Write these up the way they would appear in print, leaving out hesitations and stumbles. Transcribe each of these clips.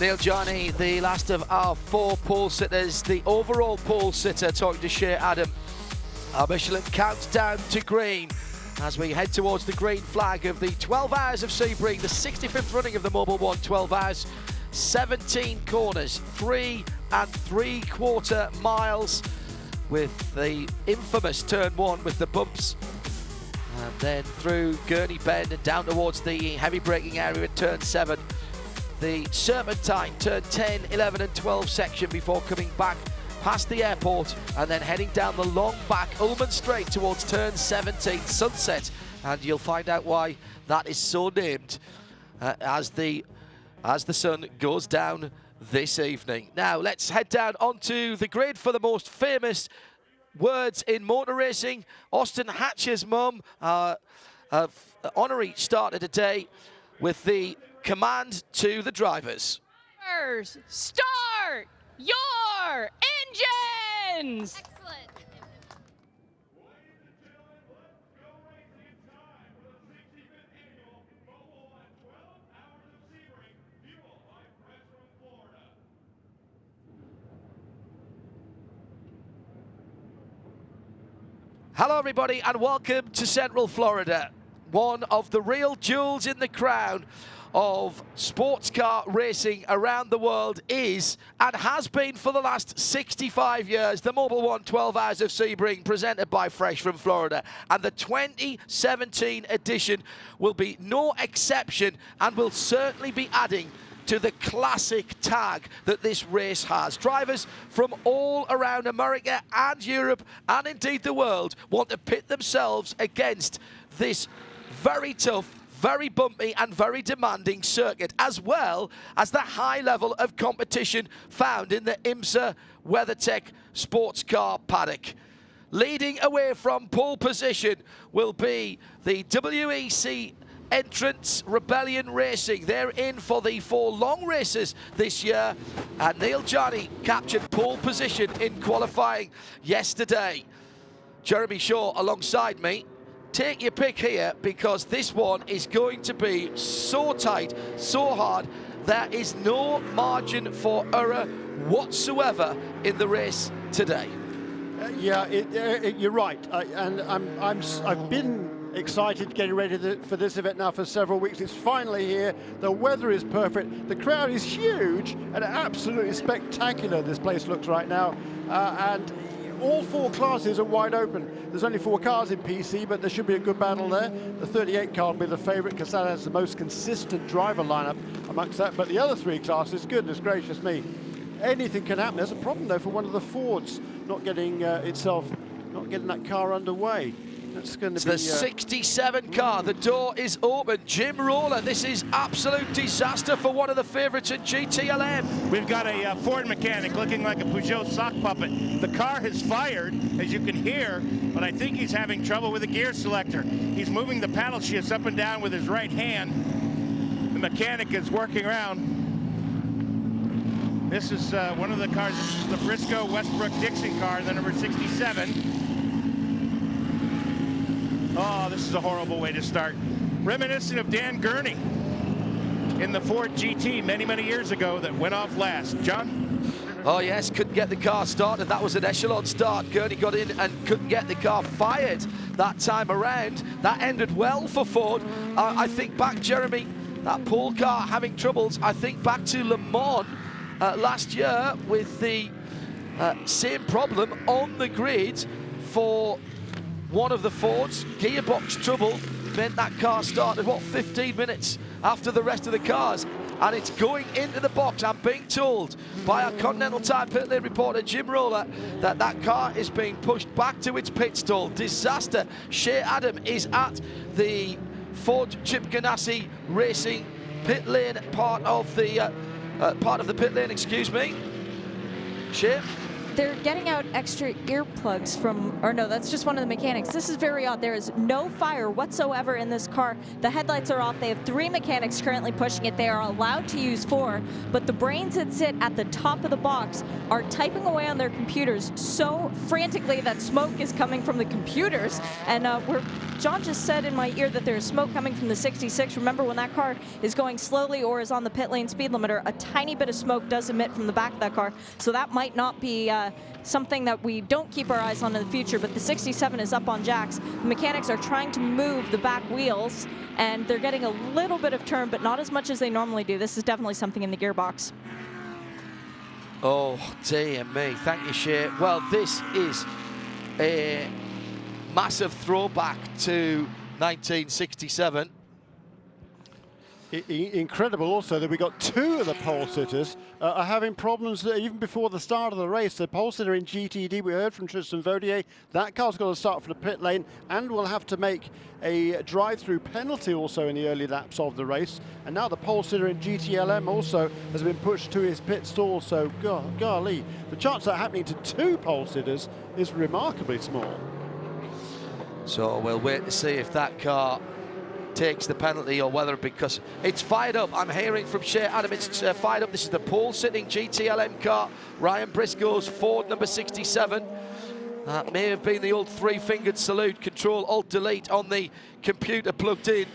Neil Johnny, the last of our 4 pole sitters, the overall pole sitter, talking to Shea Adam. Our Michelin counts down to green as we head towards the green flag of the 12 Hours of Sebring, the 65th running of the Mobil 1 12 Hours. 17 corners, 3 3/4 miles, with the infamous turn 1 with the bumps, and then through Gurney Bend and down towards the heavy braking area at turn 7. The Serpentine turn 10, 11 and 12 section before coming back past the airport and then heading down the long back Ullman Straight towards turn 17, Sunset, and you'll find out why that is so named as the sun goes down this evening. Now let's head down onto the grid for the most famous words in motor racing. Austin Hatcher's mum, honorary started today with the command to the drivers. Start your engines! Excellent. Hello everybody and welcome to Central Florida, one of the real jewels in the crown of sports car racing around the world is, and has been for the last 65 years, the Mobil 1 12 Hours of Sebring, presented by Fresh from Florida. And the 2017 edition will be no exception and will certainly be adding to the classic tag that this race has. Drivers from all around America and Europe and indeed the world want to pit themselves against this very tough, very bumpy and very demanding circuit, as well as the high level of competition found in the IMSA WeatherTech SportsCar paddock. Leading away from pole position will be the WEC entrants Rebellion Racing. They're in for the 4 long races this year, and Neil Johnny captured pole position in qualifying yesterday. Jeremy Shaw alongside me. Take your pick here, because this one is going to be so tight, so hard. There is no margin for error whatsoever in the race today. You're right, and I've been excited getting ready for this event now for several weeks. It's finally here. The weather is perfect. The crowd is huge and absolutely spectacular. This place looks right now, and all 4 classes are wide open. There's only 4 cars in PC, but there should be a good battle there. The 38 car will be the favorite because that has the most consistent driver lineup amongst that. But the other 3 classes, goodness gracious me, anything can happen. There's a problem though for one of the Fords not getting that car underway. It's going to be the 67 car. The door is open. Jim Roller, this is absolute disaster for one of the favourites in GTLM. We've got a Ford mechanic looking like a Peugeot sock puppet. The car has fired, as you can hear, but I think he's having trouble with the gear selector. He's moving the paddle shifts up and down with his right hand. The mechanic is working around. This is one of the cars. This is the Briscoe Westbrook Dixon car, the number 67. Oh, this is a horrible way to start. Reminiscent of Dan Gurney in the Ford GT many, many years ago that went off last. John? Oh yes, couldn't get the car started. That was an echelon start. Gurney got in and couldn't get the car fired that time around. That ended well for Ford. I think back, Jeremy, that pole car having troubles. I think back to Le Mans last year with the same problem on the grid for one of the Fords. Gearbox trouble meant that car started, 15 minutes after the rest of the cars, and it's going into the box. I'm being told by our Continental Time pit lane reporter Jim Roller that that car is being pushed back to its pit stall. Disaster. Shea Adam is at the Ford Chip Ganassi Racing pit lane, part of the pit lane, excuse me. Shea? they're getting out extra earplugs from, or no, that's just one of the mechanics. This is very odd. There is no fire whatsoever in this car. The headlights are off. They have 3 mechanics currently pushing it. They are allowed to use 4, but the brains that sit at the top of the box are typing away on their computers so frantically that smoke is coming from the computers. And John just said in my ear that there's smoke coming from the 66. Remember, when that car is going slowly or is on the pit lane speed limiter, a tiny bit of smoke does emit from the back of that car. So that might not be something that we don't keep our eyes on in the future, but the 67 is up on jacks. The mechanics are trying to move the back wheels, and they're getting a little bit of turn, but not as much as they normally do. This is definitely something in the gearbox. Oh, dear me. Thank you, Shay. Well, this is a massive throwback to 1967. Incredible also that we got 2 of the pole sitters are having problems even before the start of the race. The pole sitter in GTD, we heard from Tristan Vaudier, that car's got to start from the pit lane and will have to make a drive-through penalty also in the early laps of the race. And now the pole sitter in GTLM also has been pushed to his pit stall. So, golly, the chance of that happening to 2 pole sitters is remarkably small. So we'll wait to see if that car takes the penalty or whether, because it's fired up. I'm hearing from Shea Adam, it's fired up. This is the pole sitting GTLM car, Ryan Briscoe's Ford number 67. That may have been the old 3-fingered salute, Control Alt Delete on the computer plugged in.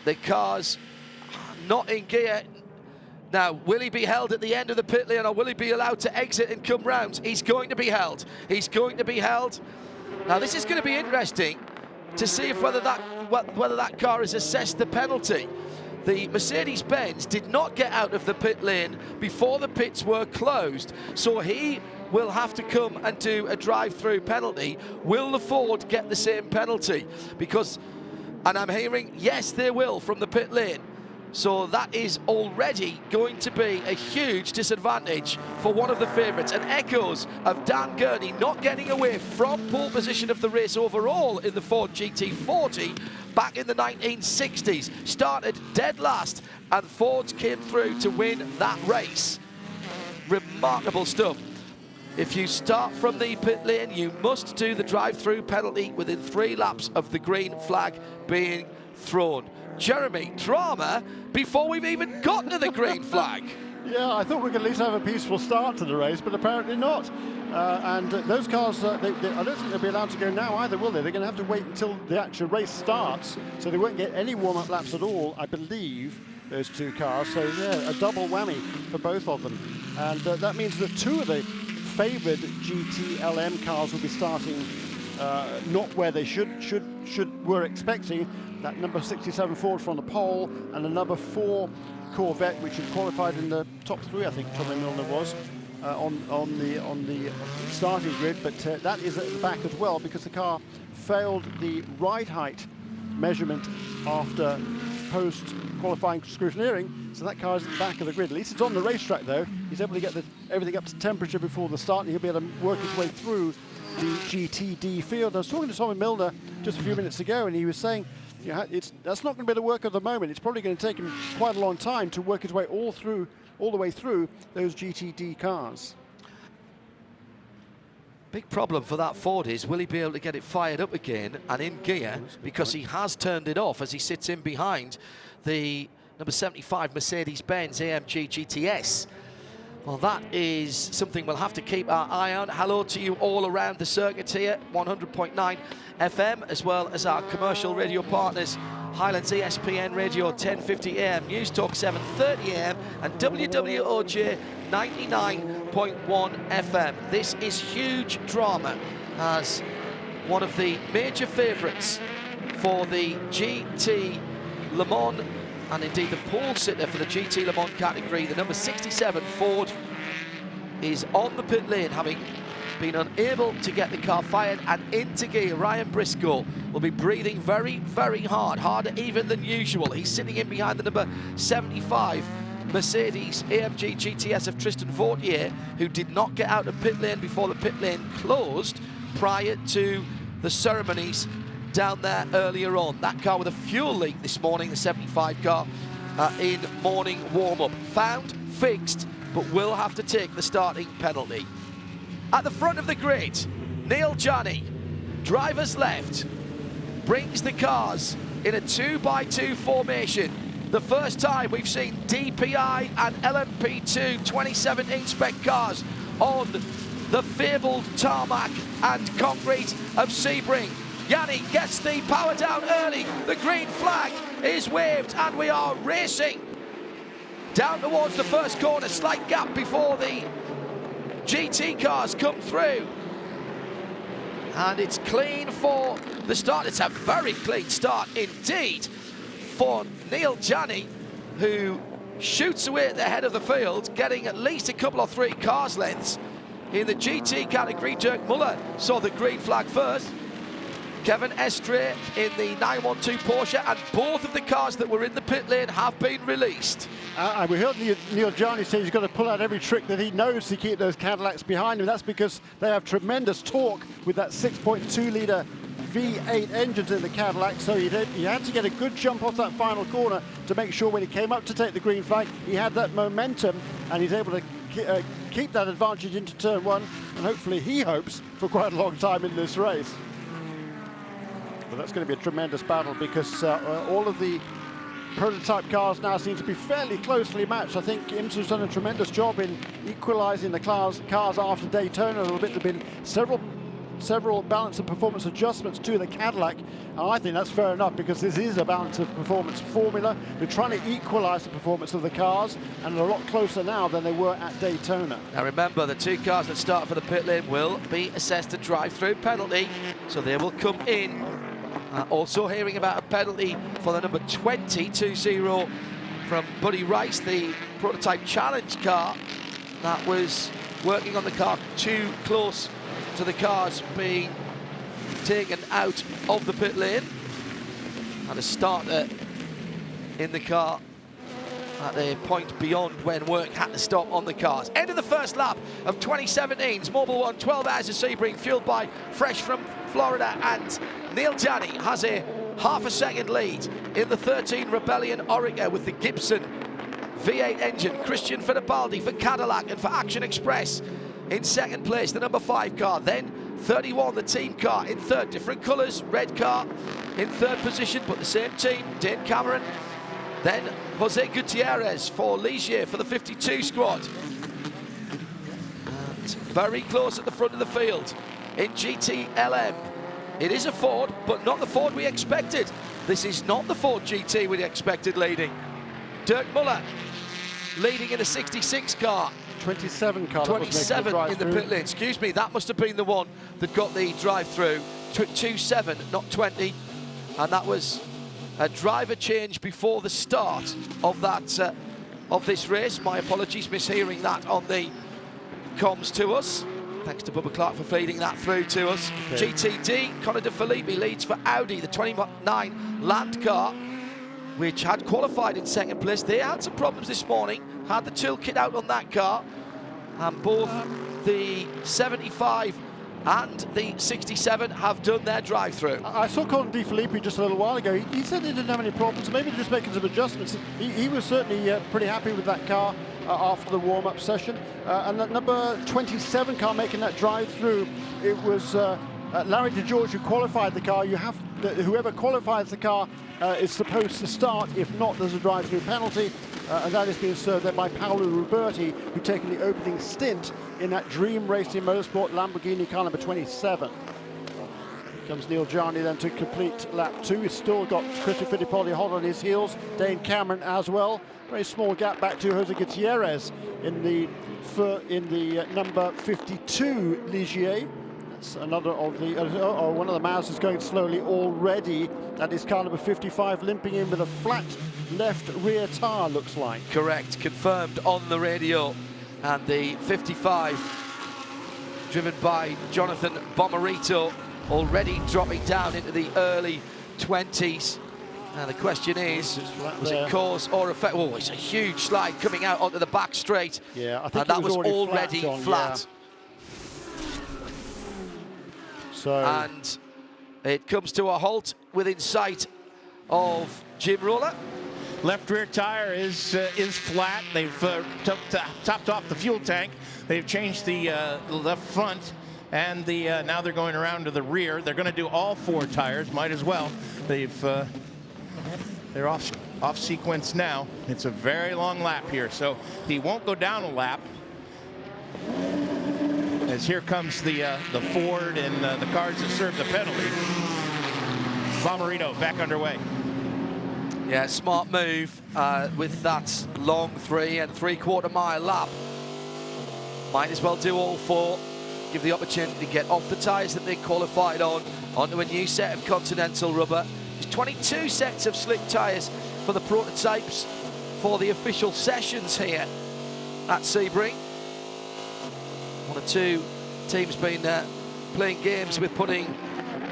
The car's not in gear. Now, will he be held at the end of the pit lane, or will he be allowed to exit and come round? He's going to be held. He's going to be held. Now, this is going to be interesting to see if whether that car has assessed the penalty. The Mercedes-Benz did not get out of the pit lane before the pits were closed, so he will have to come and do a drive-through penalty. Will the Ford get the same penalty? Because, and I'm hearing, yes, they will from the pit lane. So that is already going to be a huge disadvantage for one of the favourites. And echoes of Dan Gurney not getting away from pole position of the race overall in the Ford GT40 back in the 1960s. Started dead last, and Fords came through to win that race. Remarkable stuff. If you start from the pit lane, you must do the drive-through penalty within 3 laps of the green flag being thrown. Jeremy, drama before we've even got to the green flag. Yeah, I thought we could at least have a peaceful start to the race, but apparently not. And those cars, I don't think they'll be allowed to go now either, will they? They're going to have to wait until the actual race starts, so they won't get any warm-up laps at all, I believe, those 2 cars. So, yeah, a double whammy for both of them. And that means that 2 of the favoured GTLM cars will be starting not where they were expecting. That number 67 Ford from the pole, and the number 4 Corvette, which had qualified in the top 3, I think Tommy Milner was, on the starting grid. But that is at the back as well, because the car failed the ride height measurement after post-qualifying scrutineering, so that car is at the back of the grid. At least it's on the racetrack, though. He's able to get everything up to temperature before the start, and he'll be able to work his way through the GTD field. I was talking to Tommy Milner just a few minutes ago, and he was saying, yeah, that's not going to be the work of the moment. It's probably going to take him quite a long time to work his way all the way through those GTD cars. Big problem for that Ford is, will he be able to get it fired up again and in gear, because he has turned it off as he sits in behind the number 75 Mercedes-Benz AMG GTS. Well, that is something we'll have to keep our eye on. Hello to you all around the circuit here, 100.9 FM, as well as our commercial radio partners, Highlands ESPN Radio 1050 AM, News Talk 730 AM, and WWOJ 99.1 FM. This is huge drama, as one of the major favourites for the GT Le Mans, and indeed the pole sitter for the GT Le Mans category, the number 67 Ford, is on the pit lane, having been unable to get the car fired and into gear. Ryan Briscoe will be breathing very, very hard, harder even than usual. He's sitting in behind the number 75 Mercedes AMG GTS of Tristan Vaudier, who did not get out of pit lane before the pit lane closed prior to the ceremonies down there earlier on. That car with a fuel leak this morning, the 75 car, in morning warm-up. Found, fixed, but will have to take the starting penalty. At the front of the grid, Neil Janney, driver's left, brings the cars in a 2x2 formation. The first time we've seen DPI and LMP2 2017 spec cars on the fabled tarmac and concrete of Sebring. Janney gets the power down early. The green flag is waved and we are racing down towards the first corner. Slight gap before the GT cars come through. And it's clean for the start. It's a very clean start indeed for Neil Janney, who shoots away at the head of the field, getting at least a couple or three cars lengths. In the GT category, Dirk Muller saw the green flag first. Kevin Estre in the 912 Porsche, and both of the cars that were in the pit lane have been released. And we heard Neil Janney say he's got to pull out every trick that he knows to keep those Cadillacs behind him. That's because they have tremendous torque with that 6.2-litre V8 engines in the Cadillac, so he had to get a good jump off that final corner to make sure when he came up to take the green flag, he had that momentum, and he's able to keep that advantage into turn one, and hopefully he hopes for quite a long time in this race. But that's going to be a tremendous battle because all of the prototype cars now seem to be fairly closely matched. I think IMSA's done a tremendous job in equalising the cars after Daytona a little bit. There have been several balance and performance adjustments to the Cadillac, and I think that's fair enough because this is a balance of performance formula. They're trying to equalise the performance of the cars, and they're a lot closer now than they were at Daytona. Now remember, the two cars that start for the pit lane will be assessed a drive-through penalty, so they will come in. Also hearing about a penalty for the number 20 from Buddy Rice, the prototype challenge car that was working on the car too close to the cars being taken out of the pit lane, and a starter in the car at a point beyond when work had to stop on the cars. End of the first lap of 2017's Mobil 1 12 hours of Sebring, fueled by Fresh from Florida, and Neil Janney has a half a second lead in the 13 Rebellion Oreca with the Gibson V8 engine. Christian Fittipaldi for Cadillac and for Action Express in second place, the number 5 car. Then 31, the team car in third, different colours, red car in third position, but the same team, Dane Cameron. Then Jose Gutierrez for Ligier for the 52 squad. And very close at the front of the field in GTLM. It is a Ford, but not the Ford we expected. This is not the Ford GT we expected leading. Dirk Muller leading in a 66 car. 27 car. 27 in the pit lane. Excuse me, that must have been the one that got the drive-through. 27, not 20. And that was a driver change before the start of that of this race. My apologies, mishearing that on the comms to us. Thanks to Bubba Clark for feeding that through to us. Okay. GTD, Conor De Filippi leads for Audi, the 29 Land car, which had qualified in second place. They had some problems this morning, had the toolkit out on that car, and both the 75 and the 67 have done their drive-through. I saw Conor De Filippi just a little while ago. He said he didn't have any problems, maybe just making some adjustments. He was certainly pretty happy with that car after the warm-up session. And that number 27 car making that drive-through, it was Larry DeGeorge who qualified the car. Whoever qualifies the car is supposed to start. If not, there's a drive-through penalty, and that is being served there by Paolo Ruberti, who taken the opening stint in that Dream Racing Motorsport Lamborghini car number 27. Here comes Neil Janney then to complete lap 2. He's still got Christian Fittipaldi hot on his heels, Dane Cameron as well. Very small gap back to Jose Gutierrez in the number 52 Ligier. That's another of the one of the Maus is going slowly already. That is car number 55 limping in with a flat left rear tire, looks like. Correct, confirmed on the radio. And the 55 driven by Jonathan Bomarito, already dropping down into the early 20s. And the question is, was it cause or effect? Oh, it's a huge slide coming out onto the back straight. Yeah, I think and that was already flat. Yeah. So, and it comes to a halt within sight of Jim Roller. Left rear tire is flat. They've topped off the fuel tank. They've changed the left front, and now they're going around to the rear. They're going to do all 4 tires. Might as well. They're off sequence now. It's a very long lap here, so he won't go down a lap. As here comes the Ford and the cars that serve the penalty. Bomarito back underway. Yeah, smart move with that long 3 3/4 mile lap. Might as well do all 4. Give the opportunity to get off the tyres that they qualified on onto a new set of Continental rubber. There's 22 sets of slick tyres for the prototypes for the official sessions here at Sebring. 1 or 2 teams been playing games with putting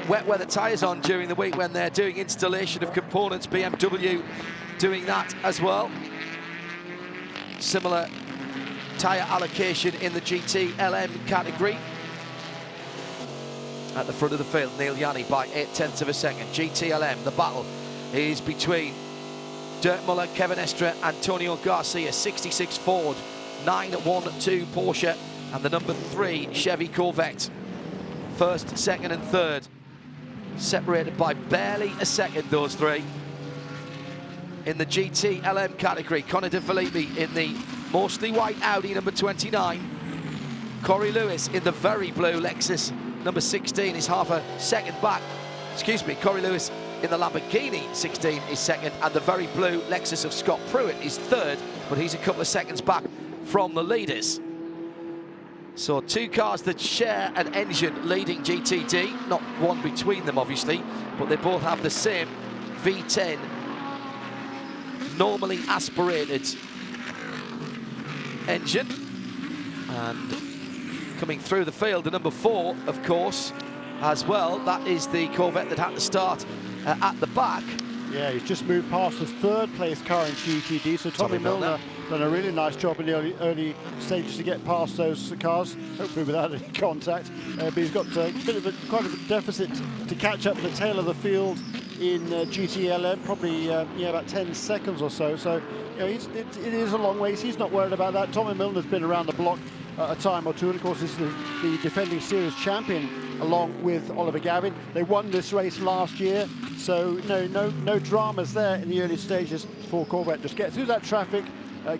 wet weather tyres on during the week when they're doing installation of components. BMW doing that as well. Similar tyre allocation in the GT LM category. At the front of the field, Neil Yanni by 0.8 of a second. GT LM, the battle is between Dirk Muller, Kevin Estre, Antonio Garcia. 66 Ford, 912 Porsche, and the number 3 Chevy Corvette. First, second and third, separated by barely a second, those 3. In the GT LM category, Connor De Filippi in the mostly white Audi number 29. Corey Lewis in the very blue Lexus number 16 is half a second back. Excuse me, Corey Lewis in the Lamborghini 16 is second, and the very blue Lexus of Scott Pruitt is third, but he's a couple of seconds back from the leaders. So 2 cars that share an engine leading GTD, not one between them obviously, but they both have the same V10 normally aspirated engine. And coming through the field, the number 4, of course, as well. That is the Corvette that had to start at the back. Yeah, he's just moved past the 3rd place car in GTD, so Tommy Milner done a really nice job in the early stages to get past those cars, hopefully without any contact. But he's got quite a deficit to catch up with the tail of the field in GTLM, probably about 10 seconds or so. So it is a long race. He's not worried about that. Tommy Milner's been around the block a time or 2, and of course this is the defending series champion along with Oliver Gavin. They won this race last year, so no dramas there in the early stages for Corvette. Just get through that traffic,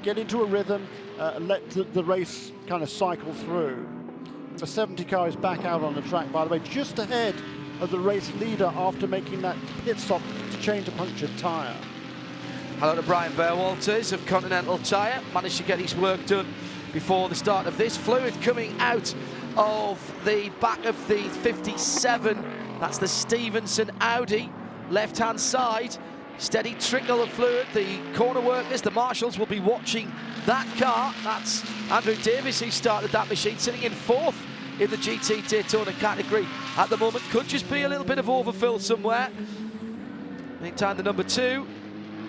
get into a rhythm, and let the race kind of cycle through. The 70 car is back out on the track, by the way, just ahead of the race leader after making that pit stop to change a punctured tyre. Hello to Brian Bearwalters of Continental Tyre. Managed to get his work done before the start of this. Fluid coming out of the back of the 57. That's the Stevenson Audi, left-hand side. Steady trickle of fluid. The corner workers, the marshals, will be watching that car. That's Andrew Davis who started that machine, sitting in 4th in the GT Daytona category at the moment. Could just be a little bit of overfill somewhere. Meantime, the number 2,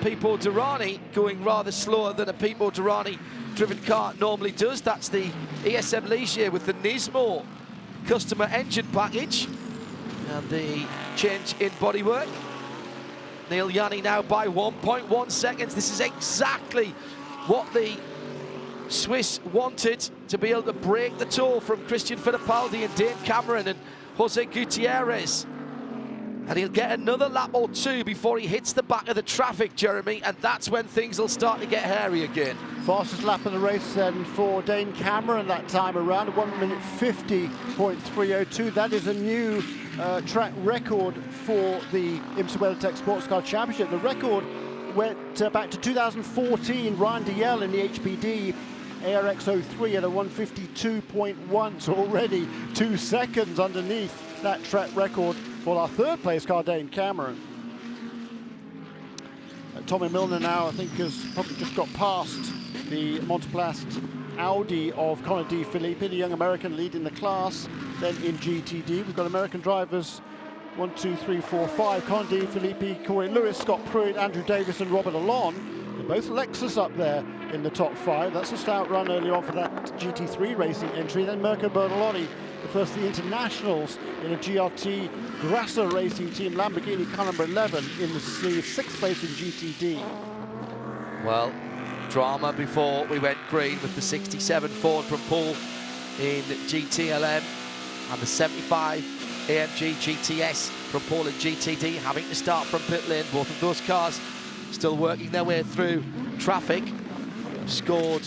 Pipo Durrani, going rather slower than a Pipo Durrani driven car normally does. That's the ESM Ligier with the Nismo customer engine package and the change in bodywork. Neil Yanni now by 1.1 seconds. This is exactly what the Swiss wanted, to be able to break the toe from Christian Fittipaldi and Dane Cameron and Jose Gutierrez. And he'll get another lap or 2 before he hits the back of the traffic, Jeremy, and that's when things will start to get hairy again. Fastest lap of the race then for Dane Cameron that time around, 1:50.302. That is a new track record for the IMSA WeatherTech SportsCar Championship. The record went back to 2014, Ryan DeYell in the HPD ARX03 at a 1:52.1, so already 2 seconds underneath that track record for our 3rd place car, Dane Cameron. Tommy Milner now, I think, has probably just got past the Monteplast Audi of Connor De Filippi, the young American leading the class. Then in GTD, we've got American drivers 1, 2, 3, 4, 5. Connor De Filippi, Corey Lewis, Scott Pruitt, Andrew Davis, and Robert Alon. They're both Lexus up there in the top 5. That's a stout run early on for that GT3 racing entry. Then Mirko Bertolotti, the first of the internationals in a GRT Grasser racing team, Lamborghini car number 11 in the 6th place in GTD. Well, drama before we went green with the 67 Ford from Paul in GTLM and the 75 AMG GTS from Paul in GTD having to start from pit lane. Both of those cars still working their way through traffic. Scored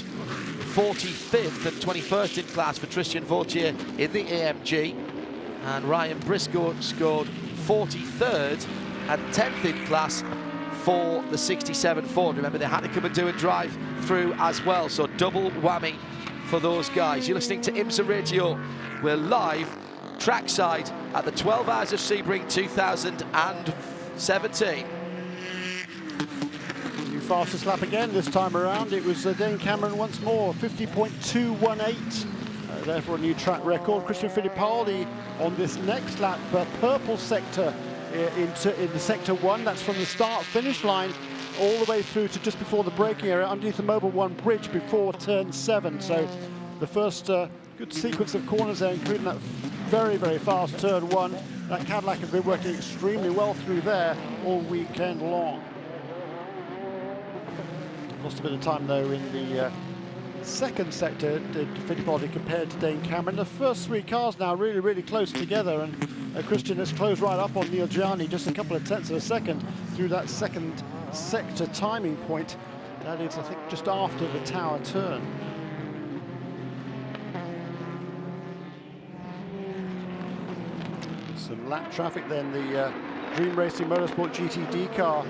45th and 21st in class for Tristan Vautier in the AMG, and Ryan Briscoe scored 43rd and 10th in class for the 67 Ford. Remember, they had to come and do a drive through as well, so double whammy for those guys. You're listening to IMSA Radio. We're live trackside at the 12 Hours of Sebring 2017. New fastest lap again this time around. It was Dane Cameron once more, 50.218. Therefore a new track record. Christian Fittipaldi on this next lap, purple sector in the sector 1. That's from the start-finish line all the way through to just before the braking area underneath the Mobil 1 bridge before turn 7. So the first good sequence of corners there, including that very, very fast turn 1. That Cadillac has been working extremely well through there all weekend long. Lost a bit of time though in the second sector, Fittipaldi compared to Dane Cameron. The first three cars now really, really close together, and Christian has closed right up on Neil Gianni, just a couple of tenths of a second through that second sector timing point. That is, I think, just after the tower turn. Some lap traffic then. The Dream Racing Motorsport GTD car,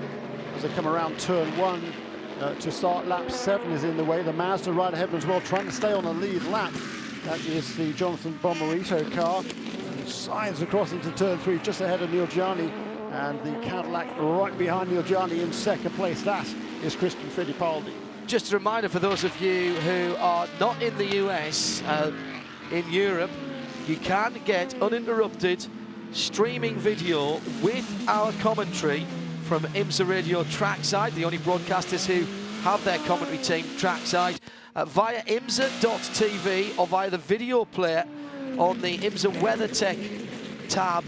as they come around turn 1 to start lap 7, is in the way. The Mazda right ahead as well, trying to stay on the lead lap. That is the Jonathan Bomarito car. Slides across into turn 3 just ahead of Neil Gianni, and the Cadillac right behind Neil Gianni in second place. That is Christian Fittipaldi. Just a reminder for those of you who are not in the US, in Europe, you can get uninterrupted streaming video with our commentary from IMSA Radio trackside, the only broadcasters who have their commentary team trackside, via IMSA.tv or via the video player on the IMSA WeatherTech tab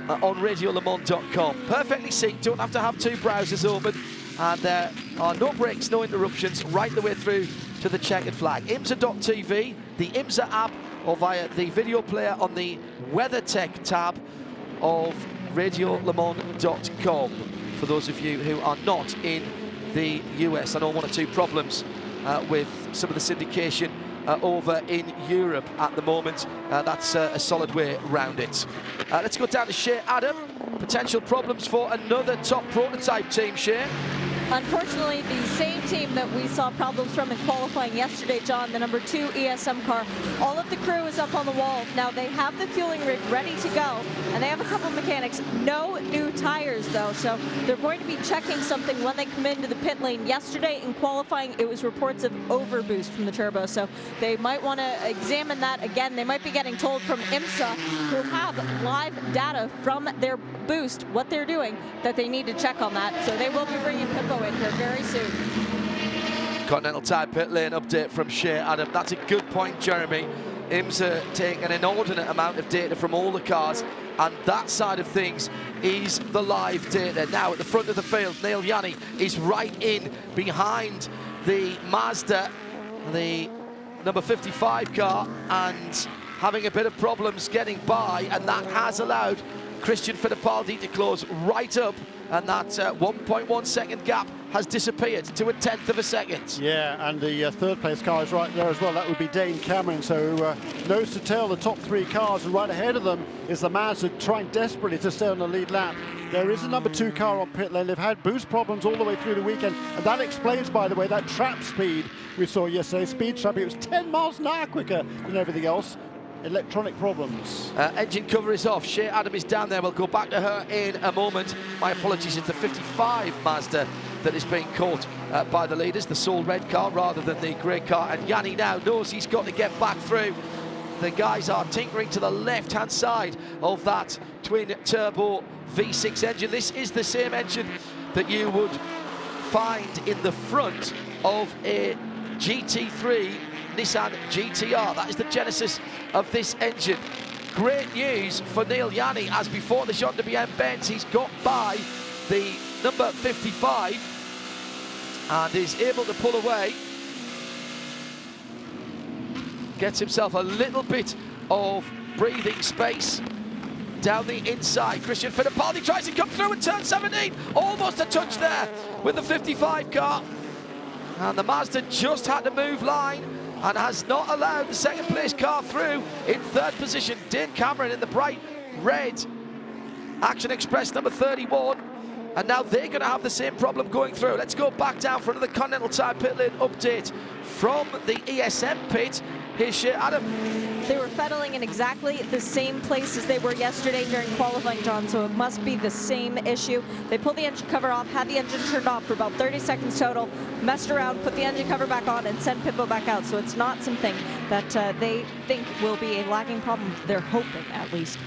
on radiolemans.com. Perfectly synced, don't have to have two browsers open, and there are no breaks, no interruptions, right the way through to the checkered flag. IMSA.tv, the IMSA app, or via the video player on the WeatherTech tab of radiolemans.com for those of you who are not in the US. I know one or two problems with some of the syndication over in Europe at the moment. That's a solid way around it. Let's go down to Shea Adam. Potential problems for another top prototype team, Shea. Unfortunately, the same team that we saw problems from in qualifying yesterday, John, the number 2 ESM car. All of the crew is up on the wall. Now they have the fueling rig ready to go, and they have a couple of mechanics. No new tires, though, so they're going to be checking something when they come into the pit lane. Yesterday in qualifying, it was reports of overboost from the turbo, so they might want to examine that again. They might be getting told from IMSA, who have live data from their boost, what they're doing, that they need to check on that. So they will be bringing Pippo in here very soon. Continental Tire pit lane update from Shea Adam. That's a good point, Jeremy. IMSA take an inordinate amount of data from all the cars, and that side of things is the live data. Now at the front of the field, Neil Gianni is right in behind the Mazda, the number 55 car, and having a bit of problems getting by, and that has allowed Christian Fittipaldi to close right up, and that 1.1 second gap has disappeared to a tenth of a second. Yeah, and the third place car is right there as well. That would be Dane Cameron. So nose to tail, the top 3 cars, and right ahead of them is the Mazda trying desperately to stay on the lead lap. There is a number 2 car on pit lane. They've had boost problems all the way through the weekend, and that explains, by the way, that trap speed we saw yesterday. Speed trap, it was 10 miles an hour quicker than everything else. Electronic problems. Engine cover is off. Shea Adam is down there. We'll go back to her in a moment. My apologies, it's the 55 Mazda that is being caught by the leaders, the sole red car rather than the grey car, and Gianni now knows he's got to get back through. The guys are tinkering to the left-hand side of that twin-turbo V6 engine. This is the same engine that you would find in the front of a GT3 Nissan GTR. That is the genesis of this engine. Great news for Neil Gianni, as before the Honda BM Benz, he's got by the number 55 and is able to pull away. Gets himself a little bit of breathing space down the inside. Christian Fittipaldi tries to come through and turn 17. Almost a touch there with the 55 car. And the Mazda just had to move line and has not allowed the second place car through. In third position, Dane Cameron in the bright red Action Express number 31. And now they're going to have the same problem going through. Let's go back down for another Continental Tire pit lane update from the ESM pit. Here's Shea Adam. They were fettling in exactly the same place as they were yesterday during qualifying, John, so it must be the same issue. They pulled the engine cover off, had the engine turned off for about 30 seconds total, messed around, put the engine cover back on, and sent Pippo back out. So it's not something that they think will be a lagging problem. They're hoping, at least.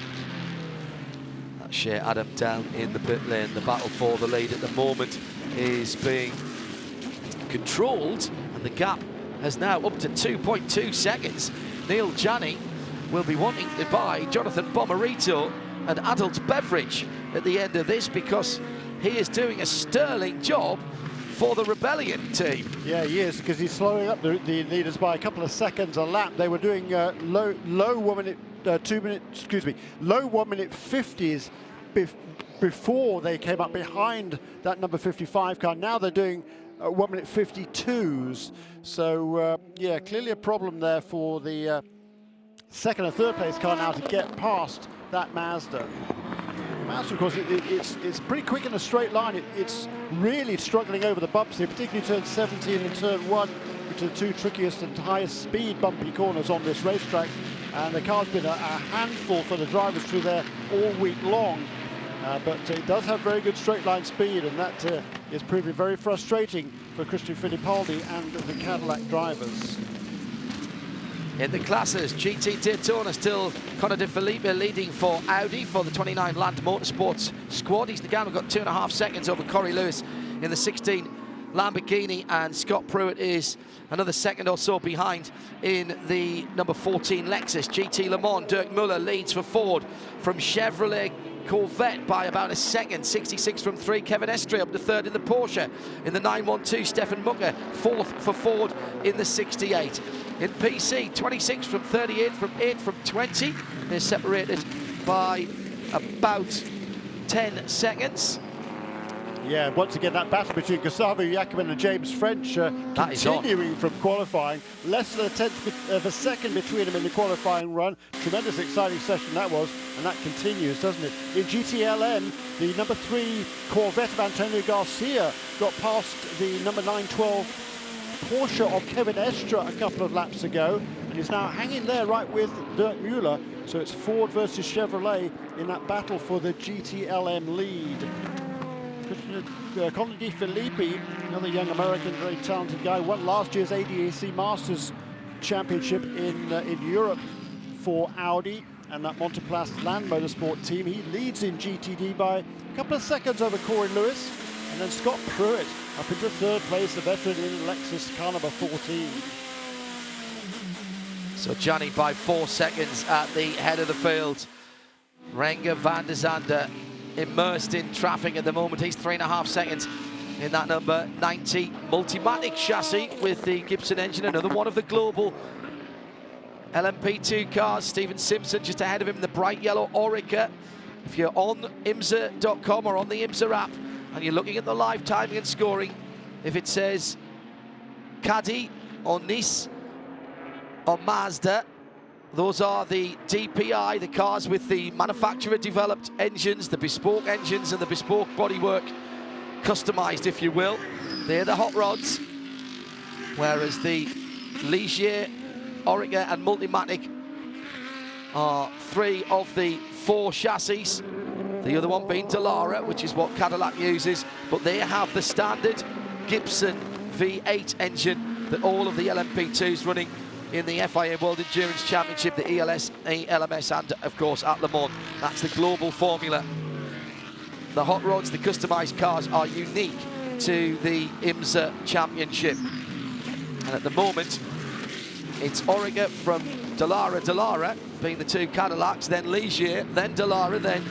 That's Shea Adam down in the pit lane. The battle for the lead at the moment is being controlled, and the gap is now up to 2.2 seconds. Neil Janney will be wanting to buy Jonathan Bomarito an adult beverage at the end of this, because he is doing a sterling job for the Rebellion team. Yeah, he is, because he's slowing up the leaders by a couple of seconds a lap. They were doing low 1 minute, 2 minute, excuse me, low 1 minute 50s before they came up behind that number 55 car. Now they're doing 1 minute 52s. So yeah, clearly a problem there for the second and third place car now to get past that Mazda. Mazda, of course, it's pretty quick in a straight line. It's really struggling over the bumps here, particularly turn 17 and turn 1, which are the two trickiest and highest speed bumpy corners on this racetrack. And the car's been a handful for the drivers through there all week long. But it does have very good straight line speed, and that is proving very frustrating for Christian Fittipaldi and the Cadillac drivers. In the classes, GT Daytona still Conor De Felipe leading for Audi for the 29 Land Motorsports squad. He's again got 2.5 seconds over Corey Lewis in the 16 Lamborghini, and Scott Pruitt is another second or so behind in the number 14 Lexus. GT Le Mans, Dirk Muller leads for Ford from Chevrolet Corvette by about a second, 66 from 3. Kevin Estre up to third in the Porsche. In the 912, Stefan Mucker fourth for Ford in the 68. In PC, 26 from 38 from 8 from 20. They're separated by about 10 seconds. Yeah, once again, that battle between Gustavo Jacobin and James French continuing from qualifying. Less than a tenth of a second between them in the qualifying run. Tremendous exciting session that was, and that continues, doesn't it? In GTLM, the number 3 Corvette of Antonio Garcia got past the number 912 Porsche of Kevin Estre a couple of laps ago, and is now hanging there right with Dirk Muller. So it's Ford versus Chevrolet in that battle for the GTLM lead. Conor De Felipe, another young American, very talented guy, won last year's ADAC Masters Championship in Europe for Audi and that Monteplas Land Motorsport team. He leads in GTD by a couple of seconds over Corey Lewis, and then Scott Pruitt up into third place, the veteran in Lexus car number 14. So Gianni by 4 seconds at the head of the field. Renger van der Zande immersed in traffic at the moment. He's 3.5 seconds in that number 90 Multimatic chassis with the Gibson engine. Another one of the global LMP2 cars. Steven Simpson just ahead of him in the bright yellow Orica. If you're on IMSA.com or on the IMSA app and you're looking at the live timing and scoring, if it says Caddy or Nice or Mazda, those are the DPI, the cars with the manufacturer-developed engines, the bespoke engines and the bespoke bodywork, customized, if you will. They're the hot rods, whereas the Ligier, Orica and Multimatic are 3 of the 4 chassis. The other one being Dallara, which is what Cadillac uses, but they have the standard Gibson V8 engine that all of the LMP2s running in the FIA World Endurance Championship, the ELS, LMS, and of course at Le Mans. That's the global formula. The hot rods, the customized cars, are unique to the IMSA Championship. And at the moment, it's Orica from Dallara being the 2 Cadillacs, then Ligier, then Dallara, then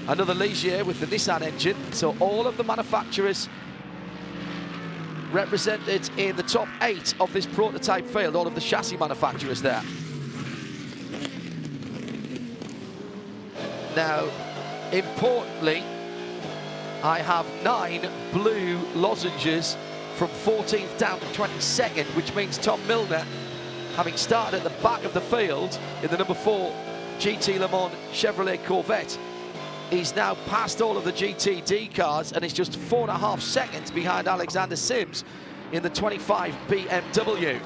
another Ligier with the Nissan engine. So all of the manufacturers represented in the top 8 of this prototype field, all of the chassis manufacturers there. Now, importantly, I have 9 blue lozenges from 14th down to 22nd, which means Tom Milner, having started at the back of the field in the number 4 GT Le Mans Chevrolet Corvette, he's now passed all of the GTD cars and is just 4.5 seconds behind Alexander Sims in the 25 BMW.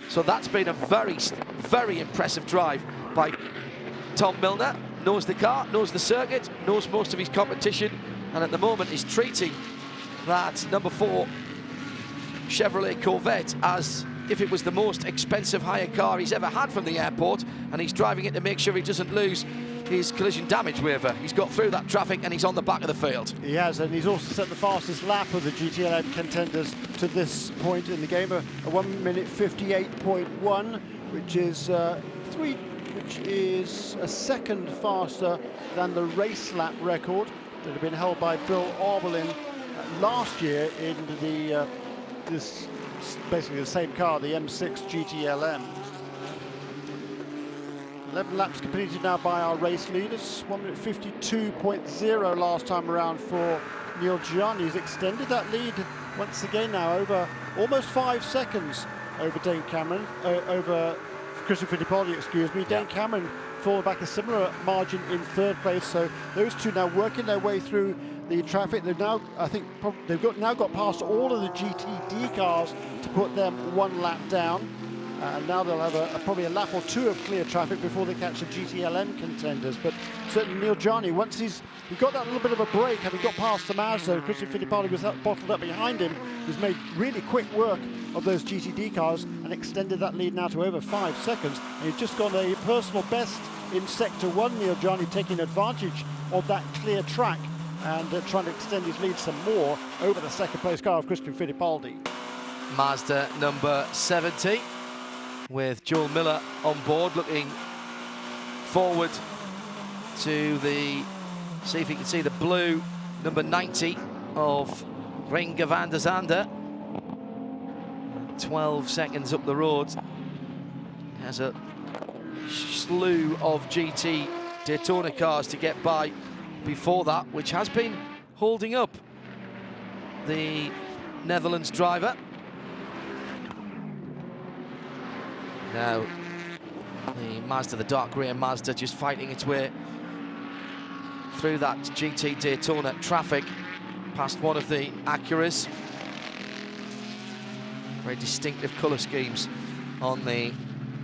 So that's been a very, very impressive drive by Tom Milner. Knows the car, knows the circuit, knows most of his competition, and at the moment is treating that number 4 Chevrolet Corvette as if it was the most expensive hire car he's ever had from the airport, and he's driving it to make sure he doesn't lose his collision damage waiver. He's got through that traffic and he's on the back of the field. He has, and he's also set the fastest lap of the GTLM contenders to this point in the game, a 1 minute 58.1, which is which is a second faster than the race lap record that had been held by Bill Arbelin last year in the this basically the same car, the M6 GTLM. 11 laps completed now by our race leaders. 1 minute 52.0 last time around for Neil Gianni. He's extended that lead once again now over almost 5 seconds over Dane Cameron, over Christian Fittipaldi, excuse me. Dane Cameron falling back a similar margin in 3rd place. So those two now working their way through the traffic. They've now, I think, now got past all of the GTD cars to put them 1 lap down. And now they'll have probably a lap or 2 of clear traffic before they catch the GTLM contenders. But certainly Neil Gianni, once he got that little bit of a break, having got past the Mazda, Christian Fittipaldi was bottled up behind him. He's made really quick work of those GTD cars and extended that lead now to over 5 seconds. And he's just got a personal best in Sector 1, Neil Gianni, taking advantage of that clear track and trying to extend his lead some more over the 2nd place car of Christian Fittipaldi. Mazda number 70. With Joel Miller on board, looking forward to see if you can see the blue number 90 of Renger van der Zande. 12 seconds up the road. Has a slew of GT Daytona cars to get by before that, which has been holding up the Netherlands driver. Now, the Mazda, the dark grey Mazda, just fighting its way through that GT Daytona traffic, past one of the Acuras. Very distinctive colour schemes on the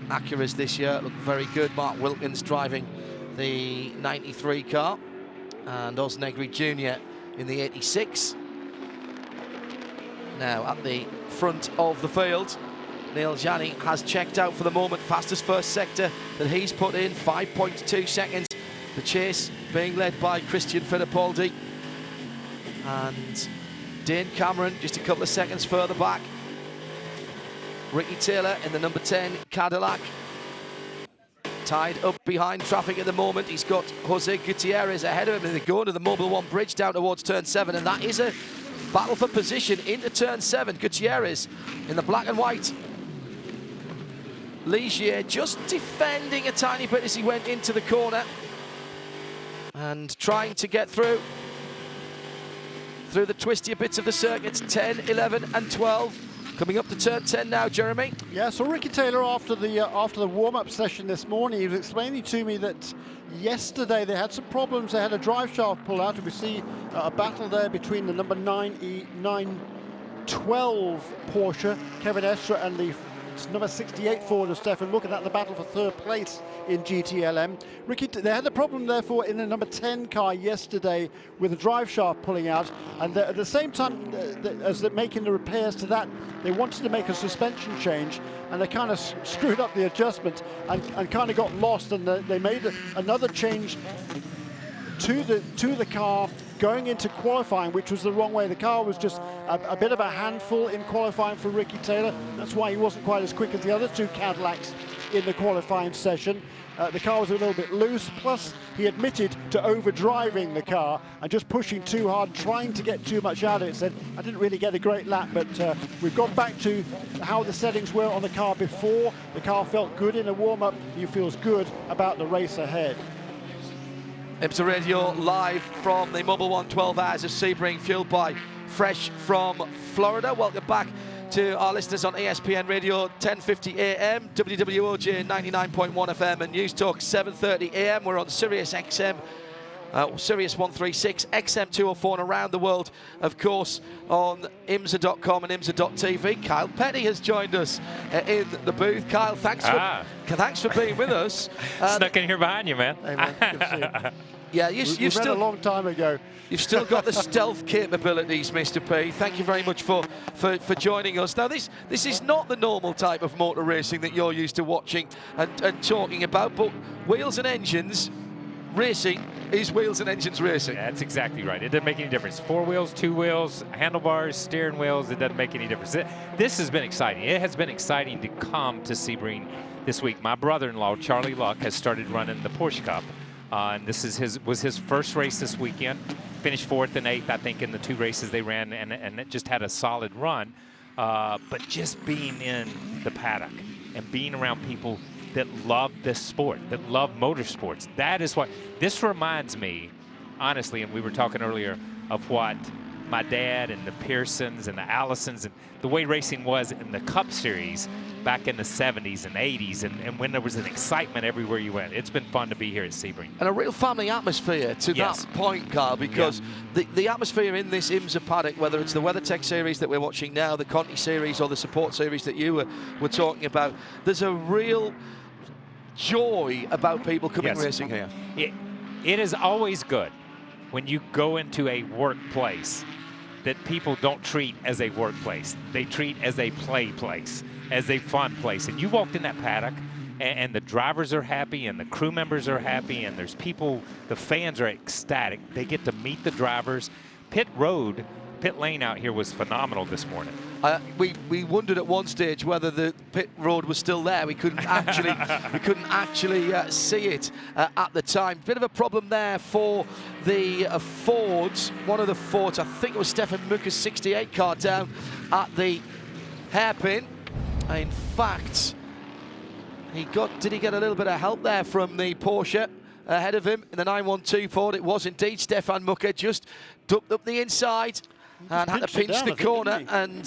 Acuras this year. Look very good. Mark Wilkins driving the 93 car, and Oz Negri Jr. in the 86. Now, at the front of the field, Neil Gianni has checked out for the moment. Fastest first sector that he's put in, 5.2 seconds. The chase being led by Christian Fittipaldi. And Dane Cameron just a couple of seconds further back. Ricky Taylor in the number 10 Cadillac. Tied up behind traffic at the moment. He's got Jose Gutierrez ahead of him, and they're going to the Mobil 1 bridge down towards turn 7, and that is a battle for position into turn 7. Gutierrez in the black and white Ligier just defending a tiny bit as he went into the corner and trying to get through the twistier bits of the circuits. 10, 11 and 12 coming up to turn 10 now, Jeremy. Yeah, so Ricky Taylor after the warm-up session this morning, he was explaining to me that yesterday they had some problems. They had a drive shaft pull out, and we see a battle there between the number 912 Porsche Kevin Estre and the number 68 Ford of Stefan, looking at the battle for 3rd place in GTLM. Ricky, they had a problem therefore in the number 10 car yesterday with the drive shaft pulling out, and at the same time as they're making the repairs to that, they wanted to make a suspension change, and they kind of screwed up the adjustment and kind of got lost, and they made another change to the car going into qualifying, which was the wrong way. The car was just a bit of a handful in qualifying for Ricky Taylor. That's why he wasn't quite as quick as the other 2 Cadillacs in the qualifying session. The car was a little bit loose, plus he admitted to overdriving the car and just pushing too hard, trying to get too much out of it. Said, I didn't really get a great lap, but we've gone back to how the settings were on the car before. The car felt good in the warm-up. He feels good about the race ahead. IMSA Radio live from the Mobil 1 12 Hours of Sebring, fueled by Fresh from Florida. Welcome back to our listeners on ESPN Radio 1050 AM, WWOJ 99.1 FM, and News Talk 7:30 AM. We're on Sirius XM, Sirius 136, XM 204, and around the world, of course, on IMSA.com and IMSA.tv. Kyle Petty has joined us in the booth. Kyle, thanks for being with us. Snuck in here behind you, man. Hey, man, good to see you. Yeah, you've still a long time ago. You've still got the stealth capabilities, Mr. P. Thank you very much for joining us. Now, this is not the normal type of motor racing that you're used to watching and talking about, but wheels and engines racing is wheels and engines racing. Yeah, that's exactly right. It doesn't make any difference. 4 wheels, 2 wheels, handlebars, steering wheels, it doesn't make any difference. This has been exciting. It has been exciting to come to Sebring this week. My brother-in-law, Charlie Luck, has started running the Porsche Cup. And this is was his first race this weekend. Finished 4th and 8th, I think, in the 2 races they ran, and it just had a solid run. But just being in the paddock and being around people that love this sport, that love motorsports, that is what this reminds me, honestly. And we were talking earlier of what my dad and the Pearsons and the Allisons and the way racing was in the Cup Series back in the 70s and 80s, and when there was an excitement everywhere you went. It's been fun to be here at Sebring. And a real family atmosphere to that point, Carl, because the atmosphere in this IMSA paddock, whether it's the WeatherTech series that we're watching now, the Conti series, or the support series that you were talking about, there's a real joy about people coming racing here. It is always good when you go into a workplace that people don't treat as a workplace. They treat as a play place, as a fun place. And you walked in that paddock, and the drivers are happy, and the crew members are happy, and there's people, the fans are ecstatic. They get to meet the drivers. Pit lane out here was phenomenal this morning. We wondered at one stage whether the pit road was still there. We couldn't actually see it at the time. Bit of a problem there for the Fords. One of the Fords, I think it was Stefan Mucker's 68 car, down at the hairpin. In fact, did he get a little bit of help there from the Porsche ahead of him in the 912 Ford? It was indeed Stefan Mucker, just ducked up the inside and had to pinch the corner and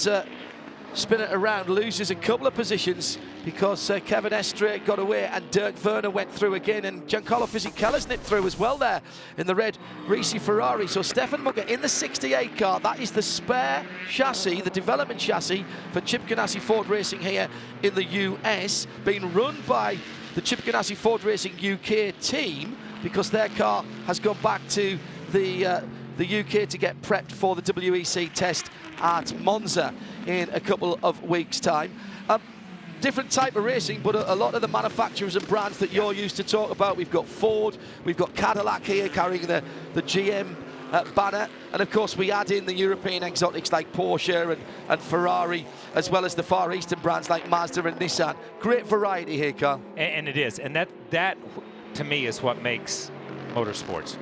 spin it around. Loses a couple of positions because Kevin Estre got away and Dirk Werner went through again, and Giancarlo Fisichella's nipped through as well there in the red Risi Ferrari. So Stefan Mucker in the 68 car. That is the spare chassis, the development chassis for Chip Ganassi Ford Racing here in the US, being run by the Chip Ganassi Ford Racing UK team, because their car has gone back to the UK to get prepped for the WEC test at Monza in a couple of weeks' time. Different type of racing, but a lot of the manufacturers and brands that you're used to talk about. We've got Ford, we've got Cadillac here carrying the GM banner, and of course we add in the European exotics like Porsche and Ferrari, as well as the Far Eastern brands like Mazda and Nissan. Great variety here, Carl. And it is, and that to me is what makes motorsports.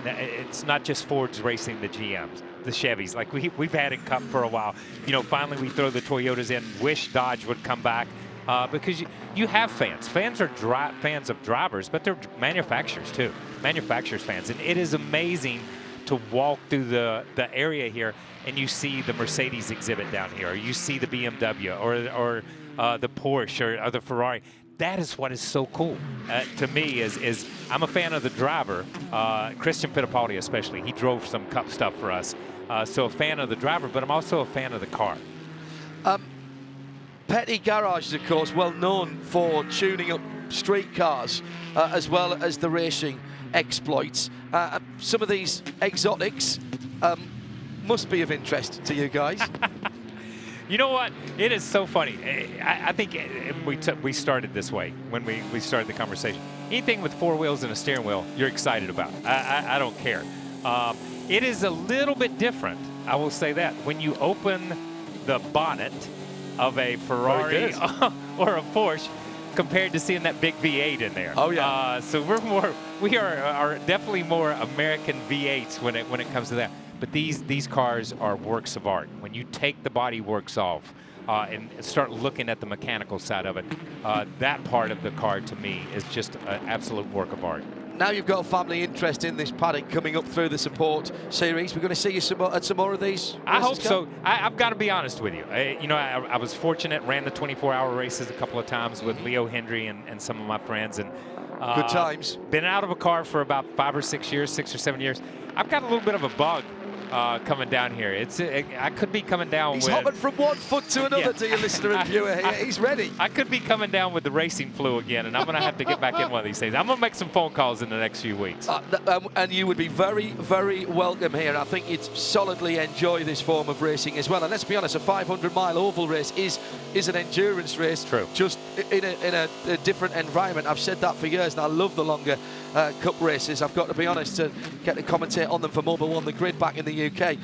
It's not just Ford's racing the GMs, the Chevys, like we've had in Cup for a while. You know, finally we throw the Toyotas in. Wish Dodge would come back, because you have fans. Fans are fans of drivers, but they're manufacturers too. Manufacturers fans, and it is amazing to walk through the area here and you see the Mercedes exhibit down here, or you see the BMW or the Porsche or the Ferrari. That is what is so cool to me. Is I'm a fan of the driver, Christian Fittipaldi especially. He drove some Cup stuff for us, so a fan of the driver, but I'm also a fan of the car. Petty Garage is, of course, well known for tuning up street cars, as well as the racing exploits. Some of these exotics must be of interest to you guys. You know what? It is so funny. I think we started this way when we started the conversation. Anything with 4 wheels and a steering wheel, you're excited about. I don't care. It is a little bit different, I will say that. When you open the bonnet of a Ferrari or a Porsche, compared to seeing that big V8 in there. Oh yeah. So we are definitely more American V8s when it comes to that. But these cars are works of art. When you take the body works off and start looking at the mechanical side of it, that part of the car to me is just an absolute work of art. Now you've got a family interest in this paddock coming up through the support series. We're going to see you at some more of these. I hope so. I've got to be honest with you. I was fortunate, ran the 24-hour races a couple of times with Leo Hendry and some of my friends. And good times. Been out of a car for about 5 or 6 years, 6 or 7 years. I've got a little bit of a bug coming down here. I could be coming down He's with... hopping from one foot to another to your listener and viewer here. He's ready. I could be coming down with the racing flu again, and I'm going to have to get back in one of these days. I'm going to make some phone calls in the next few weeks. And you would be very, very welcome here. I think you'd solidly enjoy this form of racing as well. And let's be honest, a 500-mile oval race is an endurance race. True. Just in a different environment. I've said that for years, and I love the longer cup races. I've got to be honest, to get to commentate on them for Mobil on the grid back in the UK.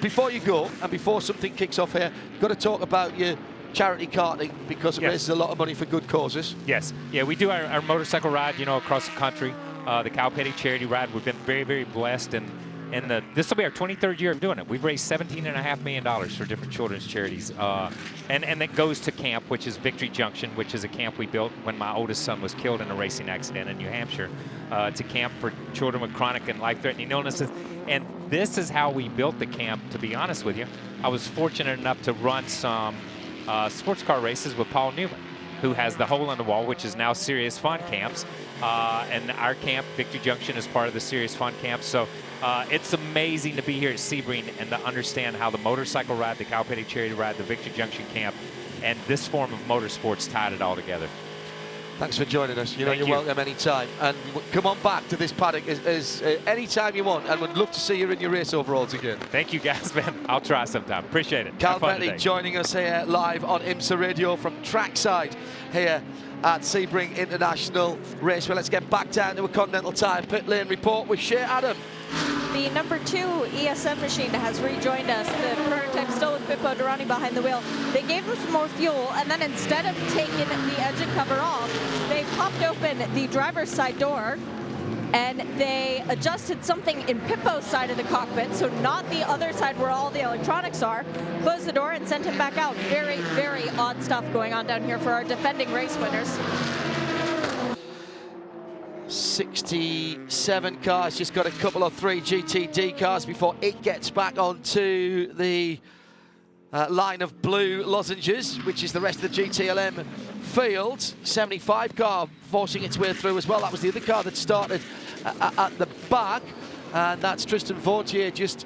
Before you go, and before something kicks off here, you've got to talk about your charity karting, because it raises a lot of money for good causes. Yes. Yeah, we do our motorcycle ride, across the country, the Cowpatty charity ride. We've been very, very blessed, and this will be our 23rd year of doing it. We've raised $17.5 million for different children's charities, and that goes to camp, which is Victory Junction, which is a camp we built when my oldest son was killed in a racing accident in New Hampshire, to camp for children with chronic and life-threatening illnesses. And this is how we built the camp, to be honest with you. I was fortunate enough to run some sports car races with Paul Newman, who has the Hole in the Wall, which is now Serious Fun Camps. And our camp, Victory Junction, is part of the Serious Fun Camp. So it's amazing to be here at Sebring and to understand how the motorcycle ride, the Cowpatty charity ride, the Victory Junction camp, and this form of motorsports tied it all together. Thanks for joining us. You're welcome anytime. And come on back to this paddock as anytime you want. And we'd love to see you in your race overalls again. Thank you, guys, man. I'll try sometime. Appreciate it. Cal Bentley joining us here live on IMSA Radio from trackside here at Sebring International Raceway. Let's get back down to a Continental Tire pit lane report with Shea Adam. The number 2 ESM machine has rejoined us. The prototype still with Pippo Durrani behind the wheel. They gave them some more fuel, and then instead of taking the engine cover off, they popped open the driver's side door, and they adjusted something in Pippo's side of the cockpit, so not the other side where all the electronics are, closed the door and sent him back out. Very, very odd stuff going on down here for our defending race winners. 67 cars, just got a couple of 3 GTD cars before it gets back onto the line of blue lozenges, which is the rest of the GTLM field. 75 car forcing its way through as well. That was the other car that started at the back, and that's Tristan Vautier just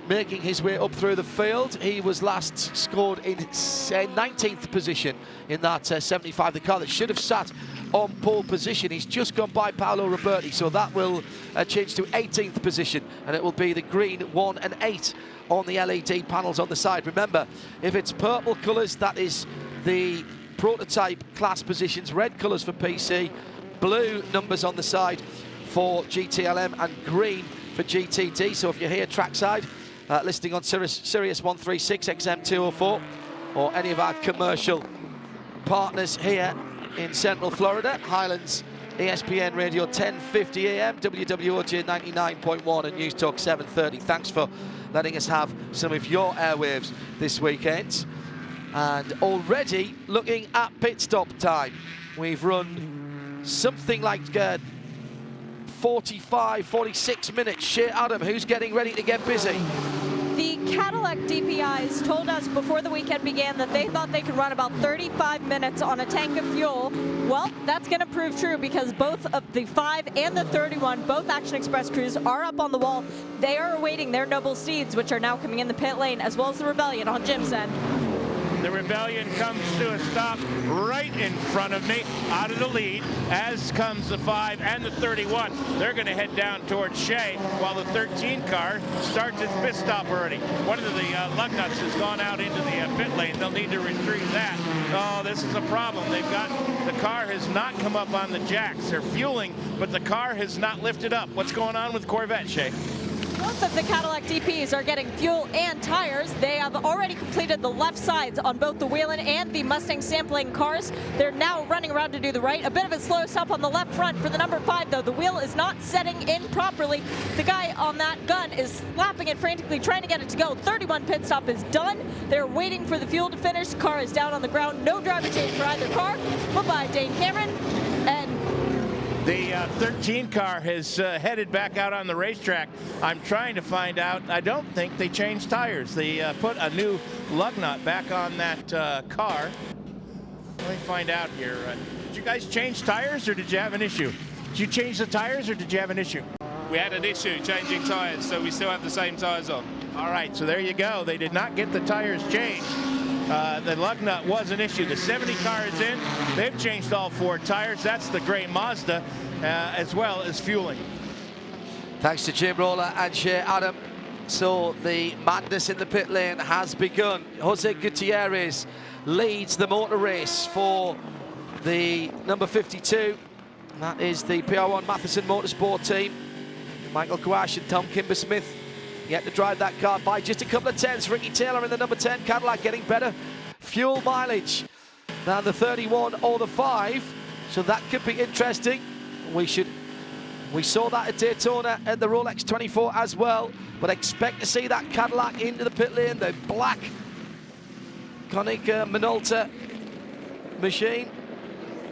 making his way up through the field. He was last scored in 19th position in that 75, the car that should have sat on pole position. He's just gone by Paolo Roberti, so that will change to 18th position, and it will be the green 1 and 8 on the LED panels on the side. Remember, if it's purple colours, that is the prototype class positions, red colours for PC, blue numbers on the side for GTLM, and green for GTD. So if you're here trackside, listing on Sirius 136 XM204 or any of our commercial partners here in Central Florida, Highlands ESPN Radio 1050 AM, WWOJ 99.1 and News Talk 730. Thanks for letting us have some of your airwaves this weekend. And already looking at pit stop time, we've run something like 45, 46 minutes. Shea Adam, who's getting ready to get busy? The Cadillac DPIs told us before the weekend began that they thought they could run about 35 minutes on a tank of fuel. Well, that's going to prove true because both of the 5 and the 31, both Action Express crews, are up on the wall. They are awaiting their noble steeds, which are now coming in the pit lane, as well as the Rebellion on Jim's end. The Rebellion comes to a stop right in front of me, out of the lead, as comes the 5 and the 31. They're going to head down towards Shea, while the 13 car starts its pit stop already. One of the lug nuts has gone out into the pit lane. They'll need to retrieve that. Oh, this is a problem. The car has not come up on the jacks. They're fueling, but the car has not lifted up. What's going on with Corvette, Shea? Both of the Cadillac DPs are getting fuel and tires. They have already completed the left sides on both the Whelen and the Mustang sampling cars. They're now running around to do the right. A bit of a slow stop on the left front for the number 5, though. The wheel is not setting in properly. The guy on that gun is slapping it frantically, trying to get it to go. 31 pit stop is done. They're waiting for the fuel to finish. The car is down on the ground. No driver change for either car. Bye-bye, Dane Cameron. And the 13 car has headed back out on the racetrack. I'm trying to find out. I don't think they changed tires. They put a new lug nut back on that car. Let me find out here. Did you guys change tires, or did you have an issue? Did you change the tires, or did you have an issue? We had an issue changing tires, so we still have the same tires on. All right, so there you go. They did not get the tires changed. The lug nut was an issue. The 70 car is in. They've changed all 4 tires. That's the gray Mazda, as well as fueling. Thanks to Jim Roller and Shea Adam. So the madness in the pit lane has begun. Jose Gutierrez leads the motor race for the number 52. That is the PR1 Matheson Motorsport team. Michael Gouache and Tom Kimber-Smith yet to drive that car by just a couple of tenths. Ricky Taylor in the number 10 Cadillac getting better fuel mileage than the 31 or the 5. So that could be interesting. We saw that at Daytona at the Rolex 24 as well. But expect to see that Cadillac into the pit lane, the black Konica Minolta machine.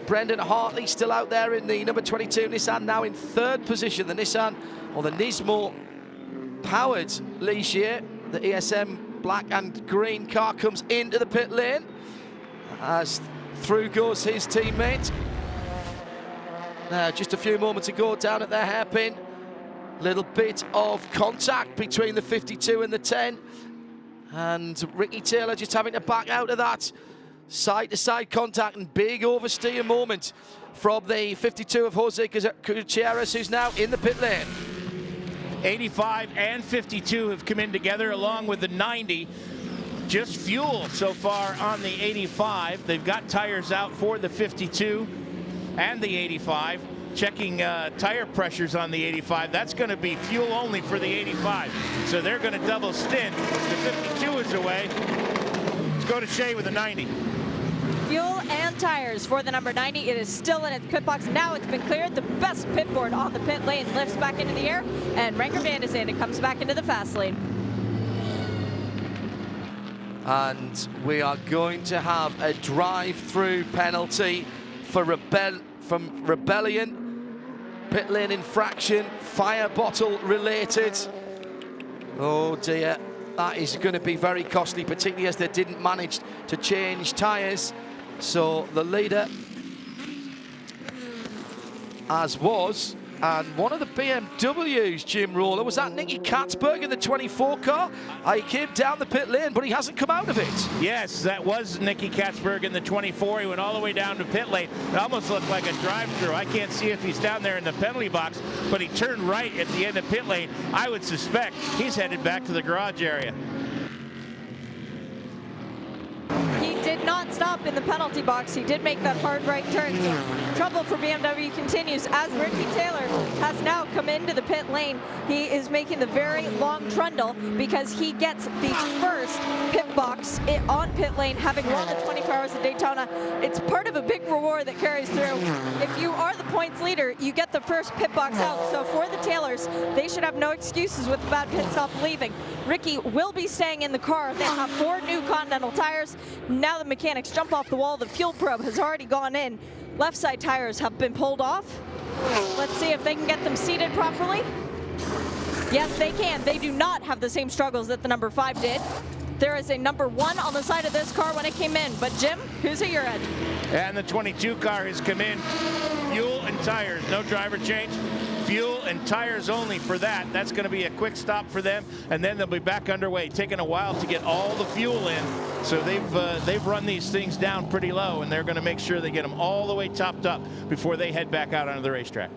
Brendan Hartley still out there in the number 22 Nissan, now in 3rd position. The Nissan, or the Nismo powered Ligier, the ESM black and green car, comes into the pit lane as through goes his teammate. Now, just a few moments ago down at their hairpin, little bit of contact between the 52 and the 10, and Ricky Taylor just having to back out of that side-to-side contact, and big oversteer moment from the 52 of Jose Gutierrez, who's now in the pit lane. 85 and 52 have come in together, along with the 90. Just fuel so far on the 85. They've got tires out for the 52 and the 85. Checking tire pressures on the 85. That's going to be fuel only for the 85. So they're going to double stint. The 52 is away. Let's go to Shea with the 90. fuel and tires for the number 90. It is still in its pit box. Now it's been cleared. The best pit board on the pit lane lifts back into the air, and Ranker Van is in. It comes back into the fast lane. And we are going to have a drive-through penalty for rebellion, pit lane infraction, fire bottle related. Oh dear, that is going to be very costly, particularly as they didn't manage to change tyres. So the leader, as was, and one of the BMWs, Jim Roller, was that Nicky Katzberg in the 24 car? He came down the pit lane, but he hasn't come out of it. Yes, that was Nicky Katzberg in the 24. He went all the way down to pit lane. It almost looked like a drive-through. I can't see if he's down there in the penalty box, but he turned right at the end of pit lane. I would suspect he's headed back to the garage area. He did not stop in the penalty box. He did make that hard right turn. So trouble for BMW continues as Ricky Taylor has now come into the pit lane. He is making the very long trundle because he gets the first pit box on pit lane, having won the 24 Hours of Daytona. It's part of a big reward that carries through. If you are the points leader, you get the first pit box out. So for the Taylors, they should have no excuses with the bad pit stop leaving. Ricky will be staying in the car. They have 4 new Continental tires. Now the mechanics jump off the wall. The fuel probe has already gone in. Left side tires have been pulled off. Let's see if they can get them seated properly. Yes, they can. They do not have the same struggles that the number 5 did. There is a number 1 on the side of this car when it came in. But Jim, who's at your end? And the 22 car has come in. Fuel and tires, no driver change. Fuel and tires only for that. That's going to be a quick stop for them, and then they'll be back underway. Taking a while to get all the fuel in, so they've run these things down pretty low, and they're going to make sure they get them all the way topped up before they head back out onto the racetrack.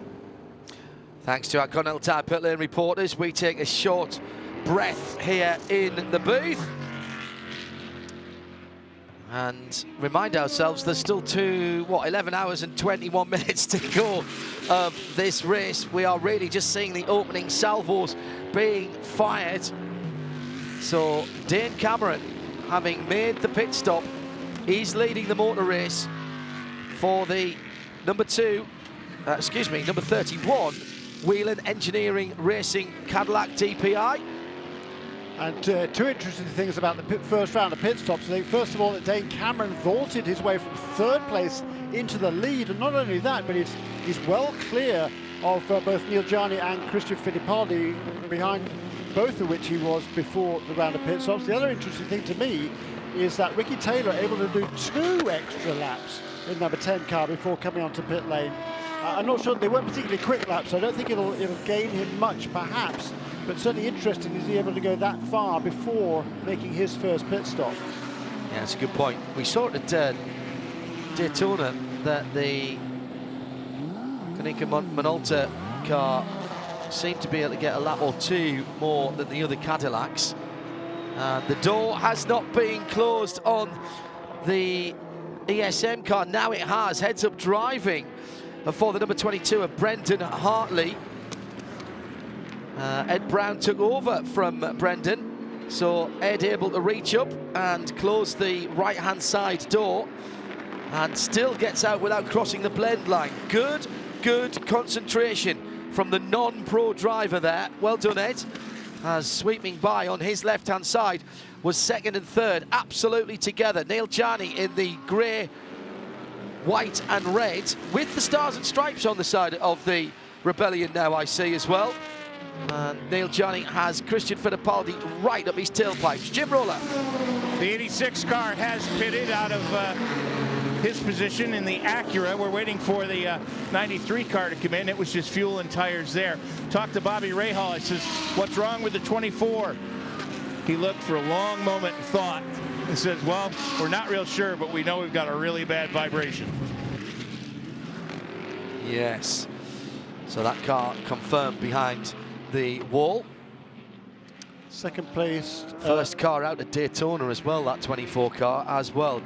Thanks to our Continental Tire pit lane reporters, we take a short breath here in the booth. And remind ourselves there's still 11 hours and 21 minutes to go of this race. We are really just seeing the opening salvos being fired. So Dane Cameron, having made the pit stop, he's leading the motor race for the number 31 Whelen Engineering Racing Cadillac DPI. And two interesting things about the first round of pit stops. I think, first of all, that Dane Cameron vaulted his way from third place into the lead. And not only that, but he's well clear of both Neil Gianni and Christian Fittipaldi, behind both of which he was before the round of pit stops. The other interesting thing to me is that Ricky Taylor able to do 2 extra laps in number 10 car before coming onto pit lane. I'm not sure, they weren't particularly quick laps, so I don't think it'll gain him much, perhaps. But certainly interesting, is he able to go that far before making his first pit stop? Yeah, that's a good point. We saw at Daytona that the Konica Minolta car seemed to be able to get a lap or 2 more than the other Cadillacs. The door has not been closed on the ESM car. Now it has. Heads up driving for the number 22 of Brendan Hartley. Ed Brown took over from Brendan, so Ed able to reach up and close the right-hand side door, and still gets out without crossing the blend line. Good concentration from the non-pro driver there. Well done, Ed, as sweeping by on his left-hand side was second and third, absolutely together. Neil Gianni in the grey, white and red, with the stars and stripes on the side of the Rebellion now, I see as well. And Neil Gianni has Christian Fittipaldi right up his tailpipes. Jim Roller. The 86 car has pitted out of his position in the Acura. We're waiting for the 93 car to come in. It was just fuel and tires there. Talked to Bobby Rahal. He says, what's wrong with the 24? He looked for a long moment and thought. He says, well, we're not real sure, but we know we've got a really bad vibration. Yes. So that car confirmed behind the wall. Second place. First car out at Daytona as well, that 24 car as well.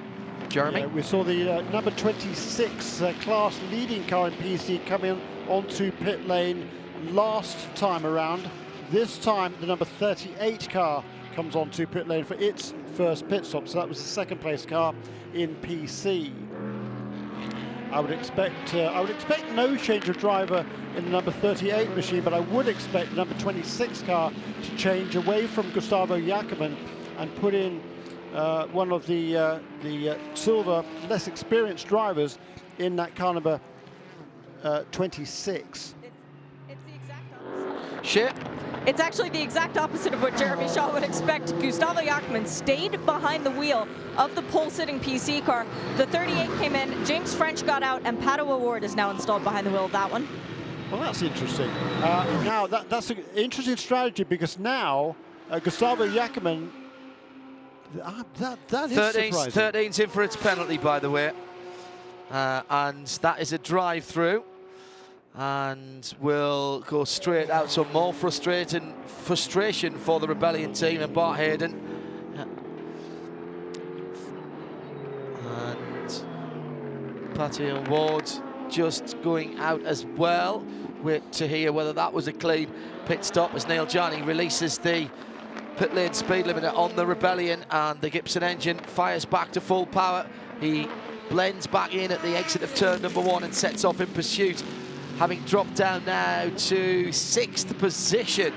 Jeremy? Yeah, we saw the number 26 class leading car in PC coming onto pit lane last time around. This time the number 38 car comes onto pit lane for its first pit stop. So that was the second place car in PC. I would expect no change of driver in the number 38 machine, but I would expect the number 26 car to change away from Gustavo Jacobin and put in one of the silver, less experienced drivers in that car number 26. It's the exact opposite. Shit. It's actually the exact opposite of what Jeremy Shaw would expect. Gustavo Jacobin stayed behind the wheel of the pole-sitting PC car. The 38 came in, James French got out, and Pato O'Ward is now installed behind the wheel of that one. Well, that's interesting. Now, that's an interesting strategy, because now Gustavo Jacobin, that is surprising. 13's in for its penalty, by the way. And that is a drive-through. And will go straight out. So more frustration for the Rebellion team and Bart Hayden. And Patty Ward just going out as well. Wait to hear whether that was a clean pit stop as Neil Gianni releases the pit lane speed limiter on the Rebellion, and the Gibson engine fires back to full power. He blends back in at the exit of turn number 1 and sets off in pursuit, having dropped down now to 6th position,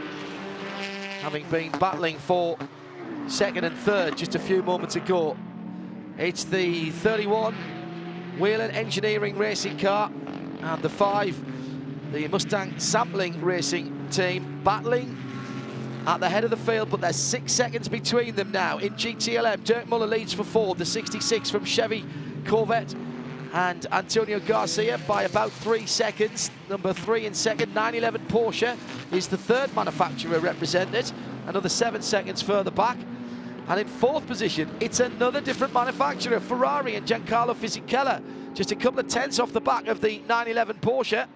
having been battling for 2nd and 3rd just a few moments ago. It's the 31 Whelen Engineering Racing car and the 5, the Mustang Sampling Racing team, battling at the head of the field, but there's 6 seconds between them now. In GTLM, Dirk Muller leads for Ford, the 66 from Chevy Corvette, and Antonio Garcia by about 3 seconds. Number 3 in second. 911 Porsche is the 3rd manufacturer represented, another 7 seconds further back. And in 4th position, it's another different manufacturer, Ferrari and Giancarlo Fisichella, just a couple of tenths off the back of the 911 Porsche.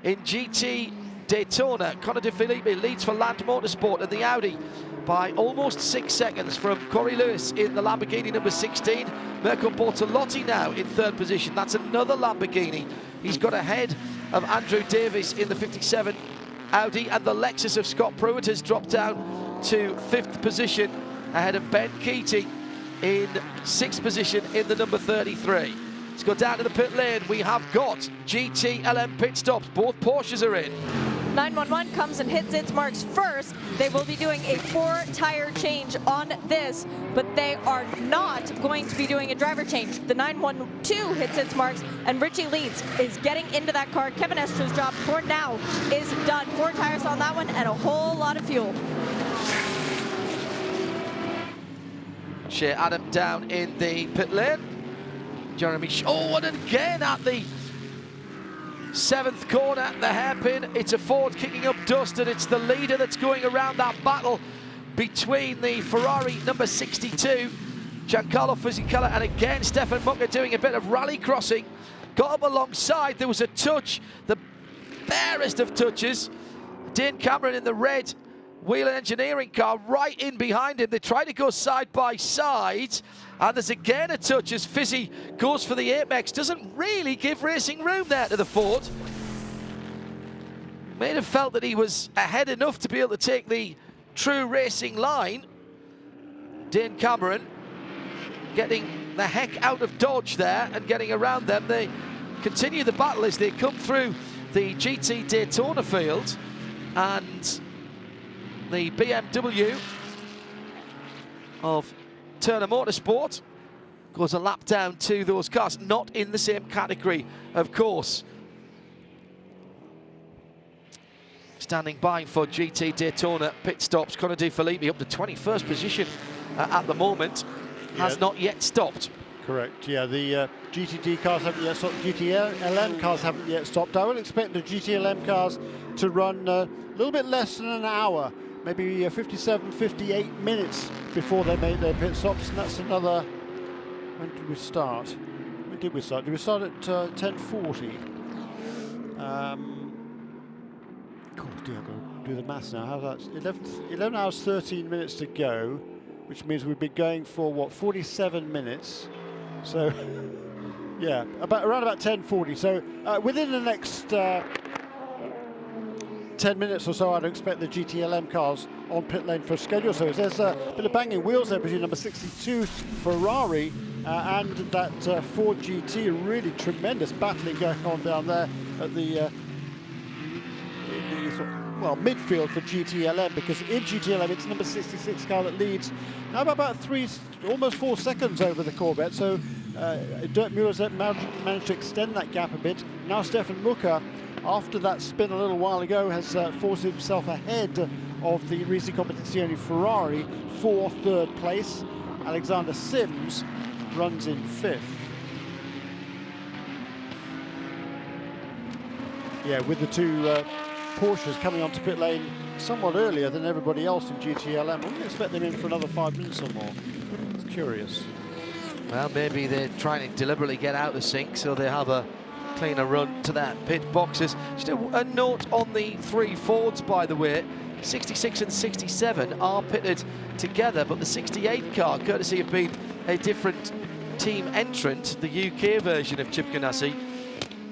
In GT Daytona, Conor De Filippi leads for Land Motorsport, and the Audi by almost 6 seconds from Corey Lewis in the Lamborghini number 16. Mirko Bortolotti now in third position. That's another Lamborghini. He's got ahead of Andrew Davies in the 57 Audi, and the Lexus of Scott Pruitt has dropped down to 5th position ahead of Ben Keating in 6th position in the number 33. Let's go down to the pit lane. We have got GTLM pit stops. Both Porsches are in. 911 comes and hits its marks first. They will be doing a 4-tire change on this, but they are not going to be doing a driver change. The 912 hits its marks, and Richie Leeds is getting into that car. Kevin Estro's job for now is done. 4 tires on that one and a whole lot of fuel. Shea Adam down in the pit lane. Jeremy Shaw, and again at the 7th corner, the hairpin. It's a Ford kicking up dust, and it's the leader that's going around that battle between the Ferrari number 62, Giancarlo Fisichella, and again Stefan Mucker doing a bit of rally crossing. Got up alongside, there was a touch, the barest of touches. Dane Cameron in the red Wheeler Engineering car right in behind him. They try to go side by side, and there's again a touch as Fizzy goes for the Apex. Doesn't really give racing room there to the Ford. May have felt that he was ahead enough to be able to take the true racing line. Dane Cameron getting the heck out of dodge there and getting around them. They continue the battle as they come through the GT Daytona field, and the BMW of Turner Motorsport goes a lap down to those cars, not in the same category, of course. Standing by for GT Daytona pit stops, Conor De Filippi up to 21st position at the moment, has not yet stopped. Correct, yeah, the GTD cars haven't yet stopped, GTLM cars haven't yet stopped. I would expect the GTLM cars to run a little bit less than an hour, maybe 57, 58 minutes before they make their pit stops, and that's another, when did we start? When did we start? Did we start at 10:40? God, dear, I've got to do the maths now. How's that? 11 hours, 13 minutes to go, which means we've been going for, what, 47 minutes? So, yeah, around about 10:40. So within the next 10 minutes or so, I'd expect the GTLM cars on pit lane for schedule service. There's a bit of banging wheels there between number 62 Ferrari and that Ford GT. Really tremendous battling going on down there at the well, midfield for GTLM, because in GTLM it's number 66 car that leads now by about almost 4 seconds over the Corvette. So Dirk Mueller's managed to extend that gap a bit. Now Stefan Mucker, after that spin a little while ago, has forced himself ahead of the Risi Competizione Ferrari for 3rd place. Alexander Sims runs in 5th. Yeah, with the two Porsches coming onto pit lane somewhat earlier than everybody else in GTLM. I wouldn't expect them in for another 5 minutes or more. It's curious. Well, maybe they're trying to deliberately get out of sync so they have a cleaner run to their pit boxes. Just a note on the 3 Fords, by the way. 66 and 67 are pitted together, but the 68 car, courtesy of being a different team entrant, the UK version of Chip Ganassi,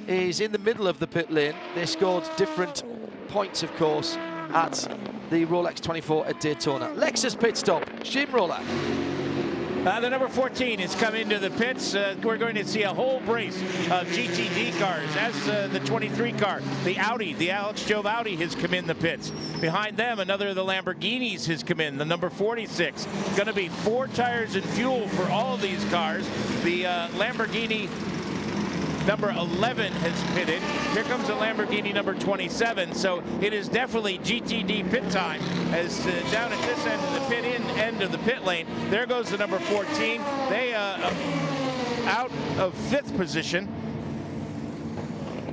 is in the middle of the pit lane. They scored different points, of course, at the Rolex 24 at Daytona. Lexus pit stop, Steamroller. The number 14 has come into the pits. We're going to see a whole brace of GTD cars. As the 23 car, the Audi, the Alex Job Audi has come in the pits. Behind them, another of the Lamborghinis has come in, the number 46. Going to be 4 tires and fuel for all of these cars. The Lamborghini number 11 has pitted. Here comes the Lamborghini number 27. So it is definitely GTD pit time. As down at this end of the pit end of the pit lane, there goes the number 14. They out of 5th position.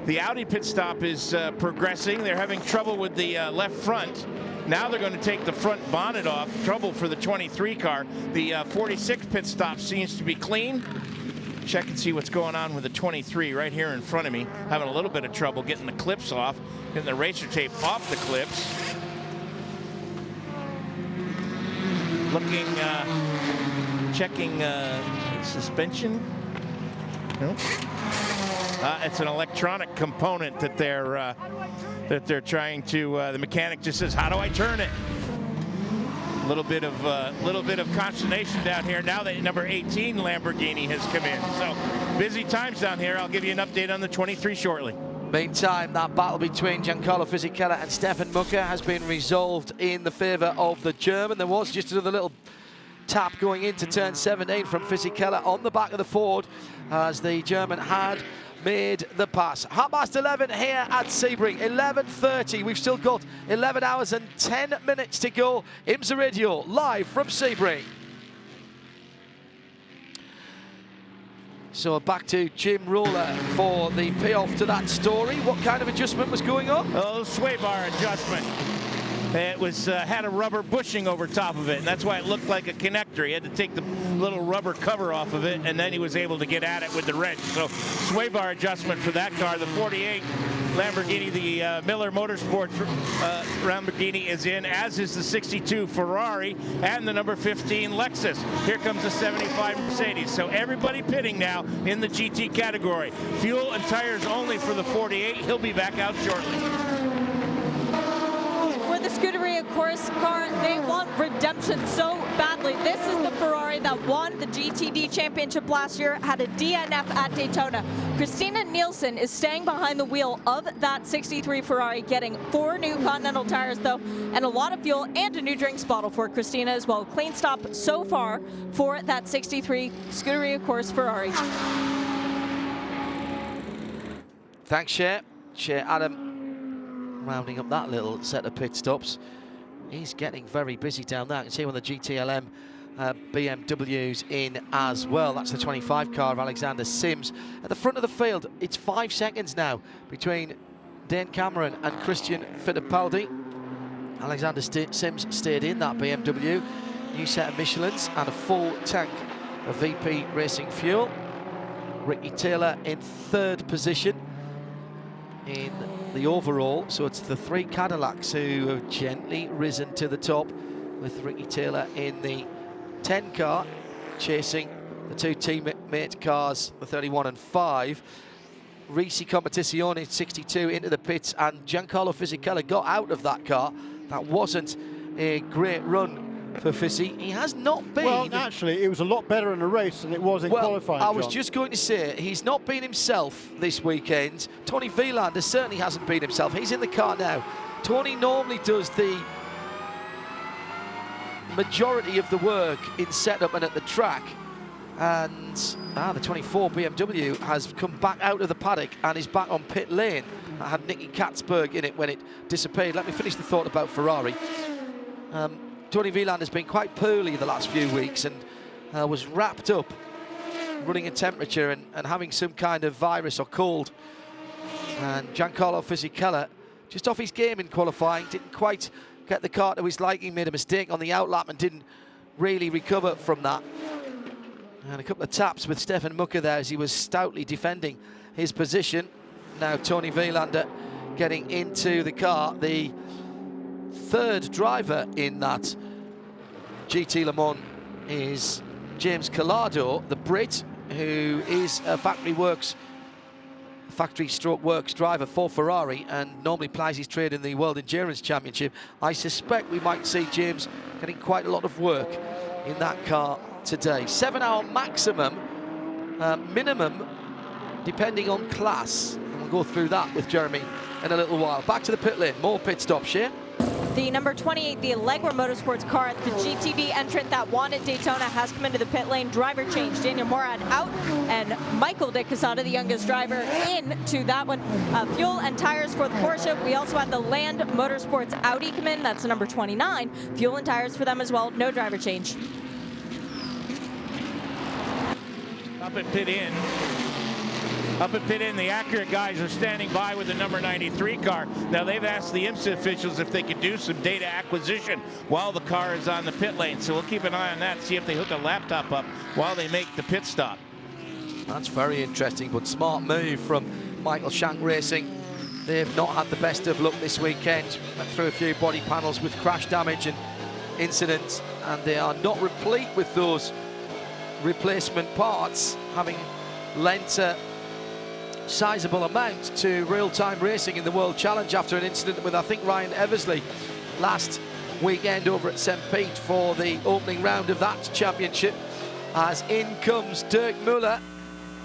The Audi pit stop is progressing. They're having trouble with the left front. Now they're going to take the front bonnet off. Trouble for the 23 car. The 46 pit stop seems to be clean. Check and see what's going on with the 23 right here in front of me. Having a little bit of trouble getting the clips off, getting the racer tape off the clips. looking, checking suspension. No. It's an electronic component that they're trying to. The mechanic just says, "How do I turn it?" A little bit of consternation down here now that number 18 Lamborghini has come in. So busy times down here. I'll give you an update on the 23 shortly. Meantime, that battle between Giancarlo Fisichella and Stefan Mucker has been resolved in the favour of the German. There was just another little tap going into turn 17 from Fisichella on the back of the Ford as the German had made the pass. 11:30 here at Sebring, 11:30. We've still got 11 hours and 10 minutes to go. IMSA Radio, live from Sebring. So back to Jim Roller for the payoff to that story. What kind of adjustment was going on? Oh, sway bar adjustment. It was had a rubber bushing over top of it, and that's why it looked like a connector. He had to take the little rubber cover off of it, and then he was able to get at it with the wrench. So sway bar adjustment for that car. The 48 Lamborghini, the Miller Motorsports Lamborghini is in, as is the 62 Ferrari and the number 15 Lexus. Here comes the 75 Mercedes. So everybody pitting now in the GT category. Fuel and tires only for the 48. He'll be back out shortly. For the Scuderia course car, they want redemption so badly. This is the Ferrari that won the GTD Championship last year, had a DNF at Daytona. Christina Nielsen is staying behind the wheel of that 63 Ferrari, getting 4 new Continental tires though, and a lot of fuel and a new drinks bottle for Christina as well. Clean stop so far for that 63 Scuderia course Ferrari. Thanks, Shea Adam. Rounding up that little set of pit stops. He's getting very busy down there. You can see one of the GTLM BMWs in as well. That's the 25 car of Alexander Sims. At the front of the field, it's 5 seconds now between Dane Cameron and Christian Fittipaldi. Alexander Sims stayed in that BMW. New set of Michelins and a full tank of VP Racing fuel. Ricky Taylor in 3rd position in the overall, so it's the 3 Cadillacs who have gently risen to the top, with Ricky Taylor in the 10 car chasing the 2 teammate cars, the 31 and 5. Risi Competizione 62 into the pits, and Giancarlo Fisichella got out of that car. That wasn't a great run for Fisi. He has not been... Well, actually, it was a lot better in the race than it was in qualifying, I was John. just going to say, he's not been himself this weekend. Tony Vilander certainly hasn't been himself. He's in the car now. Tony normally does the majority of the work in setup and at the track. And the 24 BMW has come back out of the paddock and is back on pit lane. I had Nicky Katzberg in it when it disappeared. Let me finish the thought about Ferrari. Tony Vilander has been quite poorly the last few weeks and was wrapped up running a temperature and having some kind of virus or cold. And Giancarlo Fisichella, just off his game in qualifying, didn't quite get the car to his liking, made a mistake on the outlap and didn't really recover from that. And a couple of taps with Stefan Mucker there as he was stoutly defending his position. Now Tony Vilander getting into the car. The 3rd driver in that GT Le Mans is James Collado, the Brit, who is a factory-stroke works driver for Ferrari and normally plies his trade in the World Endurance Championship. I suspect we might see James getting quite a lot of work in that car today. 7-hour maximum, minimum, depending on class. And we'll go through that with Jeremy in a little while. Back to the pit lane, more pit stops here. The number 28, the Allegra Motorsports car, the GTD entrant that won at Daytona, has come into the pit lane. Driver change, Daniel Morad out, and Michael De Quesada, the youngest driver, into that one. Fuel and tires for the Porsche. We also had the Land Motorsports Audi come in. That's the number 29. Fuel and tires for them as well. No driver change. Up at pit in, the Accurate guys are standing by with the number 93 car. Now, they've asked the IMSA officials if they could do some data acquisition while the car is on the pit lane. So we'll keep an eye on that, see if they hook a laptop up while they make the pit stop. That's very interesting, but smart move from Michael Shank Racing. They've not had the best of luck this weekend. Went through a few body panels with crash damage and incidents, and they are not replete with those replacement parts, having lent a sizable amount to real-time racing in the World Challenge after an incident with, I think, Ryan Eversley last weekend over at St. Pete for the opening round of that championship. As in comes Dirk Muller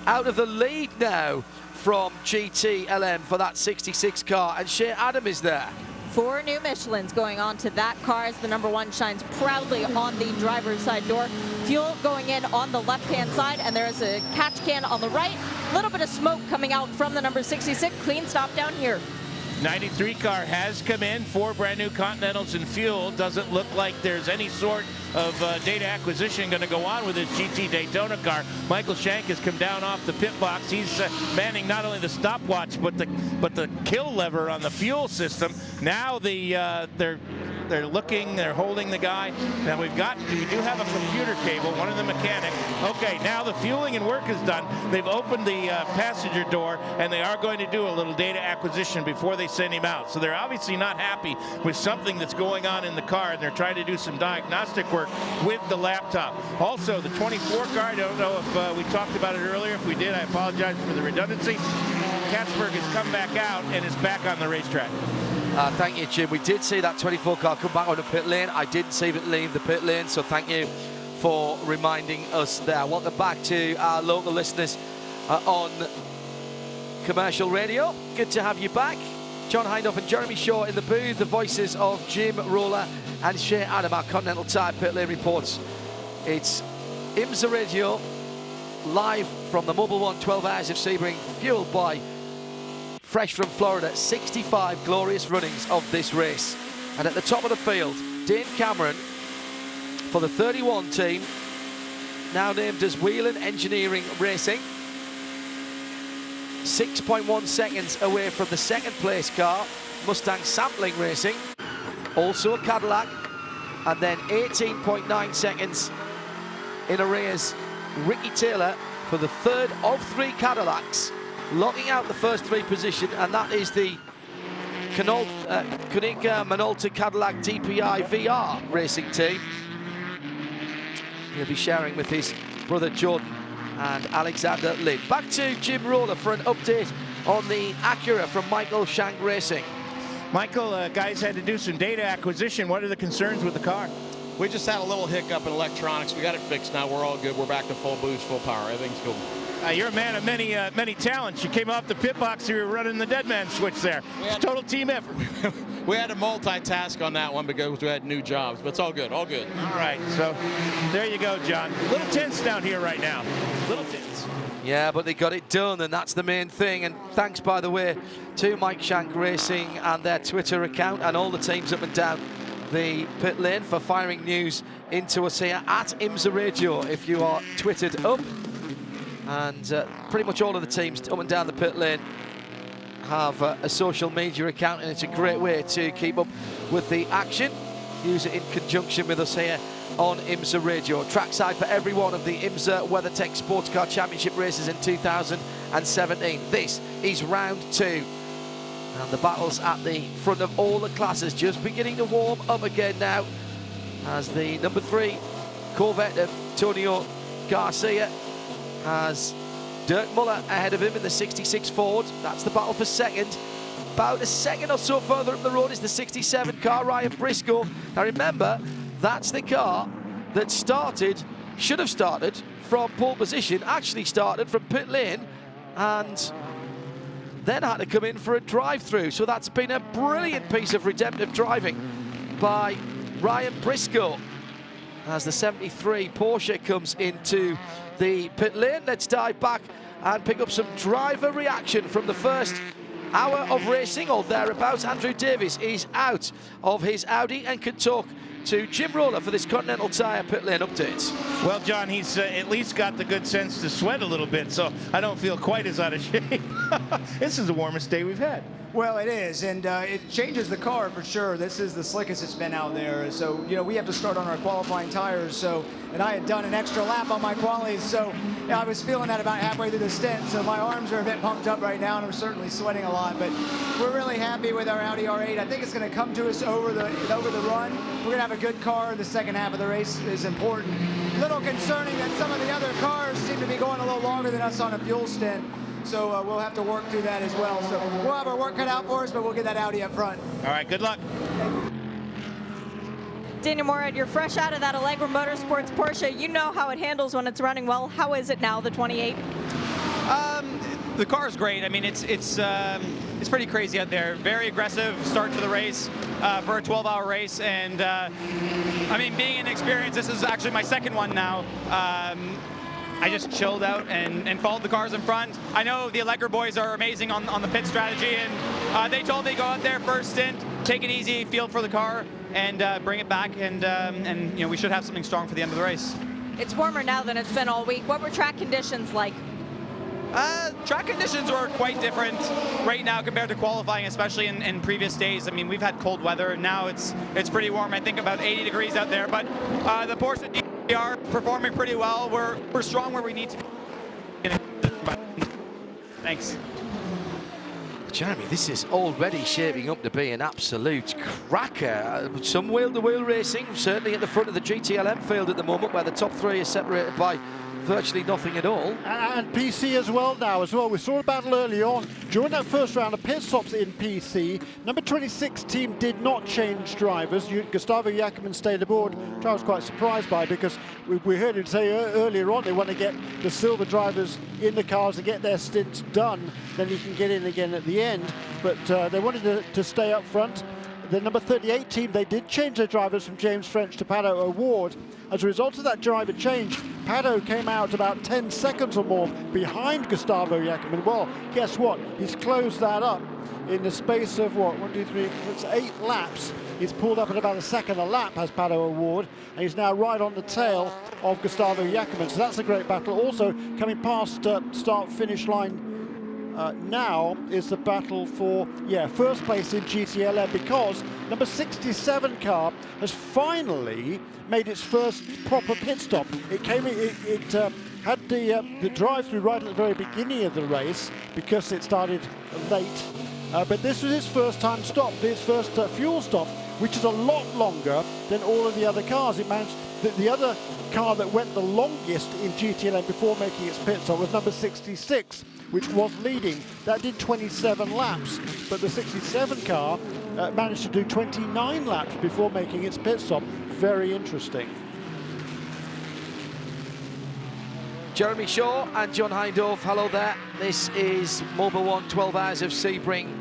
out of the lead now from GTLM for that 66 car, and Shea Adam is there. 4 new Michelins going on to that car as the number 1 shines proudly on the driver's side door. Fuel going in on the left-hand side, and there is a catch can on the right. A little bit of smoke coming out from the number 66. Clean stop down here. 93 car has come in, 4 brand new Continentals and fuel. Doesn't look like there's any sort of data acquisition going to go on with this GT Daytona car. Michael Shank has come down off the pit box. He's manning not only the stopwatch but the kill lever on the fuel system. Now they're looking, they're holding the guy. Now we do have a computer cable, one of the mechanics. Okay, now the fueling and work is done. They've opened the passenger door, and they are going to do a little data acquisition before they send him out. So they're obviously not happy with something that's going on in the car, and they're trying to do some diagnostic work with the laptop. Also, the 24 car, I don't know if we talked about it earlier. If we did, I apologize for the redundancy. Katzberg has come back out and is back on the racetrack. Thank you, Jim. We did see that 24 car come back on the pit lane. I didn't see it leave the pit lane, so thank you for reminding us there. Welcome back to our local listeners on commercial radio. Good to have you back. John Hindhoff and Jeremy Shaw in the booth, the voices of Jim Roller and Shea Adam, our Continental Tire pit lane reports. It's IMSA Radio, live from the Mobil 1 12 Hours of Sebring, fueled by fresh from Florida, 65 glorious runnings of this race. And at the top of the field, Dane Cameron for the 31 team, now named as Whelan Engineering Racing. 6.1 seconds away from the second place car, Mustang Sampling Racing, also a Cadillac. And then 18.9 seconds in arrears, Ricky Taylor for the third of 3 Cadillacs, locking out the first 3 position, and that is the Konica Minolta Cadillac DPI VR racing team. He'll be sharing with his brother Jordan and Alexander Lynn. Back to Jim Roller for an update on the Acura from Michael Shank Racing. Michael, guys had to do some data acquisition. What are the concerns with the car? We just had a little hiccup in electronics. We got it fixed now. We're all good. We're back to full boost, full power. Everything's cool. You're a man of many talents. You came off the pit box, you were running the dead man switch there. It's a total team effort. We had to multitask on that one because we had new jobs, but it's all good, all good. All right, so there you go, John. A little tense down here right now. Little tense. Yeah, but they got it done, and that's the main thing. And thanks, by the way, to Mike Shank Racing and their Twitter account and all the teams up and down the pit lane for firing news into us here at IMSA Radio if you are twittered up. And pretty much all of the teams up and down the pit lane have a social media account, and it's a great way to keep up with the action. Use it in conjunction with us here on IMSA Radio. Trackside for every one of the IMSA WeatherTech SportsCar Championship races in 2017. This is round 2. And the battles at the front of all the classes just beginning to warm up again now, as the number 3 Corvette of Tonio Garcia has Dirk Muller ahead of him in the 66 Ford. That's the battle for second. About a second or so further up the road is the 67 car, Ryan Briscoe. Now remember, that's the car that should have started from pole position, actually started from pit lane, and then had to come in for a drive-through. So that's been a brilliant piece of redemptive driving by Ryan Briscoe. As the 73 Porsche comes into the pit lane, let's dive back and pick up some driver reaction from the first hour of racing or thereabouts. Andrew Davies is out of his Audi and can talk to Jim Roller for this Continental Tire pit lane update. Well, John, he's at least got the good sense to sweat a little bit, so I don't feel quite as out of shape. This is the warmest day we've had. Well, it is, and it changes the car for sure. This is the slickest it's been out there. So, you know, we have to start on our qualifying tires. And I had done an extra lap on my qualies, so I was feeling that about halfway through the stint. So my arms are a bit pumped up right now, and I'm certainly sweating a lot. But we're really happy with our Audi R8. I think it's going to come to us over the run. We're going to have have a good car in the second half of the race is important. A little concerning that some of the other cars seem to be going a little longer than us on a fuel stint. So we'll have to work through that as well. So we'll have our work cut out for us, but we'll get that Audi up front. All right, good luck. Daniel Morad, you're fresh out of that Allegra Motorsports Porsche. You know how it handles when it's running well. How is it now, the 28? The car is great. I mean, it's pretty crazy out there. Very aggressive start to the race for a 12-hour race, and I mean, being inexperienced, this is actually my second one now. I just chilled out and followed the cars in front. I know the Allegra boys are amazing on the pit strategy, and they told me go out there first stint, take it easy, feel for the car, and bring it back, and you know, we should have something strong for the end of the race. It's warmer now than it's been all week. What were track conditions like? Track conditions were quite different right now compared to qualifying, especially in previous days. I mean, we've had cold weather. Now it's pretty warm. I think about 80 degrees out there. But the Porsche are performing pretty well. We're strong where we need to be. Thanks. Jeremy, this is already shaping up to be an absolute cracker. Some wheel-to-wheel racing, certainly at the front of the GTLM field at the moment, where the top three are separated by virtually nothing at all. And PC as well now as well. We saw a battle early on. During that first round of pit stops in PC, number 26 team did not change drivers. Gustavo Jacobin stayed aboard, which I was quite surprised by, because we heard him say earlier on they want to get the silver drivers in the cars to get their stints done, then he can get in again at the end. But they wanted to stay up front. The number 38 team, they did change their drivers from James French to Pato O'Ward. As a result of that driver change, Pato came out about 10 seconds or more behind Gustavo Jacobin. Well, guess what? He's closed that up in the space of, what, 1, 2, 3, it's 8 laps. He's pulled up at about a second a lap, has Pato O'Ward, and he's now right on the tail of Gustavo Jacobin. So that's a great battle. Also, coming past start-finish line now is the battle for, first place in GTLM, because number 67 car has finally made its first proper pit stop. It came, it had the drive-through right at the very beginning of the race because it started late, but this was its first time stop, its first fuel stop, which is a lot longer than all of the other cars. It managed, the other car that went the longest in GTLM before making its pit stop was number 66, which was leading. That did 27 laps, but the 67 car managed to do 29 laps before making its pit stop. Very interesting. Jeremy Shaw and John Hindorf, hello there. This is Mobil 1 12 Hours of Sebring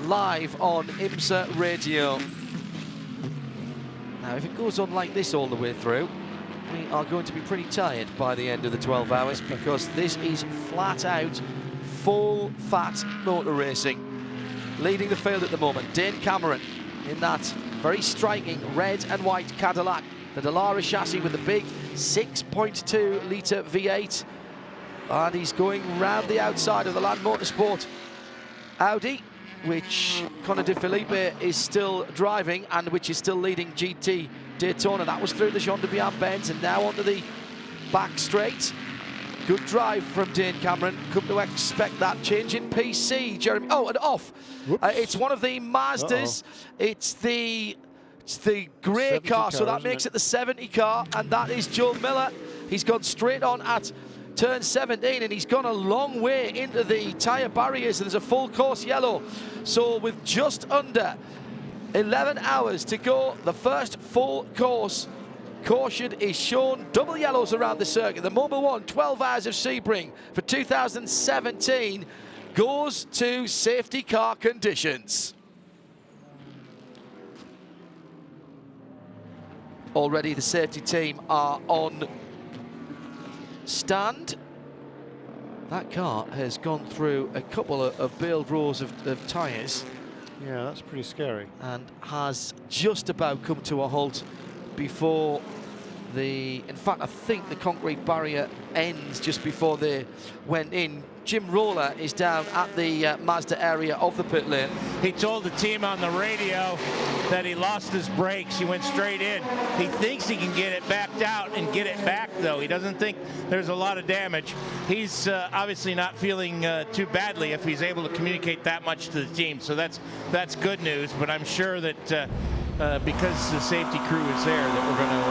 live on IMSA Radio. Now, if it goes on like this all the way through, we are going to be pretty tired by the end of the 12 hours, because this is flat out full fat motor racing. Leading the field at the moment, Dane Cameron in that very striking red and white Cadillac, the Dallara chassis with the big 6.2 litre V8, and he's going round the outside of the Land Motorsport Audi, which Conor De Felipe is still driving and which is still leading GT Daytona. That was through the Jean de Bian bends and now onto the back straight. Good drive from Dane Cameron. Come to expect that. Change in PC, Jeremy. Oh, and off. It's one of the Mazdas. It's the grey car, so that makes it the 70 car, and that is Joel Miller. He's gone straight on at turn 17, and he's gone a long way into the tyre barriers, and there's a full course yellow. So with just under 11 hours to go, the first full course caution is shown. Double yellows around the circuit. The Mobil 1 12 Hours of Sebring for 2017 goes to safety car conditions. Already the safety team are on stand. That car has gone through a couple of bailed rows of tyres. Yeah, that's pretty scary. And has just about come to a halt before in fact, I think the concrete barrier ends just before they went in. Jim Roller is down at the Mazda area of the pit lane. He told the team on the radio that he lost his brakes. He went straight in. He thinks he can get it backed out and get it back, though. He doesn't think there's a lot of damage. He's obviously not feeling too badly if he's able to communicate that much to the team. So that's good news, but I'm sure that because the safety crew is there, that we're going to,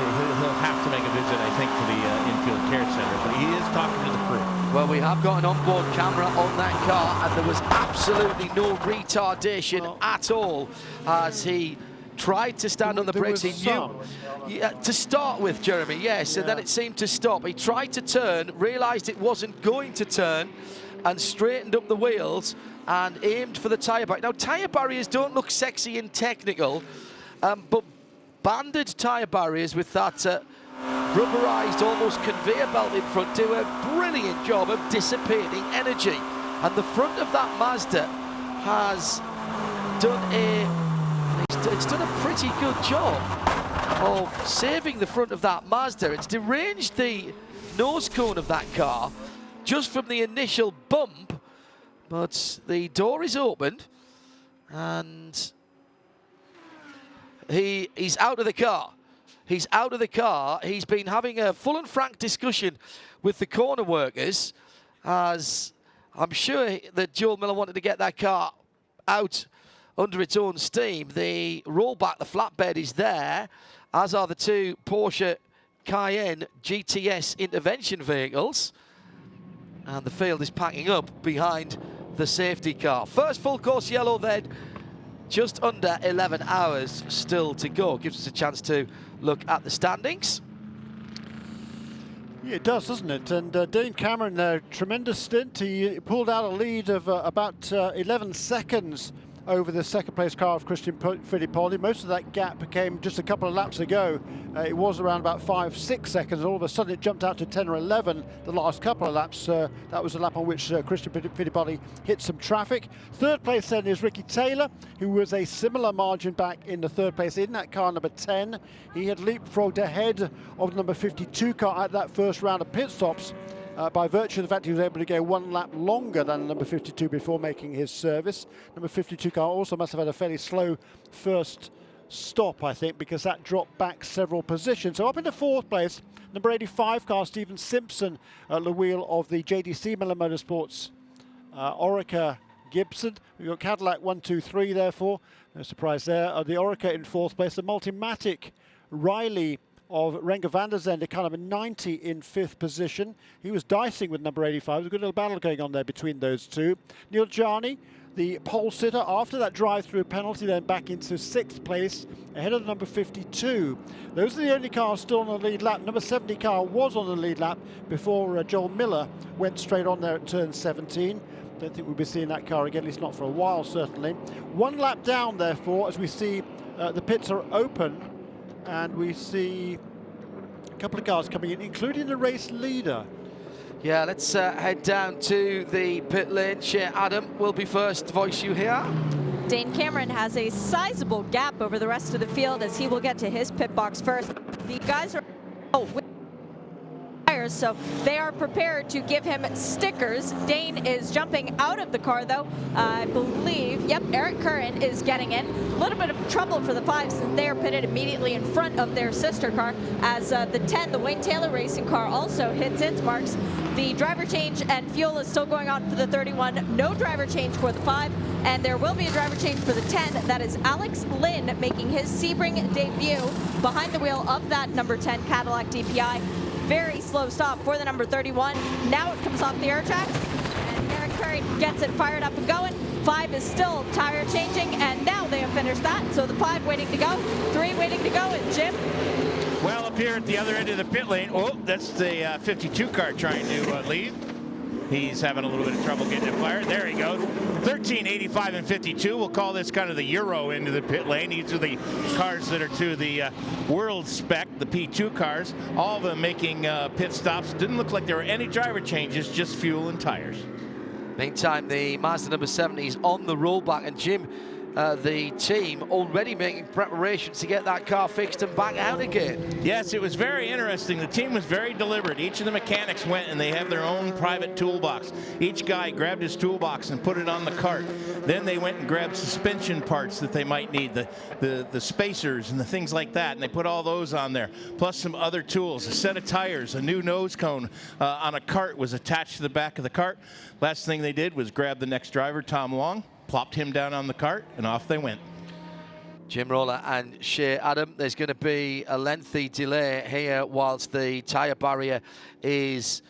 he'll have to make a visit, I think, to the infield care center. But he is talking to the crew. Well, we have got an onboard camera on that car, and there was absolutely no retardation at all as he tried to stand on the brakes. He knew to start with, Jeremy, yes, and then it seemed to stop. He tried to turn, realized it wasn't going to turn, and straightened up the wheels and aimed for the tyre barrier. Now, tyre barriers don't look sexy and technical, but banded tyre barriers with that rubberized, almost conveyor belt in front do a brilliant job of dissipating energy. And the front of that Mazda has done it's done a pretty good job of saving the front of that Mazda. It's deranged the nose cone of that car just from the initial bump, but the door is opened and he's out of the car. He's out of the car. He's been having a full and frank discussion with the corner workers, as I'm sure that Joel Miller wanted to get that car out under its own steam. The rollback, the flatbed is there, as are the two Porsche Cayenne GTS intervention vehicles. And the field is packing up behind the safety car. First full course yellow then, just under 11 hours still to go. Gives us a chance to look at the standings. Yeah, it does, doesn't it? And Dane Cameron, tremendous stint. He pulled out a lead of about 11 seconds over the second place car of Christian Fittipaldi. Most of that gap came just a couple of laps ago. It was around about 5-6 seconds. All of a sudden it jumped out to 10 or 11 the last couple of laps. That was a lap on which Christian Fittipaldi hit some traffic. Third place then is Ricky Taylor, who was a similar margin back in the third place in that car number 10. He had leapfrogged ahead of the number 52 car at that first round of pit stops, by virtue of the fact he was able to go one lap longer than number 52 before making his service. Number 52 car also must have had a fairly slow first stop, I think, because that dropped back several positions. So up into fourth place, number 85 car, Stephen Simpson, at the wheel of the JDC Miller Motorsports Orica Gibson. We've got Cadillac 1, 2, 3, therefore. No surprise there. The Orica in fourth place. The Multimatic Riley of Renger van der Zende, kind of a 90 in fifth position. He was dicing with number 85. There's a good little battle going on there between those two. Neil Jarni, the pole sitter, after that drive-through penalty, then back into sixth place, ahead of number 52. Those are the only cars still on the lead lap. Number 70 car was on the lead lap before Joel Miller went straight on there at turn 17. Don't think we'll be seeing that car again, at least not for a while, certainly. One lap down, therefore, as we see the pits are open, and we see a couple of cars coming in, including the race leader. Yeah, let's head down to the pit lane. Shea Adam will be first to voice you here. Dane Cameron has a sizable gap over the rest of the field as he will get to his pit box first. The guys are so they are prepared to give him stickers. Dane is jumping out of the car, though. I believe, yep, Eric Curran is getting in. A little bit of trouble for the 5 since they are pitted immediately in front of their sister car, as the 10, the Wayne Taylor racing car, also hits its marks. The driver change and fuel is still going on for the 31. No driver change for the 5, and there will be a driver change for the 10. That is Alex Lynn making his Sebring debut behind the wheel of that number 10 Cadillac DPI. Very slow stop for the number 31. Now it comes off the air tracks, and Eric Curry gets it fired up and going. 5 is still tire changing, and now they have finished that. So the 5 waiting to go, 3 waiting to go, and Jim. Well, up here at the other end of the pit lane, oh, that's the 52 car trying to leave. He's having a little bit of trouble getting it fired. There he goes. 13, 85, and 52. We'll call this kind of the Euro into the pit lane. These are the cars that are to the world spec, the P2 cars. All of them making pit stops. Didn't look like there were any driver changes, just fuel and tires. Meantime, the Mazda number 70 is on the rollback, and Jim, the team already making preparations to get that car fixed and back out again. Yes, it was very interesting. The team was very deliberate. Each of the mechanics went and they have their own private toolbox. Each guy grabbed his toolbox and put it on the cart. Then they went and grabbed suspension parts that they might need, the spacers and the things like that, and they put all those on there, plus some other tools. A set of tires, a new nose cone on a cart was attached to the back of the cart. Last thing they did was grab the next driver, Tom Long, plopped him down on the cart, and off they went. Jim Roller and Shea Adam. There's going to be a lengthy delay here whilst the tyre barrier is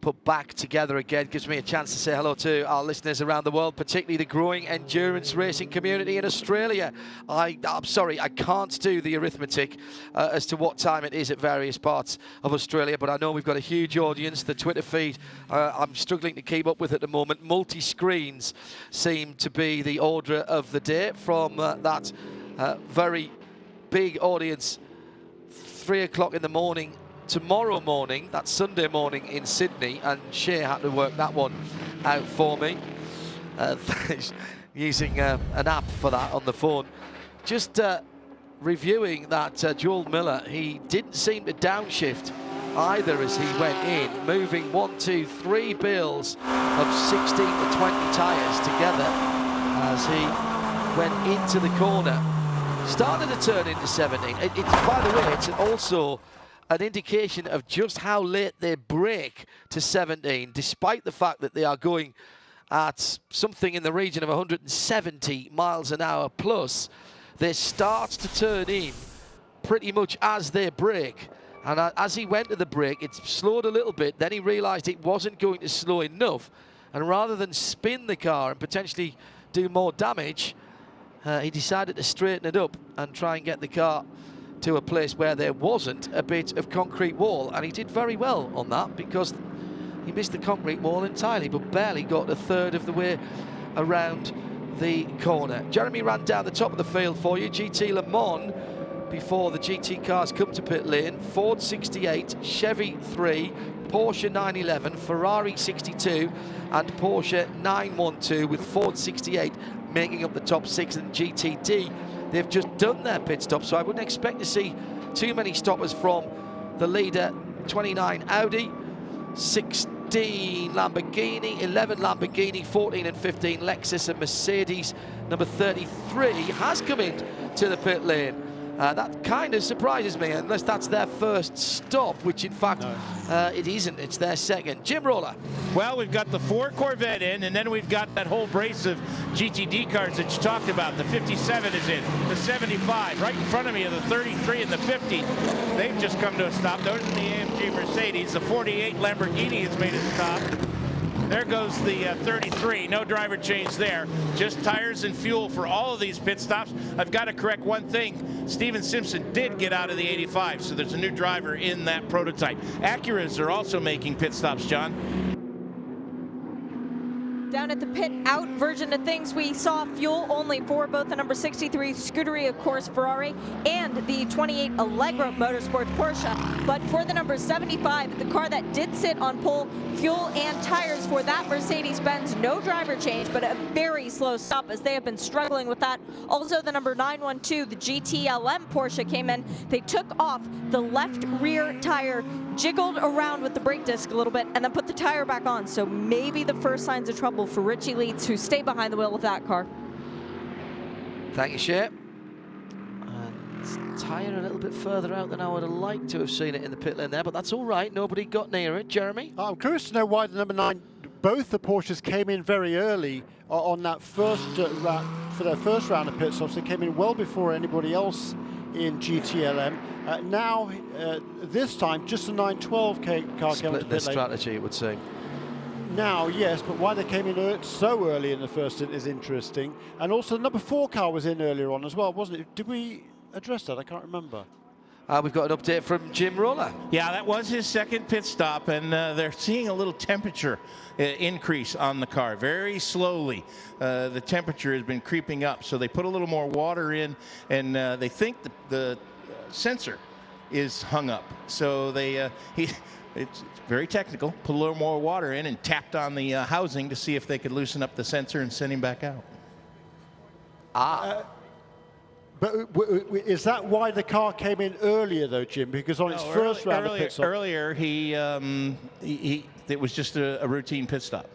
put back together again. Gives me a chance to say hello to our listeners around the world, particularly the growing endurance racing community in Australia. I'm sorry, I can't do the arithmetic as to what time it is at various parts of Australia, but I know we've got a huge audience. The Twitter feed I'm struggling to keep up with at the moment. Multi-screens seem to be the order of the day from that very big audience. 3 o'clock in the morning tomorrow morning, that's Sunday morning in Sydney, and Shea had to work that one out for me, using an app for that on the phone. Just reviewing that Joel Miller, he didn't seem to downshift either as he went in, moving 1, 2, 3 bills of 16 to 20 tyres together as he went into the corner. Started to turn into 17. By the way, it's also an indication of just how late they break to 17, despite the fact that they are going at something in the region of 170 miles an hour plus. They start to turn in pretty much as they brake. And as he went to the brake, it slowed a little bit. Then he realised it wasn't going to slow enough. And rather than spin the car and potentially do more damage, he decided to straighten it up and try and get the car to a place where there wasn't a bit of concrete wall, and he did very well on that because he missed the concrete wall entirely, but barely got a third of the way around the corner. Jeremy ran down the top of the field for you. GT Le Mans before the GT cars come to pit lane. Ford 68, Chevy 3, Porsche 911, Ferrari 62 and Porsche 912, with Ford 68 making up the top 6, and GTD, they've just done their pit stop, so I wouldn't expect to see too many stoppers from the leader. 29 Audi, 16 Lamborghini, 11 Lamborghini, 14 and 15 Lexus, and Mercedes number 33 has come in to the pit lane. That kind of surprises me, unless that's their first stop, which in fact it isn't. It's their second. Jim Roller. Well, we've got the 4 Corvette in, and then we've got that whole brace of GTD cars that you talked about. The 57 is in, the 75, right in front of me are the 33 and the 50. They've just come to a stop. Those are the AMG Mercedes. The 48 Lamborghini has made a stop. There goes the 33. No driver change there. Just tires and fuel for all of these pit stops. I've got to correct one thing. Steven Simpson did get out of the 85, so there's a new driver in that prototype. Acuras are also making pit stops, John. Down at the pit out version of things, we saw fuel only for both the number 63 Scuderia Corse Ferrari and the 28 Allegra Motorsports Porsche. But for the number 75, the car that did sit on pole, fuel and tires for that Mercedes-Benz, no driver change, but a very slow stop as they have been struggling with that. Also, the number 912, the GTLM Porsche came in. They took off the left rear tire, jiggled around with the brake disc a little bit, and then put the tire back on. So maybe the first signs of trouble for Richie Leeds, who stay behind the wheel of that car. Thank you, Shea. And tyre a little bit further out than I would have liked to have seen it in the pit lane there, but that's all right. Nobody got near it. Jeremy? I'm curious to know why the number 9, both the Porsches came in very early on that first round, for their first round of pit stops. They came in well before anybody else in GTLM. Now, this time, just the 912 car came to pit lane. Split the strategy, it would seem. Now, yes, but why they came in so early in the first is interesting. And also, the number 4 car was in earlier on as well, wasn't it? Did we address that? I can't remember. We've got an update from Jim Roller. Yeah, that was his second pit stop, and they're seeing a little temperature increase on the car very slowly. The temperature has been creeping up, so they put a little more water in, and they think the sensor is hung up. So they it's very technical. Put a little more water in and tapped on the housing to see if they could loosen up the sensor and send him back out. But is that why the car came in earlier, though, Jim? Because on its first round of pit stop... Earlier, it was just a routine pit stop.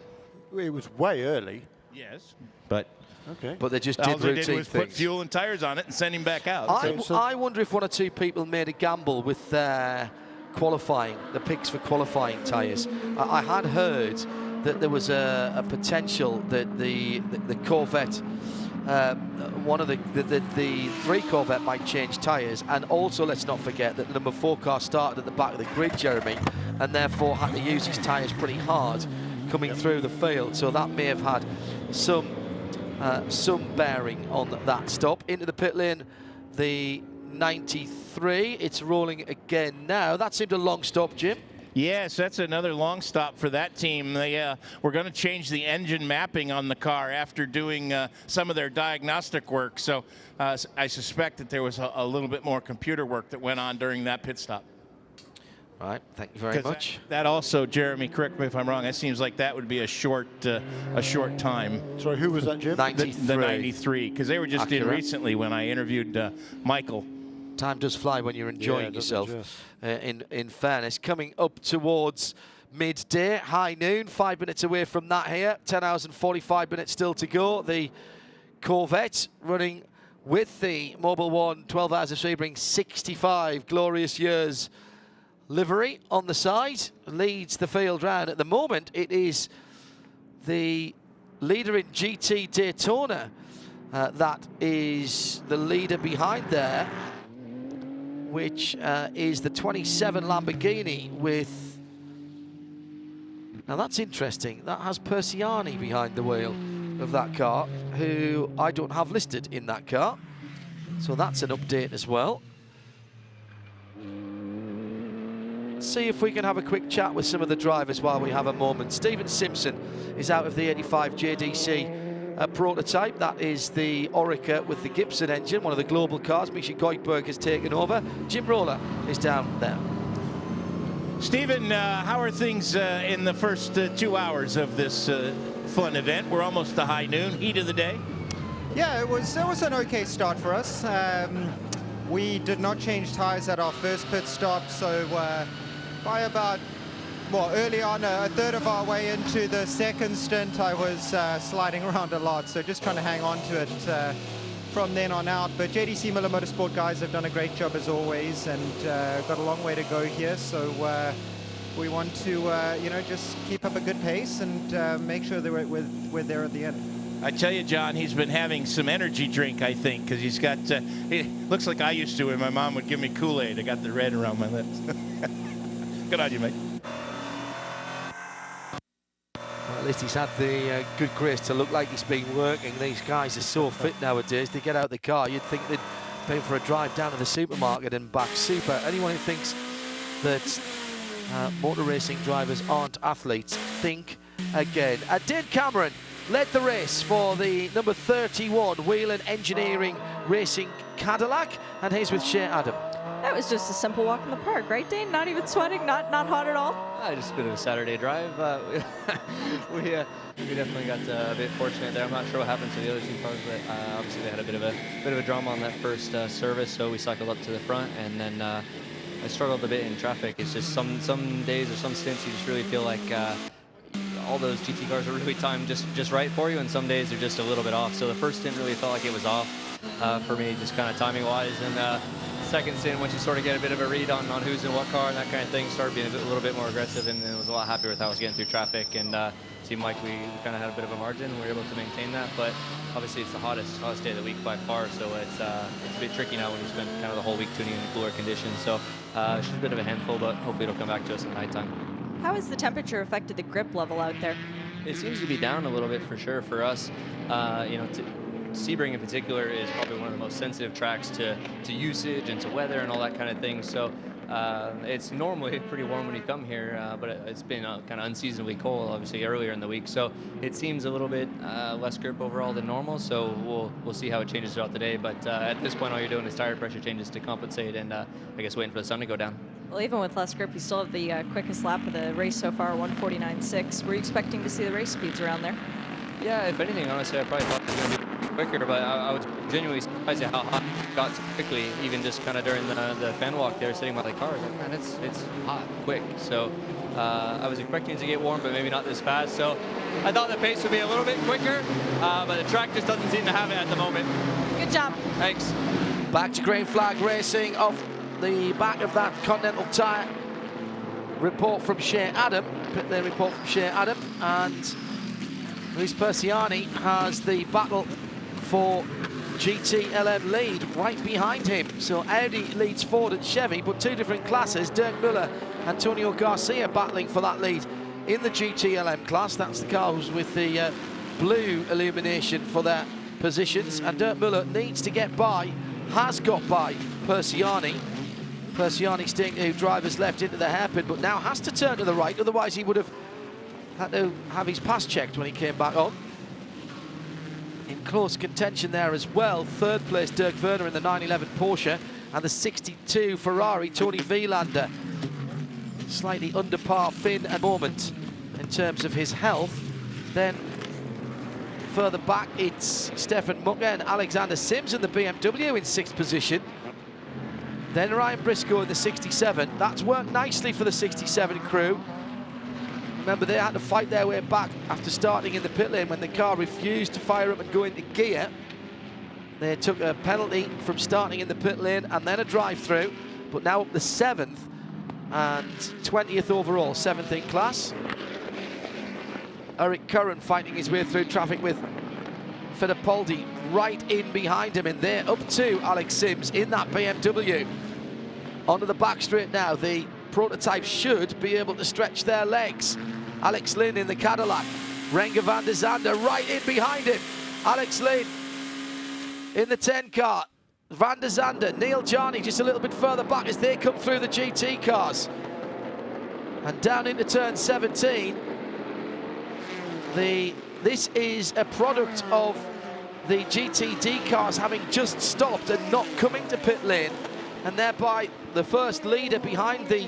It was way early. Yes, but... Okay. But they just all did they routine did was things. put fuel and tires on it and send him back out. I wonder if one or two people made a gamble with their qualifying, the picks for qualifying tyres. I had heard that there was a potential that the Corvette one of the three Corvette might change tyres, and also let's not forget that the number 4 car started at the back of the grid, Jeremy, and therefore had to use his tyres pretty hard coming through the field, so that may have had some bearing on that stop. Into the pit lane, the 93, it's rolling again now. That seemed a long stop, Jim. Yes, that's another long stop for that team. They were going to change the engine mapping on the car after doing some of their diagnostic work. So I suspect that there was a little bit more computer work that went on during that pit stop. All right, thank you very much. That also, Jeremy, correct me if I'm wrong, that seems like that would be a short time. Sorry, who was that, Jim? 93. The 93, because they were just in recently when I interviewed Michael. Time does fly when you're enjoying yourself, in fairness. Coming up towards midday, high noon, 5 minutes away from that here. 10 hours and 45 minutes still to go. The Corvette running with the Mobil 1 12 Hours of Sebring 65 glorious years livery on the side, leads the field round. At the moment, it is the leader in GT Daytona that is the leader behind there, which is the 27 Lamborghini with, now that's interesting, that has Persiani behind the wheel of that car, who I don't have listed in that car. So that's an update as well. See if we can have a quick chat with some of the drivers while we have a moment. Stephen Simpson is out of the 85 JDC prototype. That is the Orica with the Gibson engine, one of the global cars. Misha Goldberg has taken over. Jim Roller is down there. Stephen, how are things in the first 2 hours of this fun event? We're almost to high noon, heat of the day. Yeah, it was an okay start for us. We did not change tires at our first pit stop, so by about, well, early on, a third of our way into the second stint, I was sliding around a lot, so just trying to hang on to it from then on out. But JDC Miller Motorsport guys have done a great job as always, and got a long way to go here, so we want to, you know, just keep up a good pace and make sure that we're there at the end. I tell you, John, he's been having some energy drink, I think, because he's got, it looks like I used to when my mom would give me Kool-Aid. I got the red around my lips. Good on you, mate. Well, at least he's had the good grace to look like he's been working. These guys are so fit nowadays. They get out of the car, you'd think they'd pay for a drive down to the supermarket and back. Super. Anyone who thinks that motor racing drivers aren't athletes, think again. Dane Cameron led the race for the number 31 Whelen Engineering Racing Cadillac, and he's with Shea Adam. That was just a simple walk in the park, right, Dane? Not even sweating, not hot at all? Just a bit of a Saturday drive. We definitely got a bit fortunate there. I'm not sure what happened to the other two cars, but obviously they had a bit of a drama on that first service, so we cycled up to the front, and then I struggled a bit in traffic. It's just some days or some stints you just really feel like all those GT cars are really timed just right for you, and some days they're just a little bit off. So the first stint really felt like it was off for me, just kind of timing wise, and second stint, once you sort of get a bit of a read on who's in what car and that kind of thing, started being a little bit more aggressive, and I was a lot happier with how I was getting through traffic, and seemed like we kind of had a bit of a margin, and we were able to maintain that. But obviously it's the hottest day of the week by far, so it's a bit tricky now when you spend kind of the whole week tuning in the cooler conditions. So it's just a bit of a handful, but hopefully it'll come back to us at nighttime. How has the temperature affected the grip level out there? It seems to be down a little bit for sure for us. You know, Sebring in particular is probably one of the most sensitive tracks to usage and to weather and all that kind of thing. So it's normally pretty warm when you come here, but it's been kind of unseasonably cold, obviously, earlier in the week. So it seems a little bit less grip overall than normal. So we'll see how it changes throughout the day. But at this point, all you're doing is tire pressure changes to compensate, and I guess waiting for the sun to go down. Well, even with less grip, you still have the quickest lap of the race so far, 1:49.6. Were you expecting to see the race speeds around there? Yeah, if anything, honestly, I probably thought it was going to be quicker, but I was genuinely surprised at how hot it got so quickly, even just kind of during the fan walk there, sitting by the car. I was like, man, it's hot, quick. So I was expecting it to get warm, but maybe not this fast. So I thought the pace would be a little bit quicker, but the track just doesn't seem to have it at the moment. Good job. Thanks. Back to green flag racing off the back of that Continental Tire. Report from Shea Adam, pit lane report from Shea Adam, and Luis Persiani has the battle for GTLM lead right behind him. So Audi leads Ford and Chevy, but two different classes. Dirk Müller, Antonio Garcia battling for that lead in the GTLM class. That's the cars with the blue illumination for their positions. And Dirk Müller needs to get by, has got by Persiani. Persiani staying 2 drivers left into the hairpin, but now has to turn to the right, otherwise he would have had to have his pass checked when he came back on. In close contention there as well. Third place, Dirk Werner in the 911 Porsche, and the 62 Ferrari, Tony Vielander. Slightly under par Finn at the moment in terms of his health. Then further back, it's Stefan Mucker and Alexander Sims in the BMW in 6th position. Then Ryan Briscoe in the 67. That's worked nicely for the 67 crew. Remember, they had to fight their way back after starting in the pit lane when the car refused to fire up and go into gear. They took a penalty from starting in the pit lane and then a drive-through, but now up the 7th and 20th overall, 7th in class. Eric Curran fighting his way through traffic with Fittipaldi right in behind him, and they're up to Alex Sims in that BMW. Onto the back straight now. The prototype should be able to stretch their legs. Alex Lynn in the Cadillac. Renger van der Zande right in behind him. Alex Lynn in the 10 car. Van der Zande, Neil Jarney just a little bit further back as they come through the GT cars. And down into turn 17. This is a product of the GTD cars having just stopped and not coming to pit lane, and thereby the first leader behind the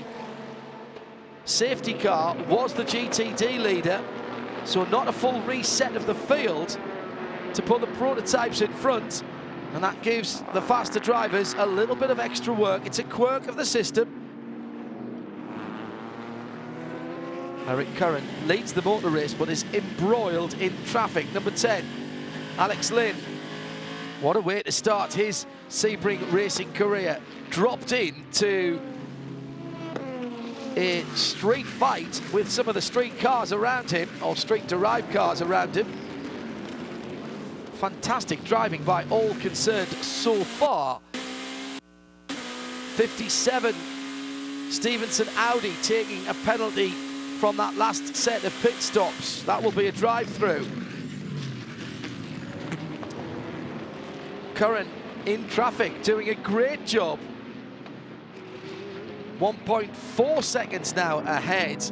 safety car was the GTD leader. So not a full reset of the field to put the prototypes in front, and that gives the faster drivers a little bit of extra work. It's a quirk of the system. Eric Curran leads the motor race but is embroiled in traffic. Number 10, Alex Lynn. What a way to start his Sebring racing career. Dropped into a street fight with some of the street cars around him, or street-derived cars around him. Fantastic driving by all concerned so far. 57, Stevenson Audi taking a penalty from that last set of pit stops. That will be a drive-through. Curran in traffic, doing a great job. 1.4 seconds now ahead.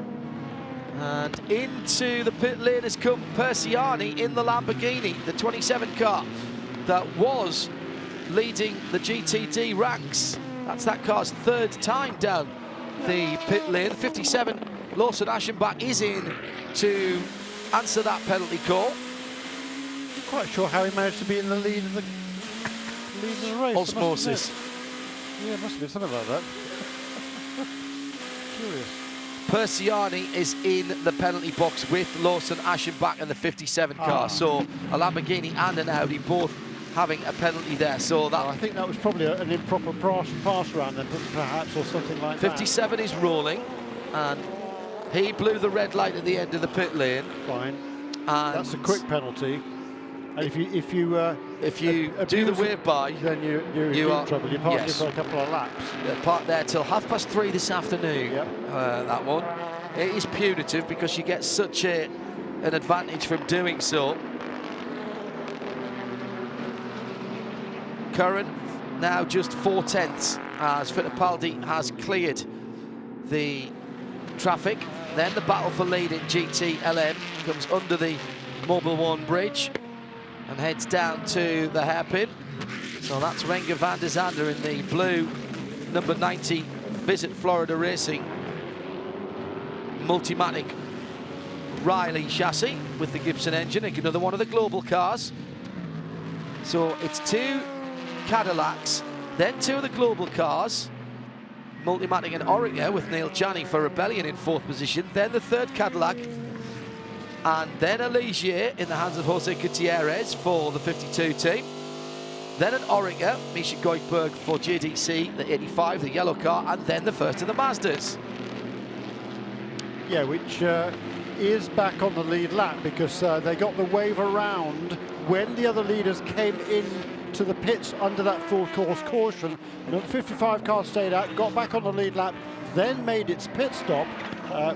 And into the pit lane has come Persiani in the Lamborghini, the 27 car that was leading the GTD ranks. That's that car's 3rd time down the pit lane. 57, Lawson Aschenbach is in to answer that penalty call. I'm quite sure how he managed to be in the lead of the race. Osmosis. Yeah, it must have been something like that. Curious. Persiani is in the penalty box with Lawson Aschenbach in the 57 car. So a Lamborghini and an Audi both having a penalty there. So that I think that was probably an improper pass round then, perhaps, or something like 57 that. 57 is rolling, and he blew the red light at the end of the pit lane. Fine. And that's a quick penalty. And if you do the wave by, then you're in trouble. You're parked for a couple of laps. They're parked there till 3:30 this afternoon. Yep. That one. It is punitive because you get such an advantage from doing so. Curran now just 4/10 as Fittipaldi has cleared the traffic. Then the battle for lead in GTLM comes under the Mobil 1 bridge and heads down to the hairpin. So that's Renger van der Zande in the blue number 90 Visit Florida Racing Multimatic Riley chassis with the Gibson engine, another one of the global cars. So it's 2 Cadillacs, then 2 of the global cars, Multimatic and Orica with Neil Janney for Rebellion in 4th position, then the 3rd Cadillac, and then a Ligier in the hands of Jose Gutierrez for the 52 team. Then an Orica, Misha Goikberg for JDC, the 85, the yellow car, and then the first of the Mazdas. Yeah, which is back on the lead lap because they got the wave around when the other leaders came in to the pits under that full course caution. The 55 car stayed out, got back on the lead lap, then made its pit stop,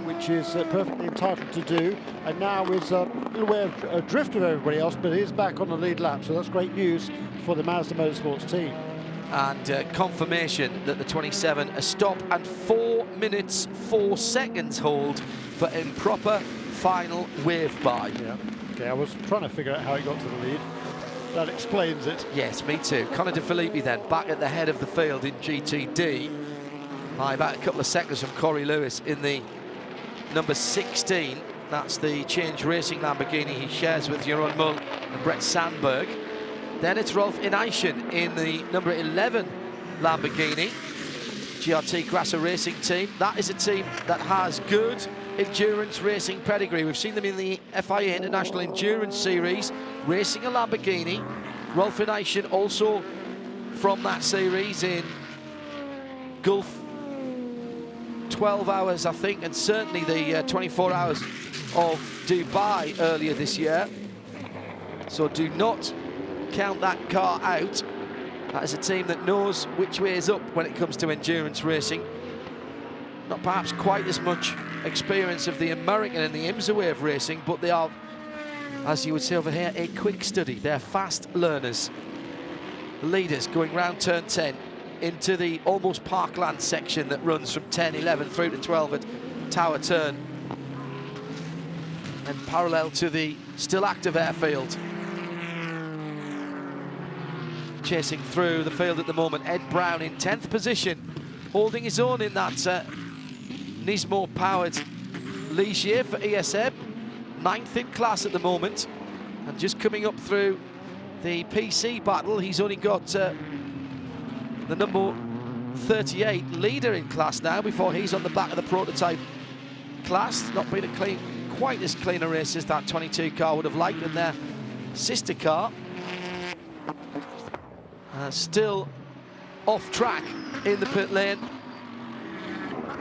which is perfectly entitled to do, and now is a little way adrift of everybody else, but is back on the lead lap, so that's great news for the Mazda Motorsports team. And confirmation that the 27 a stop and 4 minutes 4 seconds hold for improper final wave by. Yeah. Okay, I was trying to figure out how he got to the lead. That explains it. Yes, me too. Conor De Filippi then back at the head of the field in GTD by about a couple of seconds from Corey Lewis in the number 16. That's the Change Racing Lamborghini he shares with Jeroen Mull and Brett Sandberg. Then it's Rolf Inaishin in the number 11 Lamborghini, GRT Grasser Racing team. That is a team that has good endurance racing pedigree. We've seen them in the FIA International Endurance Series, racing a Lamborghini. Rolf Inaishin also from that series in Gulf 12 hours, I think, and certainly the 24 hours of Dubai earlier this year. So do not count that car out. That is a team that knows which way is up when it comes to endurance racing. Not perhaps quite as much experience of the American and the IMSA way of racing, but they are, as you would say over here, a quick study. They're fast learners. The leaders going round turn 10 into the almost parkland section that runs from 10, 11 through to 12 at Tower Turn, and parallel to the still active airfield. Chasing through the field at the moment, Ed Brown in 10th position, holding his own in that Nismo-powered Ligier for ESM, 9th in class at the moment, and just coming up through the PC battle. He's only got the number 38 leader in class now before he's on the back of the prototype class. Not been a quite as clean a race as that 22 car would have liked in their sister car. Still off track in the pit lane.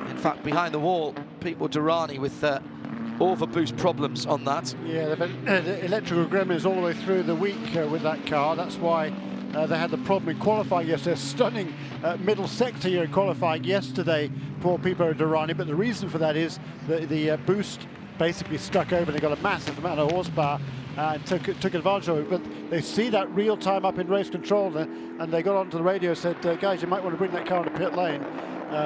In fact, behind the wall, Pipo Derani with overboost problems on that. Yeah, they've had electrical gremlins all the way through the week with that car. That's why they had the problem in qualifying yesterday. Stunning middle sector here in qualifying yesterday for Pipo Derani, but the reason for that is the boost basically stuck over. They got a massive amount of horsepower and took advantage of it. But they see that real time up in race control, and they got onto the radio and said, guys, you might want to bring that car into pit lane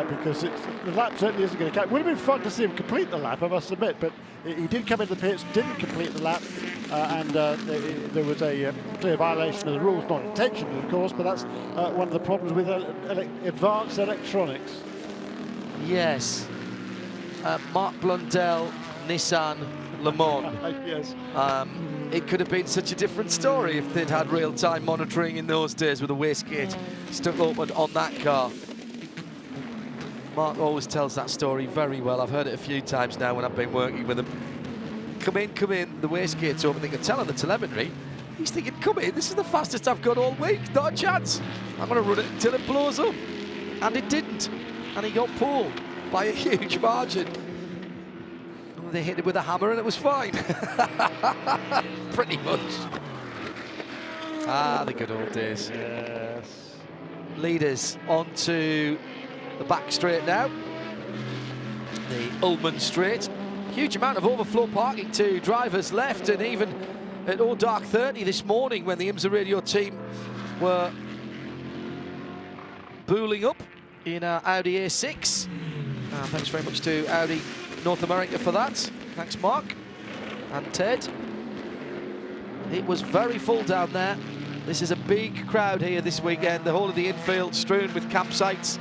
because the lap certainly isn't going to count. It would have been fun to see him complete the lap, I must admit, but he did come into the pits, didn't complete the lap, and there was a clear violation of the rules, not intentionally, of course, but that's one of the problems with advanced electronics. Yes. Mark Blundell, Nissan Le Mans. Yes. It could have been such a different story if they'd had real-time monitoring in those days with a wastegate stuck open on that car. Mark always tells that story very well. I've heard it a few times now when I've been working with him. Come in, the wastegate's open. They can tell on the telemetry. He's thinking, come in, this is the fastest I've gone all week. Not a chance. I'm going to run it until it blows up. And it didn't. And he got pulled by a huge margin. They hit it with a hammer and it was fine. Pretty much. Ah, the good old days. Yes. Leaders onto the back straight now. The Ullman Straight. Huge amount of overflow parking to drivers left, and even at all dark 30 this morning when the IMSA radio team were booling up in our Audi A6. Thanks very much to Audi North America for that. Thanks, Mark and Ted. It was very full down there. This is a big crowd here this weekend. The whole of the infield strewn with campsites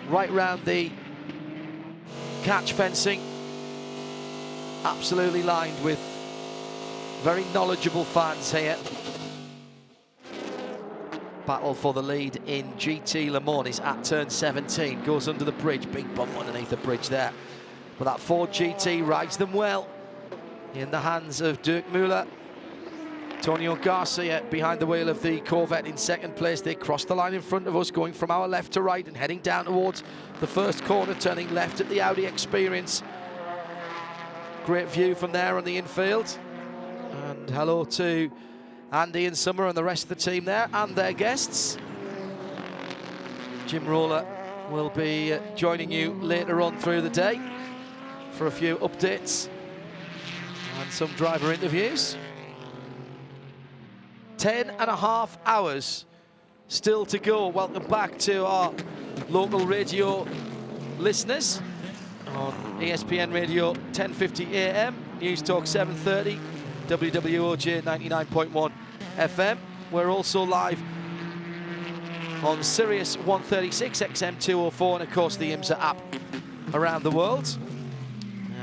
right round the catch fencing. Absolutely lined with very knowledgeable fans here. Battle for the lead in GT Le Mans is at turn 17. Goes under the bridge. Big bump underneath the bridge there. But that Ford GT rides them well in the hands of Dirk Müller. Antonio Garcia behind the wheel of the Corvette in second place. They cross the line in front of us, going from our left to right and heading down towards the first corner, turning left at the Audi Experience. Great view from there on the infield. And hello to Andy and Summer and the rest of the team there and their guests. Jim Roller will be joining you later on through the day for a few updates and some driver interviews. 10.5 hours still to go. Welcome back to our local radio listeners on ESPN Radio 1050 AM, News Talk 730, WWOJ 99.1 FM. We're also live on Sirius 136, XM 204, and of course the IMSA app around the world.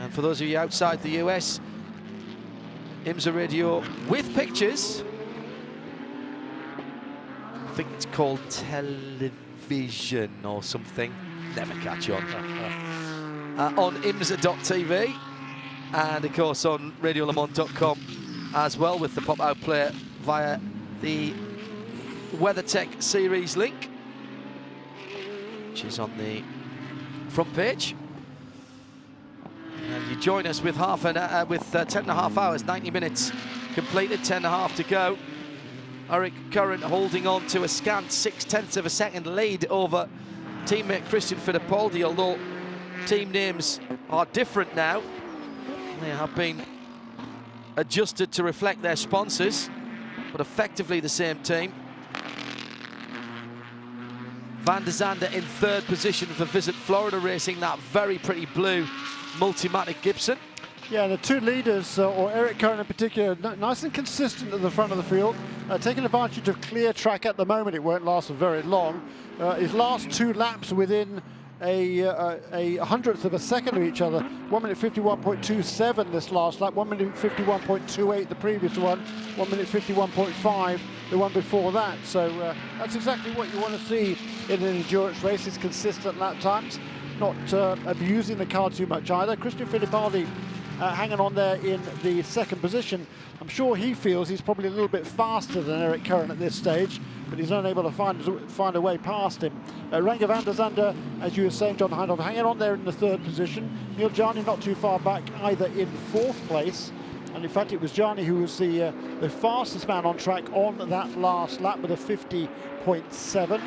And for those of you outside the US, IMSA Radio with pictures. I think it's called television or something. Never catch on. On IMSA.tv and of course on radiolemans.com as well, with the pop-out player via the WeatherTech series link, which is on the front page. And you join us with 10.5 hours, 90 minutes completed, 10.5 to go. Eric Curran holding on to a scant 0.6 of a second lead over teammate Christian Fittipaldi, although team names are different now. They have been adjusted to reflect their sponsors, but effectively the same team. Van der Zande in third position for Visit Florida Racing, that very pretty blue Multimatic Gibson. Yeah, and the two leaders, or Eric Curran in particular, nice and consistent at the front of the field, taking advantage of clear track at the moment. It won't last for very long. His last 2 laps within a hundredth of a second of each other. 1 minute 51.27 this last lap, 1 minute 51.28 the previous one, 1 minute 51.5 the one before that. So that's exactly what you want to see in an endurance race, is consistent lap times, not abusing the car too much either. Christian Fittipaldi hanging on there in the second position. I'm sure he feels he's probably a little bit faster than Eric Curran at this stage, but he's unable to find a way past him. Renger van der Zande, as you were saying, John Hindhoff, hanging on there in the third position. Neil Jarni not too far back either, in fourth place. And in fact, it was Jarni who was the fastest man on track on that last lap with a 50.7.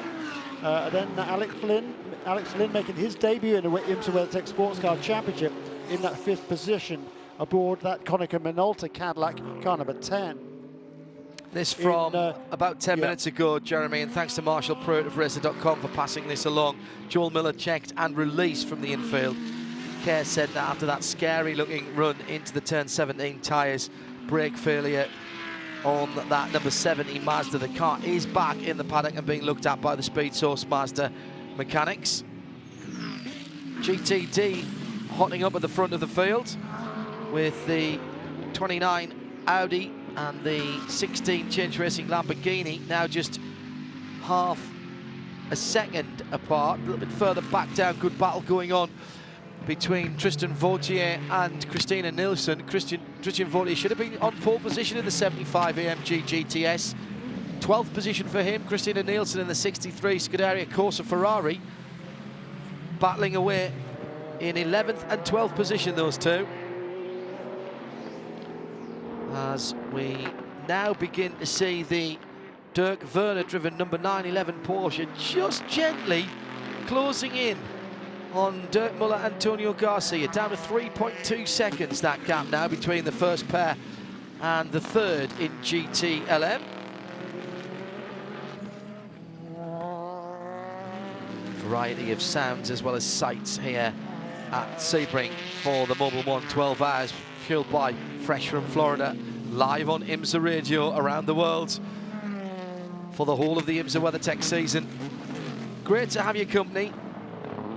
Then Alex Lynn making his debut in the IMSA WeatherTech SportsCar Championship in that 5th position aboard that Konica Minolta Cadillac, car number 10. This from about 10 minutes ago, Jeremy, and thanks to Marshall Pruitt of Racer.com for passing this along. Joel Miller checked and released from the infield. Kerr said that after that scary-looking run into the turn 17 tyres, brake failure on that number 70 Mazda. The car is back in the paddock and being looked at by the Speed Source Mazda mechanics. GTD hotting up at the front of the field with the 29 Audi and the 16 Change Racing Lamborghini now just half a second apart. A little bit further back down, good battle going on between Tristan Vautier and Christina Nielsen. Christian Vautier should have been on pole position in the 75 AMG GTS. 12th position for him. Christina Nielsen in the 63 Scuderia Corsa Ferrari. Battling away in 11th and 12th position, those two. As we now begin to see the Dirk Werner driven number 911 Porsche just gently closing in on Dirk Muller, Antonio Garcia, down to 3.2 seconds, that gap now between the first pair and the third in GTLM. Variety of sounds as well as sights here at Sebring for the Mobil 1 12 hours, fueled by Fresh from Florida, live on IMSA Radio around the world for the whole of the IMSA WeatherTech season. Great to have your company.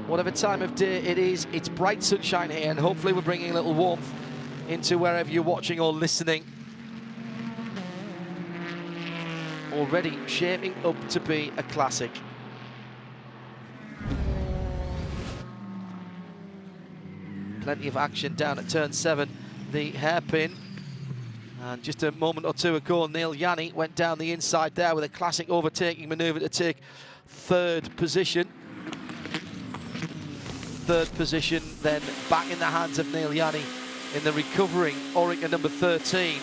Whatever time of day it is, it's bright sunshine here, and hopefully we're bringing a little warmth into wherever you're watching or listening. Already shaping up to be a classic. Plenty of action down at turn 7, the hairpin. And just a moment or two ago, Neil Yanni went down the inside there with a classic overtaking manoeuvre to take third position. Third position then back in the hands of Neil Yanni in the recovering Oreca number 13.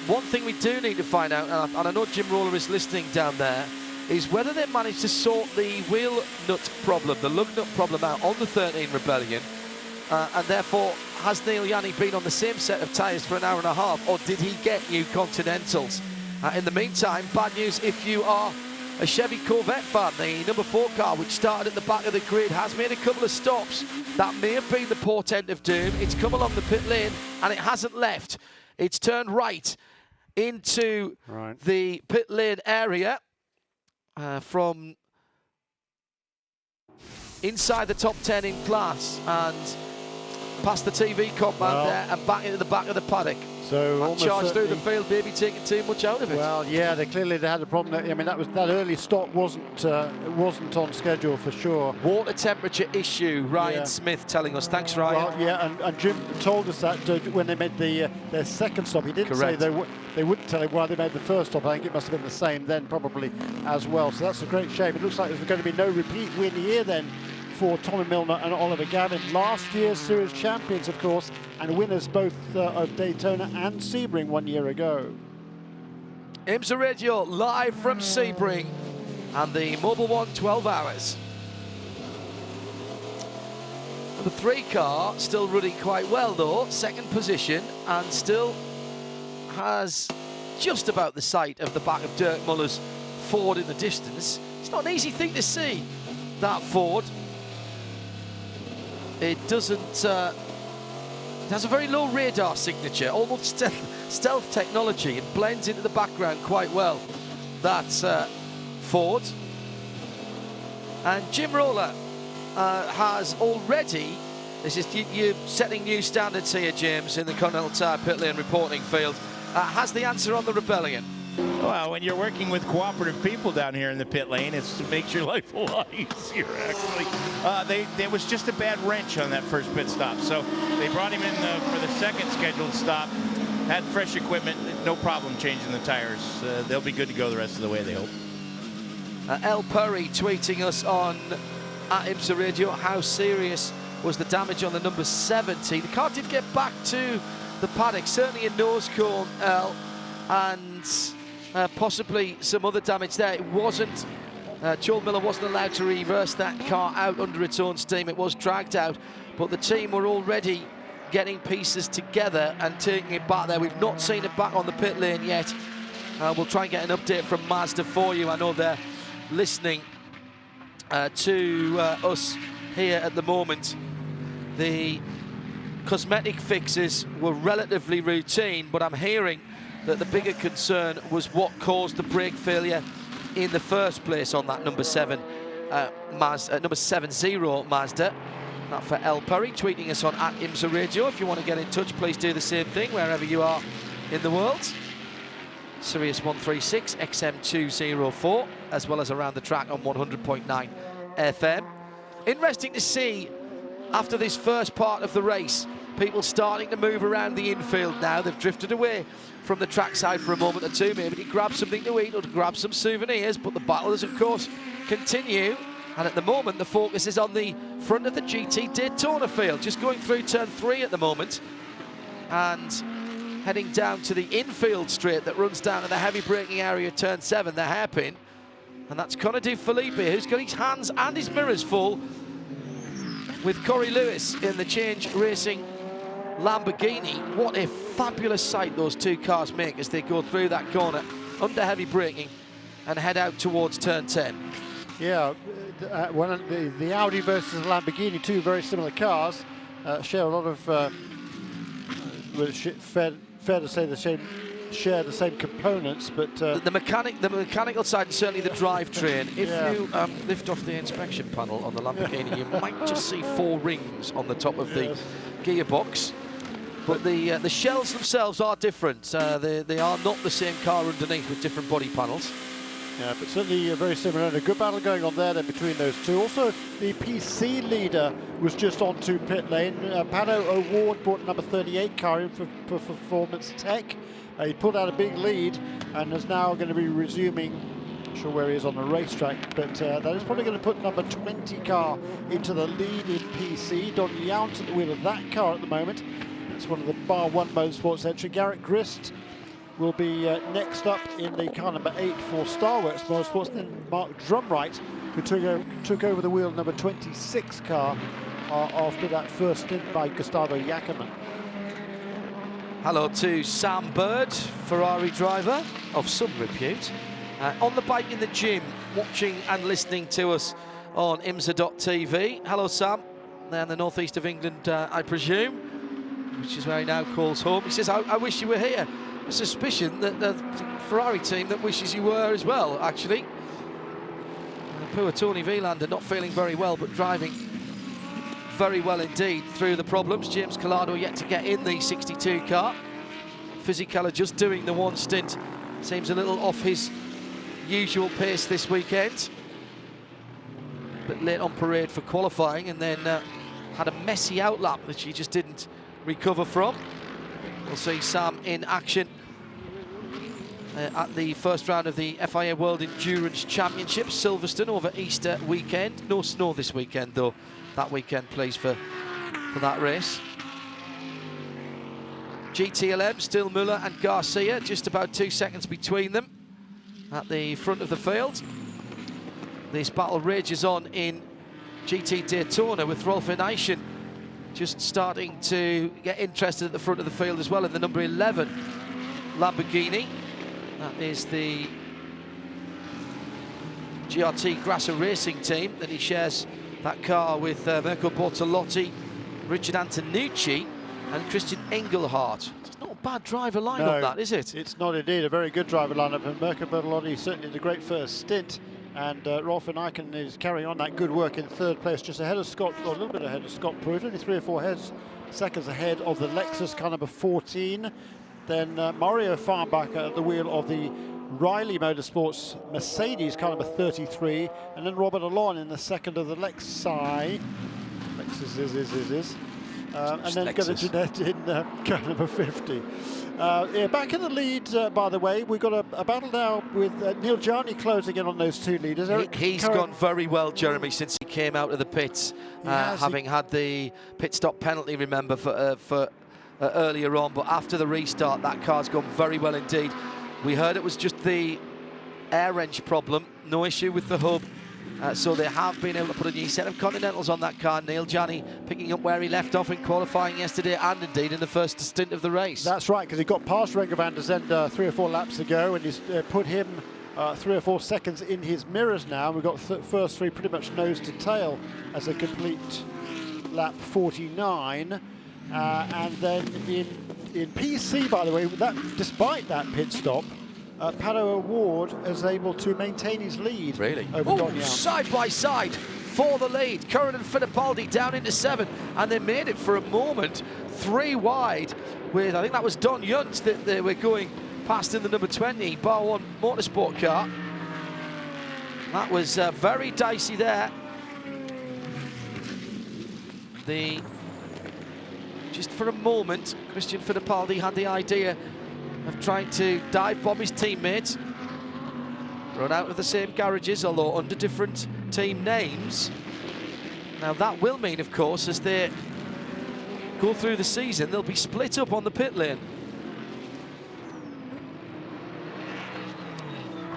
One thing we do need to find out, and I know Jim Roller is listening down there, is whether they managed to sort the wheel nut problem, the lug nut problem out on the 13 Rebellion, and therefore has Neil Yanni been on the same set of tyres for an hour and a half, or did he get new Continentals? In the meantime, bad news if you are a Chevy Corvette fan. The number 4 car, which started at the back of the grid, has made a couple of stops. That may have been the portent of doom. It's come along the pit lane and it hasn't left. It's turned right into the pit lane area from inside the top 10 in class and past the TV compound there and back into the back of the paddock. So charged through the field, maybe taking too much out of it. Well, yeah, they had a problem. I mean, that early stop wasn't on schedule for sure. Water temperature issue. Ryan Smith telling us. Thanks, Ryan. Well, yeah, and Jim told us that when they made their second stop. He didn't say they wouldn't tell him why they made the first stop. I think it must have been the same then, probably as well. So that's a great shame. It looks like there's going to be no repeat win here then for Tommy Milner and Oliver Gavin. Last year's series champions, of course, and winners both of Daytona and Sebring 1 year ago. IMSA Radio live from Sebring and the Mobil 1 12 hours. The 3 car still running quite well though, second position, and still has just about the sight of the back of Dirk Muller's Ford in the distance. It's not an easy thing to see, that Ford. It doesn't, it has a very low radar signature, almost stealth technology. It blends into the background quite well. That's Ford. And Jim Roller has already, you're setting new standards here, James, in the Continental Tire pit lane reporting field, has the answer on the Rebellion. Well, when you're working with cooperative people down here in the pit lane, it makes your life a lot easier, actually. There was just a bad wrench on that first pit stop, so they brought him in for the second scheduled stop, had fresh equipment, no problem changing the tires. They'll be good to go the rest of the way, they hope. L. Purry tweeting us on @IMSA Radio, how serious was the damage on the number 70? The car did get back to the paddock, certainly a nose cone, L, and possibly some other damage there. It wasn't, Joel Miller wasn't allowed to reverse that car out under its own steam. It was dragged out, but the team were already getting pieces together and taking it back there. We've not seen it back on the pit lane yet. We'll try and get an update from Mazda for you. I know they're listening to us here at the moment. The cosmetic fixes were relatively routine, but I'm hearing that the bigger concern was what caused the brake failure in the first place on that number 70 Mazda. That for L. Purry, tweeting us on @IMSA Radio. If you want to get in touch, please do the same thing wherever you are in the world. Sirius 136, XM204, as well as around the track on 100.9 FM. Interesting to see, after this first part of the race, people starting to move around the infield now. They've drifted away from the trackside for a moment or two, maybe to grab something to eat or to grab some souvenirs, but the battle does, of course, continue. And at the moment, the focus is on the front of the GT Daytona field, just going through turn 3 at the moment, and heading down to the infield straight that runs down to the heavy braking area, turn 7, the hairpin. And that's Conor De Felipe, who's got his hands and his mirrors full with Corey Lewis in the Change Racing Lamborghini. What a fabulous sight those two cars make as they go through that corner under heavy braking and head out towards turn 10. Yeah, the Audi versus the Lamborghini, two very similar cars, share a lot of, fair to say, share the same components, but the mechanical side, and certainly the drivetrain. If you lift off the inspection panel on the Lamborghini, you might just see 4 rings on the top of the gearbox. But the shells themselves are different. They are not the same car underneath with different body panels. Yeah, but certainly very similar, and a good battle going on there then between those two. Also, the PC leader was just onto pit lane. Pato O'Ward brought number 38 car in for Performance Tech. He pulled out a big lead and is now going to be resuming, not sure where he is on the racetrack, but that is probably going to put number 20 car into the lead in PC. Don Yount at the wheel of that car at the moment. It's one of the Bar 1 Motorsports entry. Garrett Grist will be next up in the car number 8 for Starworks Motorsports. Then Mark Drumright, who took over the wheel number 26 car after that first stint by Gustavo Jackerman. Hello to Sam Bird, Ferrari driver of some repute, on the bike in the gym, watching and listening to us on IMSA.tv. Hello, Sam. There in the northeast of England, I presume, which is where he now calls home. He says, I wish you were here. A suspicion that the Ferrari team that wishes you were as well, actually. Poor Tony Vilander not feeling very well, but driving very well indeed through the problems. James Collado yet to get in the 62 car. Fisichella just doing the one stint. Seems a little off his usual pace this weekend. Bit late on parade for qualifying, and then had a messy outlap that she just didn't recover from. We'll see Sam in action at the first round of the FIA World Endurance Championship, Silverstone, over Easter weekend. No snow this weekend, though. That weekend, please, for that race. GTLM, still Muller and Garcia, just about 2 seconds between them at the front of the field. This battle rages on in GT Daytona with Rolf Ination just starting to get interested at the front of the field as well in the number 11 Lamborghini. That is the GRT Grasser Racing team that he shares that car with Mirko Bortolotti, Richard Antonucci and Christian Engelhardt. It's not a bad driver lineup, that, is it? It's not indeed. A very good driver lineup, and Mirko Bortolotti certainly did a great first stint. And Rolf Ineken is carrying on that good work in third place, just ahead of Scott, or a little bit ahead of Scott Pruitt, only 3 or 4 seconds ahead of the Lexus car number 14. Then Mario Farnbacher at the wheel of the Riley Motorsports Mercedes car number 33, and then Robert Alon in the second of the Lexus and then got a Jeanette in car number 50. Yeah, back in the lead, by the way, we've got a battle now with Neil Jarney closing in on those 2 leaders. He's gone very well, Jeremy, since he came out of the pits, having had the pit stop penalty, remember, for earlier on. But after the restart, that car's gone very well indeed. We heard it was just the air wrench problem, no issue with the hub. So they have been able to put a new set of Continentals on that car. Neil Jarney picking up where he left off in qualifying yesterday and indeed in the first stint of the race. That's right, because he got past Renger van der Zende 3 or 4 laps ago, and he's put him 3 or 4 seconds in his mirrors now. We've got first 3 pretty much nose to tail as a complete lap 49. And then in PC, by the way, despite that pit stop, Pato Award is able to maintain his lead. Really? Over Don Young. Side by side for the lead. Curran and Fittipaldi down into 7, and they made it for a moment 3 wide with, I think that was Don Yunt that they were going past in the number 20 Bar 1 Motorsport car. That was very dicey there. Just for a moment, Christian Fittipaldi had the idea of trying to dive bomb his teammates, run out of the same garages, although under different team names. Now that will mean, of course, as they go through the season, they'll be split up on the pit lane.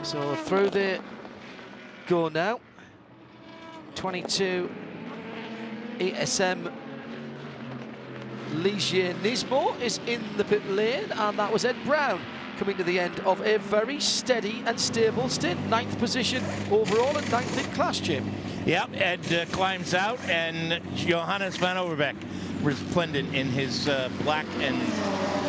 So through they go now. 22 ESM Ligier Nismo is in the pit lane, and that was Ed Brown coming to the end of a very steady and stable stint. 9th position overall and 9th in class, Jim. Yep, Ed climbs out, and Johannes van Overbeek resplendent in his black and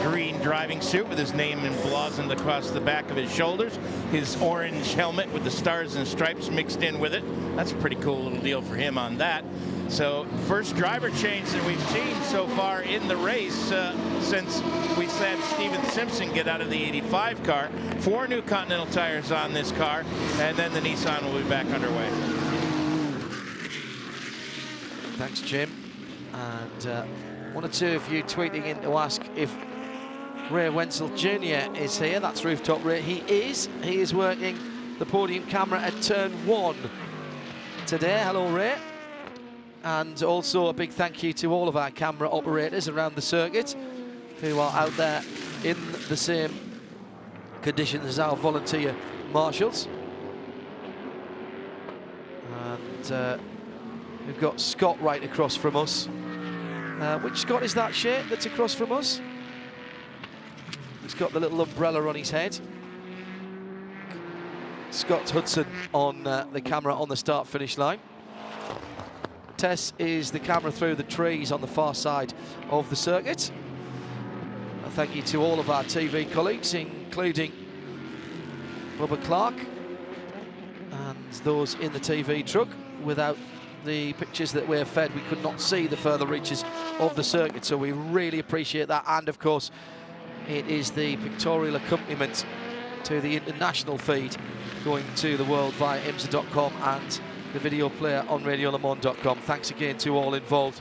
green driving suit with his name emblazoned across the back of his shoulders, his orange helmet with the stars and stripes mixed in with it. That's a pretty cool little deal for him on that. So first driver change that we've seen so far in the race since we had Steven Simpson get out of the 85 car. 4 new Continental tires on this car, and then the Nissan will be back underway. Thanks, Jim. And 1 or 2 of you tweeting in to ask if Ray Wenzel Jr. is here. That's Rooftop Ray. He is. He is working the podium camera at turn 1 today. Hello, Ray. And also a big thank you to all of our camera operators around the circuit who are out there in the same conditions as our volunteer marshals. And we've got Scott right across from us. Which Scott is that, Shay, that's across from us? He's got the little umbrella on his head. Scott Hudson on the camera on the start-finish line. Tess is the camera through the trees on the far side of the circuit. Thank you to all of our TV colleagues, including Bubba Clark and those in the TV truck. Without the pictures that we're fed, we could not see the further reaches of the circuit, so we really appreciate that. And of course, it is the pictorial accompaniment to the international feed going to the world via IMSA.com and the video player on radiolemans.com. Thanks again to all involved.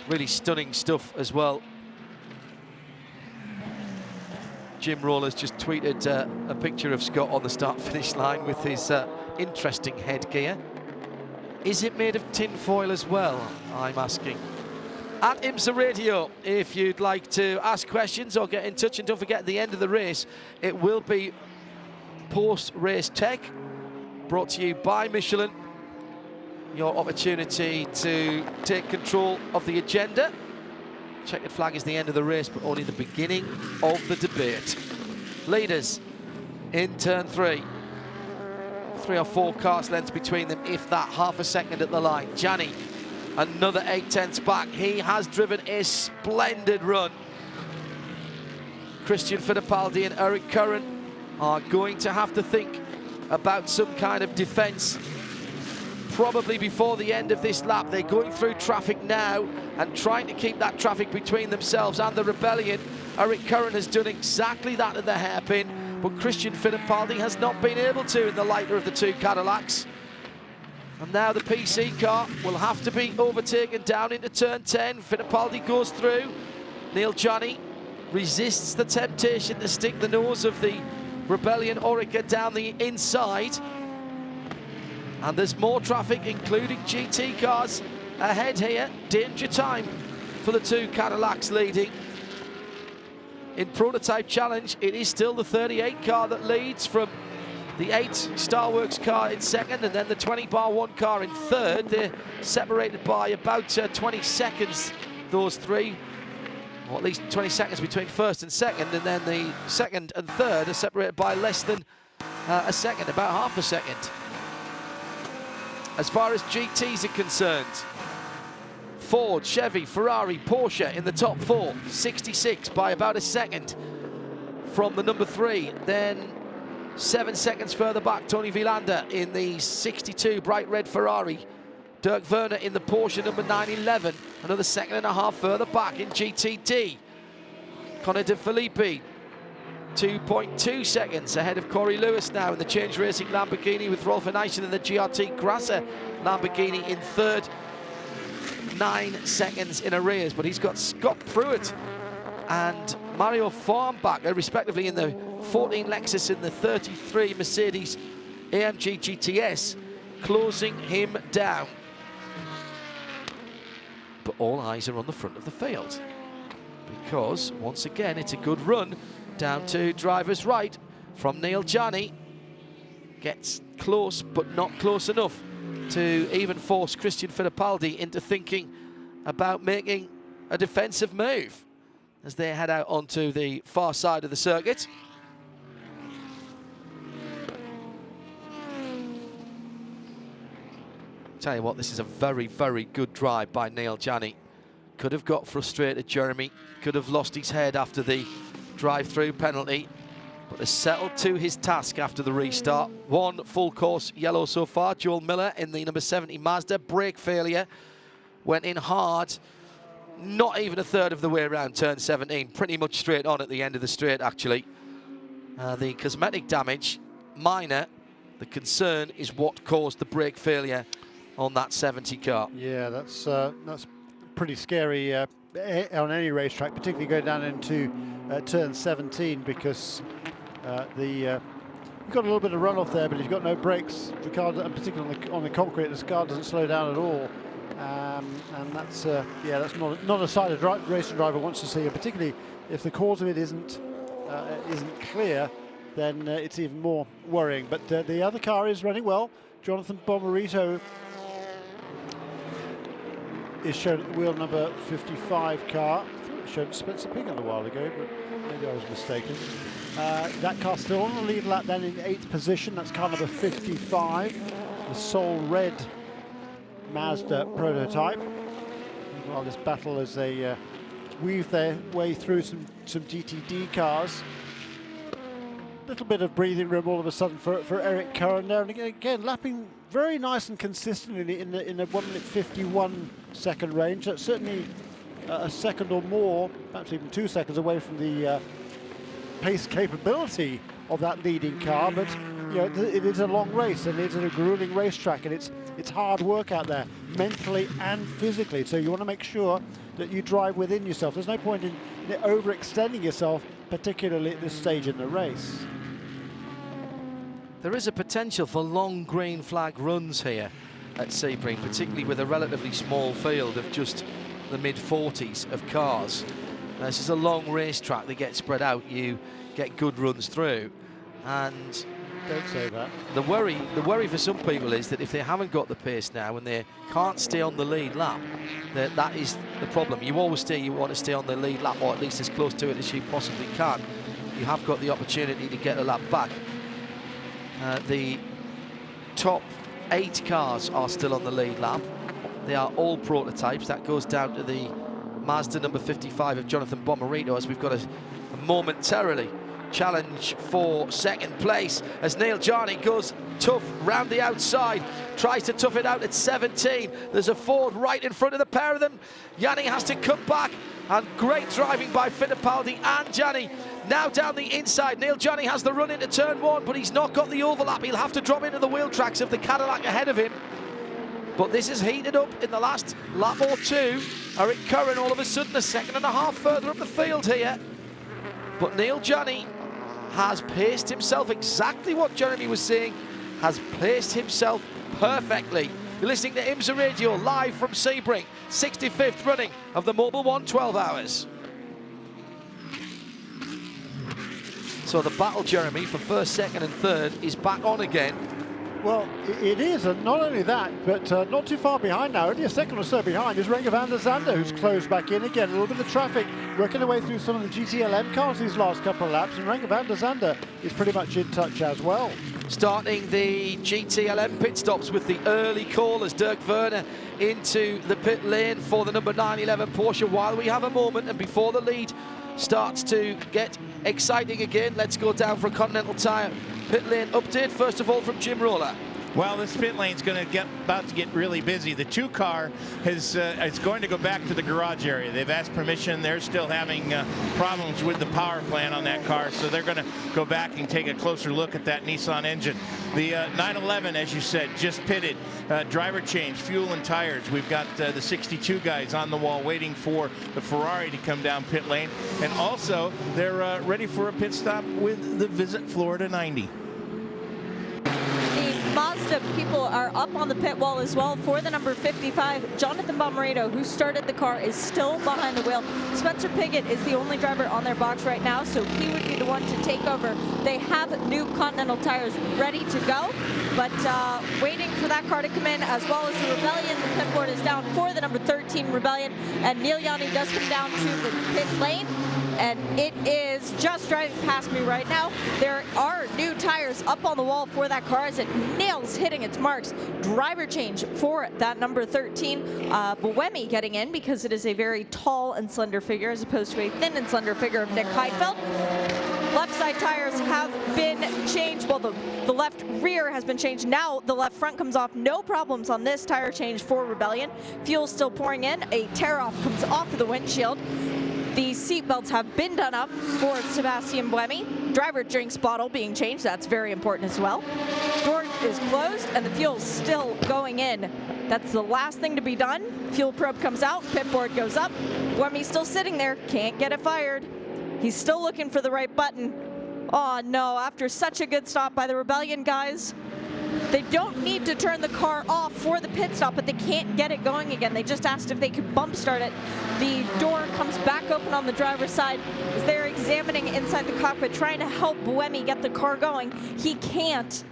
Really stunning stuff as well. Jim Roller's just tweeted a picture of Scott on the start-finish line with his interesting headgear. Is it made of tin foil as well, I'm asking? At IMSA Radio, if you'd like to ask questions or get in touch, and don't forget, at the end of the race, it will be post-race tech, brought to you by Michelin. Your opportunity to take control of the agenda. Checkered flag is the end of the race, but only the beginning of the debate. Leaders in turn 3. 3 or 4 cars lengths between them, if that, half a second at the line. Gianni, another 8/10 back. He has driven a splendid run. Christian Fittipaldi and Eric Curran are going to have to think about some kind of defence probably before the end of this lap. They're going through traffic now and trying to keep that traffic between themselves and the Rebellion. Eric Curran has done exactly that at the hairpin, but Christian Fittipaldi has not been able to in the lighter of the 2 Cadillacs. And now the PC car will have to be overtaken down into turn 10. Fittipaldi goes through. Neil Gianni resists the temptation to stick the nose of the Rebellion Orica down the inside. And there's more traffic, including GT cars ahead here. Danger time for the 2 Cadillacs leading. In Prototype Challenge, it is still the 38 car that leads from the 8 Starworks car in second, and then the 20-bar-1 car in third. They're separated by about 20 seconds, those 3, or at least 20 seconds between first and second, and then the second and third are separated by less than a second, about half a second. As far as GTs are concerned, Ford, Chevy, Ferrari, Porsche in the top 4, 66 by about a second from the number 3. Then 7 seconds further back, Tony Vilander in the 62 bright red Ferrari. Dirk Werner in the Porsche number 911, another 1.5 seconds further back in GTD. Conor De Filippi, 2.2 seconds ahead of Corey Lewis now in the Change Racing Lamborghini, with Rolf Eisen in the GRT Grasser Lamborghini in third. 9 seconds in arrears, but he's got Scott Pruitt and Mario Farnbacher, respectively, in the 14 Lexus and the 33 Mercedes AMG GTS, closing him down. But all eyes are on the front of the field, because once again it's a good run down to driver's right from Neil Gianni. Gets close, but not close enough to even force Christian Fittipaldi into thinking about making a defensive move as they head out onto the far side of the circuit. Tell you what, this is a very, very good drive by Neil Gianni. Could have got frustrated, Jeremy. Could have lost his head after the drive-through penalty, but has settled to his task after the restart. 1 full course yellow so far. Joel Miller in the number 70 Mazda. Brake failure. Went in hard. Not even a third of the way around turn 17. Pretty much straight on at the end of the straight, actually. The cosmetic damage, minor. The concern is what caused the brake failure on that 70 car. Yeah, that's pretty scary on any racetrack, particularly going down into turn 17, because you've got a little bit of runoff there, but you've got no brakes. The car, and particularly on the concrete, this car doesn't slow down at all. And that's yeah, that's not a side a racing driver wants to see, and particularly if the cause of it isn't clear, then it's even more worrying. But the other car is running well. Jonathan Bomarito is shown at the wheel number 55 car. I thought it showed Spencer Piggott a while ago, but maybe I was mistaken. That car still on the lead lap, then in 8th position. That's car number 55, the Sol Red Mazda prototype. While this battle as they weave their way through some GTD cars. Little bit of breathing room all of a sudden for Eric Curran there, and again lapping very nice and consistently in the 1 minute 51 second range. That's certainly a second or more, perhaps even 2 seconds away from the pace capability of that leading car. But you know, it is a long race, and it's a grueling racetrack, and it's hard work out there, mentally and physically. So you want to make sure that you drive within yourself. There's no point in overextending yourself, particularly at this stage in the race. There is a potential for long green flag runs here at Sebring, particularly with a relatively small field of just the mid-40s of cars. This is a long racetrack that gets spread out. You get good runs through, and don't say that. The worry for some people is that if they haven't got the pace now and they can't stay on the lead lap, that is the problem. You always want to stay on the lead lap, or at least as close to it as you possibly can. You have got the opportunity to get a lap back. The top 8 cars are still on the lead lap. They are all prototypes. That goes down to the Mazda number 55 of Jonathan Bomarito, as we've got a momentarily challenge for second place as Neil Jarney goes tough round the outside, tries to tough it out at 17. There's a Ford right in front of the pair of them. Yanni has to come back, and great driving by Fittipaldi and Gianni. Now down the inside, Neil Jarney has the run into turn 1, but he's not got the overlap. He'll have to drop into the wheel tracks of the Cadillac ahead of him. But this is heated up in the last lap or two. Eric Curran all of a sudden a second and a half further up the field here. But Neil Jarney has paced himself exactly what Jeremy was saying, has placed himself perfectly. You're listening to IMSA Radio live from Sebring, 65th running of the Mobil 1 12 hours. So the battle, Jeremy, for first, second and third is back on again. Well, it is, and not only that, but not too far behind now, only a second or so behind, is Renger van der Zande, who's closed back in again. A little bit of traffic working their way through some of the GTLM cars these last couple of laps, and Renger van der Zande is pretty much in touch as well. Starting the GTLM pit stops with the early call as Dirk Werner into the pit lane for the number 911 Porsche while we have a moment, and before the lead starts to get exciting again. Let's go down for a Continental Tire pit lane update, first of all from Jim Roller. Well, this pit lane's going to about to get really busy. The 2 car is going to go back to the garage area. They've asked permission. They're still having problems with the power plant on that car, so they're going to go back and take a closer look at that Nissan engine. The 911, as you said, just pitted. Driver change, fuel and tires. We've got the 62 guys on the wall waiting for the Ferrari to come down pit lane. And also, they're ready for a pit stop with the Visit Florida 90. Mazda people are up on the pit wall as well for the number 55. Jonathan Bomarito, who started the car, is still behind the wheel. Spencer Piggott is the only driver on their box right now, so he would be the one to take over. They have new Continental tires ready to go, but waiting for that car to come in, as well as the Rebellion. The pit board is down for the number 13 Rebellion, and Neil Yanni does come down to the pit lane. And it is just driving past me right now. There are new tires up on the wall for that car as it nails hitting its marks. Driver change for that number 13. Buemi getting in because it is a very tall and slender figure as opposed to a thin and slender figure of Nick Heidfeld. Left side tires have been changed. Well, the left rear has been changed. Now the left front comes off. No problems on this tire change for Rebellion. Fuel still pouring in. A tear-off comes off of the windshield. The seat belts have been done up for Sebastian Buemi. Driver drinks bottle being changed. That's very important as well. Door is closed and the fuel's still going in. That's the last thing to be done. Fuel probe comes out, pit board goes up. Buemi's still sitting there, can't get it fired. He's still looking for the right button. Oh no, after such a good stop by the Rebellion guys, They don't need to turn the car off for the pit stop, but they can't get it going again. They just asked if they could bump start it. The door comes back open on the driver's side as they're examining inside the cockpit, trying to help Buemi get the car going. He can't.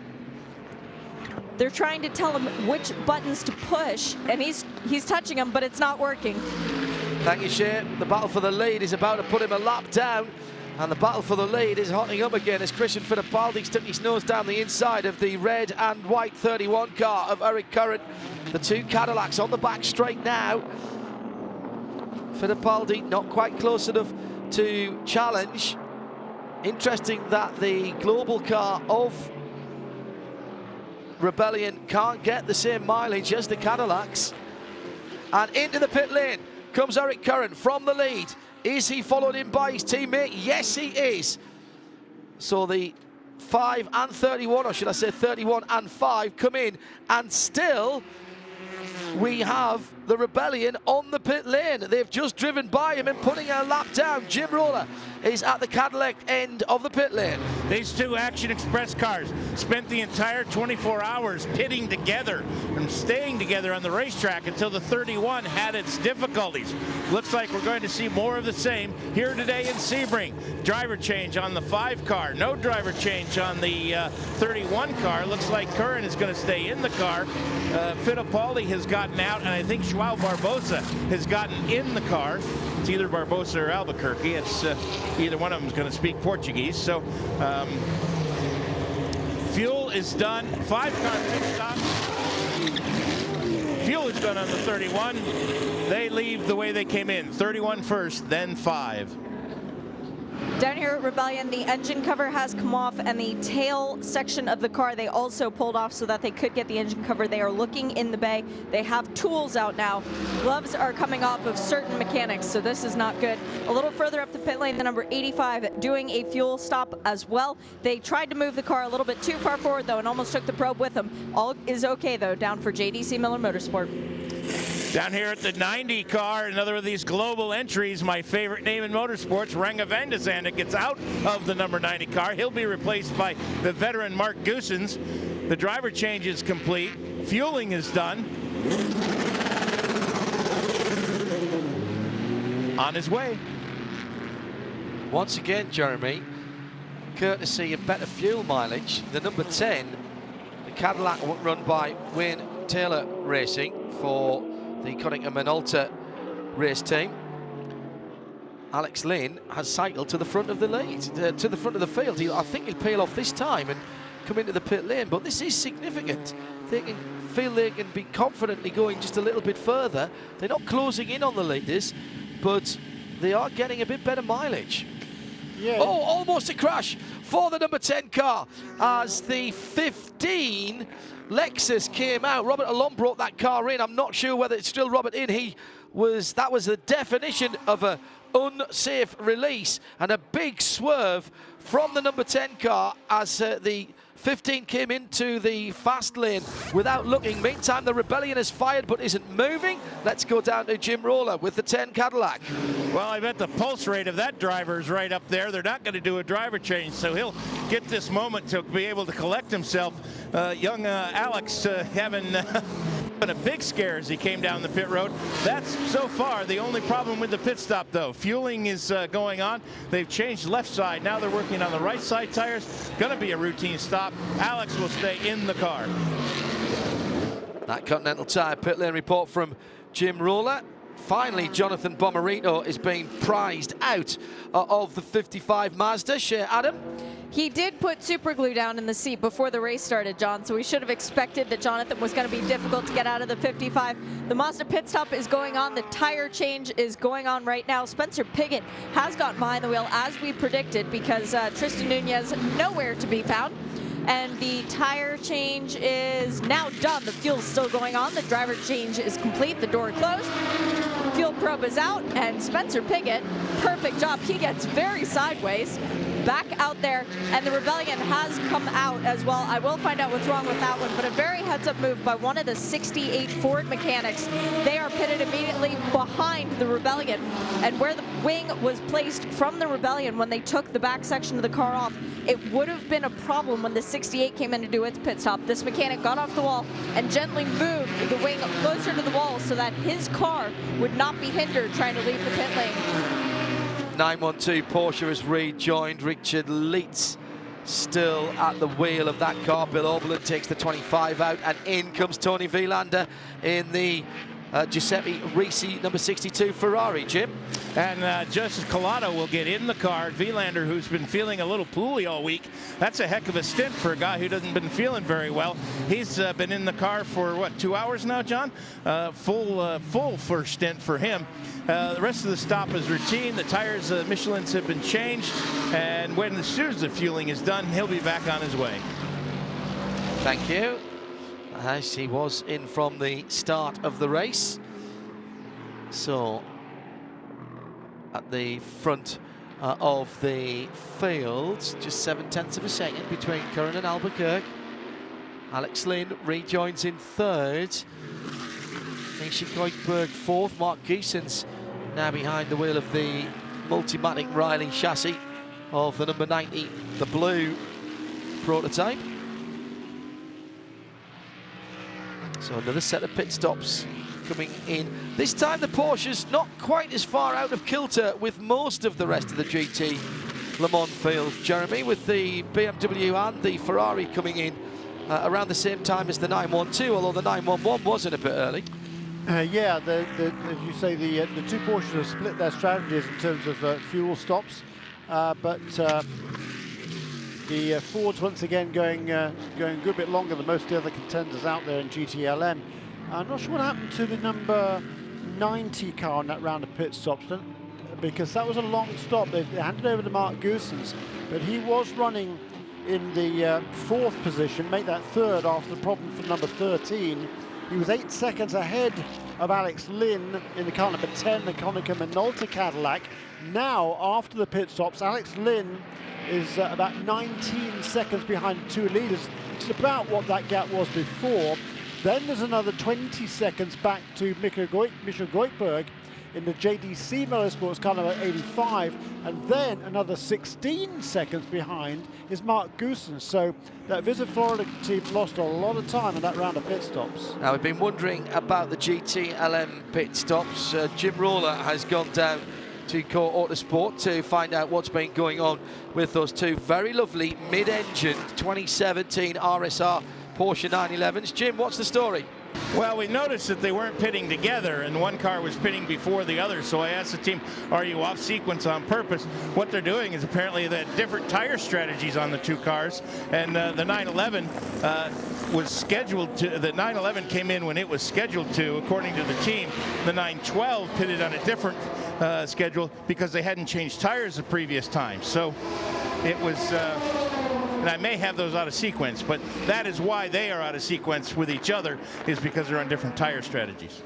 They're trying to tell him which buttons to push, and he's touching them, but it's not working. Thank you, Shane. The battle for the lead is about to put him a lap down. And the battle for the lead is hotting up again as Christian Fittipaldi stuck his nose down the inside of the red and white 31 car of Eric Curran. The two Cadillacs on the back straight now. Fittipaldi not quite close enough to challenge. Interesting that the global car of Rebellion can't get the same mileage as the Cadillacs. And into the pit lane comes Eric Curran from the lead. Is he followed in by his teammate? Yes, he is. So the 5 and 31, or should I say 31 and 5, come in, and still we have the Rebellion on the pit lane. They've just driven by him and putting a lap down. Jim Roller is at the Cadillac end of the pit lane. These two Action Express cars spent the entire 24 hours pitting together and staying together on the racetrack until the 31 had its difficulties. Looks like we're going to see more of the same here today in Sebring. Driver change on the 5 car, no driver change on the 31 car. Looks like Curran is going to stay in the car. Fittipaldi has gotten out, and I think Joao Barbosa has gotten in the car. It's either Barbosa or Albuquerque. It's either one of them is going to speak Portuguese. So fuel is done. 5-car pit stop. Fuel is done on the 31. They leave the way they came in. 31 first, then 5. Down here at Rebellion, the engine cover has come off, and the tail section of the car they also pulled off so that they could get the engine cover. They are looking in the bay. They have tools out now. Gloves are coming off of certain mechanics, so this is not good. A little further up the pit lane, the number 85 doing a fuel stop as well. They tried to move the car a little bit too far forward, though, and almost took the probe with them. All is okay, though, down for JDC Miller Motorsport. Down here at the 90 car, another of these global entries, my favorite name in motorsports, Renger van de Zande gets out of the number 90 car. He'll be replaced by the veteran Mark Goosens. The driver change is complete. Fueling is done. On his way. Once again, Jeremy, courtesy of better fuel mileage, the number 10, the Cadillac run by Wayne Taylor Racing for the Connington Minolta race team. Alex Lynn has cycled to the front of the lead, to the front of the field. I think he'll peel off this time and come into the pit lane, but this is significant. They can feel they can be confidently going just a little bit further. They're not closing in on the leaders, but they are getting a bit better mileage. Yeah. Oh, almost a crash for the number 10 car as the 15 Lexus came out. Robert Alon brought that car in. I'm not sure whether it's still Robert in. That was the definition of a unsafe release and a big swerve from the number 10 car as the 15 came into the fast lane without looking. Meantime, the Rebellion has fired but isn't moving. Let's go down to Jim Roller with the 10 Cadillac. Well, I bet the pulse rate of that driver is right up there. They're not going to do a driver change, so he'll get this moment to be able to collect himself. Young Alex having a big scare as he came down the pit road. That's so far the only problem with the pit stop, though. Fueling is going on. They've changed left side. Now they're working on the right side tires. Going to be a routine stop. Alex will stay in the car. That Continental Tire pit lane report from Jim Roller. Finally, Jonathan Bomarito is being prized out of the 55 Mazda. Adam? He did put super glue down in the seat before the race started, John, so we should have expected that Jonathan was going to be difficult to get out of the 55. The Mazda pit stop is going on. The tire change is going on right now. Spencer Piggott has gotten behind the wheel as we predicted because Tristan Nunez nowhere to be found. And the tire change is now done. The fuel's still going on. The driver change is complete. The door closed. Fuel probe is out. And Spencer Piggott, perfect job. He gets very sideways. back out there, and the Rebellion has come out as well. I will find out what's wrong with that one, but a very heads-up move by one of the 68 Ford mechanics. They are pitted immediately behind the Rebellion, and where the wing was placed from the Rebellion when they took the back section of the car off, it would have been a problem when the 68 came in to do its pit stop. This mechanic got off the wall and gently moved the wing closer to the wall so that his car would not be hindered trying to leave the pit lane. 912 Porsche has rejoined. Richard Leitz still at the wheel of that car. Bill Oberlin takes the 25 out, and in comes Tony Vilander in the Giuseppe Risi number 62 Ferrari, Jim. And Justice Collado will get in the car. Vilander, who's been feeling a little poorly all week, that's a heck of a stint for a guy who doesn't been feeling very well. He's been in the car for, what, 2 hours now, John? Full first stint for him. The rest of the stop is routine. The tires, Michelin's have been changed, and as soon as the fueling is done, he'll be back on his way. Thank you. As he was in from the start of the race. So, at the front of the field, just 0.7 of a second between Curran and Albuquerque. Alex Lynn rejoins in third. Nisha Goldberg fourth. Mark Geesens now behind the wheel of the Multimatic Riley chassis of the number 90, the blue prototype. So another set of pit stops coming in. This time the Porsche's not quite as far out of kilter with most of the rest of the GT Le Mans field, Jeremy, with the BMW and the Ferrari coming in around the same time as the 912, although the 911 wasn't a bit early. Yeah, as you say, the two Porsches have split their strategies in terms of fuel stops, but the Fords once again going a good bit longer than most of the other contenders out there in GTLM. I'm not sure what happened to the number 90 car on that round of pit stops, because that was a long stop. They handed over to Mark Goosens, but he was running in the fourth position, make that third after the problem for number 13. He was 8 seconds ahead of Alex Lynn in the car number 10, the Konica Minolta Cadillac. Now, after the pit stops, Alex Lynn is about 19 seconds behind the two leaders, which is about what that gap was before. Then there's another 20 seconds back to Michael Goldberg in the JDC Motorsports car number 85, and then another 16 seconds behind is Mark Goosens. So that Visit Florida team lost a lot of time in that round of pit stops. Now we've been wondering about the GTLM pit stops. Jim Roller has gone down to Core Autosport to find out what's been going on with those two very lovely mid-engine 2017 RSR Porsche 911s. Jim, what's the story? Well, we noticed that they weren't pitting together, and one car was pitting before the other, so I asked the team, are you off sequence on purpose? What they're doing is apparently the different tire strategies on the two cars, and the 911 was scheduled to, the 911 came in when it was scheduled to, according to the team. The 912 pitted on a different schedule because they hadn't changed tires the previous time. So it was, and I may have those out of sequence, but that is why they are out of sequence with each other, is because they're on different tire strategies.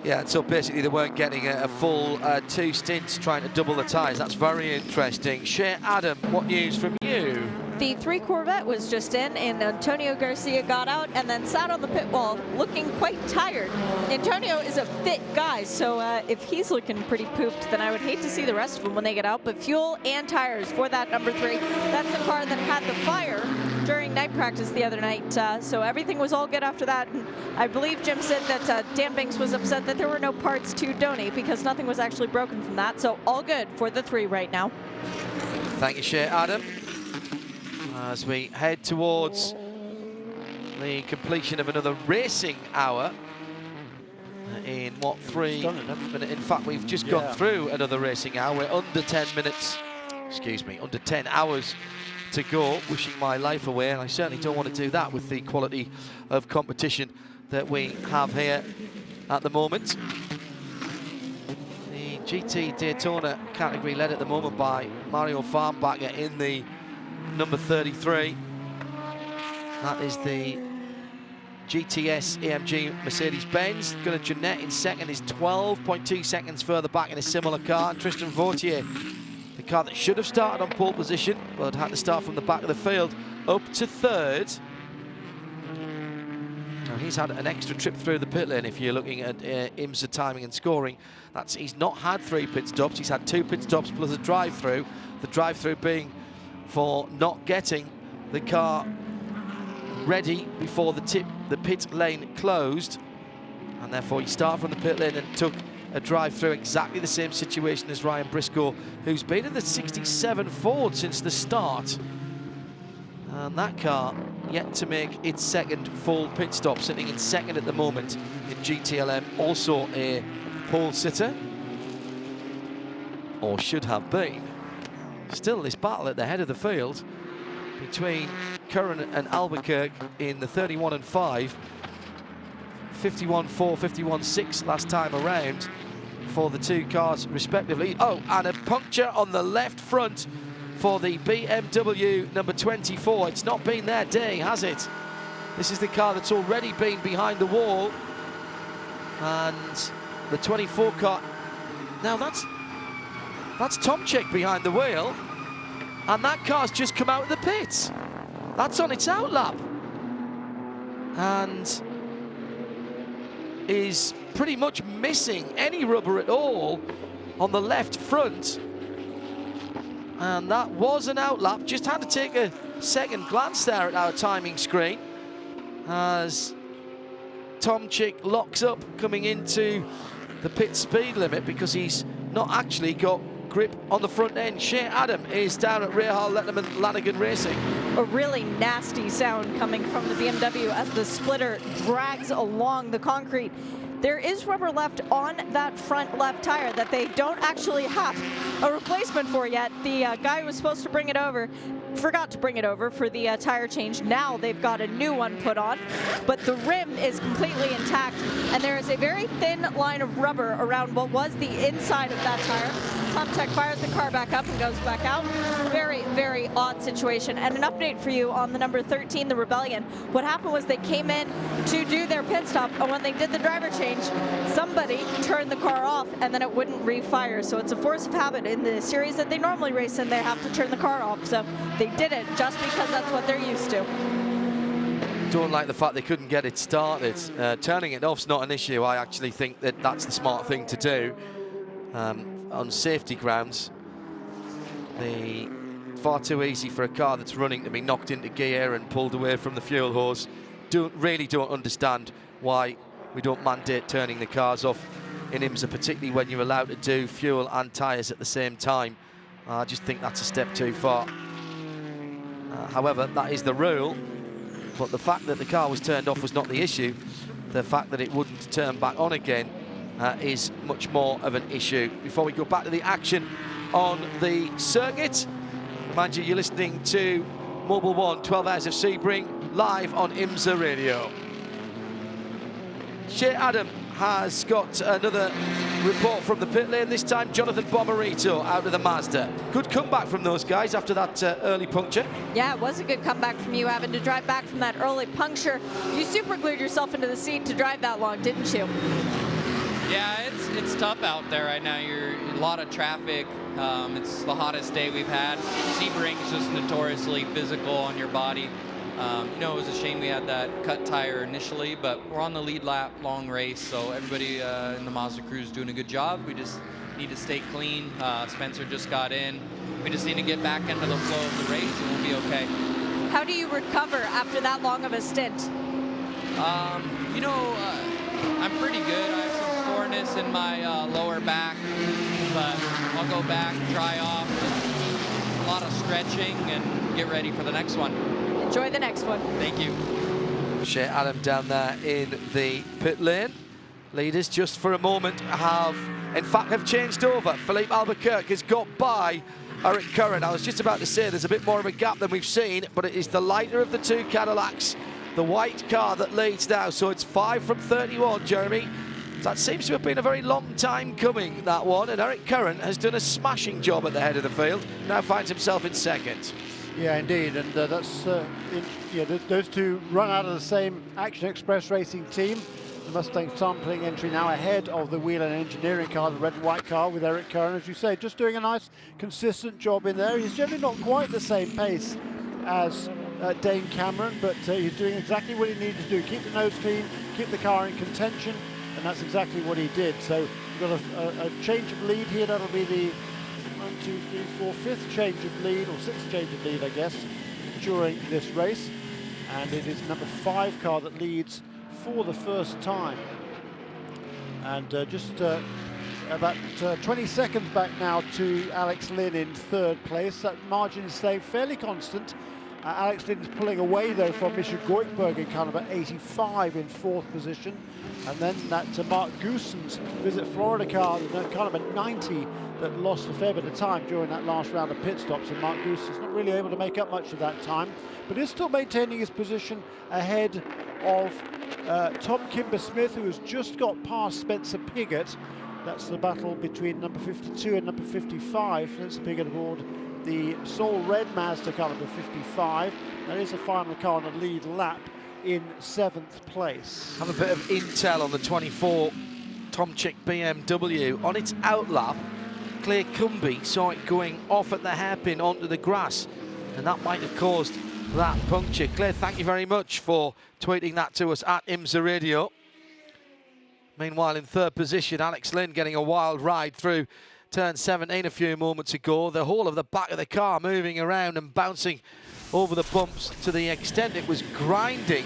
Yeah, and so basically they weren't getting a full 2 stints trying to double the tyres. That's very interesting. Shea Adam, what news from you? The 3 Corvette was just in, and Antonio Garcia got out and then sat on the pit wall looking quite tired. Antonio is a fit guy, so if he's looking pretty pooped, then I would hate to see the rest of them when they get out. But fuel and tires for that number 3. That's the car that had the fire during night practice the other night, so everything was all good after that. And I believe Jim said that Dan Binks was upset that there were no parts to donate because nothing was actually broken from that, so all good for the 3 right now. Thank you, Shea Adam. As we head towards the completion of another racing hour in what, 3 minutes? In fact, we've just gone through another racing hour. We're under 10 minutes, excuse me, under 10 hours to go, wishing my life away, and I certainly don't want to do that with the quality of competition that we have here at the moment. The GT Daytona category led at the moment by Mario Farnbacher in the number 33. That is the GTS AMG Mercedes-Benz. Gunnar Jeanette in second is 12.2 seconds further back in a similar car. And Tristan Vautier, the car that should have started on pole position, but had to start from the back of the field, up to third. Now he's had an extra trip through the pit lane. If you're looking at IMSA timing and scoring, he's not had 3 pit stops. He's had 2 pit stops plus a drive-through. The drive-through being for not getting the car ready before the pit lane closed, and therefore he started from the pit lane and took a drive through. Exactly the same situation as Ryan Briscoe, who's been in the 67 Ford since the start, and that car yet to make its second full pit stop, sitting in second at the moment in GTLM, also a pole sitter, or should have been. Still this battle at the head of the field between Curran and Albuquerque in the 31 and 5, 51-4, 51-6 last time around for the 2 cars respectively. Oh, and a puncture on the left front for the BMW number 24. It's not been their day, has it? This is the car that's already been behind the wall, and the 24 car. Now that's Tomczyk behind the wheel, and that car's just come out of the pits. That's on its outlap, and is pretty much missing any rubber at all on the left front. And that was an outlap. Just had to take a second glance there at our timing screen as Tomczyk locks up coming into the pit speed limit because he's not actually got grip on the front end. Shea Adam is down at Rear Hall Letterman Lanigan Racing. A really nasty sound coming from the BMW as the splitter drags along the concrete. There is rubber left on that front left tire that they don't actually have a replacement for yet. The guy who was supposed to bring it over forgot to bring it over for the tire change. Now they've got a new one put on, but the rim is completely intact, and there is a very thin line of rubber around what was the inside of that tire. Tomczyk fires the car back up and goes back out. Very, very odd situation. And an update for you on the number 13, the Rebellion. What happened was they came in to do their pit stop, and when they did the driver change, somebody turned the car off and then it wouldn't refire. So it's a force of habit in the series that they normally race in. They have to turn the car off. So they did it just because that's what they're used to. Don't like the fact they couldn't get it started. Turning it off's not an issue. I actually think that that's the smart thing to do. On safety grounds, far too easy for a car that's running to be knocked into gear and pulled away from the fuel hose. Really don't understand why we don't mandate turning the cars off in IMSA, particularly when you're allowed to do fuel and tyres at the same time. I just think that's a step too far. However, that is the rule, but the fact that the car was turned off was not the issue. The fact that it wouldn't turn back on again is much more of an issue. Before we go back to the action on the circuit, remind you, you're listening to Mobil 1, 12 Hours of Sebring, live on IMSA Radio. Shea Adam has got another report from the pit lane, this time Jonathan Bomarito out of the Mazda. Good comeback from those guys after that early puncture. Yeah, it was a good comeback from you, having to drive back from that early puncture. You super glued yourself into the seat to drive that long, didn't you? Yeah, it's tough out there right now. You're a lot of traffic. It's the hottest day we've had. Sebring's just notoriously physical on your body. You know, it was a shame we had that cut tire initially, but we're on the lead lap, long race, so everybody in the Mazda crew is doing a good job. We just need to stay clean. Spencer just got in. We just need to get back into the flow of the race, and we'll be okay. How do you recover after that long of a stint? You know, I'm pretty good. I have some soreness in my lower back, but I'll go back, dry off, a lot of stretching, and get ready for the next one. Enjoy the next one. Thank you. Shea Adam down there in the pit lane. Leaders just for a moment have changed over. Philippe Albuquerque has got by Eric Curran. I was just about to say there's a bit more of a gap than we've seen, but it is the lighter of the 2 Cadillacs, the white car, that leads now. So it's 5 from 31, Jeremy. That seems to have been a very long time coming, that one, and Eric Curran has done a smashing job at the head of the field. Now finds himself in second. Yeah, indeed, and those two run out of the same Action Express Racing team. the Mustang sampling entry now ahead of the wheel and engineering car, the red and white car with Eric Curran, as you say, just doing a nice consistent job in there. He's generally not quite the same pace as Dane Cameron, but he's doing exactly what he needed to do. Keep the nose clean, keep the car in contention, and that's exactly what he did. So we've got a change of lead here. That'll be the 1, 2, 3, 4, 5th change of lead, or 6th change of lead, I guess, during this race. And it is number 5 car that leads for the first time. And just about 20 seconds back now to Alex Lynn in 3rd place. That margin is staying fairly constant. Alex Lynn is pulling away though from Misha Goikberg in car number 85 in 4th position. And then that Mark Goosen's Visit Florida car, car number 90, that lost a fair bit of time during that last round of pit stops. And Mark Goosen's not really able to make up much of that time, but is still maintaining his position ahead of Tom Kimber-Smith, who has just got past Spencer Piggott. That's the battle between number 52 and number 55. Spencer Piggott aboard the Soul Red Mazda car number 55. That is a final car on a lead lap in 7th place. Have a bit of intel on the 24 Tomczyk BMW. On its outlap, Claire Cumby saw it going off at the hairpin onto the grass, and that might have caused that puncture. Claire, thank you very much for tweeting that to us at IMSA Radio. Meanwhile, in 3rd position, Alex Lynn getting a wild ride through turn 17 a few moments ago. The whole of the back of the car moving around and bouncing over the bumps to the extent it was grinding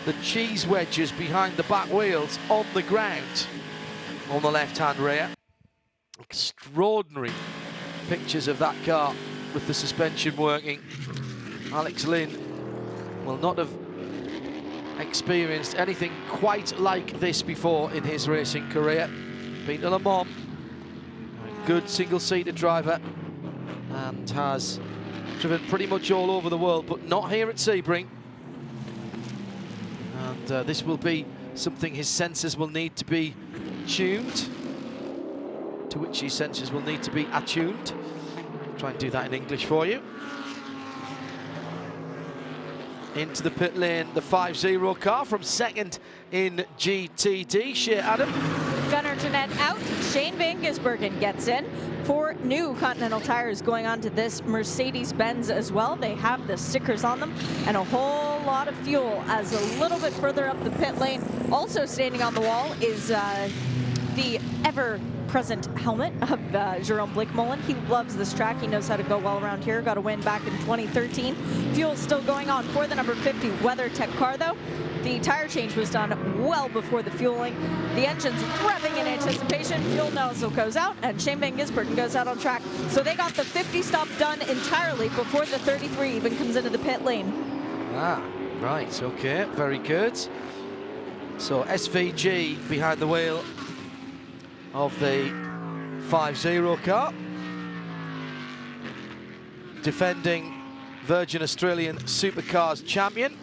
the cheese wedges behind the back wheels on the ground on the left-hand rear. Extraordinary pictures of that car with the suspension working. Alex Lynn will not have experienced anything quite like this before in his racing career. Been to Le Mans, a good single-seater driver, and has driven pretty much all over the world, but not here at Sebring. And this will be something his sensors will need to be tuned, to which his sensors will need to be attuned. I'll try and do that in English for you. Into the pit lane, the 5-0 car from 2nd in GTD. Shea Adam. Gunnar Jeanette out. Shane Van Gisbergen gets in. 4 new Continental tires going on to this Mercedes-Benz as well. They have the stickers on them and a whole lot of fuel. As a little bit further up the pit lane, also standing on the wall is the ever-present helmet of Jerome Blickmolen. He loves this track. He knows how to go well around here. Got a win back in 2013. Fuel still going on for the number 50 WeatherTech car, though. The tire change was done well before the fueling. The engine's revving in anticipation. Fuel nozzle goes out, and Shane Van Gisbergen goes out on track. So they got the 50 stop done entirely before the 33 even comes into the pit lane. Ah, right, okay, very good. So SVG behind the wheel of the 5-0 car. Defending Virgin Australian Supercars champion.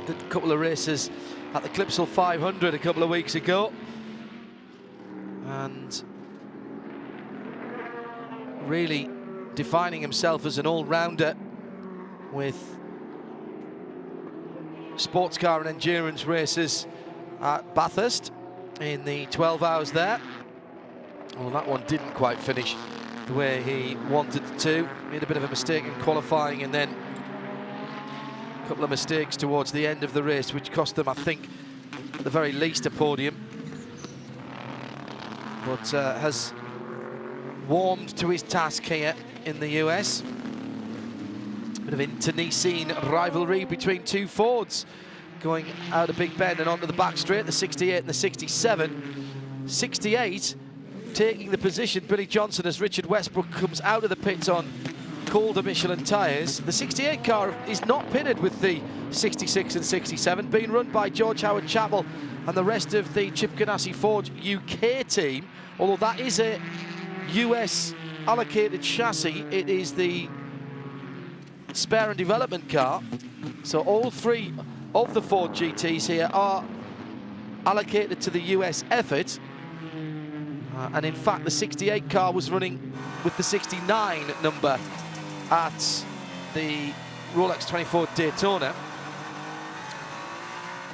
Did a couple of races at the Clipsal 500 a couple of weeks ago. And really defining himself as an all-rounder with sports car and endurance races at Bathurst in the 12 hours there. Well, that one didn't quite finish the way he wanted to. Made a bit of a mistake in qualifying, and then a couple of mistakes towards the end of the race, which cost them, I think, at the very least a podium. But has warmed to his task here in the US. Bit of internecine rivalry between 2 Fords going out of Big Ben and onto the back straight, the 68 and the 67. 68 taking the position, Billy Johnson, as Richard Westbrook comes out of the pits on colder Michelin tyres. The 68 car is not pitted with the 66 and 67, being run by George Howard Chappell and the rest of the Chip Ganassi Ford UK team. Although that is a US allocated chassis, it is the spare and development car. So all 3 of the Ford GTs here are allocated to the US effort. And in fact, the 68 car was running with the 69 number at the Rolex 24 Daytona.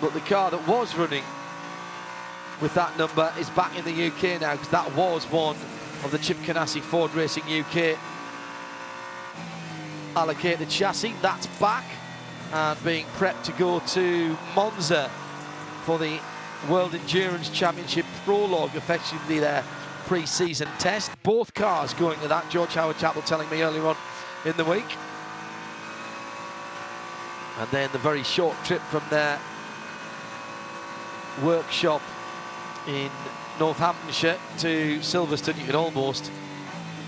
But the car that was running with that number is back in the UK now, because that was one of the Chip Ganassi Ford Racing UK allocated chassis. That's back and being prepped to go to Monza for the World Endurance Championship Prologue, effectively their pre-season test. Both cars going to that, George Howard Chapel telling me earlier on in the week. And then the very short trip from their workshop in Northamptonshire to Silverstone. You can almost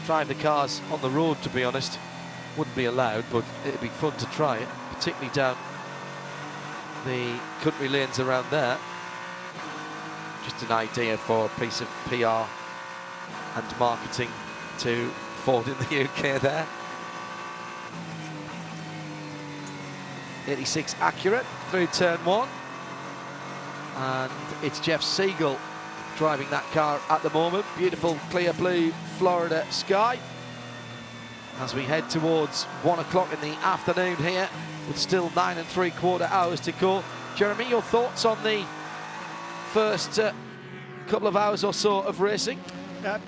drive the cars on the road, to be honest. Wouldn't be allowed, but it'd be fun to try it, particularly down the country lanes around there. Just an idea for a piece of PR and marketing to Ford in the UK there. 86 Acura through turn 1. And it's Jeff Siegel driving that car at the moment. Beautiful clear blue Florida sky. As we head towards 1 o'clock in the afternoon here, with still 9 3/4 hours to go. Jeremy, your thoughts on the first couple of hours or so of racing?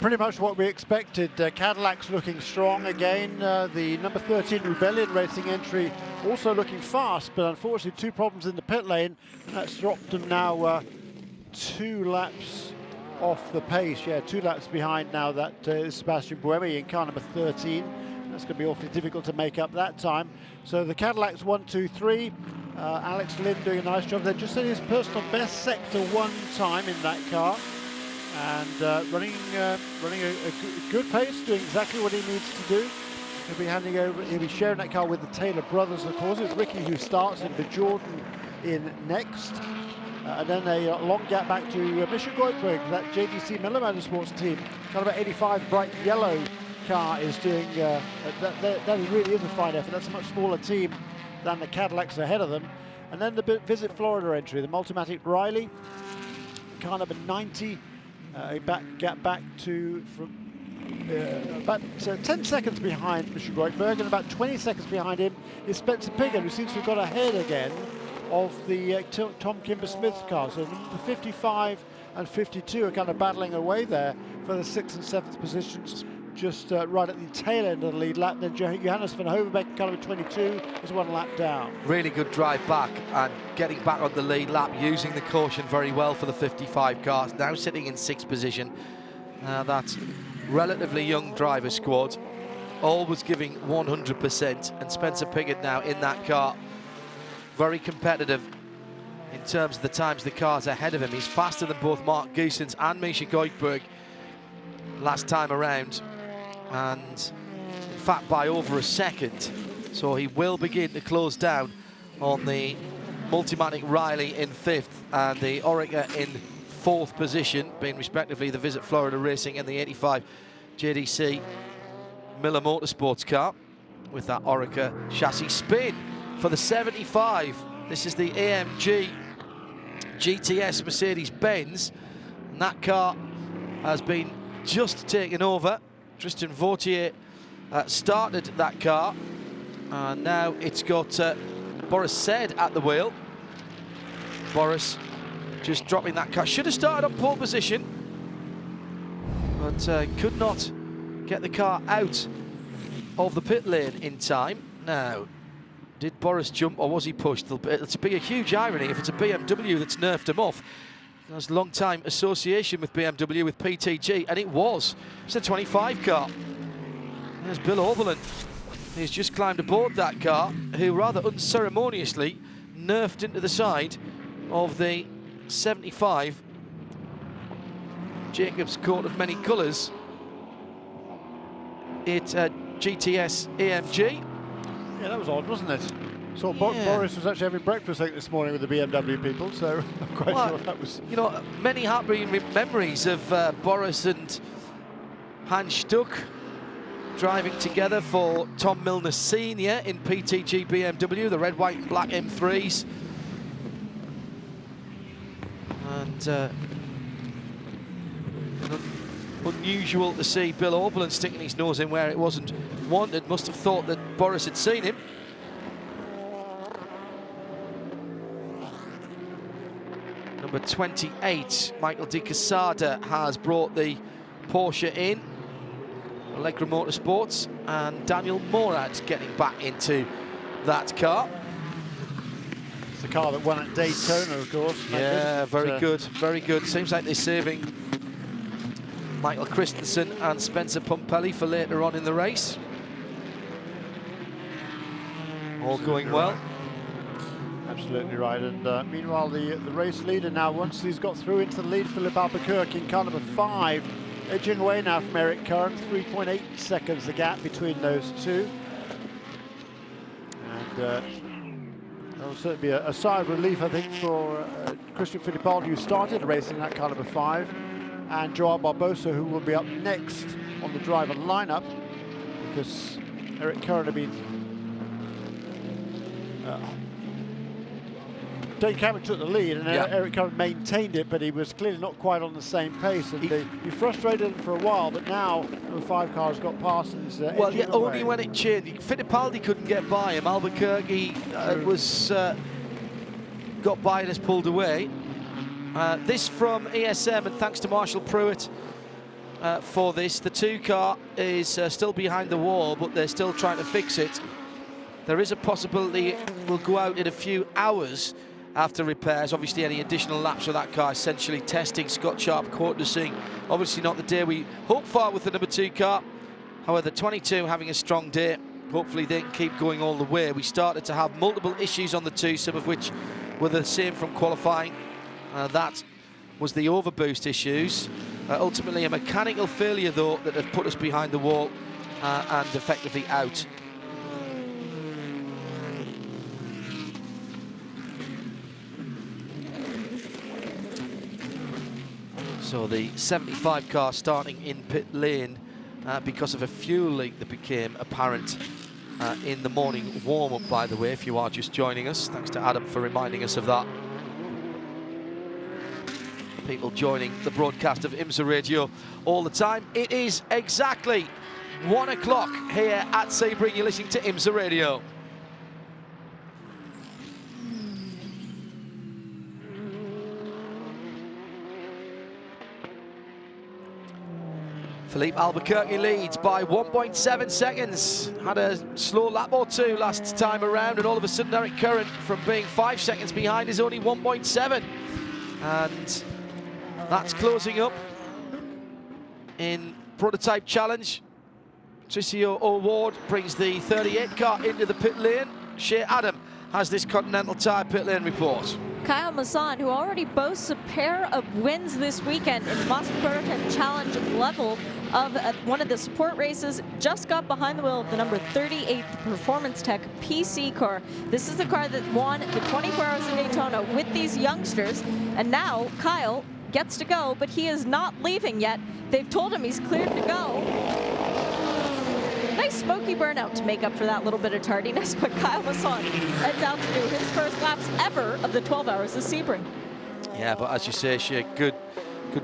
Pretty much what we expected. Cadillac's looking strong again. The number 13 Rebellion Racing entry also looking fast, but unfortunately 2 problems in the pit lane. That's dropped them now 2 laps off the pace. Yeah, 2 laps behind now. That is Sebastian Buemi in car number 13. That's going to be awfully difficult to make up that time. So the Cadillac's 1, 2, 3. Alex Lynn doing a nice job. They're just setting his personal best sector 1 time in that car. And running a good pace, doing exactly what he needs to do. He'll be sharing that car with the Taylor brothers, of course. It's Ricky who starts in, but Jordan in next. And then a long gap back to Misha Goldberg, that JDC Miller Motorsports team. Kind of an 85 bright yellow car is doing, that really is a fine effort. That's a much smaller team than the Cadillacs ahead of them. And then the Visit Florida entry, the Multimatic Riley, car number 90. Gap back to about 10 seconds behind Misha Goldberg, and about 20 seconds behind him is Spencer Piggott, who seems to have got ahead again of the Tom Kimber-Smith car. So the 55 and 52 are kind of battling away there for the 6th and 7th positions, just right at the tail end of the lead lap. Then Johannes van Hovenbeek, car number 22, is 1 lap down. Really good drive back and getting back on the lead lap, using the caution very well for the 55 cars. Now sitting in 6th position. That relatively young driver squad, always giving 100%. And Spencer Piggott now in that car, very competitive in terms of the times the cars ahead of him. He's faster than both Mark Goosens and Misha Goldberg last time around, and in fact by over a second. So he will begin to close down on the Multimatic Riley in 5th and the Orica in 4th position, being respectively the Visit Florida Racing and the 85 JDC Miller Motorsports car, with that Orica chassis. Spin for the 75. This is the AMG GTS Mercedes-Benz, and that car has been just taken over. Tristan Vautier started that car, and now it's got Boris Said at the wheel. Boris just dropping that car. Should have started on pole position, but could not get the car out of the pit lane in time. Now, did Boris jump or was he pushed? It's a huge irony if it's a BMW that's nerfed him off. There's a long time association with BMW, with PTG, and it was. It's a 25 car. There's Bill Overland. He's just climbed aboard that car, who rather unceremoniously nerfed into the side of the 75 Jacobs coat of many colours. It's a GTS AMG. Yeah, that was odd, wasn't it? So Boris was actually having breakfast this morning with the BMW people, so I'm quite sure that was... You know, many happy memories of Boris and Hans Stuck driving together for Tom Milner Sr. in PTG BMW, the red, white and black M3s. And unusual to see Bill Overland sticking his nose in where it wasn't wanted. Must have thought that Boris had seen him. Number 28, Michael Di Casada, has brought the Porsche in. Allegra Motorsports, and Daniel Morad getting back into that car. It's the car that won at Daytona, of course. Yeah, very good, very good. Seems like they're saving Michael Christensen and Spencer Pumpelly for later on in the race. All going well. Absolutely right. And meanwhile, the race leader now, once he's got through into the lead, Philip Albuquerque in car number 5, edging away now from Eric Curran. 3.8 seconds the gap between those two. And that'll certainly be a sigh of relief, I think, for Christian Fittipaldi, who started racing in that car number 5, and Joao Barbosa, who will be up next on the driver lineup, because Eric Curran had been Dave Cameron took the lead, and Eric Curran maintained it, but he was clearly not quite on the same pace, and he frustrated him for a while, but now the 5 cars got past and is well, yeah, only when it changed. Fittipaldi couldn't get by him. Albuquerque got by and has pulled away. This from ESM, and thanks to Marshall Pruitt for this. The 2 car is still behind the wall, but they're still trying to fix it. There is a possibility it will go out in a few hours after repairs. Obviously, any additional laps of that car essentially testing. Scott Sharp, Court de Sing. Obviously not the day we hope for with the number 2 car. However, 22 having a strong day. Hopefully they can keep going all the way. We started to have multiple issues on the 2, some of which were the same from qualifying. That was the overboost issues. Ultimately a mechanical failure, though, that have put us behind the wall and effectively out. So the 75 car starting in pit lane because of a fuel leak that became apparent in the morning warm-up, by the way, if you are just joining us. Thanks to Adam for reminding us of that. People joining the broadcast of IMSA Radio all the time. It is exactly 1 o'clock here at Sebring. You're listening to IMSA Radio. Philippe Albuquerque leads by 1.7 seconds. Had a slow lap or 2 last time around, and all of a sudden Eric Curran, from being 5 seconds behind, is only 1.7. And that's closing up in Prototype Challenge. Patricio O'Ward brings the 38 car into the pit lane. Shea Adam has this Continental Tire pit lane report. Kyle Masson, who already boasts a pair of wins this weekend in the Monster Prototype Challenge level of one of the support races, just got behind the wheel of the number 38 Performance Tech PC car. This is the car that won the 24 Hours of Daytona with these youngsters, and now Kyle gets to go, but he is not leaving yet. They've told him he's cleared to go. Nice smoky burnout to make up for that little bit of tardiness, but Kyle Masson heads out to do his first laps ever of the 12 Hours of Sebring. Yeah, but as you say, Shea, good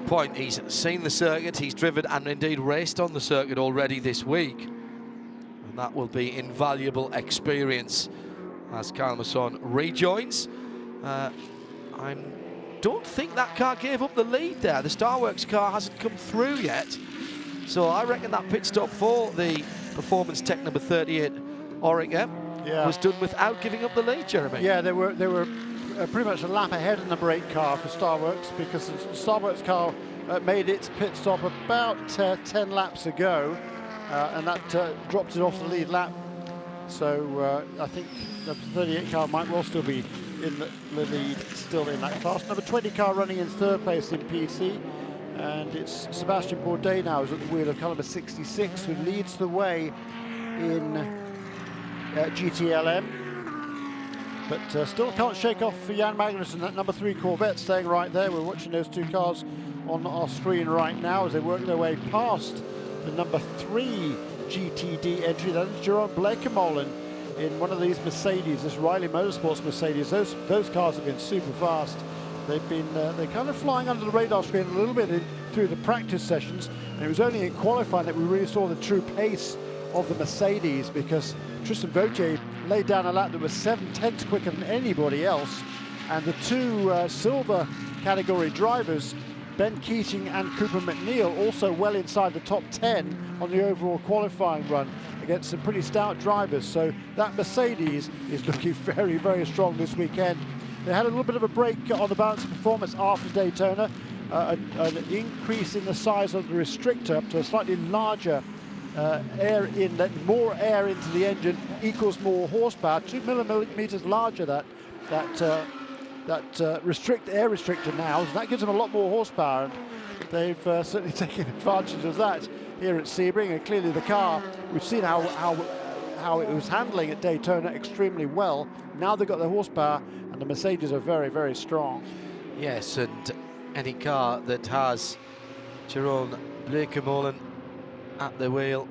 point. He's seen the circuit, he's driven and indeed raced on the circuit already this week. And that will be invaluable experience as Kyle Masson rejoins. I don't think that car gave up the lead there. The Starworks car hasn't come through yet. So I reckon that pit stop for the Performance Tech number 38 Orica was done without giving up the lead, Jeremy. Yeah, they were pretty much a lap ahead of number 8 car for Starworks, because the Starworks car made its pit stop about 10 laps ago, and that dropped it off the lead lap. So I think the 38 car might well still be in the lead, still in that class. Number 20 car running in 3rd place in PC. And it's Sebastian Bourdais now is at the wheel of car number 66, who leads the way in GTLM. But still can't shake off for Jan Magnussen, that number 3 Corvette, staying right there. We're watching those 2 cars on our screen right now as they work their way past the number 3 GTD entry. That is Jerome Blekemolen in one of these Mercedes, this Riley Motorsports Mercedes. Those cars have been super fast. They've been they're kind of flying under the radar screen a little bit through the practice sessions, and it was only in qualifying that we really saw the true pace of the Mercedes, because Tristan Vautier laid down a lap that was 7/10 quicker than anybody else, And the two silver category drivers, Ben Keating and Cooper McNeil, also well inside the top 10 on the overall qualifying run against some pretty stout drivers. So that Mercedes is looking very, very strong this weekend. They had a little bit of a break on the balance of performance after Daytona, an increase in the size of the restrictor up to a slightly larger air inlet, more air into the engine equals more horsepower, 2 millimeters larger that air restrictor now, so that gives them a lot more horsepower, and they've certainly taken advantage of that here at Sebring. And clearly the car, we've seen how it was handling at Daytona extremely well. Now they've got the horsepower, and the Mercedes are very, very strong. Yes, and any car that has Jeroen Bleekemolen at the wheel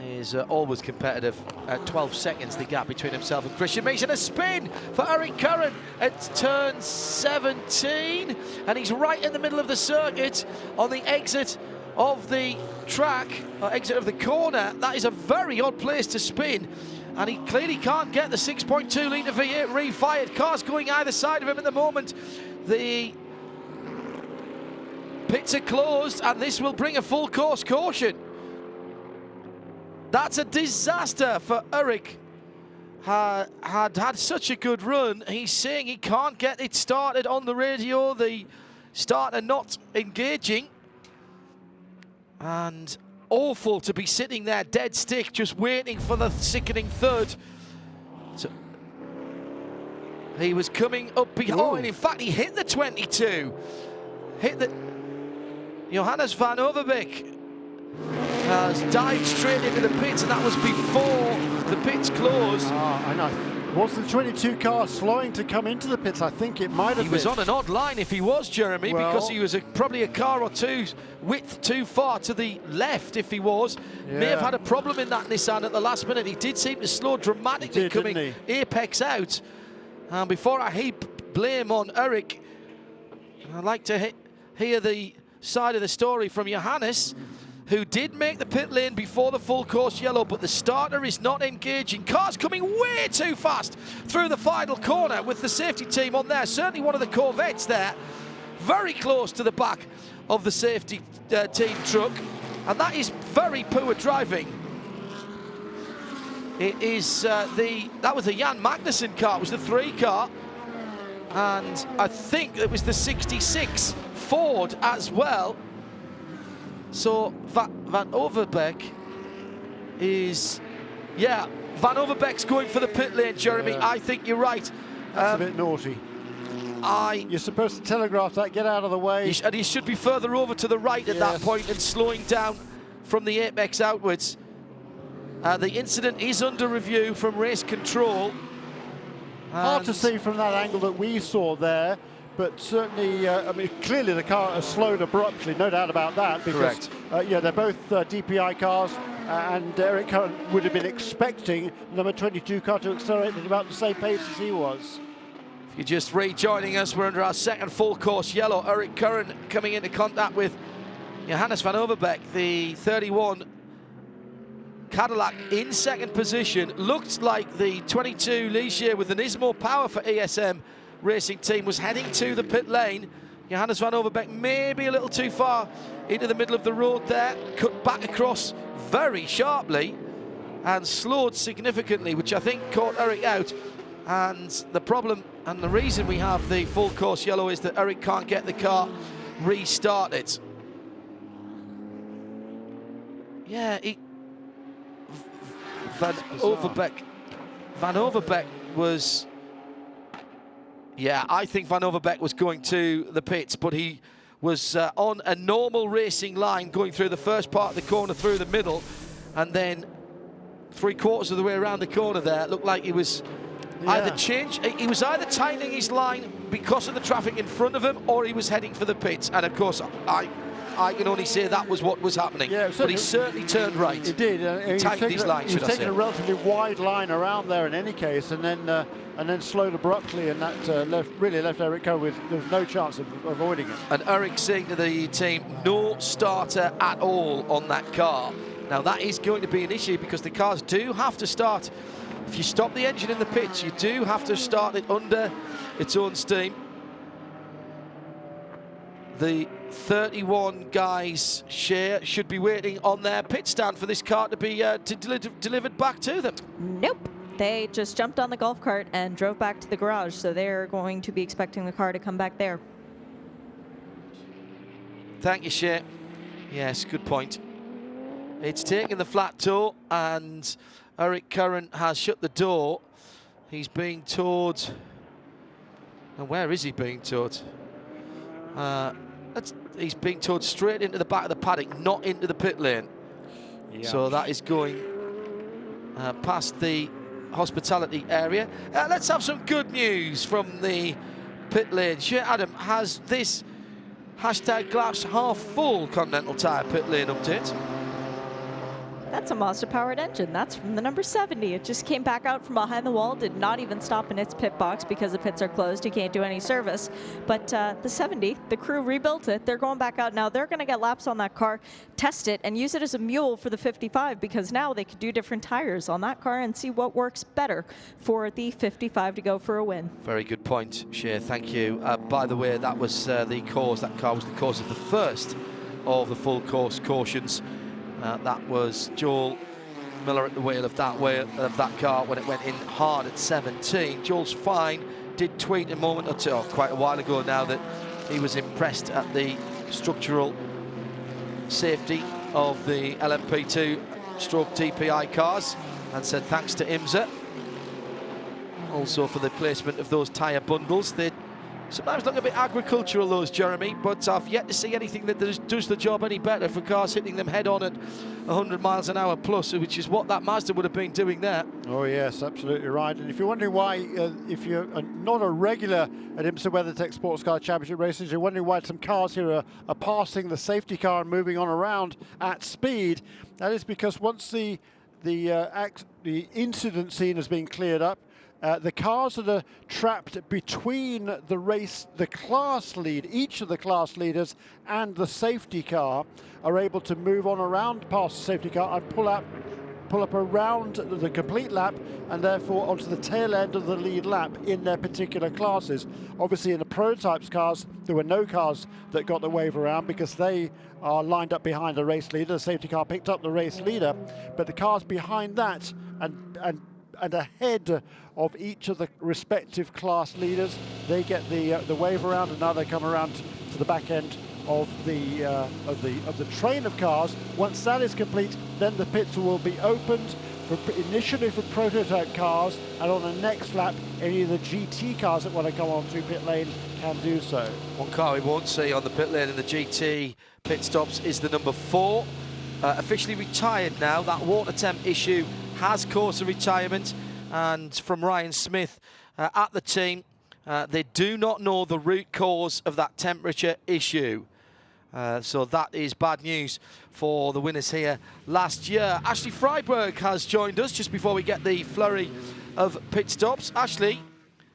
is always competitive. At 12 seconds the gap between himself and Christian Mees, and a spin for Eric Curran at turn 17, and he's right in the middle of the circuit on the exit of the track, or exit of the corner. That is a very odd place to spin, and he clearly can't get the 6.2 litre V8 refired. Cars going either side of him at the moment. The pits are closed, and this will bring a full course caution. That's a disaster for Eric. Had such a good run. He's saying he can't get it started on the radio. The starter not engaging. And awful to be sitting there dead stick, just waiting for the sickening third. So he was coming up behind. Oh, and in fact, he hit the 22. Hit the... Johannes van Overbeek has dived straight into the pits, and that was before the pits closed. I know. Was the 22 car slowing to come into the pits? I think it might have been. He was on an odd line if he was, Jeremy, well, because he was probably a car or two width too far to the left if he was. Yeah. May have had a problem in that Nissan at the last minute. He did seem to slow dramatically coming apex out. And before I heap blame on Eric, I'd like to hear the side of the story from Johannes, who did make the pit lane before the full course yellow, but the starter is not engaging. Cars coming way too fast through the final corner with the safety team on there. Certainly one of the Corvettes there, very close to the back of the safety team truck, and that is very poor driving. It is that was the Jan Magnussen car, it was the 3 car, and I think it was the 66 Ford as well. So Van Overbeek is, yeah, Van Overbeek's going for the pit lane, Jeremy. Yeah. I think you're right. That's a bit naughty. You're supposed to telegraph that, get out of the way. And he should be further over to the right at that point and slowing down from the apex outwards. The incident is under review from race control. Hard to see from that angle that we saw there. But certainly, I mean, clearly the car has slowed abruptly, no doubt about that. Because, yeah, they're both DPI cars, and Eric Curran would have been expecting number 22 car to accelerate at about the same pace as he was. If you're just rejoining us, we're under our second full course yellow. Eric Curran coming into contact with Johannes van Overbeek, the 31 Cadillac in second position. Looked like the 22 Ligier with the Nismo power for ESM Racing team was heading to the pit lane. Johannes van Overbeek maybe a little too far into the middle of the road there, cut back across very sharply and slowed significantly, which I think caught Eric out. And the problem and the reason we have the full course yellow is that Eric can't get the car restarted. Yeah, Van Overbeek was... Yeah, I think Van Overbeek was going to the pits, but he was on a normal racing line going through the first part of the corner through the middle, and then 3/4 of the way around the corner there, it looked like he was either tightening his line because of the traffic in front of him, or he was heading for the pits. And of course, I can only say that was what was happening. Yeah, but he certainly turned right. He did. Tightened his line, should I say. He's taken a relatively wide line around there in any case, and then slowed abruptly, and that really left Eric Curran with no chance of avoiding it. And Eric saying to the team, no starter at all on that car. Now that is going to be an issue because the cars do have to start if you stop the engine in the pits, you do have to start it under its own steam. The 31 guys share should be waiting on their pit stand for this car to be delivered back to them. Nope. They just jumped on the golf cart and drove back to the garage, so they're going to be expecting the car to come back there. Thank you, Shea. Yes, good point. It's taken the flat toe, and Eric Curran has shut the door. He's being towed. And where is he being towed? He's being towed straight into the back of the paddock, not into the pit lane. Yeah. So that is going past the hospitality area. Let's have some good news from the pit lane. Sure, Adam, has this #glass-half-full Continental Tire pit lane update? That's a Mazda-powered engine. That's from the number 70. It just came back out from behind the wall, did not even stop in its pit box because the pits are closed. You can't do any service. But the 70, the crew rebuilt it. They're going back out now. They're going to get laps on that car, test it, and use it as a mule for the 55 because now they could do different tires on that car and see what works better for the 55 to go for a win. Very good point, Shea. Thank you. By the way, that was the cause. That car was the cause of the first of the full course cautions. That was Joel Miller at the wheel of that car when it went in hard at 17. Joel's fine. Did tweet a moment or two, quite a while ago now, that he was impressed at the structural safety of the LMP2 stroke TPI cars and said thanks to IMSA. Also for the placement of those tyre bundles. They sometimes look a bit agricultural, those, Jeremy, but I've yet to see anything that does the job any better for cars hitting them head on at 100 miles an hour plus, which is what that Mazda would have been doing there. Oh yes, absolutely right. And if you're wondering why, if you're not a regular at IMSA WeatherTech SportsCar Championship races, you're wondering why some cars here are passing the safety car and moving on around at speed, that is because once the incident scene has been cleared up, the cars that are trapped between the class lead, each of the class leaders and the safety car are able to move on around past the safety car and pull up around the complete lap and therefore onto the tail end of the lead lap in their particular classes. Obviously in the prototypes cars, there were no cars that got the wave around because they are lined up behind the race leader. The safety car picked up the race leader, but the cars behind that and ahead of each of the respective class leaders, they get the wave around, and now they come around to the back end of the train of cars. Once that is complete, then the pits will be opened initially for prototype cars, and on the next lap, any of the GT cars that want to come onto pit lane can do so. One car we won't see on the pit lane in the GT pit stops is the number 4, officially retired now. That water temp issue has caused a retirement, and from Ryan Smith at the team, they do not know the root cause of that temperature issue. So that is bad news for the winners here last year. Ashley Freiberg has joined us just before we get the flurry of pit stops. Ashley,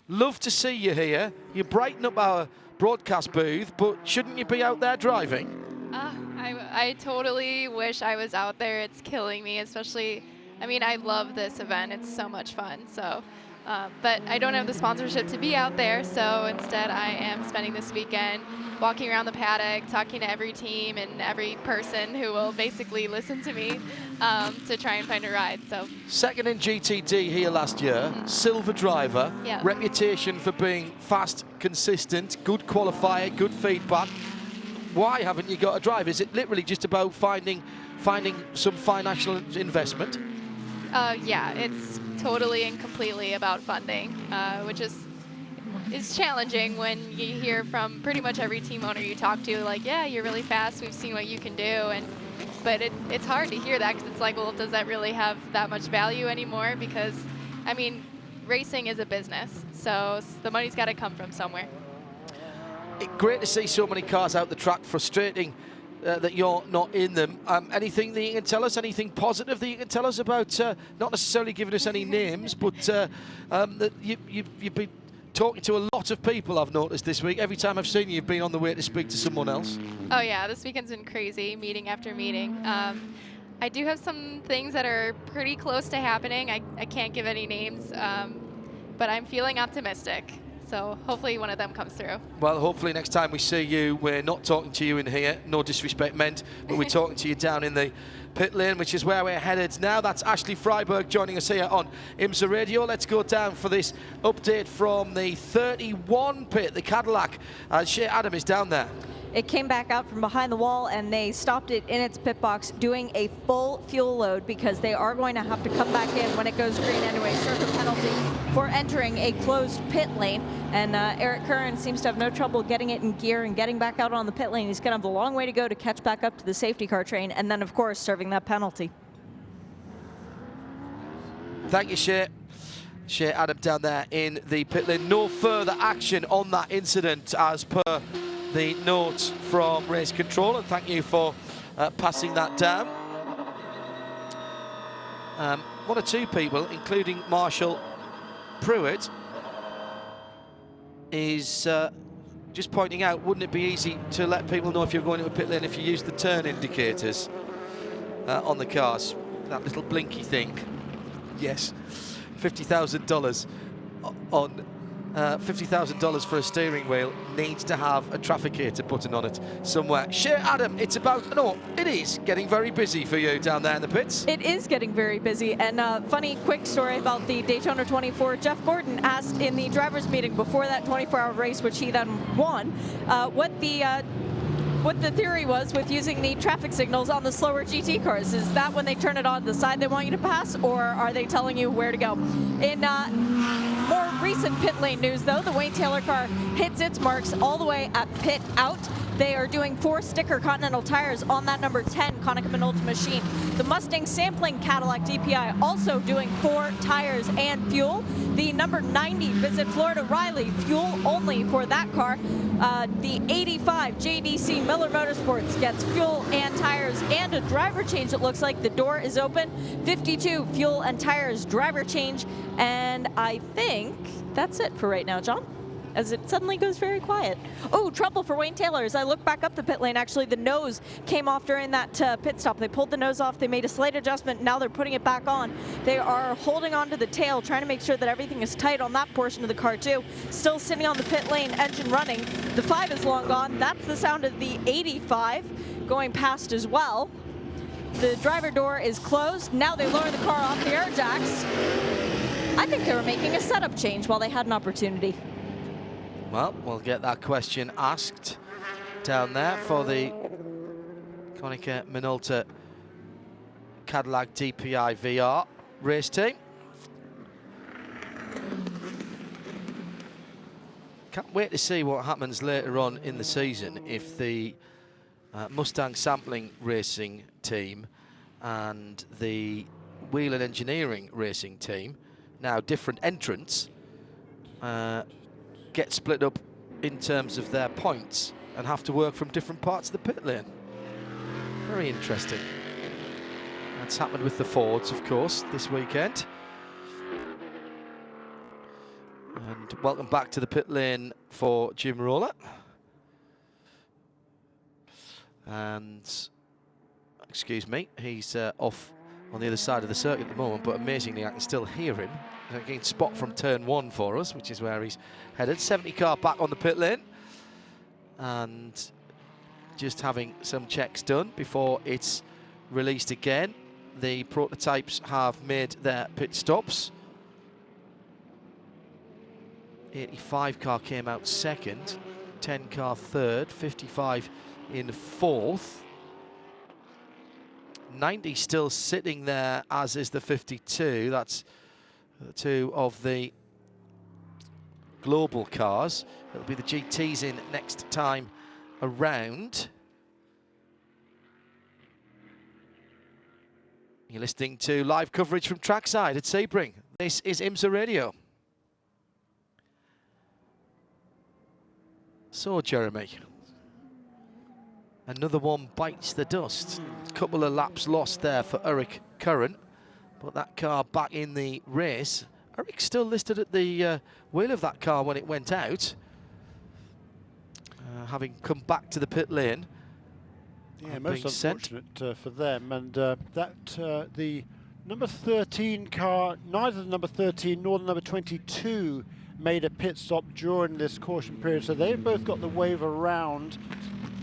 love to see you here. You brighten up our broadcast booth, but shouldn't you be out there driving? I totally wish I was out there. It's killing me, especially, I mean, I love this event. It's so much fun. So, but I don't have the sponsorship to be out there. So instead, I am spending this weekend walking around the paddock, talking to every team and every person who will basically listen to me to try and find a ride. So second in GTD here last year, silver driver, yeah. Reputation for being fast, consistent, good qualifier, good feedback. Why haven't you got a drive? Is it literally just about finding some financial investment? Yeah, it's totally and completely about funding, which is challenging when you hear from pretty much every team owner you talk to, like, yeah, you're really fast, we've seen what you can do, but it's hard to hear that, because it's like, well, does that really have that much value anymore? Because, I mean, racing is a business, so the money's got to come from somewhere. Great to see so many cars out the track. Frustrating that you're not in them. Anything that you can tell us, anything positive that you can tell us about, not necessarily giving us any names, but that you've been talking to a lot of people, I've noticed this week. Every time I've seen you, you've been on the way to speak to someone else. Oh yeah, this weekend's been crazy, meeting after meeting. I do have some things that are pretty close to happening. I can't give any names, but I'm feeling optimistic. So hopefully one of them comes through. Well, hopefully next time we see you, we're not talking to you in here, no disrespect meant, but we're talking to you down in the pit lane, which is where we're headed now. That's Ashley Freiberg joining us here on IMSA Radio. Let's go down for this update from the 31 pit, the Cadillac. Shea Adam is down there. It came back out from behind the wall, and they stopped it in its pit box doing a full fuel load because they are going to have to come back in when it goes green anyway. Circuit penalty for entering a closed pit lane. And Eric Curran seems to have no trouble getting it in gear and getting back out on the pit lane. He's going to have a long way to go to catch back up to the safety car train, and then, of course, serving that penalty. Thank you, Shea. Shea Adam down there in the pit lane. No further action on that incident as per the notes from race control, and thank you for passing that down. One or two people, including Marshall Pruitt, is just pointing out, wouldn't it be easy to let people know if you're going to a pit lane if you use the turn indicators on the cars? That little blinky thing. Yes, $50,000 on $50,000 for a steering wheel needs to have a trafficator button on it somewhere. Shea Adam, it's about, no, it is getting very busy for you down there in the pits. It is getting very busy, and funny quick story about the Daytona 24. Jeff Gordon asked in the driver's meeting before that 24-hour race, which he then won, what the theory was with using the traffic signals on the slower GT cars. Is that when they turn it on the side they want you to pass, or are they telling you where to go? In more recent pit lane news, though, the Wayne Taylor car hits its marks all the way at pit out. They are doing 4 sticker Continental tires on that number 10 Konica Minolta machine. The Mustang sampling Cadillac DPI also doing 4 tires and fuel. The number 90 Visit Florida Riley, fuel only for that car. The 85 JDC Miller Motorsports gets fuel and tires and a driver change. It looks like the door is open. 52 fuel and tires, driver change, and I think that's it for right now, John, as it suddenly goes very quiet. Oh, trouble for Wayne Taylor. As I look back up the pit lane, actually the nose came off during that pit stop. They pulled the nose off, they made a slight adjustment, now they're putting it back on. They are holding on to the tail, trying to make sure that everything is tight on that portion of the car too. Still sitting on the pit lane, engine running. The 5 is long gone. That's the sound of the 85 going past as well. The driver door is closed. Now they lower the car off the air jacks. I think they were making a setup change while they had an opportunity. Well, we'll get that question asked down there for the Konica Minolta Cadillac DPI VR race team. Can't wait to see what happens later on in the season if the Mustang Sampling Racing team and the Whelen Engineering Racing team, now different entrants, get split up in terms of their points and have to work from different parts of the pit lane. Very interesting. That's happened with the Fords, of course, this weekend. And welcome back to the pit lane for Jim Roller. And, excuse me, he's off on the other side of the circuit at the moment, but amazingly I can still hear him. Again, spot from turn 1 for us, which is where he's headed. 70 car back on the pit lane. And just having some checks done before it's released again. The prototypes have made their pit stops. 85 car came out second, 10 car third, 55 in fourth. 90 still sitting there, as is the 52. That's 2 of the global cars. It'll be the GTs in next time around. You're listening to live coverage from trackside at Sebring. This is IMSA Radio. So, Jeremy, another one bites the dust. A couple of laps lost there for Eric Curran, but that car back in the race. Eric's still listed at the wheel of that car when it went out, having come back to the pit lane. Yeah, most unfortunate for them. And the number 13 car, neither the number 13 nor the number 22 made a pit stop during this caution period. So they've both got the wave around.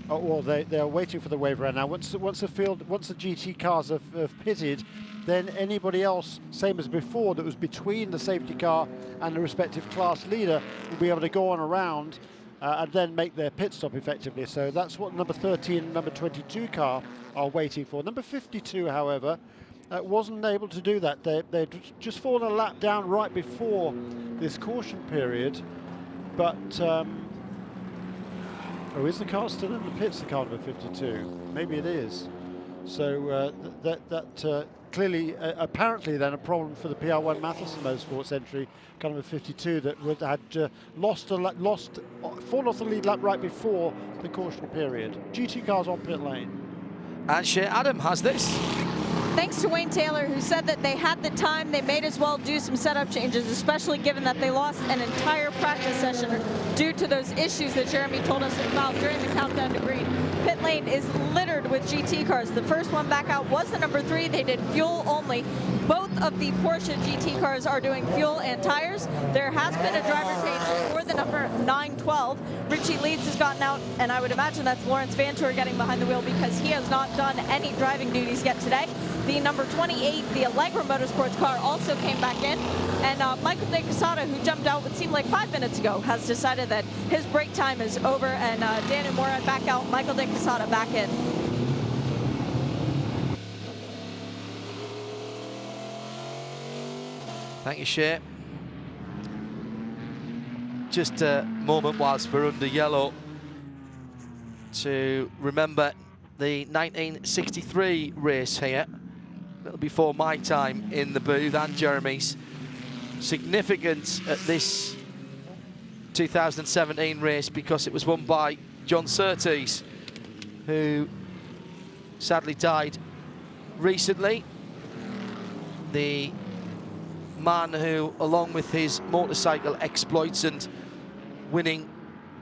Well, they're waiting for the wave around now. Once the GT cars have pitted, then anybody else, same as before, that was between the safety car and the respective class leader will be able to go on around and then make their pit stop effectively. So that's what number 13 and number 22 car are waiting for. Number 52, however, wasn't able to do that. They'd just fallen a lap down right before this caution period, but oh, is the car still in the pits, the car number 52? Maybe it is. So that clearly, apparently then, a problem for the PR1 Matheson Motorsports entry, car number 52, that had fallen off the lead lap right before the caution period. GT cars on pit lane. And Shea Adam has this. Thanks to Wayne Taylor, who said that they had the time, they may as well do some setup changes, especially given that they lost an entire practice session due to those issues that Jeremy told us about during the countdown to green. Pit lane is littered with GT cars. The first one back out was the number 3. They did fuel only. Both of the Porsche GT cars are doing fuel and tires. There has been a driver change for the number 912. Richie Leeds has gotten out, and I would imagine that's Lawrence Vantour getting behind the wheel because he has not done any driving duties yet today. The number 28, the Allegra Motorsports car, also came back in. And Michael De Quesada, who jumped out what seemed like 5 minutes ago, has decided that his break time is over. And Daniel Morad back out, Michael De Quesada back in. Thank you, Shea. Just a moment whilst we're under yellow to remember the 1963 race here. A little before my time in the booth and Jeremy's. Significant at this 2017 race because it was won by John Surtees, who sadly died recently. The man who, along with his motorcycle exploits and winning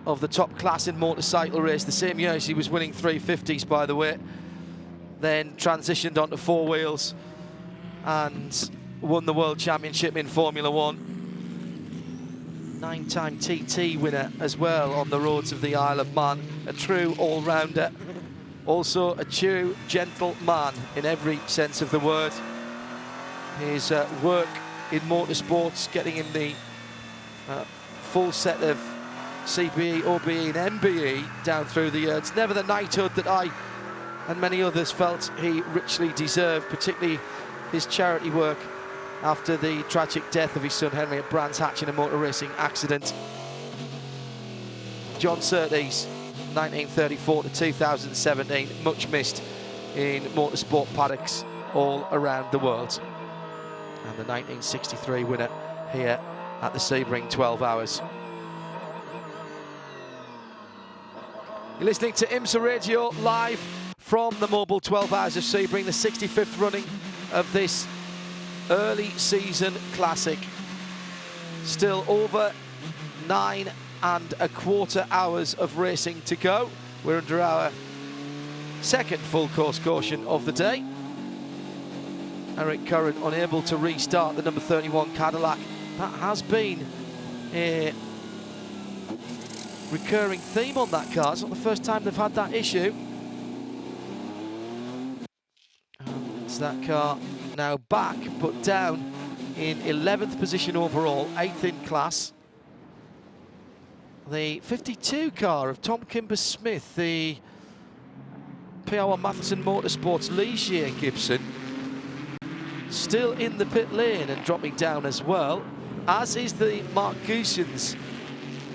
of the top class in motorcycle race, the same year as he was winning 350s, by the way, then transitioned onto 4 wheels and won the World Championship in Formula 1. 9-time TT winner as well on the roads of the Isle of Man. A true all-rounder. Also a true gentleman in every sense of the word. His work in motorsports, getting in the full set of CBE, OBE and MBE down through the years. Never the knighthood that I and many others felt he richly deserved, particularly his charity work after the tragic death of his son Henry at Brands Hatch in a motor racing accident. John Surtees, 1934 to 2017, much missed in motorsport paddocks all around the world. And the 1963 winner here at the Sebring 12 Hours. You're listening to IMSA Radio live from the Mobil 12 Hours of Sebring, the 65th running of this early season classic. Still over 9.25 hours of racing to go. We're under our second full course caution of the day. Eric Curran unable to restart the number 31 Cadillac. That has been a recurring theme on that car. It's not the first time they've had that issue. It's that car now back, but down in 11th position overall, 8th in class. The 52 car of Tom Kimber-Smith, the PR1 Matheson Motorsports Ligier Gibson, still in the pit lane and dropping down as well, as is the Mark Goosens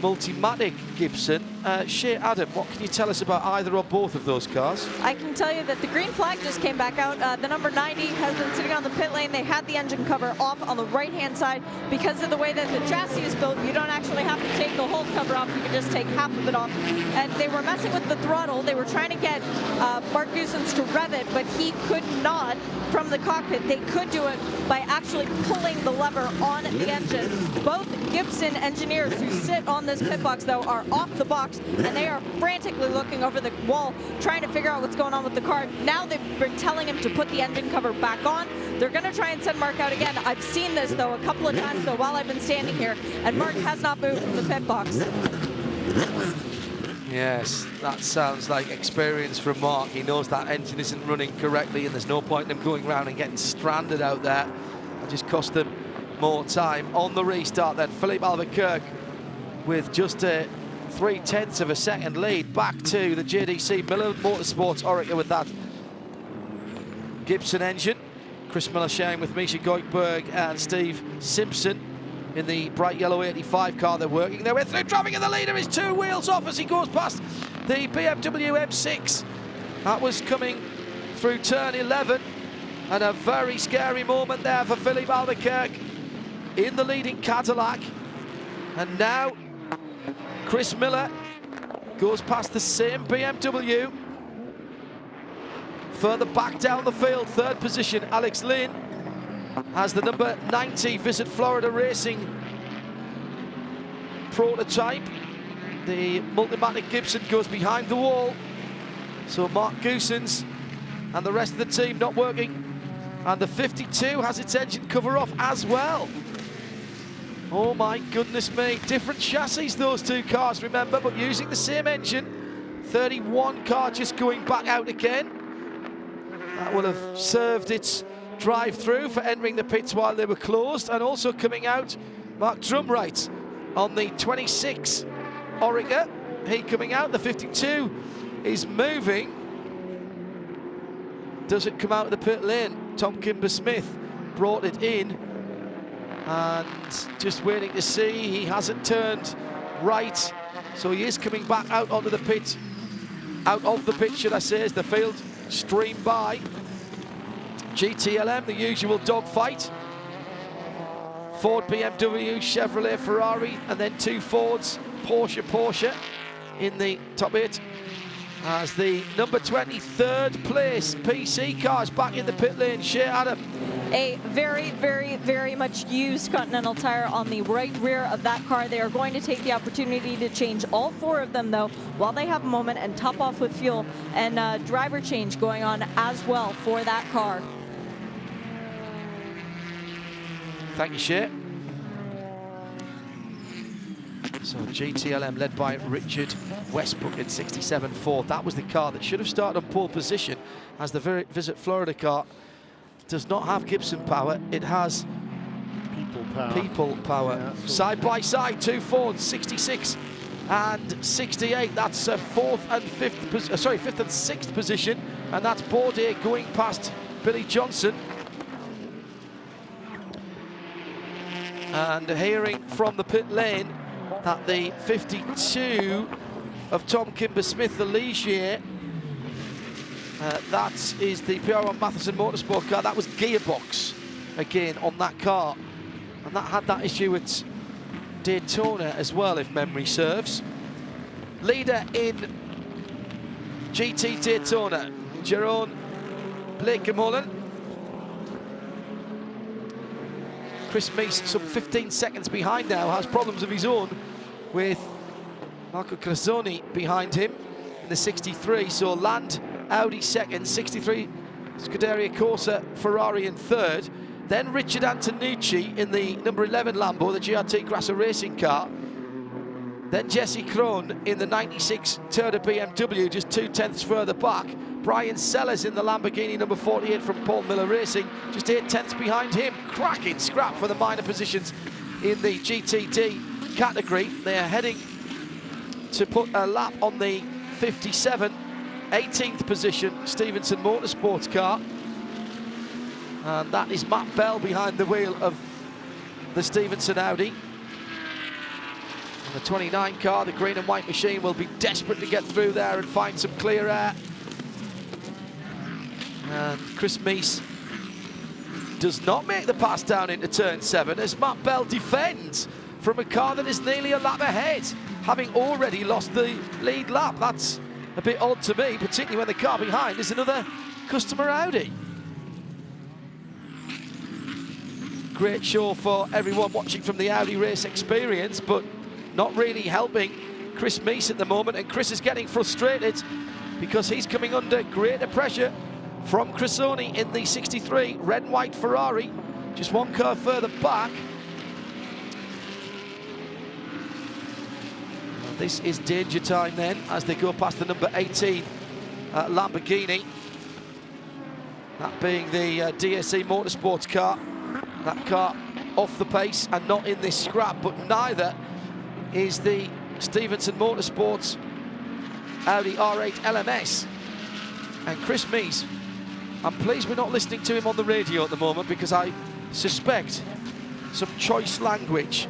Multimatic Gibson. Shea Adam, what can you tell us about either or both of those cars? I can tell you that the green flag just came back out. The number 90 has been sitting on the pit lane. They had the engine cover off on the right-hand side. Because of the way that the chassis is built, you don't actually have to take the whole cover off. You can just take half of it off. And they were messing with the throttle. They were trying to get Mark Goosens to rev it, but he could not from the cockpit. They could do it by actually pulling the lever on the engine. Both Gibson engineers who sit on the this pit box, though, are off the box, and they are frantically looking over the wall, trying to figure out what's going on with the car. Now they've been telling him to put the engine cover back on. They're going to try and send Mark out again. I've seen this, though, a couple of times, though, while I've been standing here, and Mark has not moved from the pit box. Yes, that sounds like experience from Mark. He knows that engine isn't running correctly, and there's no point in them going around and getting stranded out there. It'll just cost them more time. On the restart then, Philippe Albuquerque with just a 0.3 of a second lead back to the JDC Miller Motorsports Oreca with that Gibson engine. Chris Miller sharing with Misha Goikberg and Steve Simpson in the bright yellow 85 car. They're working their way through traffic, and the leader is 2 wheels off as he goes past the BMW M6. That was coming through turn 11, and a very scary moment there for Philippe Albuquerque in the leading Cadillac. And now Chris Miller goes past the same BMW. Further back down the field, 3rd position, Alex Lynn has the number 90 Visit Florida Racing prototype. The Multimatic Gibson goes behind the wall. So Mark Goosens and the rest of the team not working. And the 52 has its engine cover off as well. Oh my goodness me. Different chassis, those two cars, remember, but using the same engine. 31 car just going back out again. That will have served its drive-through for entering the pits while they were closed, and also coming out, Mark Drumright on the 26 Oreca. He coming out, the 52 is moving. Does it come out of the pit lane? Tom Kimber-Smith brought it in, and just waiting to see. He hasn't turned right, so he is coming back out onto the pit, out of the pit, should I say, as the field stream by. GTLM, the usual dogfight. Ford, BMW, Chevrolet, Ferrari, and then 2 Fords, Porsche in the top 8. As the number 23rd place PC cars back in the pit lane, Shea Adam. A very, very, very much used Continental tire on the right rear of that car. They are going to take the opportunity to change all 4 of them, though, while they have a moment, and top off with fuel, and driver change going on as well for that car. Thank you, Shea. So GTLM led by Richard Westbrook in 67 Ford. That was the car that should have started on pole position, as the Visit Florida car does not have Gibson power. It has people power. Yeah, side by side, 2 Fords, 66 and 68. That's 4th and 5th, sorry, 5th and 6th position, and that's Bourdais going past Billy Johnson. And hearing from the pit lane that the 52 of Tom Kimber-Smith, the Ligier, that is the PR1 Matheson Motorsport car. That was gearbox again on that car, and that had that issue at Daytona as well, if memory serves. Leader in GT Daytona, Jeroen Bleekemolen. Chris Meese, some 15 seconds behind now, has problems of his own with Marco Crazzoni behind him in the 63. So Land, Audi second, 63 Scuderia Corsa, Ferrari in 3rd. Then Richard Antonucci in the number 11 Lambo, the GRT Grasser racing car. Then Jesse Krohn in the 96 Toyota BMW, just 2/10 further back. Brian Sellers in the Lamborghini number 48 from Paul Miller Racing, just 8/10 behind him. Cracking scrap for the minor positions in the GTD category. They are heading to put a lap on the 57, 18th position Stevenson Motorsports car. And that is Matt Bell behind the wheel of the Stevenson Audi. And the 29 car, the green and white machine, will be desperate to get through there and find some clear air. And Chris Meese does not make the pass down into turn 7 as Matt Bell defends from a car that is nearly a lap ahead, having already lost the lead lap. That's a bit odd to me, particularly when the car behind is another customer Audi. Great show for everyone watching from the Audi race experience, but not really helping Chris Meese at the moment, and Chris is getting frustrated because he's coming under greater pressure from Crisoni in the 63 red and white Ferrari, just one curve further back. And this is danger time then as they go past the number 18 Lamborghini, that being the DSE Motorsports car. That car off the pace and not in this scrap, but neither is the Stevenson Motorsports Audi R8 LMS. And Chris Meese, I'm pleased we're not listening to him on the radio at the moment, because I suspect some choice language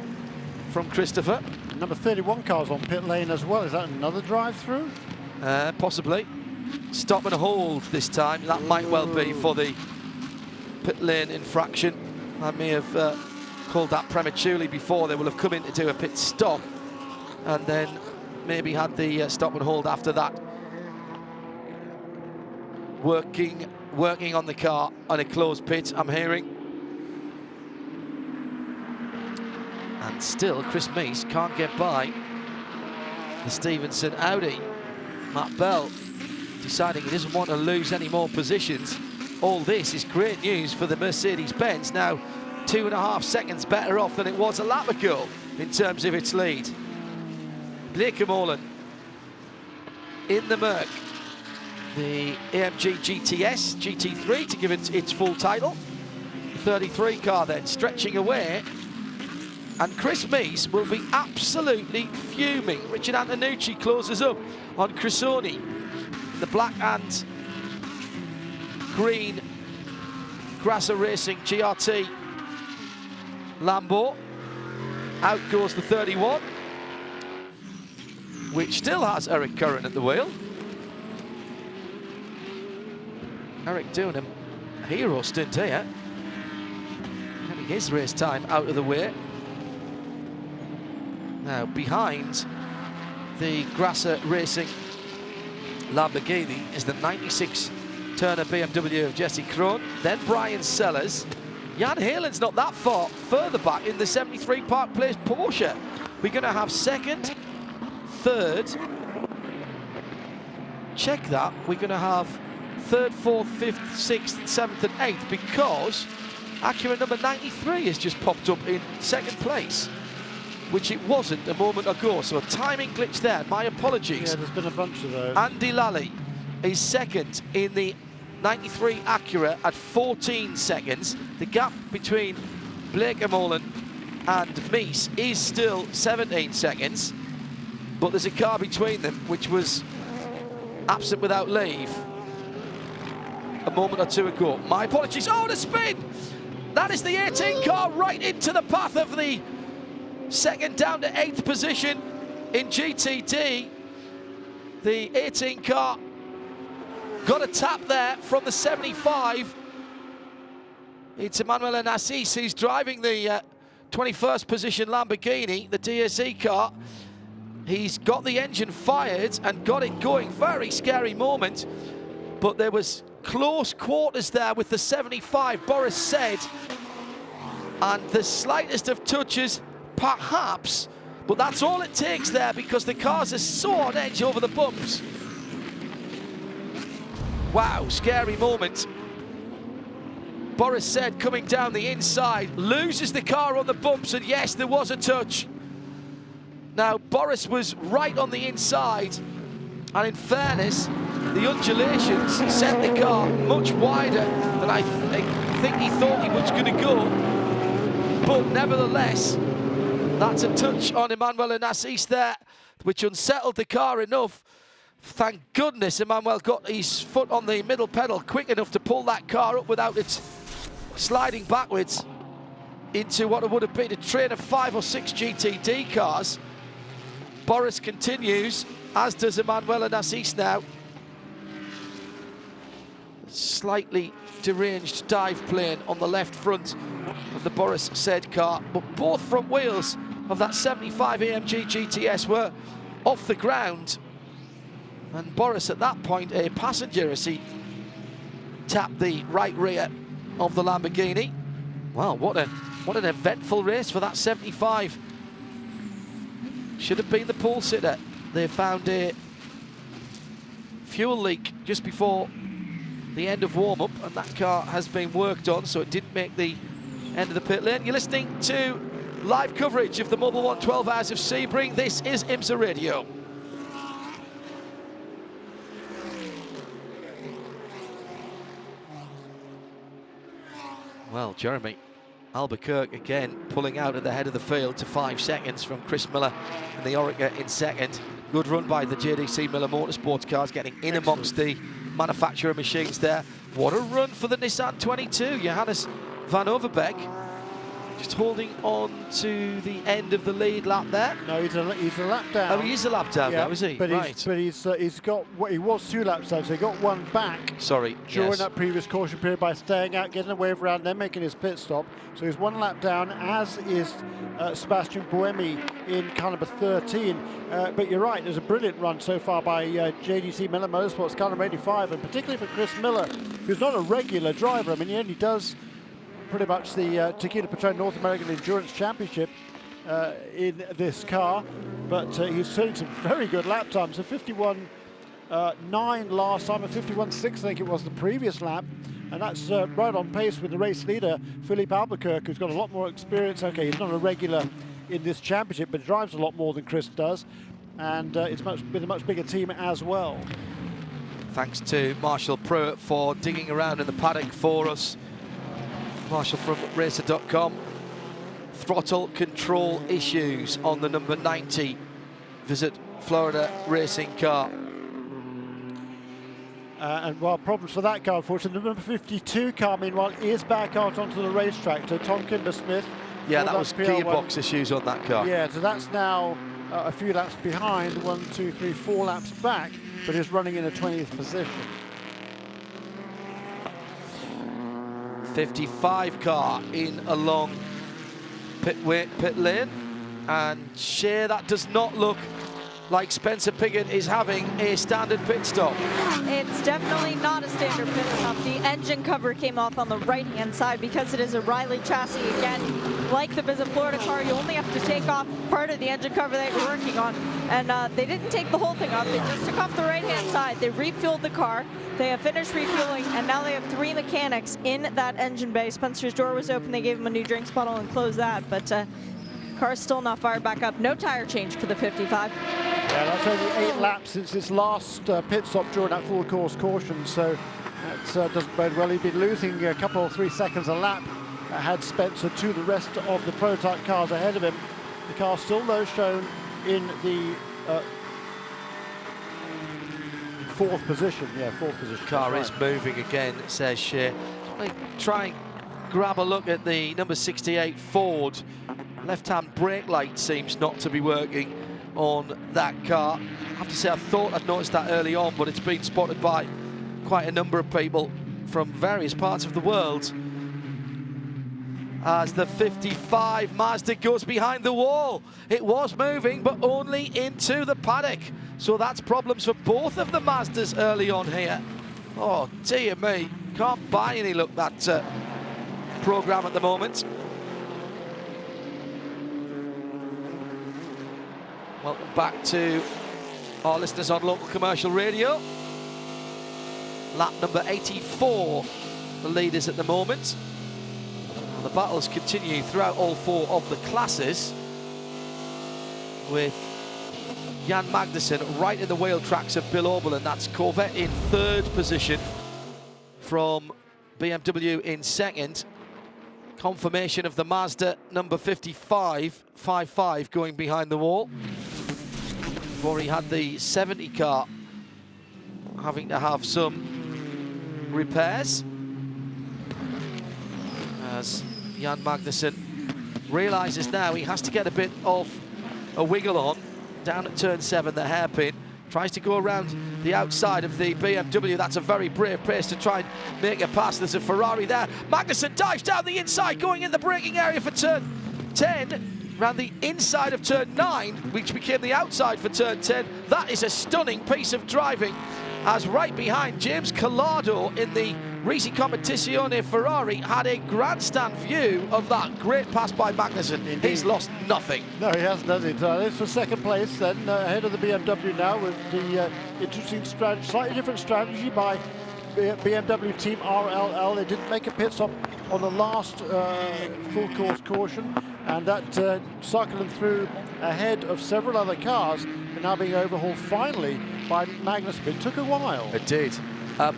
from Christopher. Number 31 car's on pit lane as well. Is that another drive-through? Possibly. Stop and hold this time. That might well be for the pit lane infraction. I may have called that prematurely before. They will have come in to do a pit stop and then maybe had the stop and hold after that. Working on the car on a closed pit, I'm hearing. And still, Chris Meese can't get by the Stevenson Audi. Matt Bell deciding he doesn't want to lose any more positions. All this is great news for the Mercedes-Benz. Now 2.5 seconds better off than it was a lap ago in terms of its lead. Blake Molen in the Merc, the AMG GTS GT3 to give it its full title. The 33 car then stretching away, and Chris Meese will be absolutely fuming. Richard Antonucci closes up on Crisoni, the black and green Grasser Racing GRT Lambo. Out goes the 31, which still has Eric Curran at the wheel. Eric doing a hero stint here, getting his race time out of the way. Now behind the Grasser Racing Lamborghini is the 96 Turner BMW of Jesse Krohn, then Brian Sellers. Jan Heelan's not that far further back in the 73 Park Place Porsche. We're going to have second, third, check that, we're going to have third, fourth, fifth, sixth, seventh and eighth, because Acura number 93 has just popped up in second place, which it wasn't a moment ago. So a timing glitch there, my apologies. Yeah, there's been a bunch of those. Andy Lally is second in the 93 Acura at 14 seconds. The gap between Blake Molen and Meese is still 17 seconds, but there's a car between them which was absent without leave a moment or two ago. My apologies. Oh, the spin! That is the 18 car right into the path of the second down to 8th position in GTD. The 18 car got a tap there from the 75. It's Emanuele Nassis who's driving the 21st position Lamborghini, the DSE car. He's got the engine fired and got it going. Very scary moment, but there was close quarters there with the 75, Boris said, and the slightest of touches perhaps, but that's all it takes there because the cars are so on edge over the bumps. Wow, scary moment. Boris said coming down the inside, loses the car on the bumps, and yes, there was a touch. Now, Boris was right on the inside, and in fairness, the undulations sent the car much wider than I think he thought he was going to go. But nevertheless, that's a touch on Emanuele Nassis there, which unsettled the car enough. Thank goodness Emmanuel got his foot on the middle pedal quick enough to pull that car up without it sliding backwards into what would have been a train of 5 or 6 GTD cars. Boris continues, as does Emanuele Nassis now. Slightly deranged dive plane on the left front of the Boris said car, but both front wheels of that 75 AMG GTS were off the ground. And Boris at that point a passenger as he tapped the right rear of the Lamborghini. Wow, what an eventful race for that 75 should have been the pole sitter. They found a fuel leak just before the end of warm-up, and that car has been worked on, so it didn't make the end of the pit lane. You're listening to live coverage of the Mobil 1 12 Hours of Sebring. This is IMSA Radio. Well, Jeremy Albuquerque again pulling out at the head of the field to 5 seconds from Chris Miller and the Orica in second. Good run by the JDC Miller Motorsports cars, getting in amongst the manufacturer machines there. What a run for the Nissan 22. Johannes van Overbeek just holding on to the end of the lead lap there. No, he's a lap down. Oh, he is a lap down now, is he? But right. he's got, he was 2 laps down, so he got 1 back. Sorry, during that previous caution period by staying out, getting a wave around, then making his pit stop. So he's 1 lap down, as is Sebastian Buemi in car number 13. But you're right, there's a brilliant run so far by JDC Miller Motorsports car number 85, and particularly for Chris Miller, who's not a regular driver. I mean, he only does pretty much the Tequila Patrón North American Endurance Championship in this car, but he's showing some very good lap times. So 51.9 last time, and 51.6 I think it was the previous lap, and that's right on pace with the race leader Philippe Albuquerque, who's got a lot more experience. Okay, he's not a regular in this championship, but drives a lot more than Chris does, and it's been a much bigger team as well. Thanks to Marshall Pruitt for digging around in the paddock for us. Marshall from Racer.com. Throttle control issues on the number 90 Visit Florida racing car. And well, problems for that car, unfortunately. The number 52 car, meanwhile, is back out onto the racetrack. So Tom Kimber-Smith. Yeah, that was gearbox issues on that car. Yeah, so that's now a few laps behind, 1, 2, 3, 4 laps back, but is running in a 20th position. 55 car in along pit lane, and Shea, that does not look like Spencer Piggott is having a standard pit stop. It's definitely not a standard pit stop. The engine cover came off on the right-hand side because it is a Riley chassis. Again, like the Visit Florida car, you only have to take off part of the engine cover that you're working on. And they didn't take the whole thing off. They just took off the right-hand side. They refueled the car. They have finished refueling, and now they have 3 mechanics in that engine bay. Spencer's door was open. They gave him a new drinks bottle and closed that. But car's still not fired back up. No tire change for the 55. Yeah, that's only 8 laps since his last pit stop during that full course caution, so that doesn't bode well. He'd been losing a couple or 3 seconds a lap, had Spencer to the rest of the prototype cars ahead of him. The car still, though, shown in the 4th position. Yeah, 4th position. Car is moving again, says Shea. Try and grab a look at the number 68 Ford. Left-hand brake light seems not to be working on that car. I have to say, I thought I'd noticed that early on, but it's been spotted by quite a number of people from various parts of the world as the 55 Mazda goes behind the wall. It was moving, but only into the paddock. So that's problems for both of the Mazdas early on here. Oh, dear me. Can't buy any look, that program at the moment. Welcome back to our listeners on local commercial radio. Lap number 84, the leaders at the moment. And the battles continue throughout all 4 of the classes, with Jan Magnussen right in the wheel tracks of Bill Oberlin. That's Corvette in 3rd position from BMW in 2nd. Confirmation of the Mazda number 55 going behind the wall. Before he had the 70 car having to have some repairs, as Jan Magnussen realises now he has to get a bit of a wiggle on down at turn 7, the hairpin. Tries to go around the outside of the BMW. That's a very brave pace to try and make a pass. There's a Ferrari there. Magnussen dives down the inside, going in the braking area for turn 10, around the inside of turn 9, which became the outside for turn 10. That is a stunning piece of driving as right behind James Collado in the Risi Competizione Ferrari had a grandstand view of that great pass by Magnussen. Indeed. He's lost nothing. No, he hasn't, has he? It's for second place then, ahead of the BMW now with the interesting strategy, slightly different strategy by BMW Team RLL. They didn't make a pit stop on the last full course caution, and that suckered them through ahead of several other cars, but now being overhauled finally by Magnussen. It took a while. It did.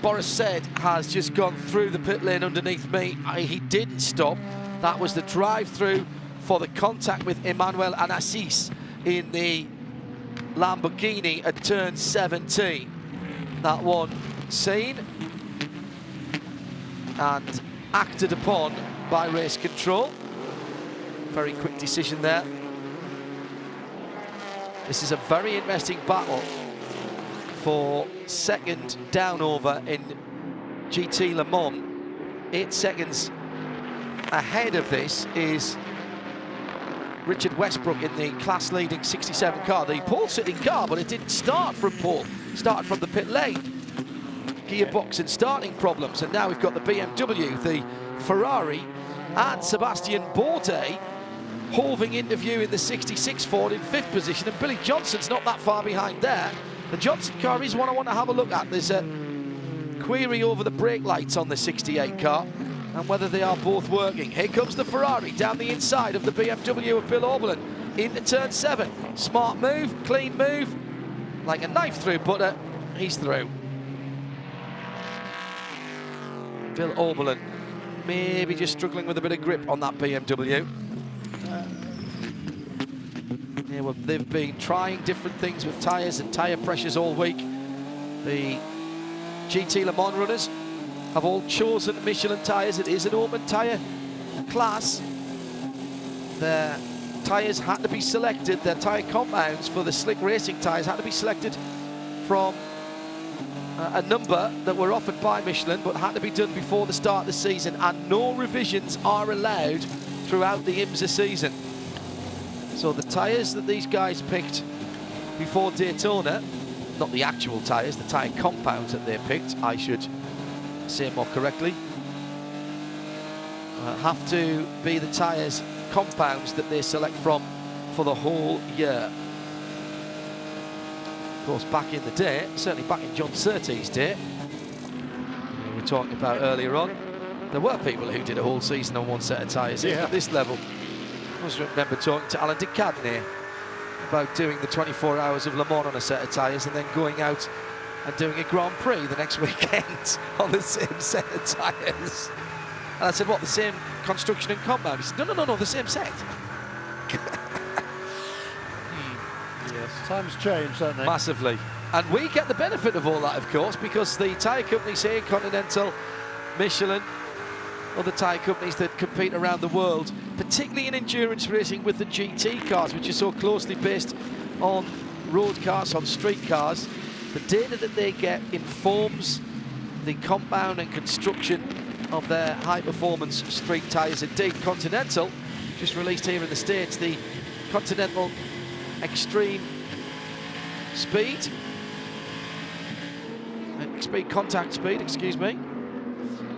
Boris Said has just gone through the pit lane underneath me. He didn't stop. That was the drive-through for the contact with Emmanuel Anassis in the Lamborghini at turn 17. That one seen and acted upon by race control. Very quick decision there. This is a very interesting battle for second down over in GT Le Mans. 8 seconds ahead of this is Richard Westbrook in the class-leading 67 car, the pole-sitting car, but it didn't start from pole, started from the pit lane. Gearbox and starting problems, and now we've got the BMW, the Ferrari, and Sebastian Bourdais hoving into view in the 66 Ford in 5th position, and Billy Johnson's not that far behind there. The Johnson car is one I want to have a look at. There's a query over the brake lights on the 68 car and whether they are both working. Here comes the Ferrari down the inside of the BMW of Bill Oberlin into turn 7. Smart move, clean move, like a knife through butter. He's through. Bill Oberlin maybe just struggling with a bit of grip on that BMW. Yeah, well, they've been trying different things with tyres and tyre pressures all week. The GT Le Mans runners have all chosen Michelin tyres. It is an open tyre class. Their tyres had to be selected, their tyre compounds for the slick racing tyres had to be selected from a number that were offered by Michelin, but had to be done before the start of the season, and no revisions are allowed throughout the IMSA season. So the tyres that these guys picked before Daytona, not the actual tyres, the tyre compounds that they picked, I should say more correctly, have to be the tyres compounds that they select from for the whole year. Of course, back in the day, certainly back in John Surtees' day, we were talking about earlier on, there were people who did a whole season on one set of tyres. Even at this level. I just remember talking to Alan de Cadney about doing the 24 hours of Le Mans on a set of tyres and then going out and doing a Grand Prix the next weekend on the same set of tyres. And I said, what, the same construction and compound? He said, no, the same set. Yes, times changed, don't they? Massively. And we get the benefit of all that, of course, because the tyre companies here, Continental, Michelin, other tyre companies that compete around the world, particularly in endurance racing with the GT cars, which are so closely based on road cars, on street cars, the data that they get informs the compound and construction of their high-performance street tyres. Indeed, Continental just released here in the States the Continental Extreme Speed, contact speed, excuse me.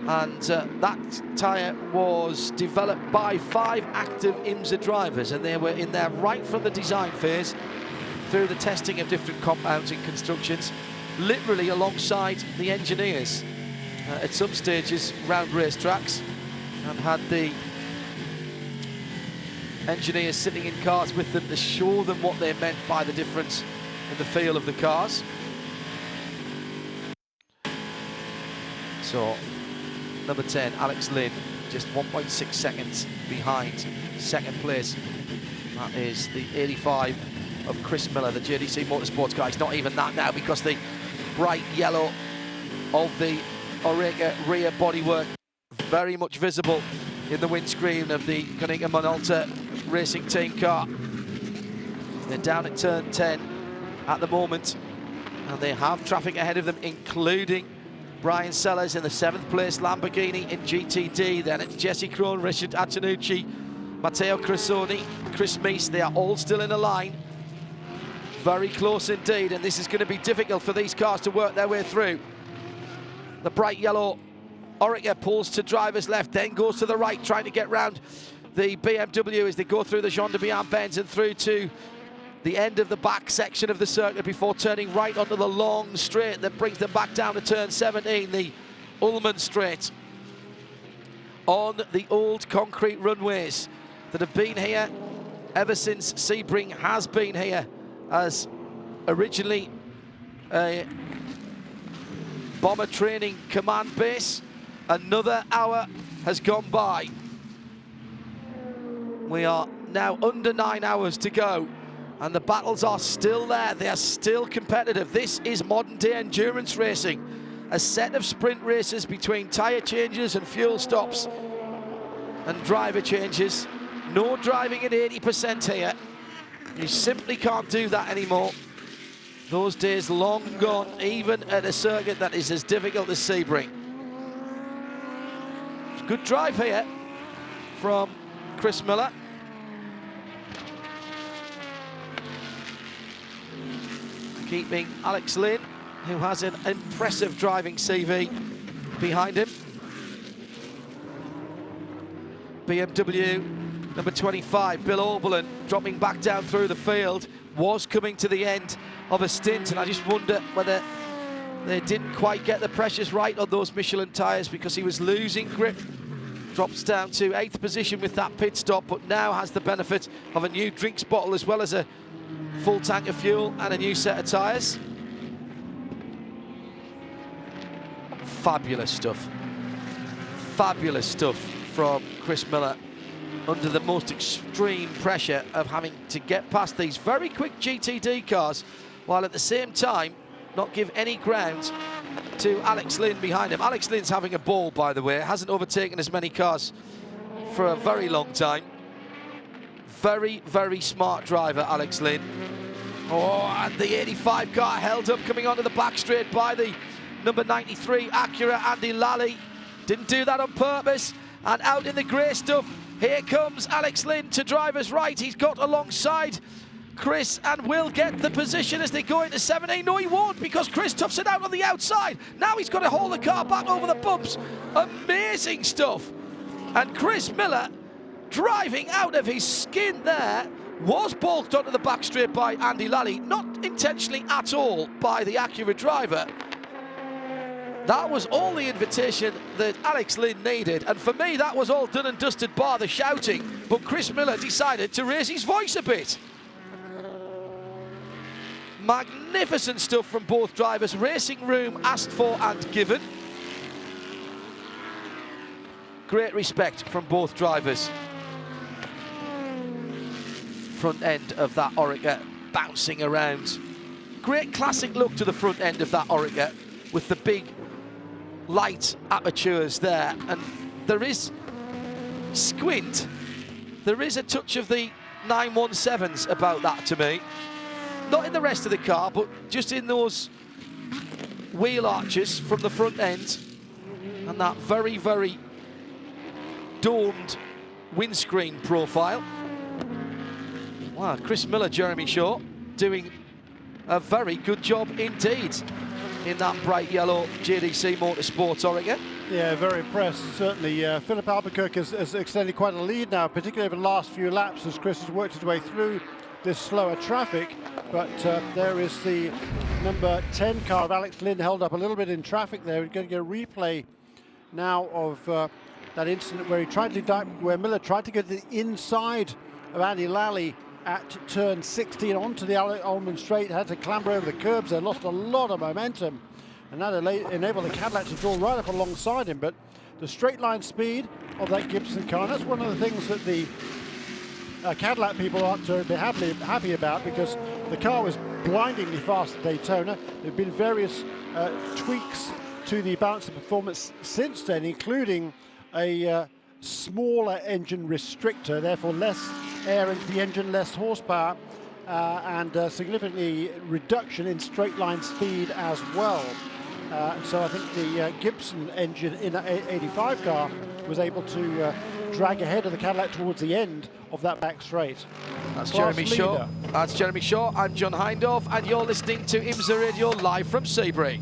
And that tyre was developed by 5 active IMSA drivers, and they were in there right from the design phase through the testing of different compounds and constructions, literally alongside the engineers at some stages round racetracks, and had the engineers sitting in cars with them to show them what they meant by the difference in the feel of the cars. So number 10, Alex Lynn, just 1.6 seconds behind second place. That is the 85 of Chris Miller, the JDC Motorsports guy. It's not even that now because the bright yellow of the Oreca rear bodywork very much visible in the windscreen of the Konica Minolta Racing Team car. They're down at turn 10 at the moment, and they have traffic ahead of them, including Brian Sellers in the 7th place Lamborghini in GTD. Then it's Jesse Krohn, Richard Antonucci, Matteo Cressoni, Chris Meese. They are all still in a line. Very close indeed, and this is going to be difficult for these cars to work their way through. The bright yellow Oreca pulls to driver's left, then goes to the right, trying to get round the BMW as they go through the Jean de Bihan bends and through to the end of the back section of the circuit before turning right onto the long straight that brings them back down to turn 17, the Ullman straight. On the old concrete runways that have been here ever since Sebring has been here as originally a bomber training command base. Another hour has gone by. We are now under 9 hours to go, and the battles are still there. They are still competitive. This is modern day endurance racing. A set of sprint races between tyre changes and fuel stops and driver changes. No driving at 80% here. You simply can't do that anymore. Those days long gone, even at a circuit that is as difficult as Sebring. Good drive here from Chris Miller. Keeping Alex Lynn, who has an impressive driving CV behind him. BMW number 25, Bill Oberlin, dropping back down through the field, was coming to the end of a stint, and I just wonder whether they didn't quite get the pressures right on those Michelin tyres because he was losing grip. Drops down to 8th position with that pit stop, but now has the benefit of a new drinks bottle as well as a full tank of fuel and a new set of tyres. Fabulous stuff. Fabulous stuff from Chris Miller under the most extreme pressure of having to get past these very quick GTD cars, while at the same time not give any ground to Alex Lynn behind him. Alex Lynn's having a ball, by the way. Hasn't overtaken as many cars for a very long time. Very, very smart driver, Alex Lynn. Oh, and the 85 car held up coming onto the back straight by the number 93 Acura, Andy Lally. Didn't do that on purpose. And out in the grey stuff, here comes Alex Lynn to driver's right. He's got alongside Chris and will get the position as they go into 17. No, he won't, because Chris toughs it out on the outside. Now he's got to hold the car back over the bumps. Amazing stuff. And Chris Miller, driving out of his skin there, was balked onto the back straight by Andy Lally. Not intentionally at all by the Acura driver. That was all the invitation that Alex Lynn needed. And for me, that was all done and dusted bar the shouting. But Chris Miller decided to raise his voice a bit. Magnificent stuff from both drivers. Racing room asked for and given. Great respect from both drivers. Front end of that Oreca bouncing around. Great classic look to the front end of that Oreca with the big light apertures there. And there is squint. There is a touch of the 917s about that to me. Not in the rest of the car, but just in those wheel arches from the front end and that very, very domed windscreen profile. Wow, Chris Miller, Jeremy Shaw, doing a very good job indeed in that bright yellow JDC Motorsports Oreca. Yeah, very impressed. Certainly, Philip Albuquerque has extended quite a lead now, particularly over the last few laps as Chris has worked his way through this slower traffic. But there is the number 10 car of Alex Lynn held up a little bit in traffic there. We're going to get a replay now of that incident where where Miller tried to get the inside of Andy Lally at turn 16 onto the Ullman straight, had to clamber over the curbs there, lost a lot of momentum, and that enabled the Cadillac to draw right up alongside him. But the straight line speed of that Gibson car, that's one of the things that the Cadillac people aren't terribly happy about, because the car was blindingly fast at Daytona. There have been various tweaks to the balance of performance since then, including a smaller engine restrictor, therefore less air into the engine, less horsepower, and significantly reduction in straight line speed as well. So I think the Gibson engine in that 85 car was able to drag ahead of the Cadillac towards the end of that back straight. That's Class Jeremy Shaw. leader. That's Jeremy Shaw. I'm John Hindorf, and you're listening to IMSA Radio live from Sebring.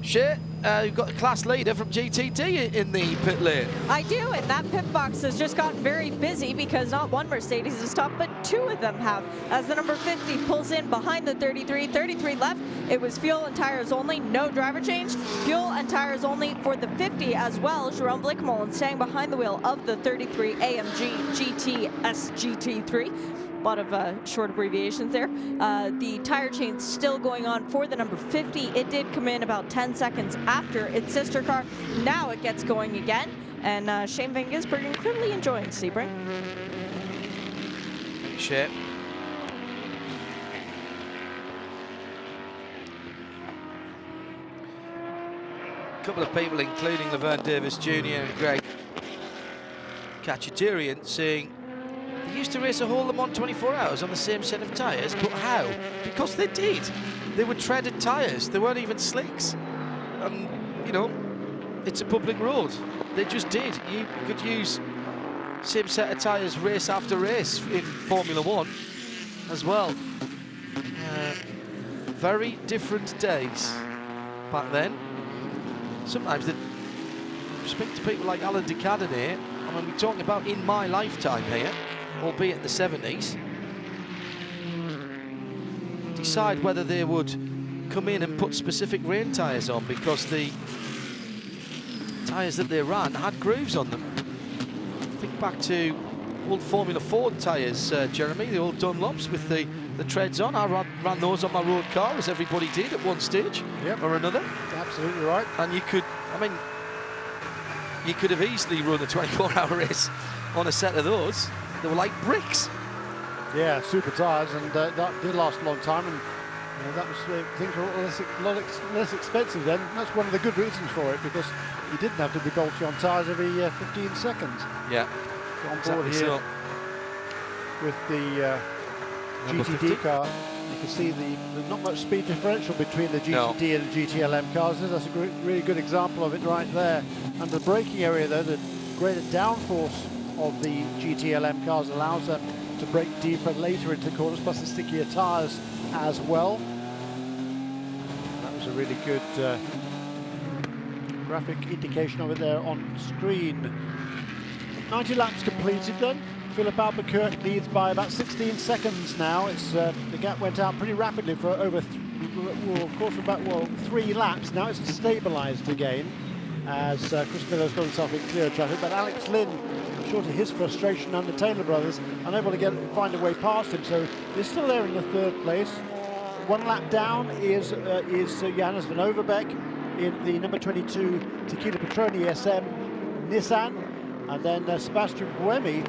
Shit, you've got the class leader from GTD in the pit lane. I do, and that pit box has just gotten very busy because not one Mercedes has stopped, but two of them have. As the number 50 pulls in behind the 33, 33 left, it was fuel and tires only, no driver change. Fuel and tires only for the 50 as well. Jerome Blickmolen staying behind the wheel of the 33 AMG GT SGT3. A lot of short abbreviations there. The tire change still going on for the number 50. It did come in about 10 seconds after its sister car. Now it gets going again, and Shane Van Gisbergen clearly enjoying Sebring. Shit. A couple of people, including Laverne Davis Jr. and Greg Kachaturian, saying they used to race a whole Le Mans 24 hours on the same set of tyres, but how? Because they did. They were treaded tyres. They weren't even slicks. And, you know, it's a public road. They just did. You could use same set of tyres race after race in Formula One as well. Very different days back then. Sometimes they speak to people like Alan Decadenet. I mean, we're talking about in my lifetime here, albeit the 70s, decide whether they would come in and put specific rain tyres on, because the tyres that they ran had grooves on them. Think back to old Formula Ford tyres, Jeremy, the old Dunlops with the treads on. I ran those on my road car, as everybody did at one stage or another. Absolutely right. And you could, I mean, you could have easily run a 24-hour race on a set of those. They were like bricks. Yeah, super tyres, and that did last a long time, and that was things were a lot less expensive then. That's one of the good reasons for it, because you didn't have to be bolting on tyres every 15 seconds. Yeah, on board here so. With the GTD car, you can see the not much speed differential between the GTD and the GTLM cars. That's a really good example of it right there. And the braking area, though, the greater downforce of the GTLM cars allows them to brake deeper later into corners, plus the stickier tyres as well. That was a really good graphic indication of it there on screen. 90 laps completed then. Philip Albuquerque leads by about 16 seconds now. It's the gap went out pretty rapidly for over, about 3 laps. Now it's stabilised again as Chris Miller's got himself in clear traffic, but Alex Lynn, sure to his frustration, and the Taylor brothers unable to find a way past him, so he's still there in the 3rd place. 1 lap down is Johannes van Overbeek in the number 22 Tequila Patrón SM Nissan, and then Sebastian Buemi,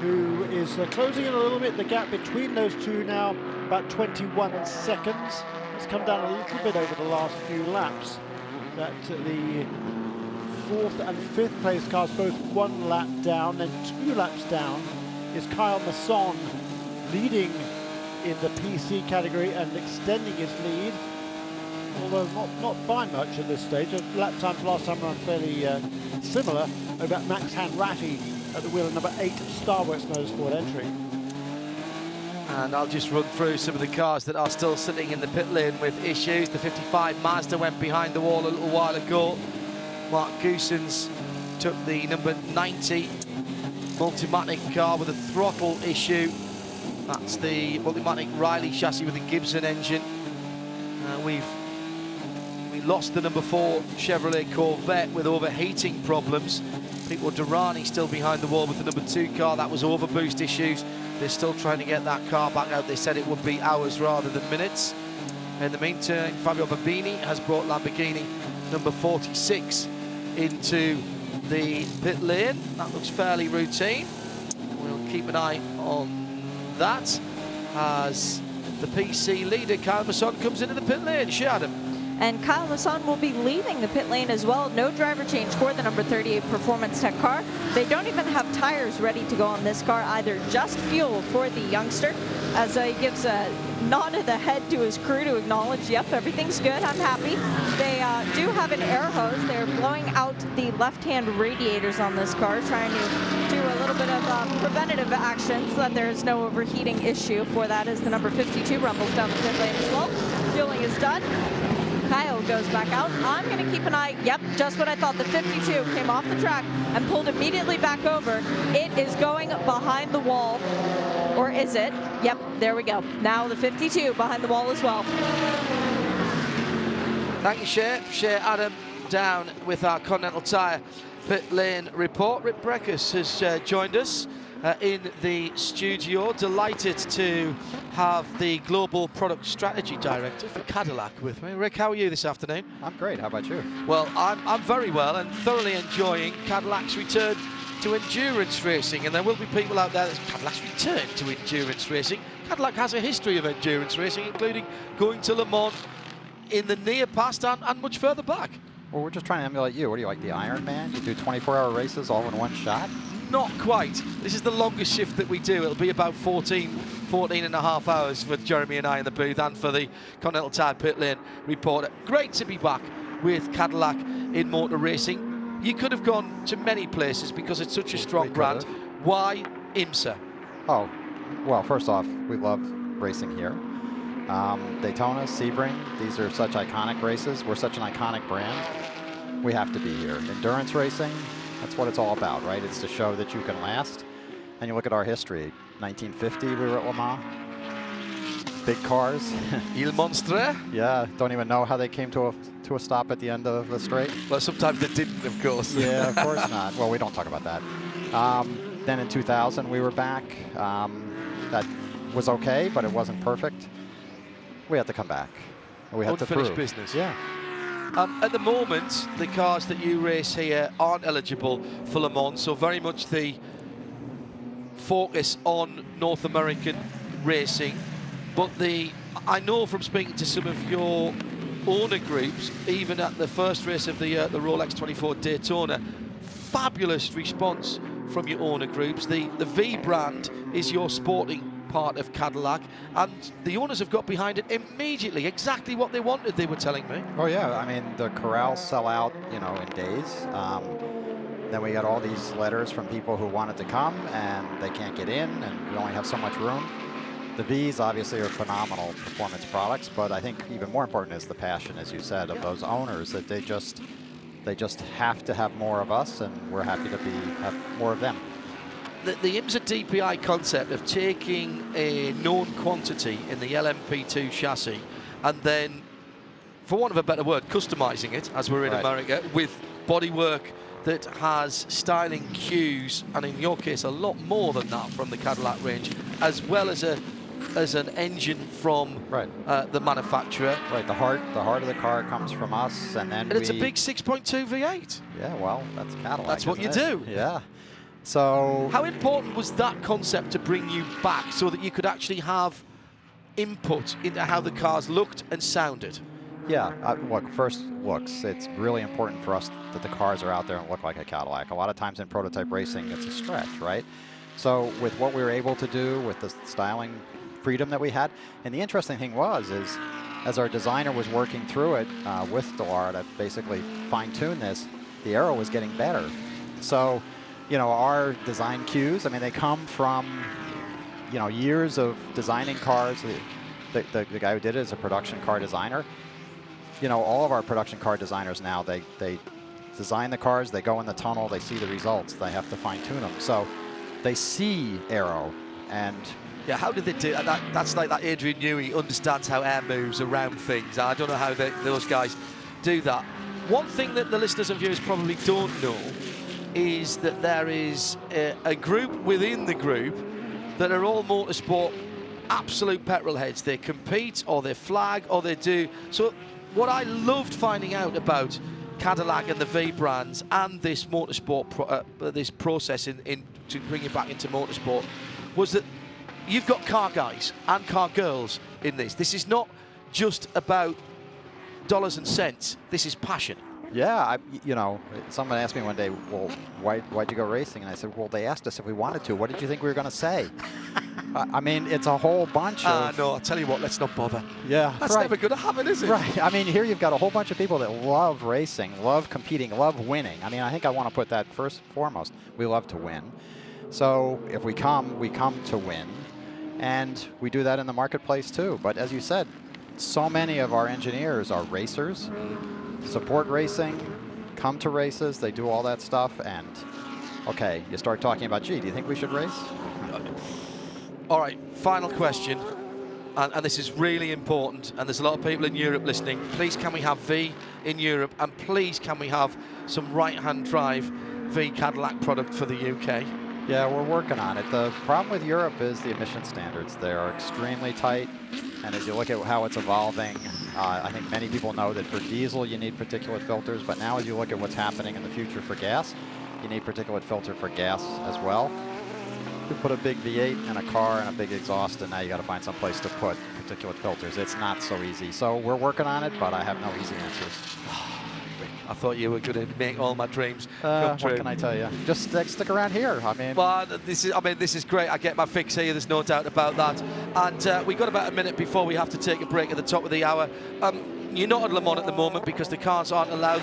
who is closing in a little bit. The gap between those two now about 21 seconds. It's come down a little bit over the last few laps. That the 4th and 5th place cars both 1 lap down, and 2 laps down is Kyle Masson leading in the PC category and extending his lead, although not by much at this stage. Lap times last time around fairly similar. Over at Max Hanratty at the wheel of number 8 Starworks Motorsport entry. And I'll just run through some of the cars that are still sitting in the pit lane with issues. The 55 Mazda went behind the wall a little while ago. Mark Goosens took the number 90 Multimatic car with a throttle issue. That's the Multimatic Riley chassis with the Gibson engine. We lost the number 4 Chevrolet Corvette with overheating problems. Pico Durrani still behind the wall with the number 2 car. That was overboost issues. They're still trying to get that car back out. They said it would be hours rather than minutes. In the meantime, Fabio Babini has brought Lamborghini number 46 into the pit lane. That looks fairly routine. We'll keep an eye on that as the PC leader, Kyle Masson, comes into the pit lane. Adam. And Kyle Masson will be leaving the pit lane as well. No driver change for the number 38 Performance Tech car. They don't even have tires ready to go on this car either, just fuel for the youngster, as he gives a nod of the head to his crew to acknowledge, yep, everything's good, I'm happy. They do have an air hose. They're blowing out the left-hand radiators on this car, trying to do a little bit of preventative action so that there is no overheating issue for that as the number 52 rumbles down the pit lane as well. Fueling is done. Kyle goes back out. I'm going to keep an eye. Yep, just what I thought. The 52 came off the track and pulled immediately back over. It is going behind the wall. Or is it? Yep, there we go. Now the 52 behind the wall as well. Thank you, Shea. Shea Adam down with our Continental Tire pit lane report. Rip Breckus has joined us in the studio. Delighted to have the Global Product Strategy Director for Cadillac with me. Rick, how are you this afternoon? I'm great. How about you? Well, I'm very well and thoroughly enjoying Cadillac's return to endurance racing, and there will be people out there that's Cadillac's return to endurance racing. Cadillac has a history of endurance racing, including going to Le Mans in the near past and much further back. Well, we're just trying to emulate you. What do you like, the Iron Man? You do 24-hour races all in one shot? Not quite. This is the longest shift that we do. It'll be about 14 and a half hours for Jeremy and I in the booth and for the Continental Tire pit lane reporter. Great to be back with Cadillac in motor racing. You could have gone to many places because it's such a strong brand. Why IMSA? Oh, well, first off, we love racing here. Daytona, Sebring, these are such iconic races. We're such an iconic brand. We have to be here. Endurance racing, that's what it's all about, right? It's to show that you can last. And you look at our history. 1950, we were at Le Mans. Big cars. Il Monstre? Yeah, don't even know how they came to a stop at the end of the straight. Well, sometimes they didn't, of course. Yeah, of course not. Well, we don't talk about that. Then in 2000, we were back. That was okay, but it wasn't perfect. We had to come back. We had to prove. Unfinished business. Yeah. At the moment, the cars that you race here aren't eligible for Le Mans, so very much the focus on North American racing. But I know from speaking to some of your owner groups, even at the first race of the Rolex 24 Daytona, fabulous response from your owner groups. The V brand is your sporting part of Cadillac, and the owners have got behind it immediately. Exactly what they wanted, they were telling me. Oh yeah, I mean the corrals sell out, you know, in days. Then we got all these letters from people who wanted to come and they can't get in, and we only have so much room. The V's obviously are phenomenal performance products, but I think even more important is the passion, as you said, of those owners, that they just have to have more of us, and we're happy to have more of them. The IMSA DPI concept of taking a known quantity in the LMP2 chassis and then, for want of a better word, customizing it, as we're in America, with bodywork that has styling cues, and in your case a lot more than that from the Cadillac range, as well as an engine from the manufacturer. Right, the heart of the car comes from us, and then it's a big 6.2 V8. Yeah, well, that's Cadillac. That's what you do. Yeah. So how important was that concept to bring you back so that you could actually have input into how the cars looked and sounded? Yeah, look, first looks. It's really important for us that the cars are out there and look like a Cadillac. A lot of times in prototype racing, it's a stretch, right? So with what we were able to do, with the styling freedom that we had, and the interesting thing is as our designer was working through it with Delara to basically fine-tune this, the aero was getting better. So, you know, our design cues, I mean, they come from, you know, years of designing cars. The guy who did it is a production car designer. You know, all of our production car designers now, they design the cars, they go in the tunnel, they see the results, they have to fine-tune them. So they see aero, and yeah, how did they do that? That's like that Adrian Newey understands how air moves around things. I don't know how those guys do that. One thing that the listeners and viewers probably don't know is that there is a group within the group that are all motorsport absolute petrol heads. They compete, or they flag, or they do. So what I loved finding out about Cadillac and the V brands and this motorsport, this process to bring it back into motorsport, was that you've got car guys and car girls in this. This is not just about dollars and cents. This is passion. Yeah, you know, someone asked me one day, well, why'd you go racing? And I said, well, they asked us if we wanted to. What did you think we were going to say? I mean, it's a whole bunch of... No, I'll tell you what, let's not bother. Yeah, That's never going to happen, is it? Right. I mean, here you've got a whole bunch of people that love racing, love competing, love winning. I mean, I think I want to put that first and foremost. We love to win. So if we come to win. And we do that in the marketplace, too. But as you said, so many of our engineers are racers, support racing, come to races, they do all that stuff, and okay, you start talking about, gee, do you think we should race? All right, final question, and this is really important, and there's a lot of people in Europe listening. Please can we have V in Europe, and please can we have some right-hand drive V Cadillac product for the UK? Yeah, we're working on it. The problem with Europe is the emission standards. They are extremely tight, and as you look at how it's evolving, I think many people know that for diesel you need particulate filters, but now as you look at what's happening in the future for gas, you need particulate filter for gas as well. You put a big V8 in a car and a big exhaust, and now you got to find some place to put particulate filters. It's not so easy. So we're working on it, but I have no easy answers. I thought you were going to make all my dreams come true. What can I tell you? Just stick around here. I mean, well, this is great. I get my fix here. There's no doubt about that. And we've got about a minute before we have to take a break at the top of the hour. You're not at Le Mans at the moment because the cars aren't allowed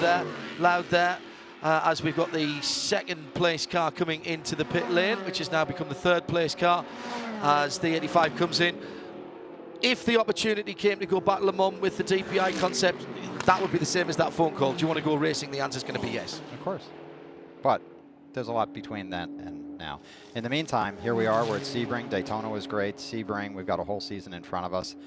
there. As we've got the second place car coming into the pit lane, which has now become the third place car as the 85 comes in. If the opportunity came to go back to Le Mans with the DPI concept, that would be the same as that phone call. Do you want to go racing? The answer is going to be yes. Of course. But there's a lot between that and now. In the meantime, here we are. We're at Sebring. Daytona was great. Sebring, we've got a whole season in front of us.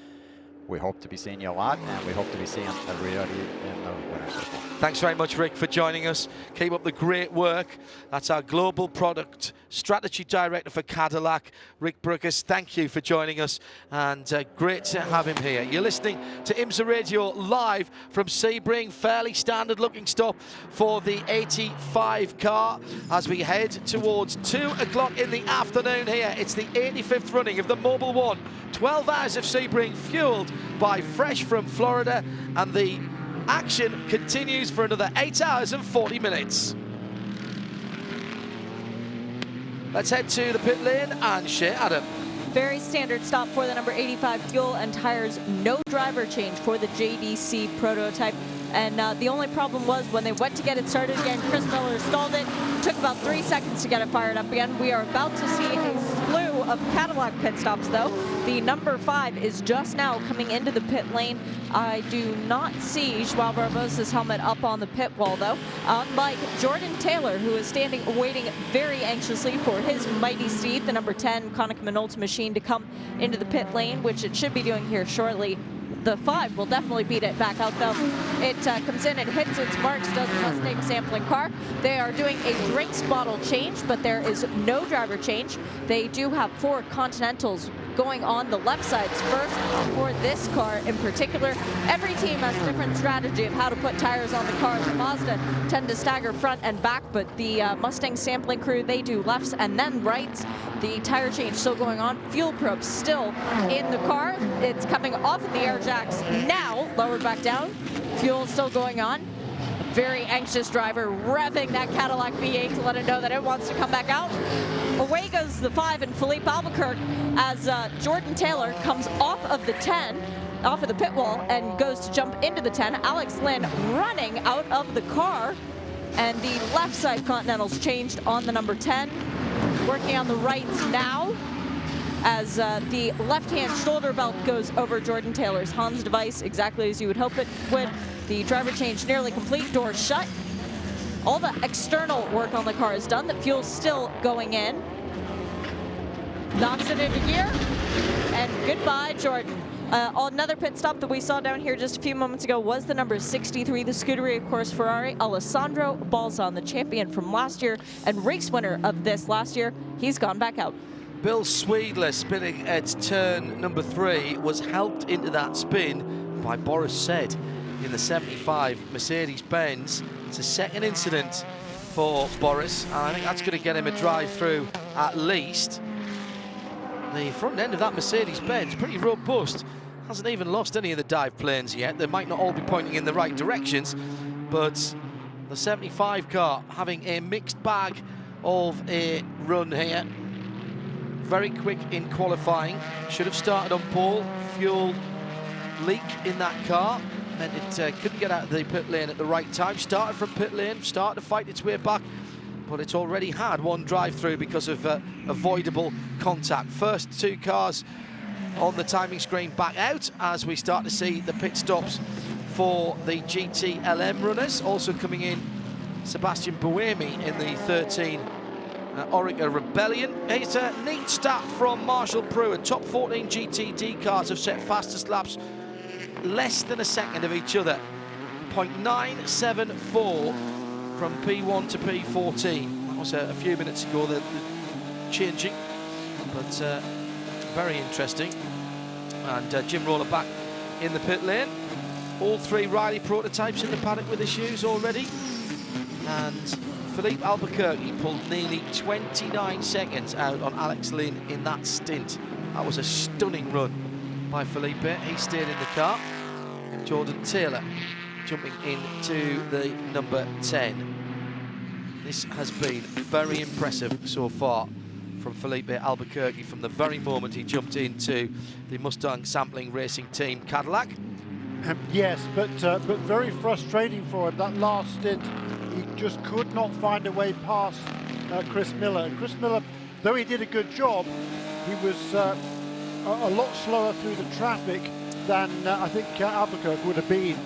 We hope to be seeing you a lot, and we hope to be seeing everybody in the winner's circle. Thanks very much, Rick, for joining us. Keep up the great work. That's our Global Product Strategy Director for Cadillac, Rick Bruckers. Thank you for joining us, and great to have him here. You're listening to IMSA Radio live from Sebring. Fairly standard-looking stop for the 85 car as we head towards 2 o'clock in the afternoon here. It's the 85th running of the Mobil 1. 12 hours of Sebring fueled by fresh from Florida, and the action continues for another 8 hours and 40 minutes. Let's head to the pit lane and share Adam. Very standard stop for the number 85 fuel and tires. No driver change for the JDC prototype. And the only problem was when they went to get it started again, Chris Miller stalled it. Took about 3 seconds to get it fired up again. We are about to see a slew of Cadillac pit stops, though. The number 5 is just now coming into the pit lane. I do not see Joao Barbosa's helmet up on the pit wall, though. Unlike Jordan Taylor, who is standing waiting very anxiously for his mighty steed, the number 10 Konica Minolta machine, to come into the pit lane, which it should be doing here shortly. The 5 will definitely beat it back out, though. It comes in and hits its marks, does the Mustang sampling car. They are doing a drinks bottle change, but there is no driver change. They do have 4 Continentals going on the left sides first for this car in particular. Every team has a different strategy of how to put tires on the car. The Mazda tend to stagger front and back, but the Mustang sampling crew, they do lefts and then rights. The tire change still going on. Fuel probe still in the car. It's coming off of the air jacks now, lowered back down. Fuel still going on. Very anxious driver revving that Cadillac V8 to let it know that it wants to come back out. Away goes the 5 and Philippe Albuquerque as Jordan Taylor comes off of the 10, off of the pit wall, and goes to jump into the 10. Alex Lynn running out of the car, and the left side Continentals changed on the number 10. Working on the rights now as the left-hand shoulder belt goes over Jordan Taylor's Hans device, exactly as you would hope it would. The driver change nearly complete, doors shut. All the external work on the car is done. The fuel's still going in. Knocks it into gear, and goodbye, Jordan. Another pit stop that we saw down here just a few moments ago was the number 63, the Scuderia of course Ferrari, Alessandro Balzan, the champion from last year and race winner of this last year. He's gone back out. Bill Sweedler spinning at turn number 3 was helped into that spin by Boris Said in the 75 Mercedes-Benz. It's a second incident for Boris, and I think that's going to get him a drive-through at least. The front end of that Mercedes-Benz, pretty robust. Hasn't even lost any of the dive planes yet. They might not all be pointing in the right directions, but the 75 car having a mixed bag of a run here. Very quick in qualifying. Should have started on pole. Fuel leak in that car meant it couldn't get out of the pit lane at the right time. Started from pit lane, started to fight its way back, but it's already had one drive-through because of avoidable contact. First two cars on the timing screen back out as we start to see the pit stops for the GTLM runners. Also coming in, Sebastian Buemi in the 13 Orica Rebellion. It's a neat stat from Marshall Pruitt. Top 14 GTD cars have set fastest laps less than a second of each other. 0.974 from P1 to P14. That was a few minutes ago, the changing, but very interesting. And Jim Roller back in the pit lane. All three Riley prototypes in the paddock with issues already. And Philippe Albuquerque pulled nearly 29 seconds out on Alex Lynn in that stint. That was a stunning run by Felipe. He stayed in the car. Jordan Taylor jumping into the number 10. This has been very impressive so far from Felipe Albuquerque from the very moment he jumped into the Mustang Sampling Racing Team Cadillac. Yes, but very frustrating for him. That last stint, he just could not find a way past Chris Miller. And Chris Miller, though he did a good job, he was a lot slower through the traffic than I think Albuquerque would have been.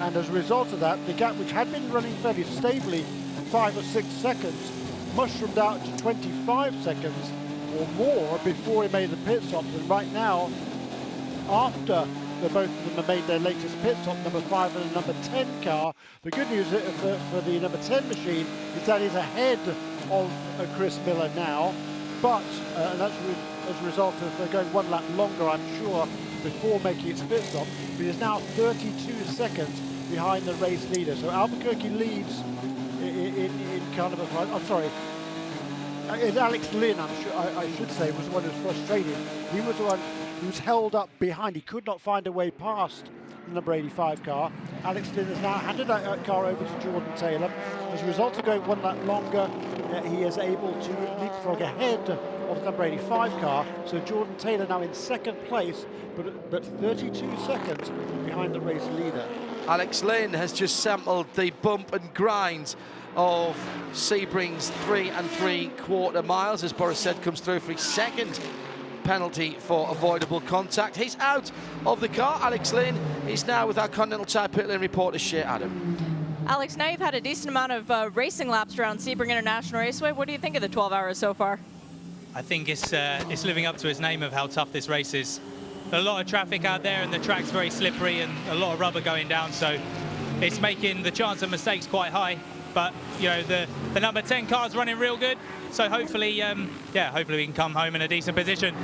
And as a result of that, the gap, which had been running fairly stably 5 or 6 seconds, mushroomed out to 25 seconds or more before he made the pit stops. And right now, after both of them have made their latest pit stop, number 5 and the number 10 car, the good news for the number 10 machine is that he's ahead of Chris Miller now, but and that's as a result of going one lap longer, I'm sure, before making his pit stop, but he's now 32 seconds behind the race leader. So Albuquerque leads in kind of a, I'm sorry, Alex Lynn, I should say, was the one who was frustrated. He was the one who was held up behind. He could not find a way past the number 85 car. Alex Lynn has now handed that car over to Jordan Taylor. As a result of going one lap longer, he is able to leapfrog ahead of the number 85 car. So Jordan Taylor now in second place, but 32 seconds behind the race leader. Alex Lynn has just sampled the bump and grind of Sebring's 3 3/4 miles, as Boris said, comes through for his second penalty for avoidable contact. He's out of the car. Alex Lynn is now with our Continental Tire pit lane reporter, Shea Adam. Alex, now you've had a decent amount of racing laps around Sebring International Raceway. What do you think of the 12 hours so far? I think it's living up to its name of how tough this race is. There's a lot of traffic out there and the track's very slippery and a lot of rubber going down, so it's making the chance of mistakes quite high. But you know, the number 10 car's running real good, so hopefully, hopefully we can come home in a decent position.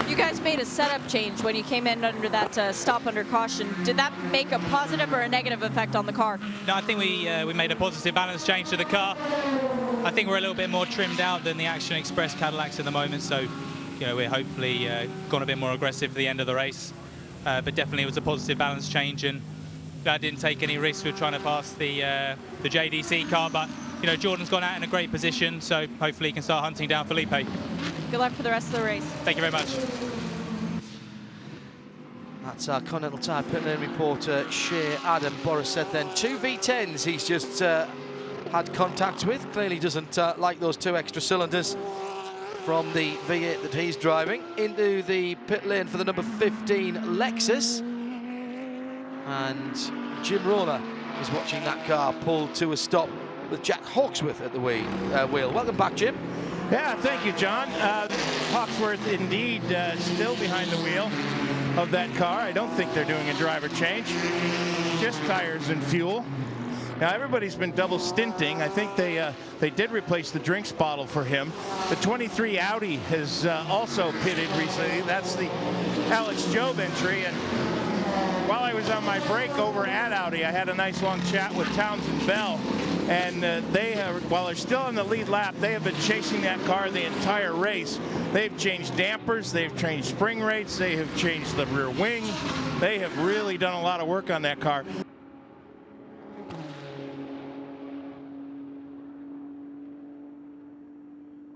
You guys made a setup change when you came in under that stop under caution. Did that make a positive or a negative effect on the car? No, I think we made a positive balance change to the car. I think we're a little bit more trimmed out than the Action Express Cadillacs at the moment, so you know, we're hopefully gone a bit more aggressive for the end of the race. But definitely it was a positive balance change, and I didn't take any risks with trying to pass the JDC car, but you know, Jordan's gone out in a great position, so hopefully he can start hunting down Felipe. Good luck for the rest of the race. Thank you very much. That's our Continental Tire pit lane reporter, Shea Adam. Boris said then 2 V10s he's just had contact with. Clearly doesn't like those 2 extra cylinders from the V8 that he's driving. Into the pit lane for the number 15 Lexus. And Jim Roller is watching that car pull to a stop with Jack Hawksworth at the wheel. Welcome back, Jim. Yeah, thank you, John. Hawksworth indeed still behind the wheel of that car. I don't think they're doing a driver change, just tires and fuel. Now everybody's been double stinting. I think they did replace the drinks bottle for him. The 23 Audi has also pitted recently. That's the Alex Job entry. And while I was on my break over at Audi, I had a nice long chat with Townsend Bell. And they have, while they're still in the lead lap, they have been chasing that car the entire race. They've changed dampers, they've changed spring rates, they have changed the rear wing. They have really done a lot of work on that car.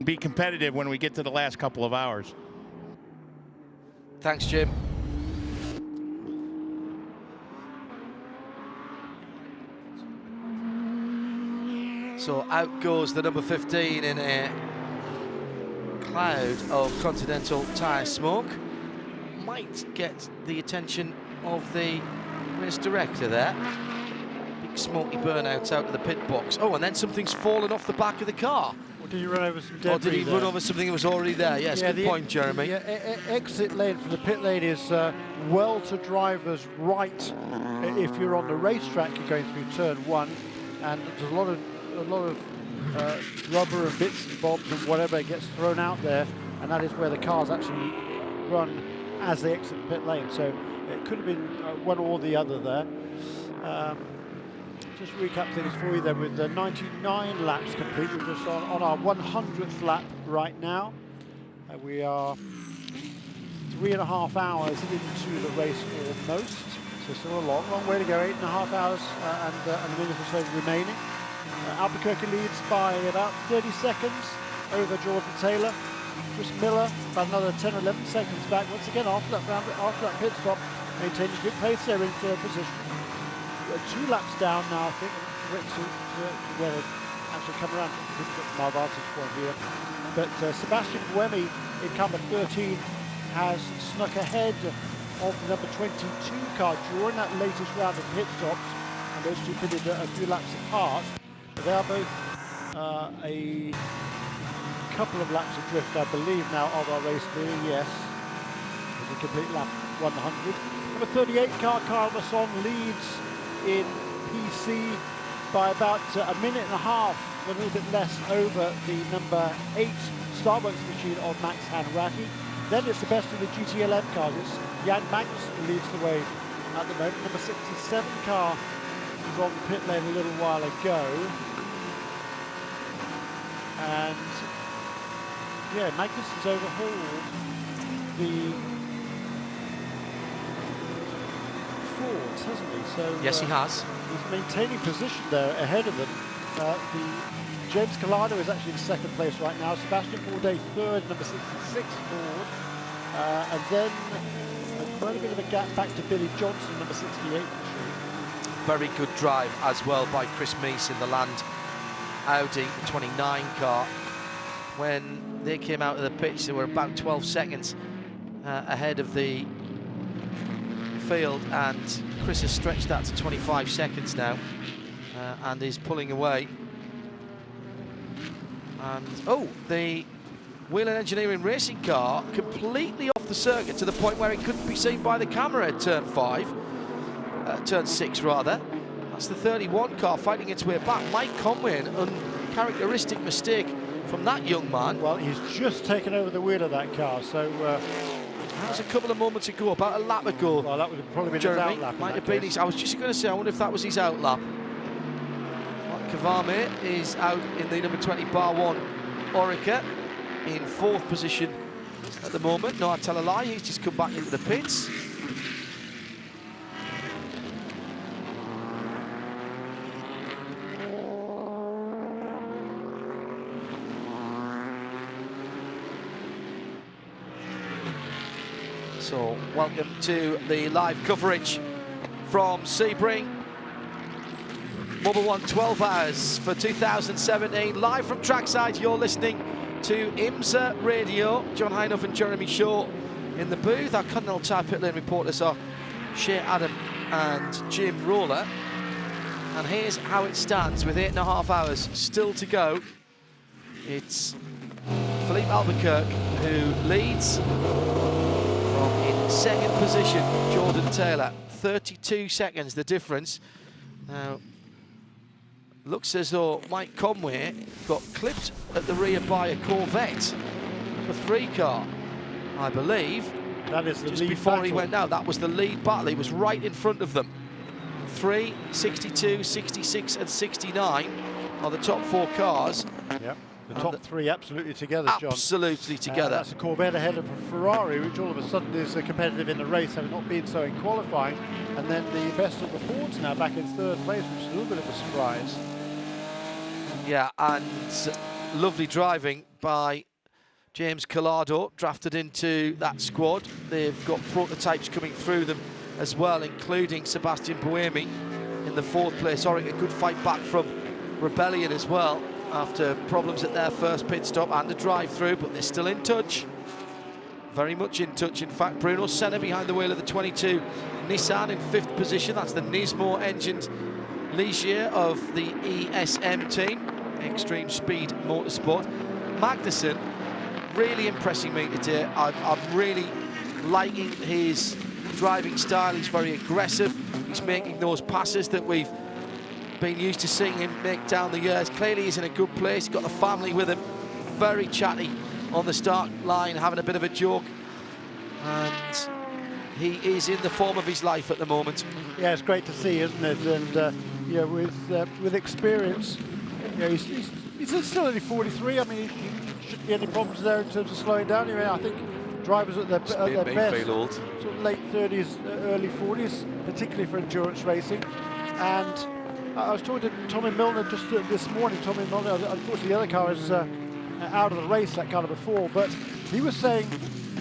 Be competitive when we get to the last couple of hours. Thanks, Jim. So out goes the number 15 in a cloud of Continental tyre smoke. Might get the attention of the race director there. Big smoky burnouts out of the pit box. Oh, and then something's fallen off the back of the car. Or did he run over some debris? Or did he run over something that was already there? Yes, yeah, good point, Jeremy. The exit lane from the pit lane is well to driver's right. If you're on the racetrack, you're going through turn 1, and there's a lot of rubber and bits and bobs and whatever gets thrown out there, and that is where the cars actually run as they exit the pit lane. So it could have been one or the other there. Just recap things for you then, with 99 laps complete. We're just on our 100th lap right now. We are 3.5 hours into the race almost. So still a long way to go, 8.5 hours and a minute or so remaining. Albuquerque leads by about 30 seconds over Jordan Taylor. Chris Miller about another 10 or 11 seconds back. Once again, after that pit stop, maintaining good pace there in third position. 2 laps down now, I think, to where they actually come around. Difficult from our vantage point here. But Sebastian Buemi in car number 13 has snuck ahead of the number 22 car during that latest round of pit stops. And those two pitted a few laps apart. They are both a couple of laps adrift, I believe, now of our race leader. Yes, it's a complete lap 100. Number 38 car, Kyle Masson, leads in PC by about a minute and a half, a little bit less, over the number 8 Starbucks machine of Max Hanratty. Then it's the best of the GTLM cars. It's Jan Magnussen who leads the way at the moment. Number 67 car was on the pit lane a little while ago. And yeah, Magnussen's overhauled the Fords, hasn't he? So yes, he has. He's maintaining position there ahead of them. The James Collado is actually in second place right now. Sebastian Bourdais third, number 66 Ford. And then quite a bit of a gap back to Billy Johnson, number 68. Very good drive as well by Chris Meese in the Land Audi 29 car. When they came out of the pitch, they were about 12 seconds ahead of the field, and Chris has stretched that to 25 seconds now and is pulling away. And oh, the Whelen Engineering racing car completely off the circuit to the point where it couldn't be seen by the camera at turn turn 6 rather. That's the 31 car fighting its way back. Mike Conway, an uncharacteristic mistake from that young man. Well, he's just taken over the wheel of that car, so that was a couple of moments ago, about a lap ago. Well, that would have probably been Jeremy, his outlap. Might have been his, I was just going to say, I wonder if that was his outlap. Kavame is out in the number 20 bar 1 Orica in 4th position at the moment. No, I tell a lie, he's just come back into the pits. So, welcome to the live coverage from Sebring. Mobil 1, 12 hours for 2017. Live from trackside, you're listening to IMSA Radio. John Hinoff and Jeremy Shaw in the booth. Our Continental Tyre Pit Lane reporters are Shea Adam and Jim Roller. And here's how it stands with 8.5 hours still to go. It's Philippe Albuquerque who leads. In second position, Jordan Taylor, 32 seconds the difference. Now, looks as though Mike Conway got clipped at the rear by a Corvette, number 3 car, I believe. That is the just lead before battle. He went out. That was the lead battle. He was right in front of them. 3, 62, 66 and 69. are the top 4 cars. Yep. The top 3 absolutely together, John. Absolutely together. That's a Corvette ahead of a Ferrari, which all of a sudden is competitive in the race, having not been so in qualifying. And then the best of the Fords now back in 3rd place, which is a little bit of a surprise. Yeah, and lovely driving by James Collado, drafted into that squad. They've got prototypes coming through them as well, including Sebastian Buemi in the 4th place. Oric, a good fight back from Rebellion as well, after problems at their first pit stop and a drive-through, but they're still in touch. Very much in touch, in fact. Bruno Senna behind the wheel of the 22 Nissan in 5th position. That's the Nismo-engined Ligier of the ESM team, Extreme Speed Motorsport. Magnussen really impressing me today. I'm really liking his driving style. He's very aggressive. He's making those passes that we've been used to seeing him make down the years. Clearly he's in a good place. He's got the family with him. Very chatty on the start line, having a bit of a joke. And he is in the form of his life at the moment. Yeah, it's great to see, isn't it? And you know, with experience, you know, he's still only 43. I mean, he shouldn't be any problems there in terms of slowing down. I mean, I think drivers at their best, sort of late 30s, early 40s, particularly for endurance racing. And I was talking to Tommy Milner just this morning. Tommy Milner, unfortunately, the other car is out of the race, that car before, but he was saying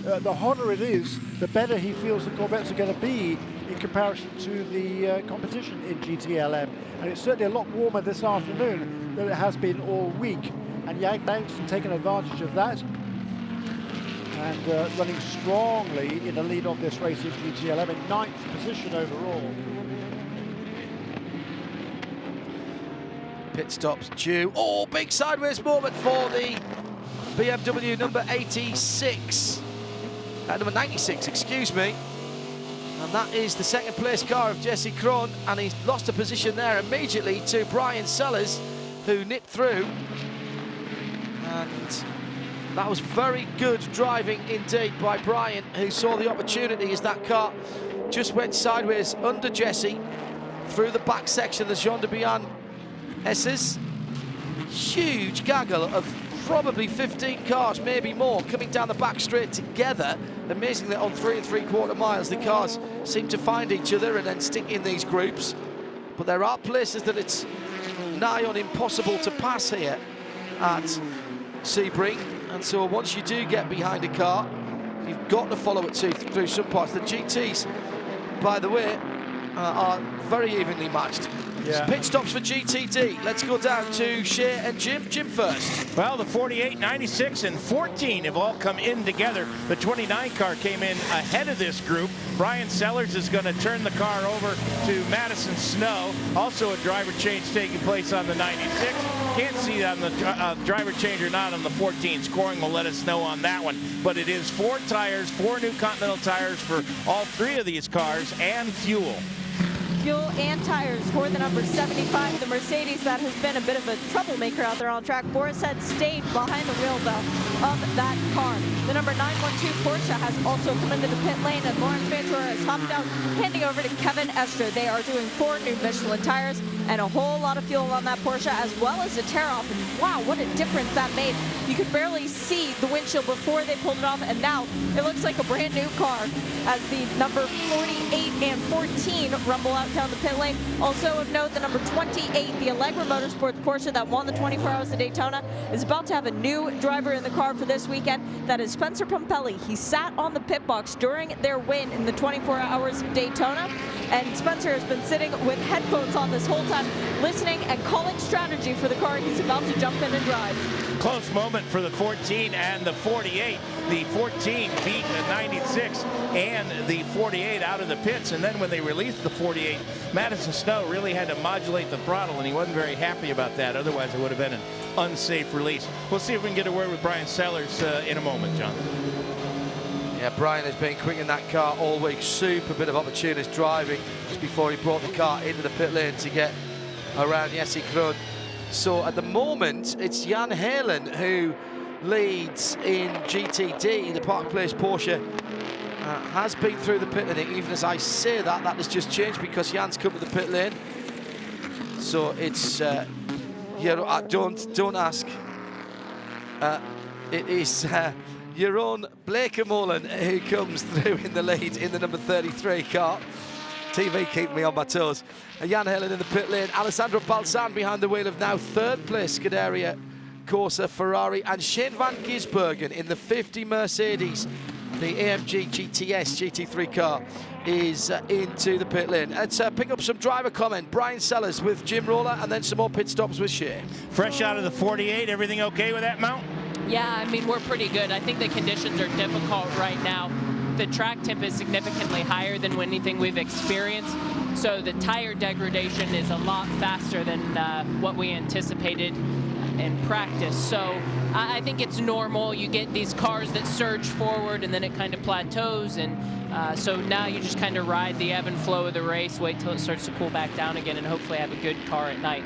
the hotter it is, the better he feels the Corvettes are going to be in comparison to the competition in GTLM. And it's certainly a lot warmer this afternoon than it has been all week. And Jan Magnussen taking advantage of that and running strongly in the lead of this race in GTLM in 9th position overall. Pit stops due. Oh, big sideways moment for the BMW number 86. Number 96, excuse me. And that is the 2nd place car of Jesse Krohn, and he's lost a position there immediately to Brian Sellers, who nipped through. And that was very good driving indeed by Brian, who saw the opportunity as that car just went sideways under Jesse through the back section of the Jean de Bihan S's. Huge gaggle of probably 15 cars, maybe more, coming down the back straight together. Amazing that on 3 3/4 miles the cars seem to find each other and then stick in these groups. But there are places that it's nigh on impossible to pass here at Sebring. And so once you do get behind a car, you've got to follow it through some parts. The GTs, by the way, are very evenly matched. Yeah. Pit stops for GTD. Let's go down to Shea and Jim. Jim first. Well, the 48, 96, and 14 have all come in together. The 29 car came in ahead of this group. Brian Sellers is going to turn the car over to Madison Snow. Also a driver change taking place on the 96. Can't see on the driver change or not on the 14. Scoring will let us know on that one. But it is 4 tires, 4 new Continental tires for all 3 of these cars, and fuel. Fuel and tires for the number 75, the Mercedes that has been a bit of a troublemaker out there on track. Boris had stayed behind the wheel belt of that car. The number 912 Porsche has also come into the pit lane, and Lawrence Ventura has hopped out, handing over to Kevin Estre. They are doing 4 new Michelin tires and a whole lot of fuel on that Porsche, as well as a tear-off. And wow, what a difference that made. You could barely see the windshield before they pulled it off, and now it looks like a brand new car as the number 48 and 14 rumble out down the pit lane. Also of note, the number 28, the Allegra Motorsports Porsche that won the 24 Hours of Daytona, is about to have a new driver in the car for this weekend. That is Spencer Pumpelly. He sat on the pit box during their win in the 24 Hours of Daytona, and Spencer has been sitting with headphones on this whole time, listening and calling strategy for the car he's about to jump in and drive. Close moment for the 14 and the 48. The 14 beat the 96 and the 48 out of the pits, and then when they released the 48, Madison Snow really had to modulate the throttle, and he wasn't very happy about that. Otherwise, it would have been an unsafe release. We'll see if we can get a word with Brian Sellers in a moment, John. Yeah, Brian has been quick in that car all week. Super bit of opportunist driving just before he brought the car into the pit lane to get around Jesse Krohn. So at the moment, it's Jan Helen who leads in GTD. The Park Place Porsche has been through the pit lane. Even as I say that, that has just changed because Jan's come to the pit lane. So it's don't ask. It is your own Blake Mullen who comes through in the lead in the number 33 car. TV keeping me on my toes. Jan Helen in the pit lane. Alessandro Balzan behind the wheel of now third place Scuderia Corsa Ferrari, and Shane van Gisbergen in the 50 Mercedes. The AMG GTS GT3 car is into the pit lane. Let's pick up some driver comment. Brian Sellers with Jim Roller, and then some more pit stops with Shea. Fresh out of the 48, everything okay with that mount? Yeah, I mean, we're pretty good. I think the conditions are difficult right now. The track temp is significantly higher than anything we've experienced, so the tire degradation is a lot faster than what we anticipated in practice. So I think it's normal. You get these cars that surge forward and then it kind of plateaus, and so now you just kind of ride the ebb and flow of the race, wait till it starts to cool back down again, and hopefully have a good car at night.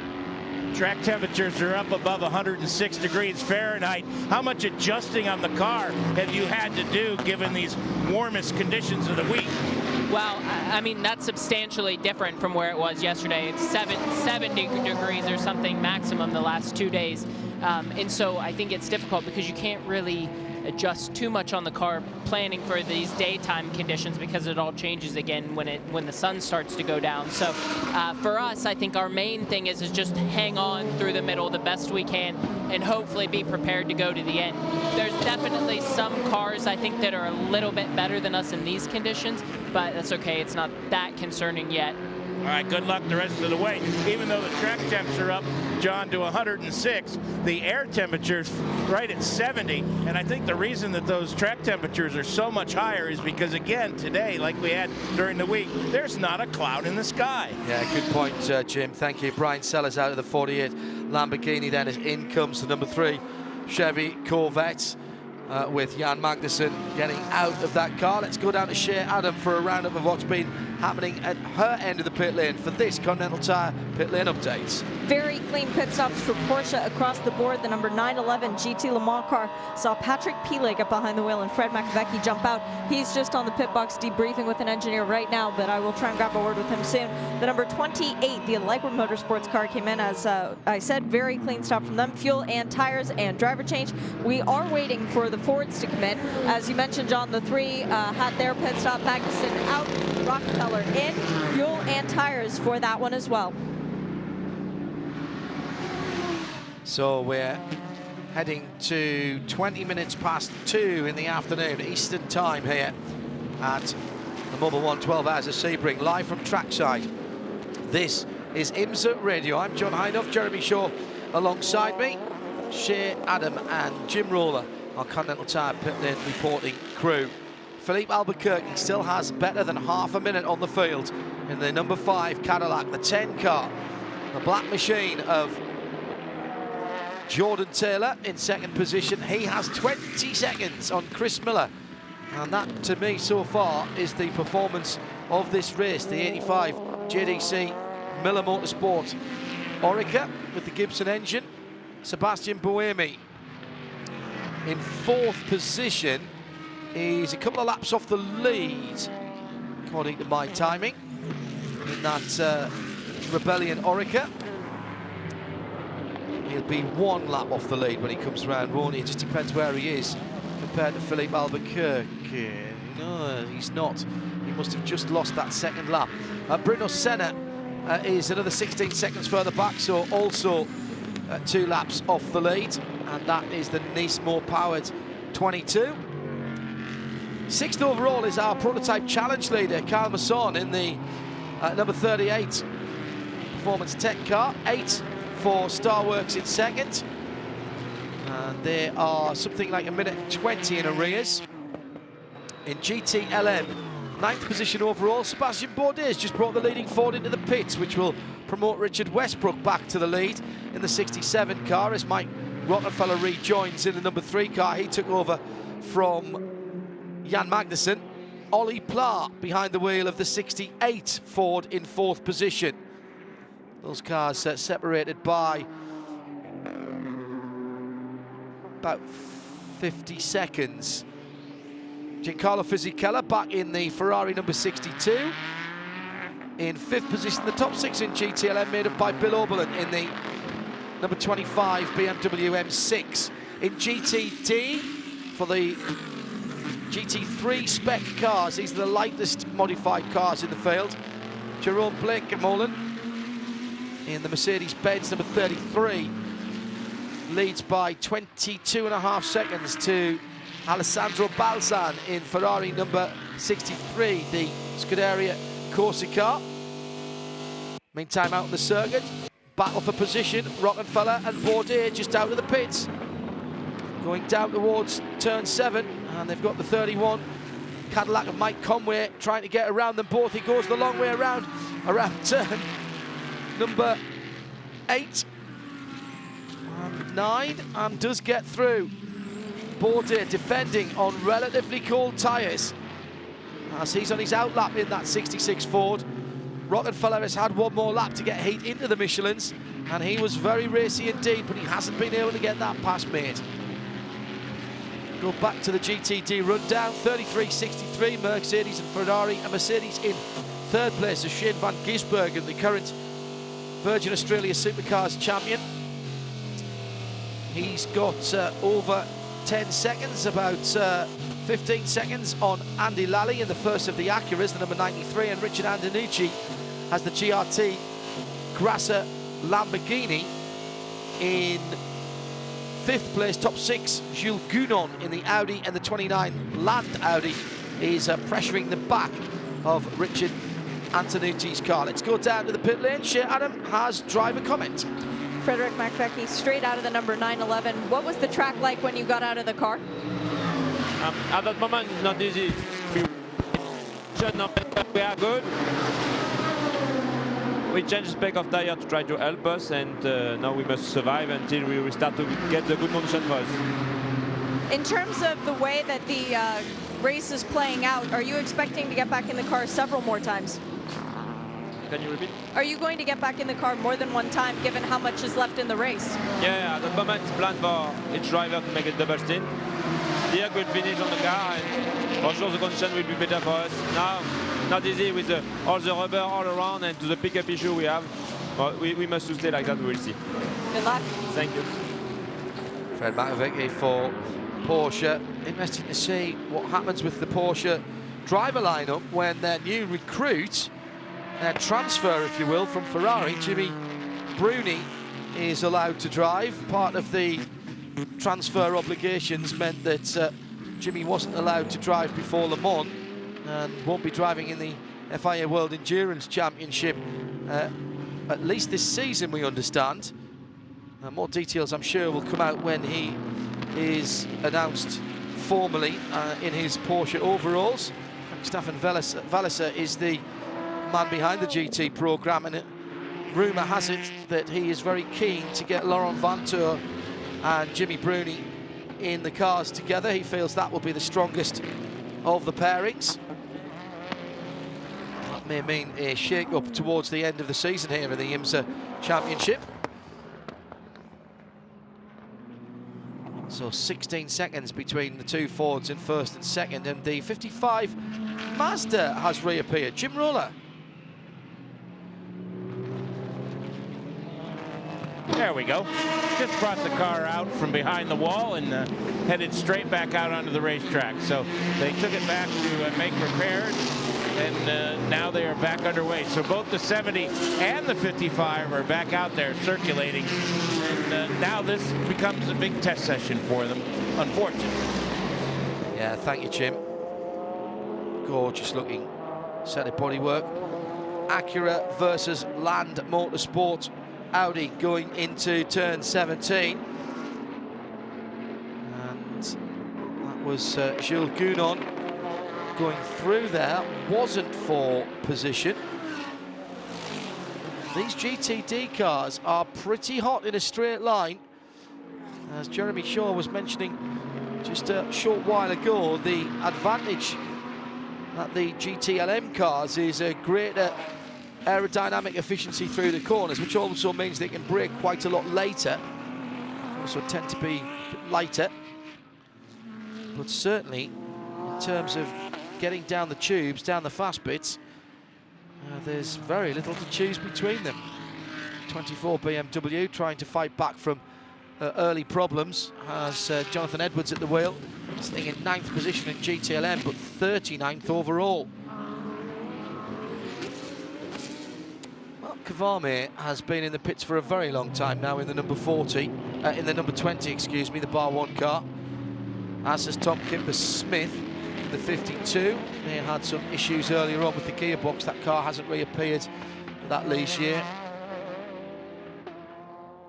Track temperatures are up above 106 degrees Fahrenheit. How much adjusting on the car have you had to do given these warmest conditions of the week? Well, I mean, that's substantially different from where it was yesterday. It's 70 degrees or something maximum the last 2 days. And so I think it's difficult because you can't really adjust too much on the car planning for these daytime conditions, because it all changes again when the sun starts to go down. So for us, I think our main thing is just hang on through the middle the best we can and hopefully be prepared to go to the end. There's definitely some cars I think that are a little bit better than us in these conditions, but that's okay. It's not that concerning yet. All right, good luck the rest of the way. Even though the track temps are up, John, to 106, the air temperature's right at 70. And I think the reason that those track temperatures are so much higher is because, again, today, like we had during the week, there's not a cloud in the sky. Yeah, good point, Jim. Thank you. Brian Sellers out of the 48 Lamborghini then, as in comes the number 3 Chevy Corvette. With Jan Magnussen getting out of that car. Let's go down to Shea Adam for a roundup of what's been happening at her end of the pit lane for this Continental Tire pit lane update. Very clean pit stops for Porsche across the board. The number 911 GT Le Mans car saw Patrick Pilet get behind the wheel and Fred McVecchi jump out. He's just on the pit box debriefing with an engineer right now, but I will try and grab a word with him soon. The number 28, the Liquid Motorsports car, came in, as I said, very clean stop from them. Fuel and tires and driver change. We are waiting for the Fords to come in. As you mentioned, John, the 3 had their pit stop. Magnussen out, Rockefeller in, fuel and tires for that one as well. So we're heading to 20 minutes past 2 in the afternoon, Eastern time here at the Mobil 1, 12 hours of Sebring, live from trackside. This is IMSA Radio. I'm John Hinoff, Jeremy Shaw alongside me, Shea Adam and Jim Roller, our Continental Tire pit lane reporting crew. Philippe Albuquerque still has better than half a minute on the field in the number 5 Cadillac, the 10 car, the black machine of Jordan Taylor in second position. He has 20 seconds on Chris Miller, and that to me so far is the performance of this race. The 85 JDC Miller Motorsport Oreca with the Gibson engine. Sebastian Buemi in 4th position. He's a couple of laps off the lead, according to my timing, in that Rebellion Oreca. He'll be 1 lap off the lead when he comes around, won't he? It just depends where he is compared to Philippe Albuquerque. No, he's not. He must have just lost that 2nd lap. Bruno Senna is another 16 seconds further back, so also 2 laps off the lead, and that is the Nismo-powered 22. 6th overall is our prototype challenge leader, Kyle Masson, in the number 38 Performance Tech car. 8 for Starworks in 2nd. And they are something like 1:20 in arrears. In GTLM, 9th position overall, Sebastian Bourdais just brought the leading Ford into the pits, which will promote Richard Westbrook back to the lead in the 67 car as Mike Rockefeller rejoins in the number 3 car. He took over from Jan Magnussen. Ollie Pla behind the wheel of the 68 Ford in 4th position. Those cars separated by about 50 seconds. Giancarlo Fisichella back in the Ferrari number 62. In 5th position, the top 6 in GTLM made up by Bill Oberlin in the number 25 BMW M6. In GTD, for the GT3 spec cars, these are the lightest modified cars in the field. Jerome Blake-Mullen in the Mercedes-Benz number 33 leads by 22.5 seconds to Alessandro Balzan in Ferrari number 63, the Scuderia Corsica. Meantime, out on the circuit, battle for position, Rockefeller and Bourdais just out of the pits. Going down towards turn 7, and they've got the 31 Cadillac of Mike Conway trying to get around them both. He goes the long way around turn number 8 and 9, and does get through. Bourdais defending on relatively cold tyres as he's on his outlap in that 66 Ford. Rockefeller has had one more lap to get heat into the Michelins, and he was very racy indeed, but he hasn't been able to get that pass made. Go back to the GTD rundown. 33.63 Mercedes and Ferrari, and Mercedes in third place is Shane van Gisbergen, the current Virgin Australia Supercars champion. He's got over 10 seconds, about 15 seconds on Andy Lally in the first of the Acuras, the number 93, and Richard Antonucci has the GRT Grasser Lamborghini. In fifth place, top 6, Jules Gounon in the Audi, and the 29 Land Audi is pressuring the back of Richard Antonucci's car. Let's go down to the pit lane. Shea Adam has driver comment. Frederick McVecky, straight out of the number 911. What was the track like when you got out of the car? At that moment, not easy. We are good. We changed the spec of tire to try to help us, and now we must survive until we start to get the good condition for us. In terms of the way that the race is playing out, are you expecting to get back in the car several more times? Can you repeat? Are you going to get back in the car more than one time, given how much is left in the race? Yeah, at the moment it's planned for each driver to make a double stint. Dirk will finish on the car, and for sure the condition will be better for us. Now, not easy with all the rubber all around and to the pickup issue we have. But we must stay like that, we will see. Good luck. Thank you. Fred McVecky for Porsche. Interesting to see what happens with the Porsche driver lineup when their new recruit, their transfer, if you will, from Ferrari, Jimmy Bruni, is allowed to drive. Part of the transfer obligations meant that Jimmy wasn't allowed to drive before Le Mans and won't be driving in the FIA World Endurance Championship at least this season, we understand. More details, I'm sure, will come out when he is announced formally in his Porsche overalls. Staffan Walliser is the man behind the GT programme, and rumour has it that he is very keen to get Laurent Vantour and Jimmy Bruni in the cars together. He feels that will be the strongest of the pairings. That may mean a shake-up towards the end of the season here in the IMSA Championship. So 16 seconds between the two Fords in first and second, and the 55 Mazda has reappeared. Jim Roller. There we go. Just brought the car out from behind the wall and headed straight back out onto the racetrack. So they took it back to make repairs, and now they are back underway. So both the 70 and the 55 are back out there circulating. And now this becomes a big test session for them, unfortunately. Yeah, thank you, Jim. Gorgeous looking set of bodywork. Acura versus Land Motorsport Audi going into turn 17. And that was Jules Gounon going through there. Wasn't for position. These GTD cars are pretty hot in a straight line. As Jeremy Shaw was mentioning just a short while ago, the advantage that the GTLM cars is a greater aerodynamic efficiency through the corners, which also means they can brake quite a lot later. Also tend to be lighter. But certainly, in terms of getting down the tubes, down the fast bits, there's very little to choose between them. 24 BMW, trying to fight back from early problems, has Jonathan Edwards at the wheel, sitting in 9th position in GTLM, but 39th overall. Mark Kavame has been in the pits for a very long time now in the number 20, excuse me, the bar 1 car, as has Tom Kimber-Smith in the 52. They had some issues earlier on with the gearbox. That car hasn't reappeared that lease year.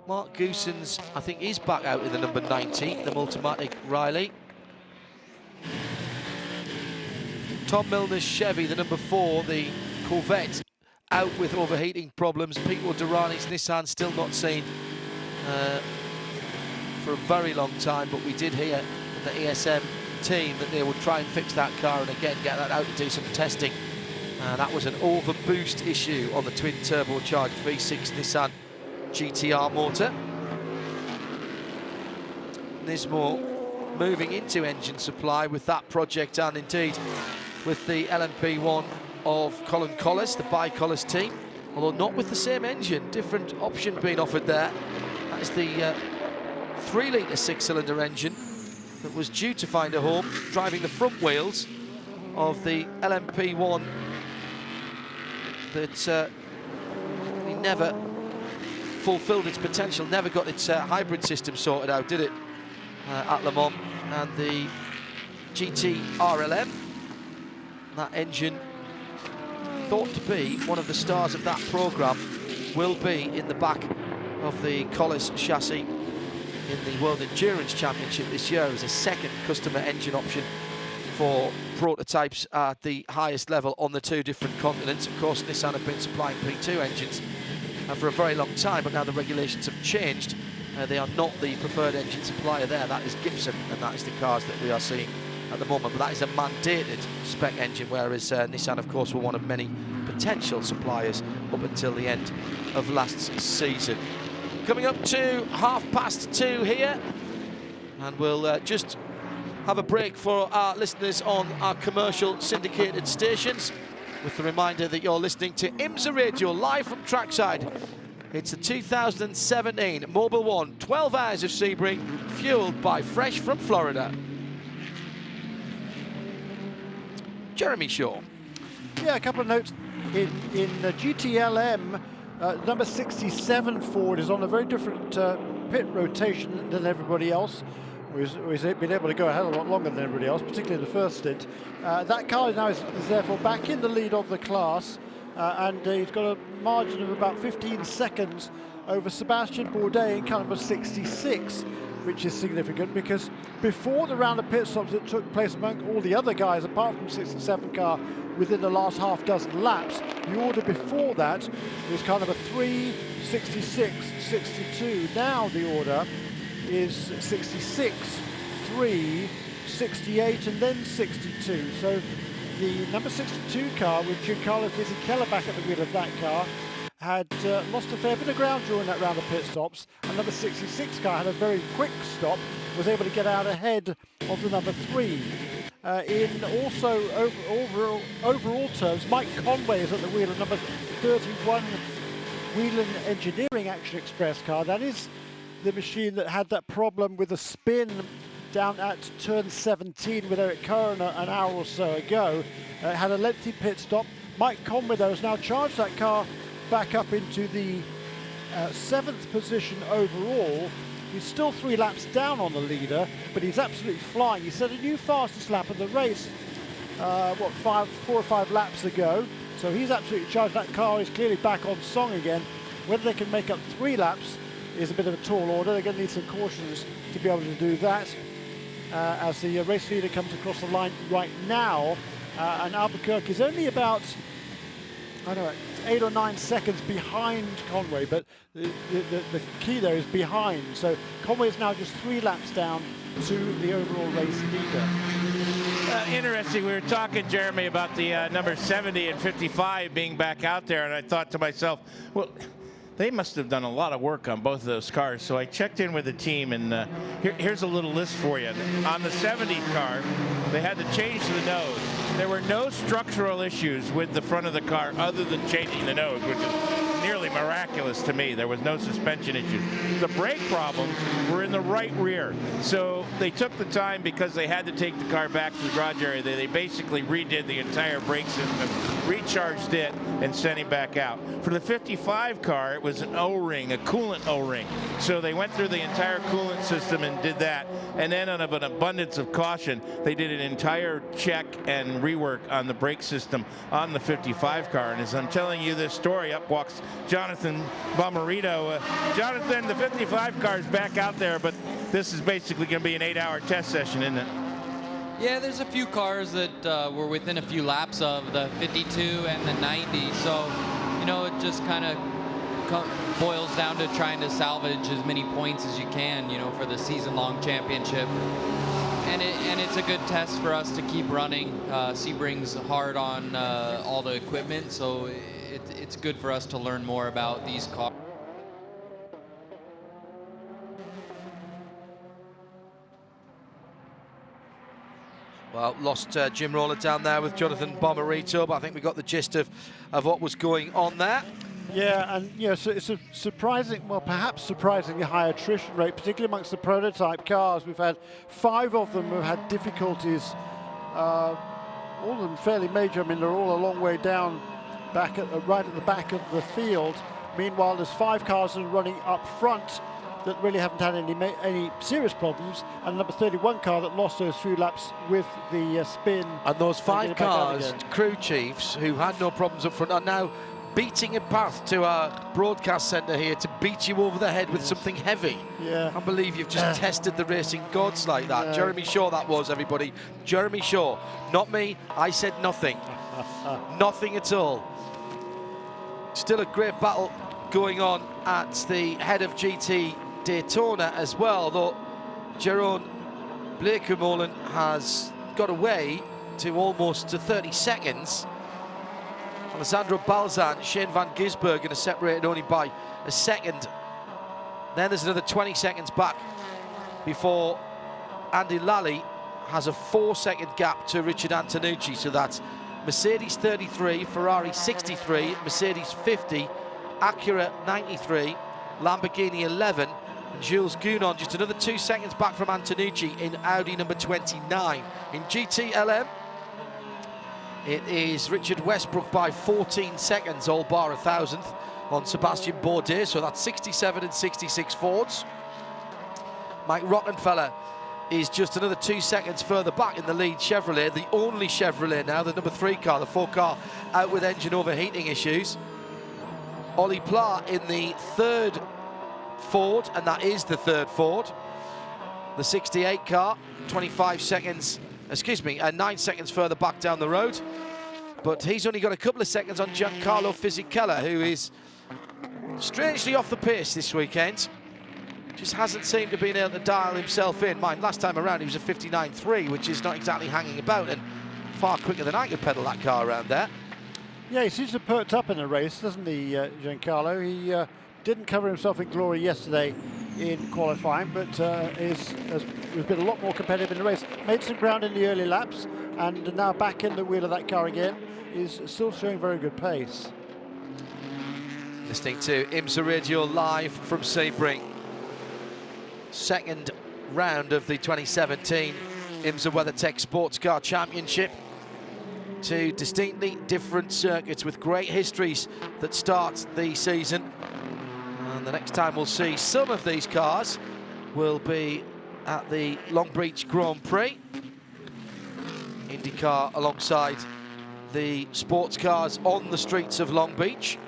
Mark Goosens, I think, is back out in the number 90, the Multimatic Riley. Tom Milner's Chevy, the number 4, the Corvette, out with overheating problems. Peter Durrani's Nissan still not seen for a very long time, but we did hear from the ESM team that they would try and fix that car and again get that out to do some testing. That was an overboost issue on the twin turbocharged V6 Nissan GTR motor. Nismo moving into engine supply with that project, and indeed with the LMP1 of Colin Collis, the bi-Collis team, although not with the same engine, different option being offered there. That is the 3-litre 6-cylinder engine that was due to find a home driving the front wheels of the LMP1 that he never fulfilled its potential, never got its hybrid system sorted out, did it, at Le Mans. And the GT RLM, that engine thought to be one of the stars of that programme, will be in the back of the Collis chassis in the World Endurance Championship this year as a second customer engine option for prototypes at the highest level on the 2 different continents. Of course, Nissan have been supplying P2 engines for a very long time, but now the regulations have changed. They are not the preferred engine supplier there. That is Gibson, and that is the cars that we are seeing at the moment. But that is a mandated spec engine, whereas Nissan, of course, were one of many potential suppliers up until the end of last season. Coming up to 2:30 here, and we'll just have a break for our listeners on our commercial syndicated stations, with the reminder that you're listening to IMSA Radio live from trackside. It's the 2017 Mobil 1 12 Hours of Sebring, fueled by fresh from Florida. Jeremy Shaw. Yeah, a couple of notes. In GTLM, number 67 Ford is on a very different pit rotation than everybody else. He's been able to go a hell of a lot longer than everybody else, particularly the first stint. That car now is therefore back in the lead of the class, and he's got a margin of about 15 seconds over Sebastian Bourdais in car number 66, which is significant because before the round of pit stops that took place among all the other guys, apart from 67 car, within the last half dozen laps, the order before that was kind of a 3, 66, 62. Now the order is 66, 3, 68, and then 62. So the number 62 car, with Giancarlo Fisichella back at the wheel of that car, had lost a fair bit of ground during that round of pit stops. And number 66 car had a very quick stop, was able to get out ahead of the number 3. In also overall terms, Mike Conway is at the wheel of number 31 Whelan Engineering Action Express car. That is the machine that had that problem with the spin down at turn 17 with Eric Curran an hour or so ago. Had a lengthy pit stop. Mike Conway, though, has now charged that car back up into the 7th position overall. He's still 3 laps down on the leader, but he's absolutely flying. He set a new fastest lap of the race, 4 or 5 laps ago. So he's absolutely charged. That car is clearly back on song again. Whether they can make up 3 laps is a bit of a tall order. They're going to need some cautions to be able to do that. As the race leader comes across the line right now, and Albuquerque is only about, I don't know, 8 or 9 seconds behind Conway, but the key there is behind. So Conway is now just 3 laps down to the overall race leader. Interesting, we were talking, Jeremy, about the number 70 and 55 being back out there, and I thought to myself, well, they must have done a lot of work on both of those cars. So I checked in with the team, and here's a little list for you. On the 70 car, they had to change the nose. There were no structural issues with the front of the car other than changing the nose, which is nearly miraculous to me. There was no suspension issues. The brake problems were in the right rear. So they took the time because they had to take the car back to the garage area. They basically redid the entire brake system, recharged it, and sent him back out. For the 55 car, it was an O-ring, a coolant O-ring. So they went through the entire coolant system and did that. And then out of an abundance of caution, they did an entire check and rework on the brake system on the 55 car. And as I'm telling you this story, up walks Jonathan Bomarito. Jonathan, the 55 car is back out there, but this is basically going to be an 8-hour test session, isn't it? Yeah, there's a few cars that were within a few laps of the 52 and the 90. So, you know, it just kind of boils down to trying to salvage as many points as you can, you know, for the season-long championship. And it's a good test for us to keep running. Sebring's hard on all the equipment, so it's good for us to learn more about these cars. Well, lost Jim Roller down there with Jonathan Bomarito, but I think we got the gist of what was going on there. Yeah, and you know, so it's a surprising, well, perhaps surprisingly high attrition rate, particularly amongst the prototype cars. We've had 5 of them who have had difficulties, all of them fairly major. I mean, they're all a long way down, back at right at the back of the field. Meanwhile, there's 5 cars that are running up front that really haven't had any serious problems, and number 31 car that lost those few laps with the spin. And those 5 cars, crew chiefs, who had no problems up front, are now beating a path to our broadcast centre here to beat you over the head with something heavy. Yeah. I can't believe you've just tested the racing gods like that. Jeremy Shaw, that was, everybody. Jeremy Shaw, not me. I said nothing. Nothing at all. Still a great battle going on at the head of GT Daytona as well, though Jeroen Bleekemolen has got away to almost to 30 seconds. Alessandro Balzan, Shane van Gisbergen are separated only by a second. Then there's another 20 seconds back before Andy Lally has a 4-second gap to Richard Antonucci. So that's Mercedes 33, Ferrari 63, Mercedes 50, Acura 93, Lamborghini 11, and Jules Gounon just another 2 seconds back from Antonucci in Audi number 29. In GTLM, it is Richard Westbrook by 14 seconds, all bar 1,000th on Sebastian Bourdais, so that's 67 and 66 Fords. Mike Rockenfeller is just another 2 seconds further back in the lead Chevrolet, the only Chevrolet now, the number 3 car, the 4 car out with engine overheating issues. Ollie Pla in the 3rd Ford, and that is the 3rd Ford. The 68 car, 25 seconds, 9 seconds further back down the road. But he's only got a couple of seconds on Giancarlo Fisichella, who is strangely off the pace this weekend. Just hasn't seemed to have been able to dial himself in. Mind, last time around he was a 59.3, which is not exactly hanging about, and far quicker than I could pedal that car around there. Yeah, he seems to have perked up in the race, doesn't he, Giancarlo? He didn't cover himself in glory yesterday in qualifying, but has been a lot more competitive in the race. Made some ground in the early laps, and now back in the wheel of that car again, is still showing very good pace. Listening to IMSA Radio live from Sebring. Second round of the 2017 IMSA WeatherTech SportsCar Championship. 2 distinctly different circuits with great histories that start the season. And the next time we'll see some of these cars will be at the Long Beach Grand Prix. IndyCar alongside the sports cars on the streets of Long Beach.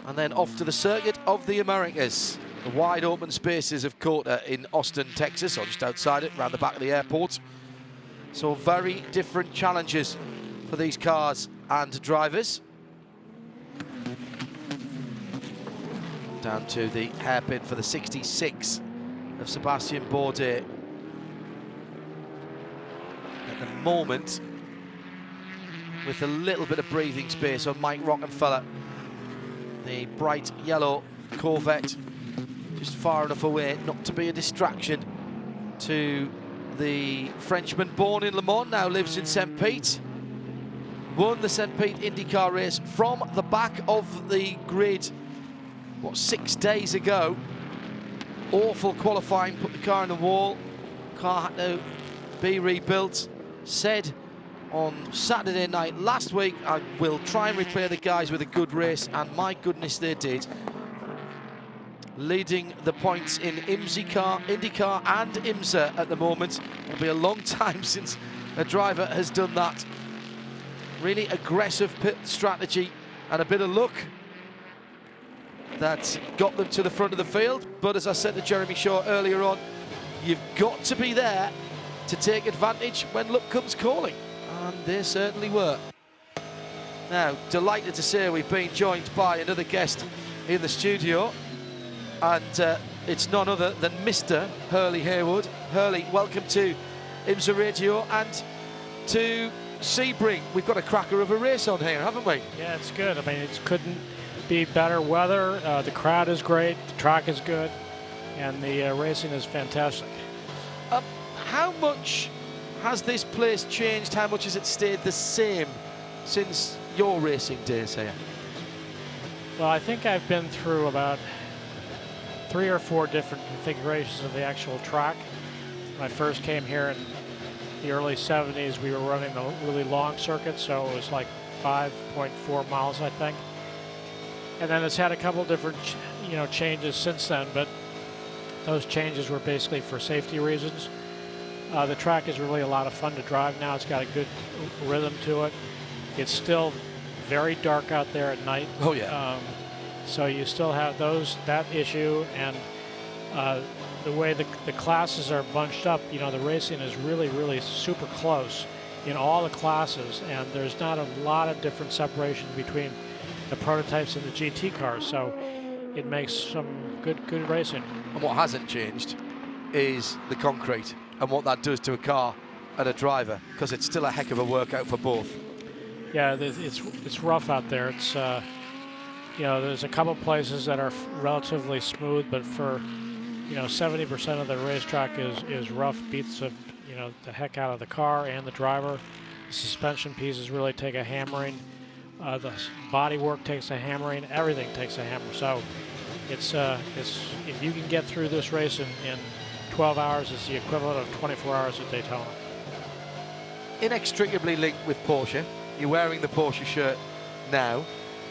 And then off to the circuit of the Americas. The wide open spaces of COTA in Austin, Texas, or just outside it, around the back of the airport. So very different challenges for these cars and drivers. Down to the hairpin for the 66 of Sebastian Bourdais. At the moment, with a little bit of breathing space on Mike Rockenfeller. The bright yellow Corvette just far enough away not to be a distraction to the Frenchman born in Le Mans, now lives in St. Pete. Won the St. Pete IndyCar race from the back of the grid what, 6 days ago. Awful qualifying, put the car in the wall. Car had to be rebuilt. Said on Saturday night last week, I will try and repair the guys with a good race, and my goodness, they did. Leading the points in IndyCar and IMSA at the moment. It'll be a long time since a driver has done that. Really aggressive pit strategy and a bit of luck that got them to the front of the field. But as I said to Jeremy Shaw earlier on, you've got to be there to take advantage when luck comes calling. And they certainly were. Now, delighted to say we've been joined by another guest in the studio. And it's none other than Mr. Hurley Haywood. Hurley, welcome to IMSA Radio and to Sebring. We've got a cracker of a race on here, haven't we? Yeah, it's good. I mean, it couldn't be better weather. The crowd is great, the track is good, and the racing is fantastic. How much has this place changed? How much has it stayed the same since your racing days here? Well, I think I've been through about 3 or 4 different configurations of the actual track. When I first came here in the early 70s, we were running a really long circuit, so it was like 5.4 miles, I think. And then it's had a couple different, changes since then, but those changes were basically for safety reasons. The track is really a lot of fun to drive now. It's got a good rhythm to it. It's still very dark out there at night. Oh yeah. So you still have that issue, and the way the classes are bunched up, the racing is really, really super close in all the classes, and there's not a lot of different separation between the prototypes and the GT cars, so it makes some good racing. And what hasn't changed is the concrete and what that does to a car and a driver, because it's still a heck of a workout for both. Yeah, it's rough out there. It's there's a couple places that are relatively smooth, but for 70% of the racetrack is rough. Beats the heck out of the car and the driver. The suspension pieces really take a hammering. The body work takes a hammering. Everything takes a hammer. So it's if you can get through this race in 12 hours, it's the equivalent of 24 hours at Daytona. Inextricably linked with Porsche. You're wearing the Porsche shirt now.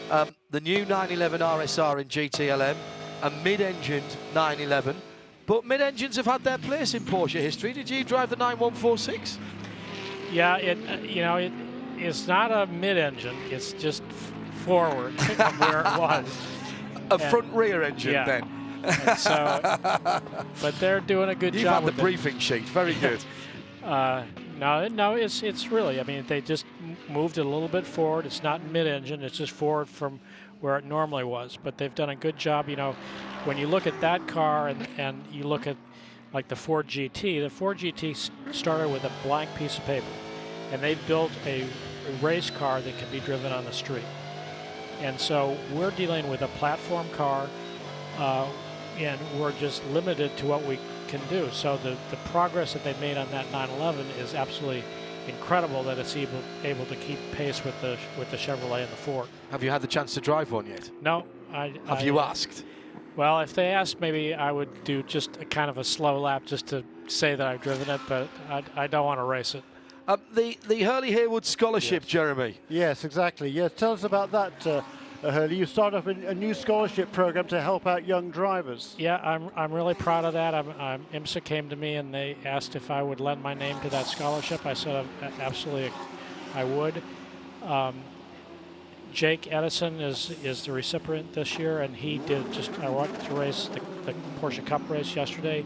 The new 911 RSR in GTLM, a mid-engined 911, but mid-engines have had their place in Porsche history. Did you drive the 9146? Yeah, it's not a mid-engine. It's just forward from where it was. A front-rear engine, yeah. then. And so, but they're doing a good You've job. had the briefing sheet. Very good. No, it's really. I mean, they just moved it a little bit forward. It's not mid-engine. It's just forward from where it normally was. But they've done a good job. When you look at that car and you look at like the Ford GT, the Ford GT started with a blank piece of paper, and they built a race car that can be driven on the street. And so we're dealing with a platform car, and we're just limited to what we can do. So the progress that they've made on that 911 is absolutely incredible, that it's able to keep pace with the Chevrolet and the Ford. Have you had the chance to drive one yet? No. Have you asked? Well, if they asked, maybe I would do just a kind of a slow lap just to say that I've driven it, but I don't want to race it. The Hurley Haywood Scholarship, yes. Jeremy. Yes, exactly. Yes, tell us about that, Hurley. You started off a new scholarship program to help out young drivers. Yeah, I'm really proud of that. IMSA came to me and they asked if I would lend my name to that scholarship. I said absolutely I would. Jake Edison is the recipient this year, and he did I went to race the Porsche Cup race yesterday.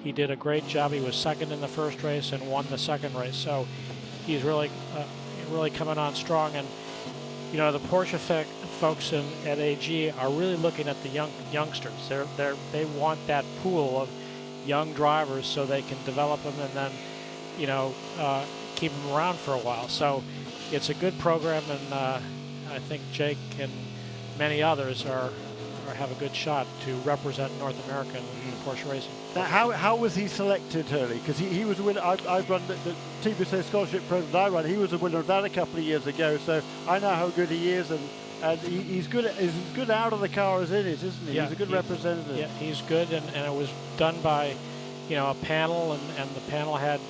He did a great job. He was second in the first race and won the second race. So he's really coming on strong. And the Porsche folks at AG are really looking at the youngsters. They want that pool of young drivers so they can develop them and then keep them around for a while. So it's a good program, and I think Jake and many others have a good shot to represent North America in Porsche racing. Now, how was he selected, Hurley? Because he was a winner. I've run the TBC scholarship program that I run. He was a winner of that a couple of years ago, so I know how good he is, and And he's good. He's good out of the car as it is, isn't he? Yeah, he's a good representative. Yeah, he's good, and it was done by, a panel, and the panel had,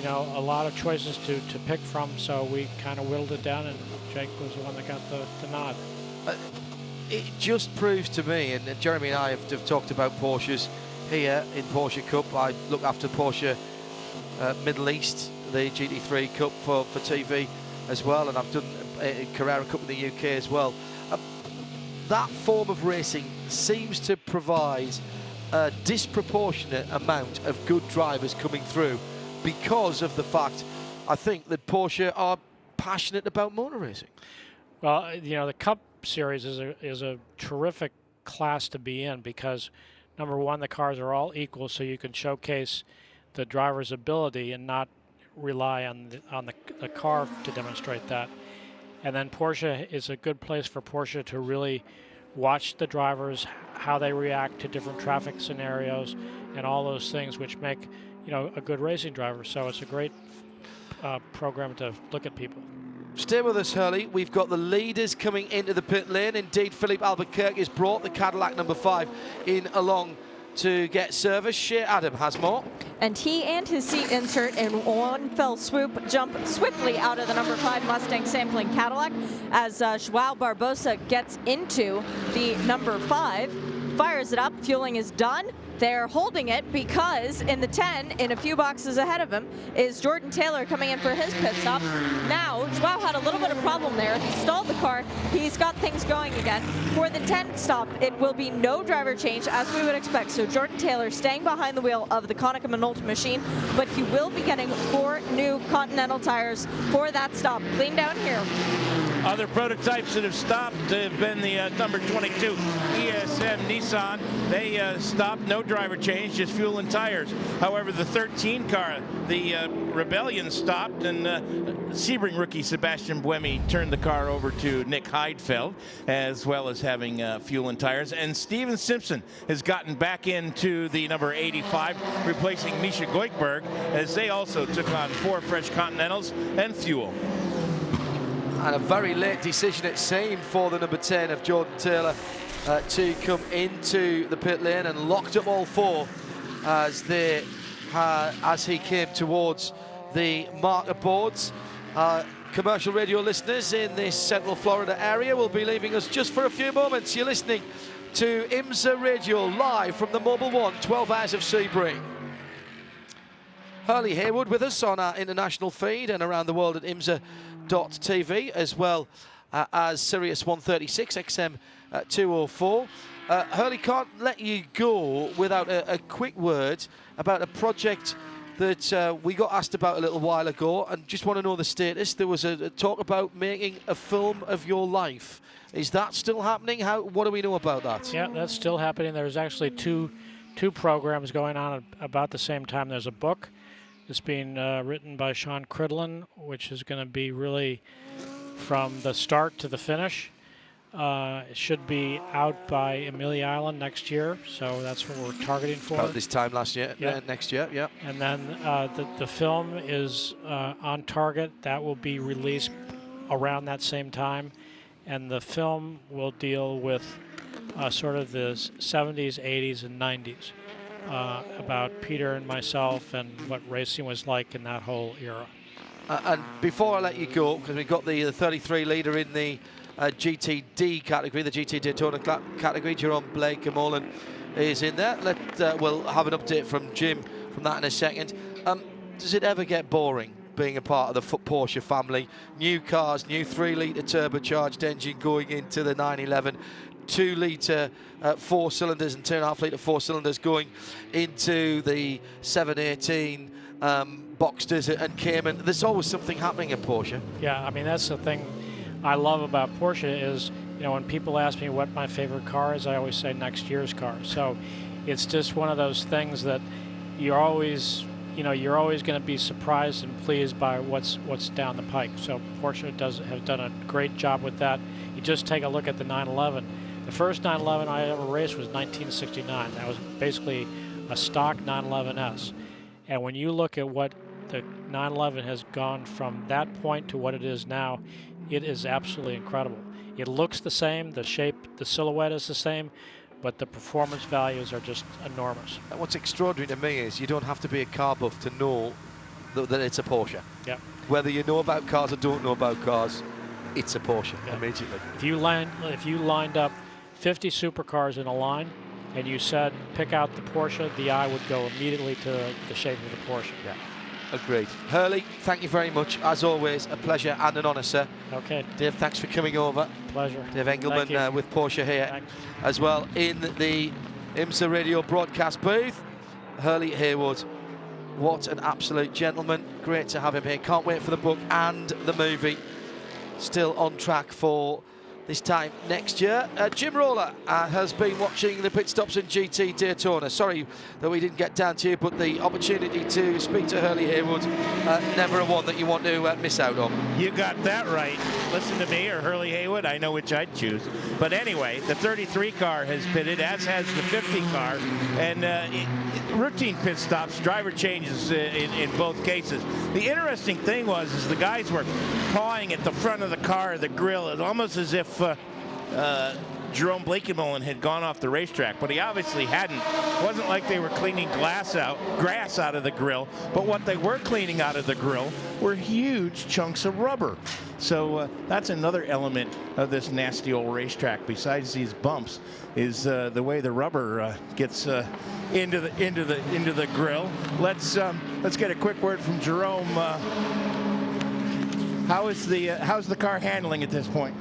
a lot of choices to pick from. So we kind of whittled it down, and Jake was the one that got the nod. It just proves to me, and Jeremy and I have talked about Porsches here in Porsche Cup. I look after Porsche Middle East, the GT3 Cup for TV as well, and I've done a Carrera Cup in the UK as well. That form of racing seems to provide a disproportionate amount of good drivers coming through because of the fact, I think, that Porsche are passionate about motor racing. Well, the Cup Series is a terrific class to be in because, number one, the cars are all equal, so you can showcase the driver's ability and not rely on the car to demonstrate that. And then Porsche is a good place for Porsche to really watch the drivers, how they react to different traffic scenarios, and all those things which make a good racing driver. So it's a great program to look at people. Stay with us, Hurley. We've got the leaders coming into the pit lane. Indeed, Philippe Albuquerque has brought the Cadillac number 5 in along to get service. Shea Adam has more. And he and his seat insert in one fell swoop jump swiftly out of the number 5 Mustang sampling Cadillac as Joao Barbosa gets into the number 5, fires it up, fueling is done. They're holding it because in the 10, in a few boxes ahead of him, is Jordan Taylor coming in for his pit stop. Now, Joao had a little bit of problem there. He stalled the car. He's got things going again. For the 10 stop, it will be no driver change, as we would expect. So Jordan Taylor staying behind the wheel of the Konica Minolta machine, but he will be getting 4 new Continental tires for that stop. Clean down here. Other prototypes that have stopped have been the number 22 ESM Nissan. They stopped, no driver change, just fuel and tires. However, the 13 car, the Rebellion, stopped, and Sebring rookie Sebastian Buemi turned the car over to Nick Heidfeld, as well as having fuel and tires. And Steven Simpson has gotten back into the number 85, replacing Misha Goikberg, as they also took on 4 fresh Continentals and fuel. And a very late decision, it seemed, for the number 10 of Jordan Taylor to come into the pit lane and locked up all 4 as he came towards the marker boards. Commercial radio listeners in this Central Florida area will be leaving us just for a few moments. You're listening to IMSA Radio live from the Mobil 1, 12 hours of Sebring. Hurley Haywood with us on our international feed and around the world at IMSA.tv, as well as Sirius 136 XM 204. Hurley, can't let you go without a quick word about a project that we got asked about a little while ago, and just want to know the status. There was a talk about making a film of your life. Is that still happening? What do we know about that? Yeah, that's still happening. There's actually two programs going on about the same time. There's a book that's being written by Sean Cridlin, which is going to be really from the start to the finish. It should be out by Amelia Island next year, so that's what we're targeting for. About this time last year, yeah. Next year, yeah. And then the film is on target. That will be released around that same time. And the film will deal with sort of the 70s, 80s, and 90s. About Peter and myself and what racing was like in that whole era. And before I let you go, because we've got the 33 leader in the GTD category, the GT Daytona category, Jerome Blake Mullen is in there. We'll have an update from Jim from that in a second. Does it ever get boring being a part of the Porsche family? New cars, new 3-litre turbocharged engine going into the 911. 2-litre 4 cylinders and 2.5-litre 4 cylinders going into the 718 Boxsters and Cayman. There's always something happening at Porsche. Yeah, I mean, that's the thing I love about Porsche is, when people ask me what my favorite car is, I always say next year's car. So it's just one of those things that you're always going to be surprised and pleased by what's down the pike. So Porsche has done a great job with that. You just take a look at the 911. The first 911 I ever raced was 1969. That was basically a stock 911S. And when you look at what the 911 has gone from that point to what it is now, it is absolutely incredible. It looks the same, the shape, the silhouette is the same, but the performance values are just enormous. And what's extraordinary to me is you don't have to be a car buff to know that it's a Porsche. Yeah. Whether you know about cars or don't know about cars, it's a Porsche immediately. If you lined up 50 supercars in a line and you said pick out the Porsche, the eye would go immediately to the shape of the Porsche. Yeah. Agreed. Hurley, thank you very much. As always, a pleasure and an honour, sir. Okay. Dave, thanks for coming over. Pleasure. Dave Engelman with Porsche here as well in the IMSA radio broadcast booth. Hurley Haywood, what an absolute gentleman. Great to have him here. Can't wait for the book and the movie. Still on track for this time next year. Jim Roller has been watching the pit stops in GT Daytona. Sorry that we didn't get down to you, but the opportunity to speak to Hurley Haywood, never a one that you want to miss out on. You got that right. Listen to me or Hurley Haywood, I know which I'd choose. But anyway, the 33 car has pitted, as has the 50 car, and routine pit stops, driver changes in both cases. The interesting thing is the guys were pawing at the front of the car, the grill. It's almost as if Jerome Bleekemolen had gone off the racetrack, but he obviously hadn't. It wasn't like they were cleaning grass out of the grill, but what they were cleaning out of the grill were huge chunks of rubber. So that's another element of this nasty old racetrack, besides these bumps, is the way the rubber gets into the grill. Let's get a quick word from Jerome. How's the car handling at this point?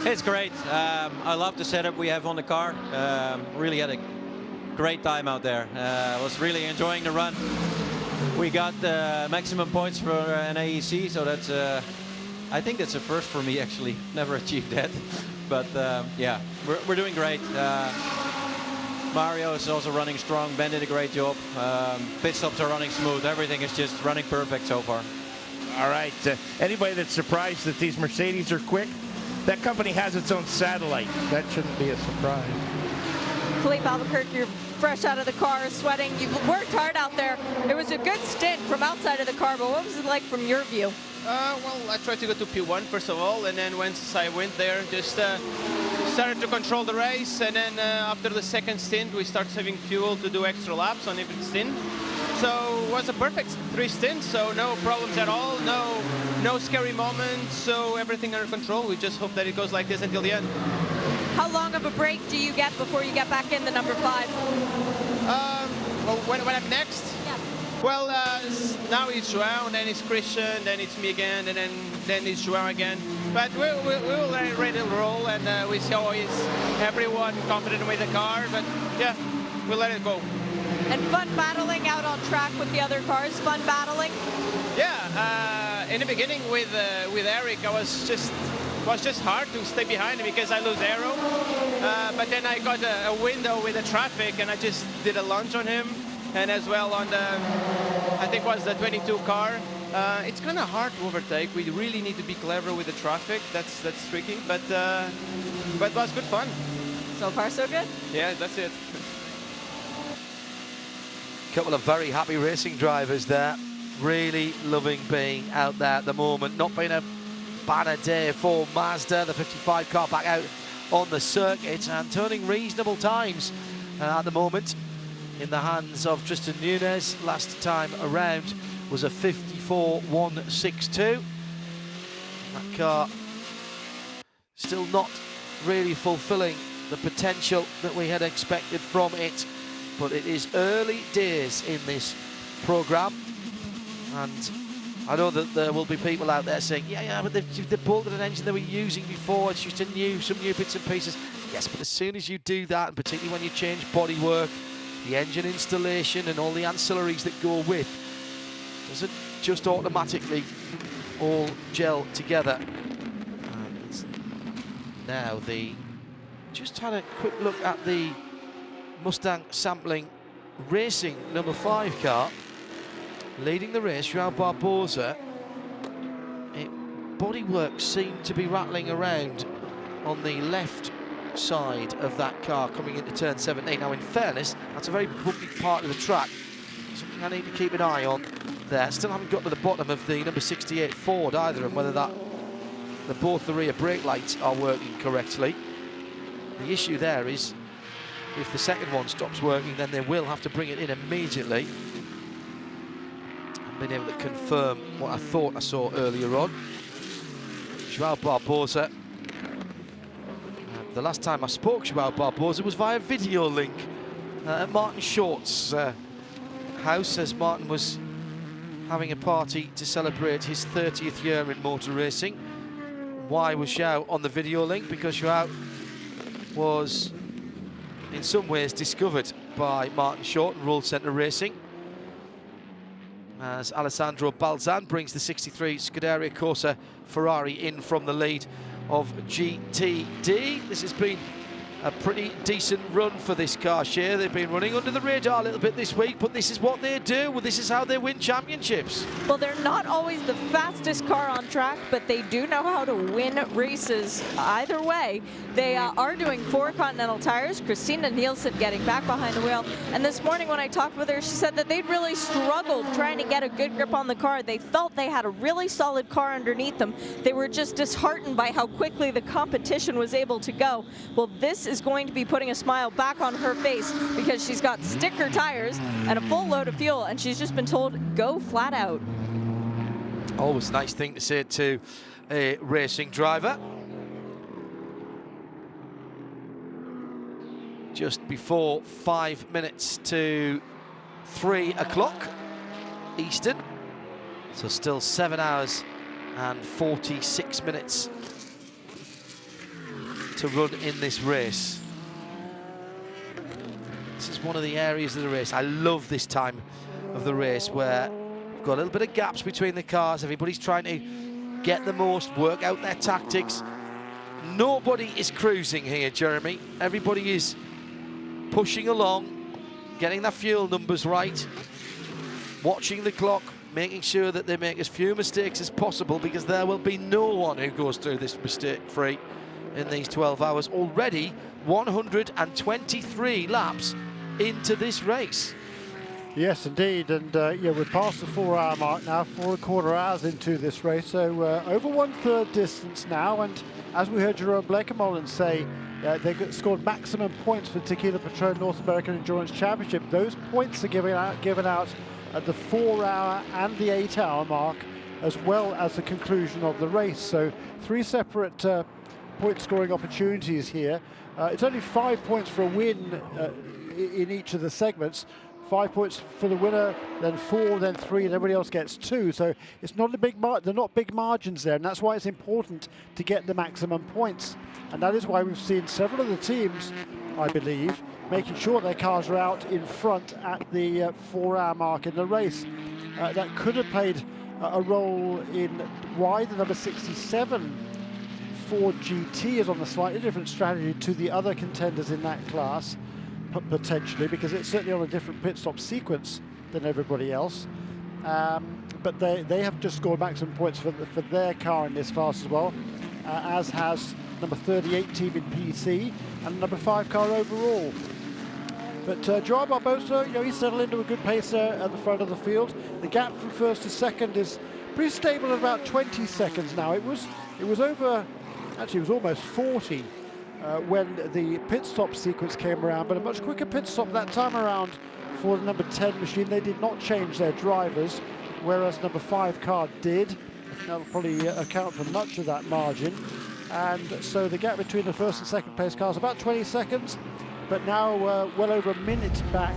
It's great. I love the setup we have on the car. Really had a great time out there. Was really enjoying the run. We got maximum points for an AEC, so that's I think that's a first for me, actually. Never achieved that. But yeah, we're doing great. Mario is also running strong. Ben did a great job. Pit stops are running smooth. Everything is just running perfect so far. All right. Anybody that's surprised that these Mercedes are quick, that company has its own satellite. That shouldn't be a surprise. Philippe Albuquerque, you're fresh out of the car, sweating. You've worked hard out there. It was a good stint from outside of the car, but what was it like from your view? Well, I tried to go to P1 first of all, and then once I went there, just started to control the race, and then after the second stint, we started saving fuel to do extra laps on every stint. So it was a perfect 3 stints, so no problems at all, no scary moments, so everything under control. We just hope that it goes like this until the end. How long of a break do you get before you get back in the number 5? Well, when I'm next? Yeah. Well, now it's Joao, then it's Christian, then it's me again, and then it's Joao again. But we will ready to roll, and we see how is everyone confident with the car, but yeah, we'll let it go. And fun battling out on track with the other cars, fun battling? Yeah, in the beginning with Eric, it was just hard to stay behind him because I lose aero. But then I got a window with the traffic, and I just did a lunge on him, and as well on the, I think it was the 22 car. It's kind of hard to overtake. We really need to be clever with the traffic. That's tricky, but it was good fun. So far, so good? Yeah, that's it. Couple of very happy racing drivers there. Really loving being out there at the moment. Not been a banner day for Mazda. The 55 car back out on the circuit and turning reasonable times at the moment in the hands of Tristan Nunez. Last time around was a 54.162. That car still not really fulfilling the potential that we had expected from it. But it is early days in this program, and I know that there will be people out there saying, yeah, but they've bolted an engine they were using before, it's just some new bits and pieces. Yes, but as soon as you do that, and particularly when you change bodywork, the engine installation and all the ancillaries that go with, doesn't just automatically all gel together. And now just had a quick look at the Mustang Sampling Racing number 5 car, leading the race, Joao Barbosa. Bodywork seemed to be rattling around on the left side of that car coming into turn 17. Now, in fairness, that's a very bumpy part of the track, something I need to keep an eye on there. Still haven't got to the bottom of the number 68 Ford either, and whether that that both the rear brake lights are working correctly. The issue there is if the second one stops working, then they will have to bring it in immediately. I've been able to confirm what I thought I saw earlier on. Joao Barbosa. The last time I spoke to Joao Barbosa was via video link at Martin Short's house, as Martin was having a party to celebrate his 30th year in motor racing. Why was Joao on the video link? Because Joao was in some ways discovered by Martin Short and Roll Centre Racing, as Alessandro Balzan brings the 63 Scuderia Corsa Ferrari in from the lead of GTD. This has been a pretty decent run for this car share. They've been running under the radar a little bit this week, but this is what they do. Well, this is how they win championships. Well, they're not always the fastest car on track, but they do know how to win races either way. They are doing 4 Continental tires. Christina Nielsen getting back behind the wheel. And this morning when I talked with her, she said that they'd really struggled trying to get a good grip on the car. They felt they had a really solid car underneath them. They were just disheartened by how quickly the competition was able to go. Well, this is going to be putting a smile back on her face, because she's got sticker tires and a full load of fuel, and she's just been told, go flat out. Always a nice thing to say to a racing driver. Just before 5 minutes to 3 o'clock Eastern. So still 7 hours and 46 minutes to run in this race. This is one of the areas of the race. I love this time of the race where we've got a little bit of gaps between the cars. Everybody's trying to get the most, work out their tactics. Nobody is cruising here, Jeremy. Everybody is pushing along, getting their fuel numbers right, watching the clock, making sure that they make as few mistakes as possible, because there will be no one who goes through this mistake-free in these 12 hours. Already 123 laps into this race. Yes, indeed, and yeah, we're past the 4-hour mark now, 4¼ hours into this race, so over 1/3 distance now. And as we heard Jerome Blekemolen say, they scored maximum points for Tequila Patrón North American Endurance Championship. Those points are given out at the 4-hour and the 8-hour mark, as well as the conclusion of the race. So 3 separate point scoring opportunities here. It's only 5 points for a win in each of the segments. 5 points for the winner, then 4, then 3, and everybody else gets 2. So it's not a big they're not big margins there, and that's why it's important to get the maximum points. And that is why we've seen several of the teams, I believe, making sure their cars are out in front at the 4-hour mark in the race. That could have played a role in why the number 67 Ford GT is on a slightly different strategy to the other contenders in that class, potentially, because it's certainly on a different pit stop sequence than everybody else. But they have just scored maximum points for their car in this class as well, as has number 38 team in PC and number 5 car overall. But Joao Barbosa, he's settled into a good pace there at the front of the field. The gap from first to second is pretty stable at about 20 seconds now. It was over, actually it was almost 40 when the pit stop sequence came around, but a much quicker pit stop that time around for the number 10 machine. They did not change their drivers, whereas number 5 car did. That'll probably account for much of that margin. And so the gap between the first and second place cars about 20 seconds, but now well over a minute back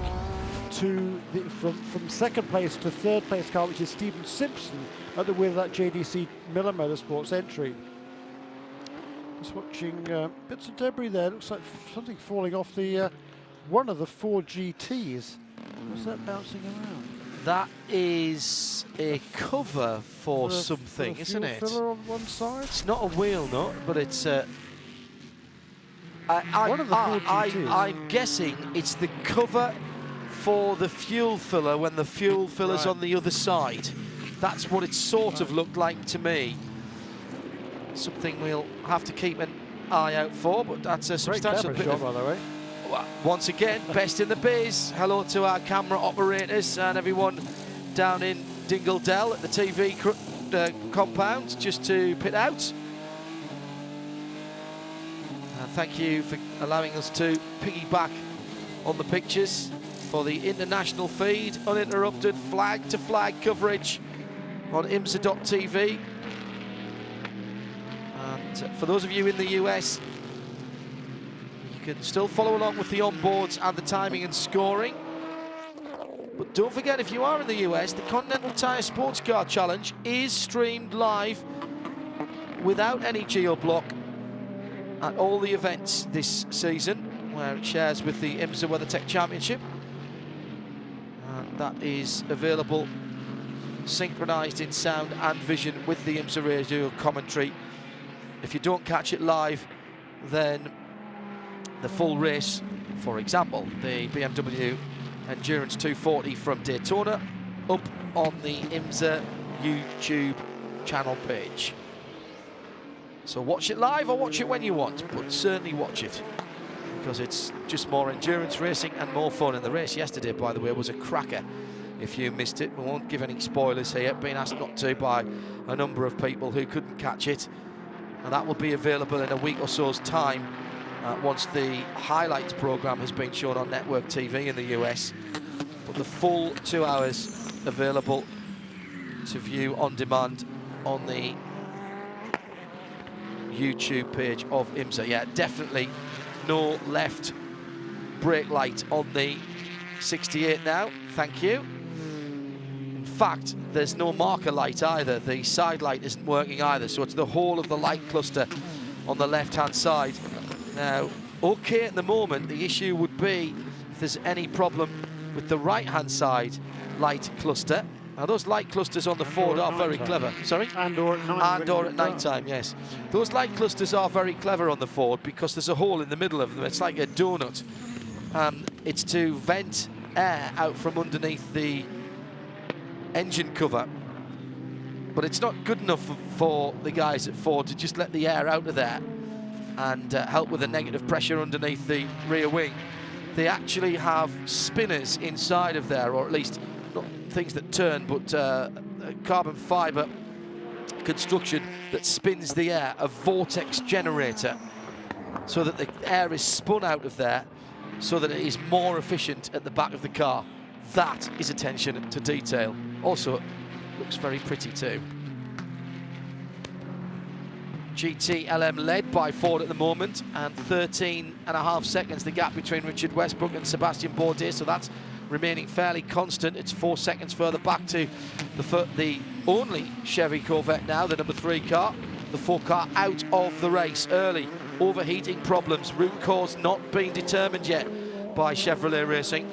to from second place to third place car, which is Stephen Simpson at the wheel of that JDC Miller Motorsports entry. Just watching bits of debris there. Looks like something falling off the one of the 4 GTs. What's that bouncing around? That is a cover for something, isn't it? Filler on one side. It's not a wheel nut, but it's one of the 4 GTs. I'm guessing it's the cover for the fuel filler when the fuel filler's on the other side. That's what it sort of looked like to me. Something we'll have to keep an eye out for, but that's a substantial bit job, by the way. Once again, best in the biz. Hello to our camera operators and everyone down in Dingle Dell at the TV compound, just to pit out. Thank you for allowing us to piggyback on the pictures for the international feed, uninterrupted flag-to-flag coverage on IMSA.tv. And for those of you in the US, you can still follow along with the onboards and the timing and scoring. But don't forget, if you are in the US, the Continental Tire Sports Car Challenge is streamed live without any geo-block at all the events this season, where it shares with the IMSA WeatherTech Championship. And that is available synchronized in sound and vision with the IMSA radio commentary. If you don't catch it live, then the full race, for example, the BMW Endurance 240 from Daytona, up on the IMSA YouTube channel page. So watch it live or watch it when you want, but certainly watch it, because it's just more endurance racing and more fun. And the race yesterday, by the way, was a cracker. If you missed it, we won't give any spoilers here, being asked not to by a number of people who couldn't catch it. And that will be available in a week or so's time, once the highlights program has been shown on network TV in the US. But the full 2 hours available to view on demand on the YouTube page of IMSA. Yeah, definitely no left brake light on the 68 now, thank you. In fact, there's no marker light either. The side light isn't working either, so it's the whole of the light cluster on the left-hand side. Now, okay at the moment, the issue would be if there's any problem with the right-hand side light cluster. Now, those light clusters on the Ford are very clever. Sorry? And/or at night. And/or at night time, yes. Those light clusters are very clever on the Ford because there's a hole in the middle of them. It's like a donut. It's to vent air out from underneath the engine cover. But it's not good enough for the guys at Ford to just let the air out of there and help with the negative pressure underneath the rear wing. They actually have spinners inside of there, or at least not things that turn, but a carbon fiber construction that spins the air, a vortex generator, so that the air is spun out of there so that it is more efficient at the back of the car. That is attention to detail. Also, looks very pretty too. GT-LM led by Ford at the moment, and 13.5 seconds the gap between Richard Westbrook and Sebastian Bourdais, so that's remaining fairly constant. It's 4 seconds further back to the only Chevy Corvette now, the number 3 car. The 4 car out of the race early. Overheating problems, root cause not being determined yet by Chevrolet Racing.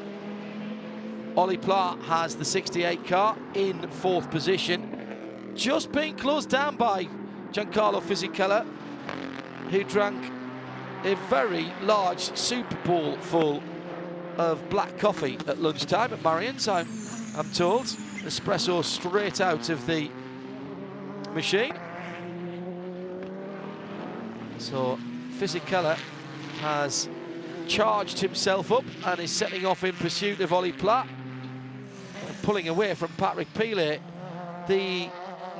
Ollie Pla has the 68 car in 4th position, just being closed down by Giancarlo Fisichella, who drank a very large Super Bowl full of black coffee at lunchtime at Marion's, I'm told. Espresso straight out of the machine. So Fisichella has charged himself up and is setting off in pursuit of Ollie Pla, pulling away from Patrick Pilet. The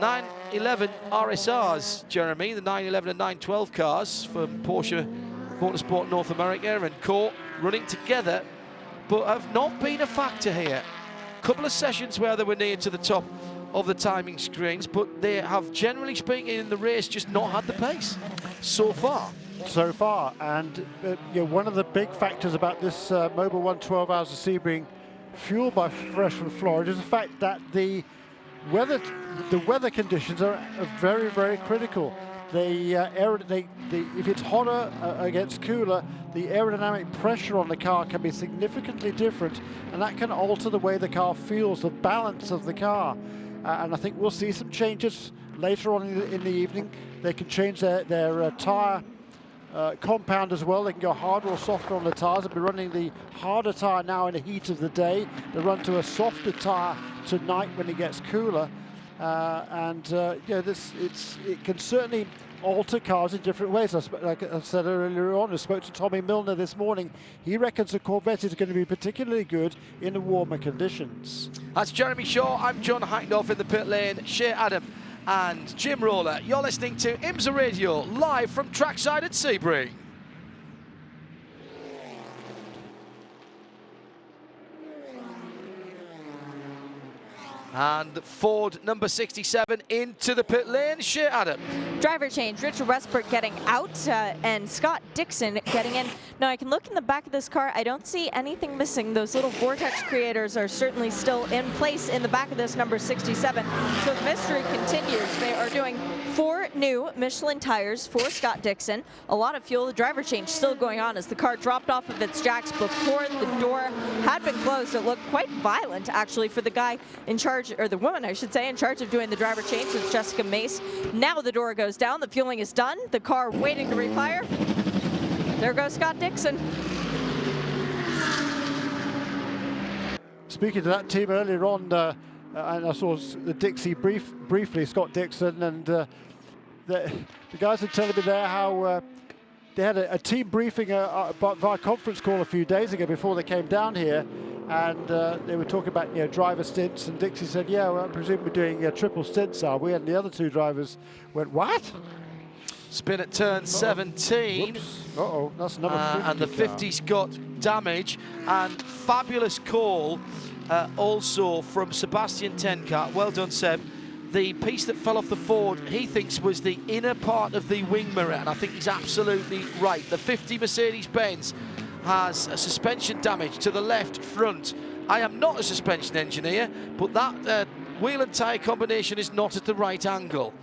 911 RSRs, Jeremy, the 911 and 912 cars from Porsche Motorsport North America and Core, running together, but have not been a factor here. A couple of sessions where they were near to the top of the timing screens, but they have, generally speaking, in the race just not had the pace so far. And you know, one of the big factors about this Mobil 1 12 Hours of Sebring fueled by fresh from Florida is the fact that the weather conditions are very, very critical. If it's hotter against cooler, the aerodynamic pressure on the car can be significantly different, and that can alter the way the car feels, the balance of the car. And I think we'll see some changes later on in the evening. They can change their tyre compound as well. They can go harder or softer on the tyres. They'll be running the harder tyre now in the heat of the day. They run to a softer tyre tonight when it gets cooler. It can certainly alter cars in different ways. Like I said earlier on, I spoke to Tommy Milner this morning. He reckons the Corvette is going to be particularly good in the warmer conditions. That's Jeremy Shaw. I'm John Hacknoff in the pit lane. Shea Adam and Jim Roller. You're listening to IMSA Radio live from trackside at Sebring. And Ford number 67 into the pit lane. Shea Adam. Driver change, Richard Westbrook getting out and Scott Dixon getting in. Now I can look in the back of this car. I don't see anything missing. Those little vortex creators are certainly still in place in the back of this number 67. So the mystery continues. They are doing 4 new Michelin tires for Scott Dixon. A lot of fuel. The driver change still going on as the car dropped off of its jacks before the door had been closed. It looked quite violent actually for the guy in charge, or the woman I should say, in charge of doing the driver change. It's Jessica Mace. Now the door goes down. The fueling is done. The car waiting to refire. There goes Scott Dixon. Speaking to that team earlier on, and I saw the Dixie briefly, Scott Dixon, and the guys were telling me there how they had a team briefing via conference call a few days ago before they came down here, and they were talking about driver stints, and Dixie said, yeah, well, I presume we're doing triple stints, are we? And the other 2 drivers went, what? Spin at turn 17. Uh-oh, that's another 50 and the 50's got damage, and fabulous call also from Sebastian Tenkart. Well done, Seb. The piece that fell off the Ford, he thinks, was the inner part of the wing mirror, and I think he's absolutely right. The 50 Mercedes-Benz has a suspension damage to the left front. I am not a suspension engineer, but that wheel and tyre combination is not at the right angle.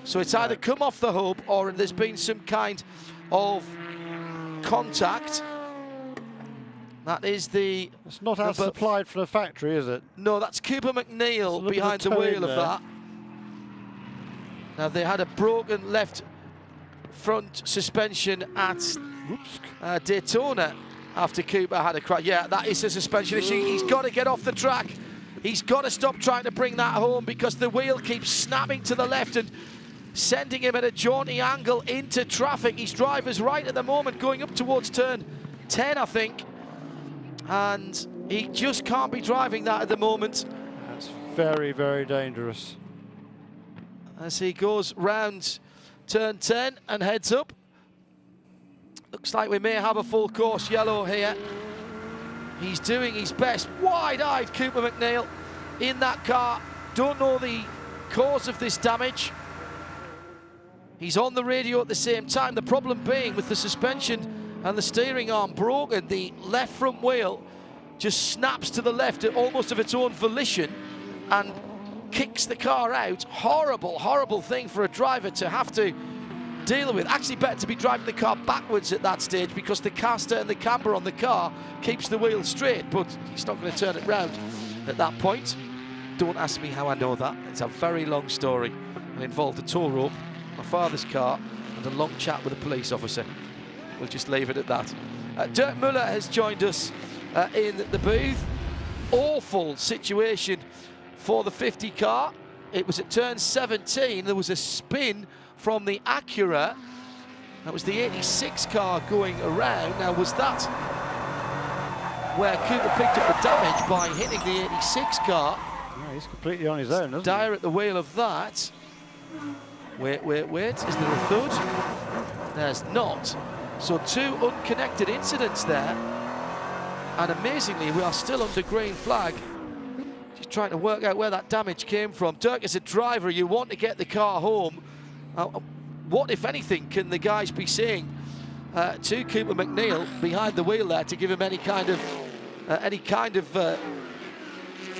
So it's either come off the hub or there's been some kind of contact. That is the... It's not as supplied from the factory, is it? No, that's Cooper McNeil behind the wheel of that. Now, they had a broken left front suspension at Daytona after Cooper had a crash. Yeah, that is a suspension issue. He's got to get off the track. He's got to stop trying to bring that home because the wheel keeps snapping to the left and sending him at a jaunty angle into traffic. His driver's right at the moment, going up towards turn 10, I think. And he just can't be driving that at the moment. That's very, very dangerous. As he goes round turn 10 and heads up. Looks like we may have a full course yellow here. He's doing his best. Wide-eyed Cooper McNeil in that car. Don't know the cause of this damage. He's on the radio at the same time. The problem being with the suspension and the steering arm broken, the left front wheel just snaps to the left almost of its own volition and kicks the car out. Horrible, horrible thing for a driver to have to deal with. Actually better to be driving the car backwards at that stage because the caster and the camber on the car keeps the wheel straight, but he's not going to turn it round at that point. Don't ask me how I know that. It's a very long story and involved a tow rope, my father's car, and a long chat with a police officer. We'll just leave it at that. Dirk Muller has joined us in the booth. Awful situation for the 50 car. It was at turn 17. There was a spin from the Acura. That was the 86 car going around. Now, was that where Cooper picked up the damage by hitting the 86 car? Yeah, he's completely on his own, isn't he? Dyer at the wheel of that. Wait. Is there a thud? There's not. So 2 unconnected incidents there. And amazingly, we are still under green flag. Just trying to work out where that damage came from. Dirk, as a driver, you want to get the car home. What, if anything, can the guys be saying to Cooper McNeil behind the wheel there to give him any kind of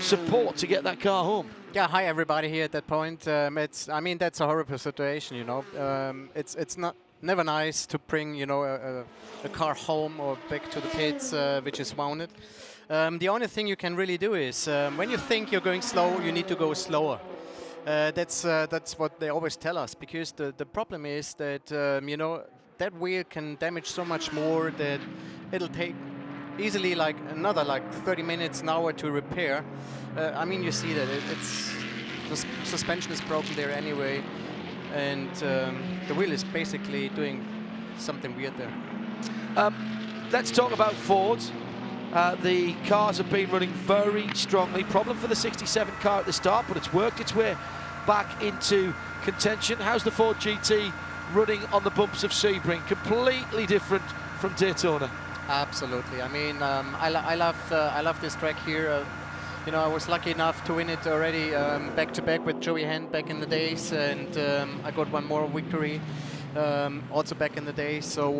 support to get that car home? Yeah, hi everybody here at that point. I mean, that's a horrible situation, you know. It's never nice to bring, you know, a car home or back to the pits which is wounded. The only thing you can really do is when you think you're going slow, you need to go slower. That's what they always tell us, because the problem is that you know, that wheel can damage so much more that it'll take easily like another 30 minutes, an hour to repair. I mean, you see that the suspension is broken there anyway, and the wheel is basically doing something weird there. Let's talk about Ford. The cars have been running very strongly. Problem for the 67 car at the start, but it's worked its way back into contention. How's the Ford GT running on the bumps of Sebring? Completely different from Daytona. Absolutely. I mean, I love this track here. You know, I was lucky enough to win it already back-to-back with Joey Hand back in the days, and I got one more victory also back in the day. So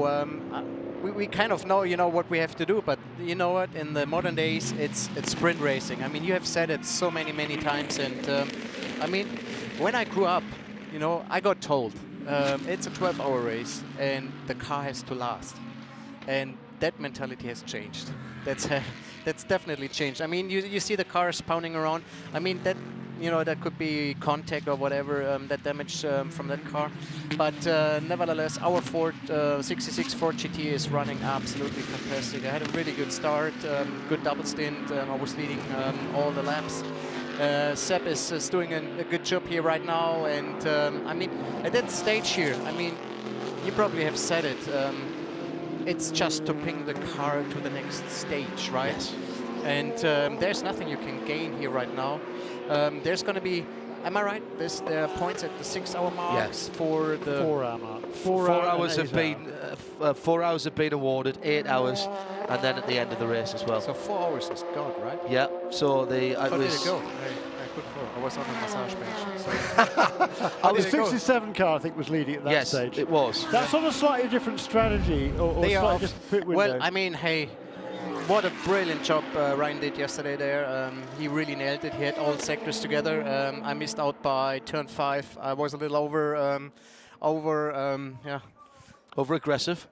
we kind of know, you know, what we have to do. But you know what? In the modern days, it's sprint racing. I mean, you have said it so many times, and I mean, when I grew up, you know, I got told it's a 12-hour race and the car has to last, and that mentality has changed. That's definitely changed. I mean, you see the cars pounding around. I mean, that, you know, that could be contact or whatever, that damage from that car. But nevertheless, our Ford 66 Ford GT is running absolutely fantastic. I had a really good start, good double stint. I was leading all the laps. Seb is doing a good job here right now. And I mean, at that stage here, I mean, you probably have said it. It's just to bring the car to the next stage, right? Yes. And there's nothing you can gain here right now. There's going to be, am I right? There are points at the 6-hour mark. Yes. For the 4 hour mark. 4 hours have been 4 hours have been awarded, 8 hours, and then at the end of the race as well. So 4 hours is gone, right? Yeah. So the How did it go? I was on the massage bench. So. The 67 car, I think, was leading at that stage. Yes, it was. That's on a slightly different strategy, or slightly different pit window. Well, I mean, hey, what a brilliant job Ryan did yesterday there. He really nailed it. He had all sectors together. I missed out by turn 5. I was a little over aggressive.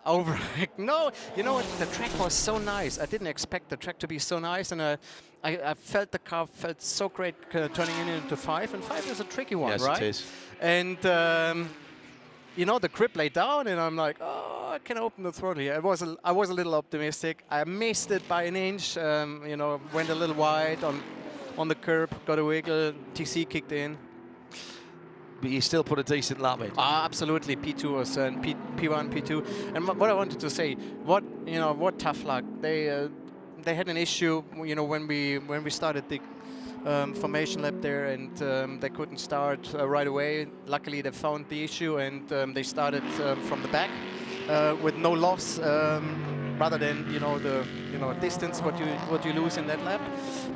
No, you know what? The track was so nice. I didn't expect the track to be so nice, and I felt the car felt so great turning into 5, and 5 is a tricky one, yes, right? It is. And you know, the grip laid down, and I'm like, oh, I can open the throttle here. I was a little optimistic. I missed it by an inch. You know, went a little wide on the curb, got a wiggle. TC kicked in. But you still put a decent lap in. Absolutely, P2 was P1, P2. And what I wanted to say, what tough luck. They had an issue, you know, when we started the formation lap there, and they couldn't start right away. Luckily, they found the issue, and they started from the back with no loss, rather than the distance what you lose in that lap.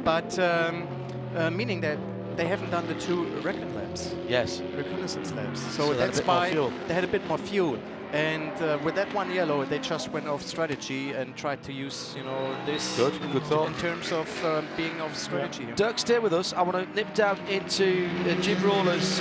But meaning that they haven't done the 2 record laps. Yes. Reconnaissance laps. So that's why they had a bit more fuel. And with that 1 yellow, they just went off strategy and tried to use, you know, this good thought. in terms of being off strategy. Yeah. Dirk, stay with us. I want to nip down into Jim Roller's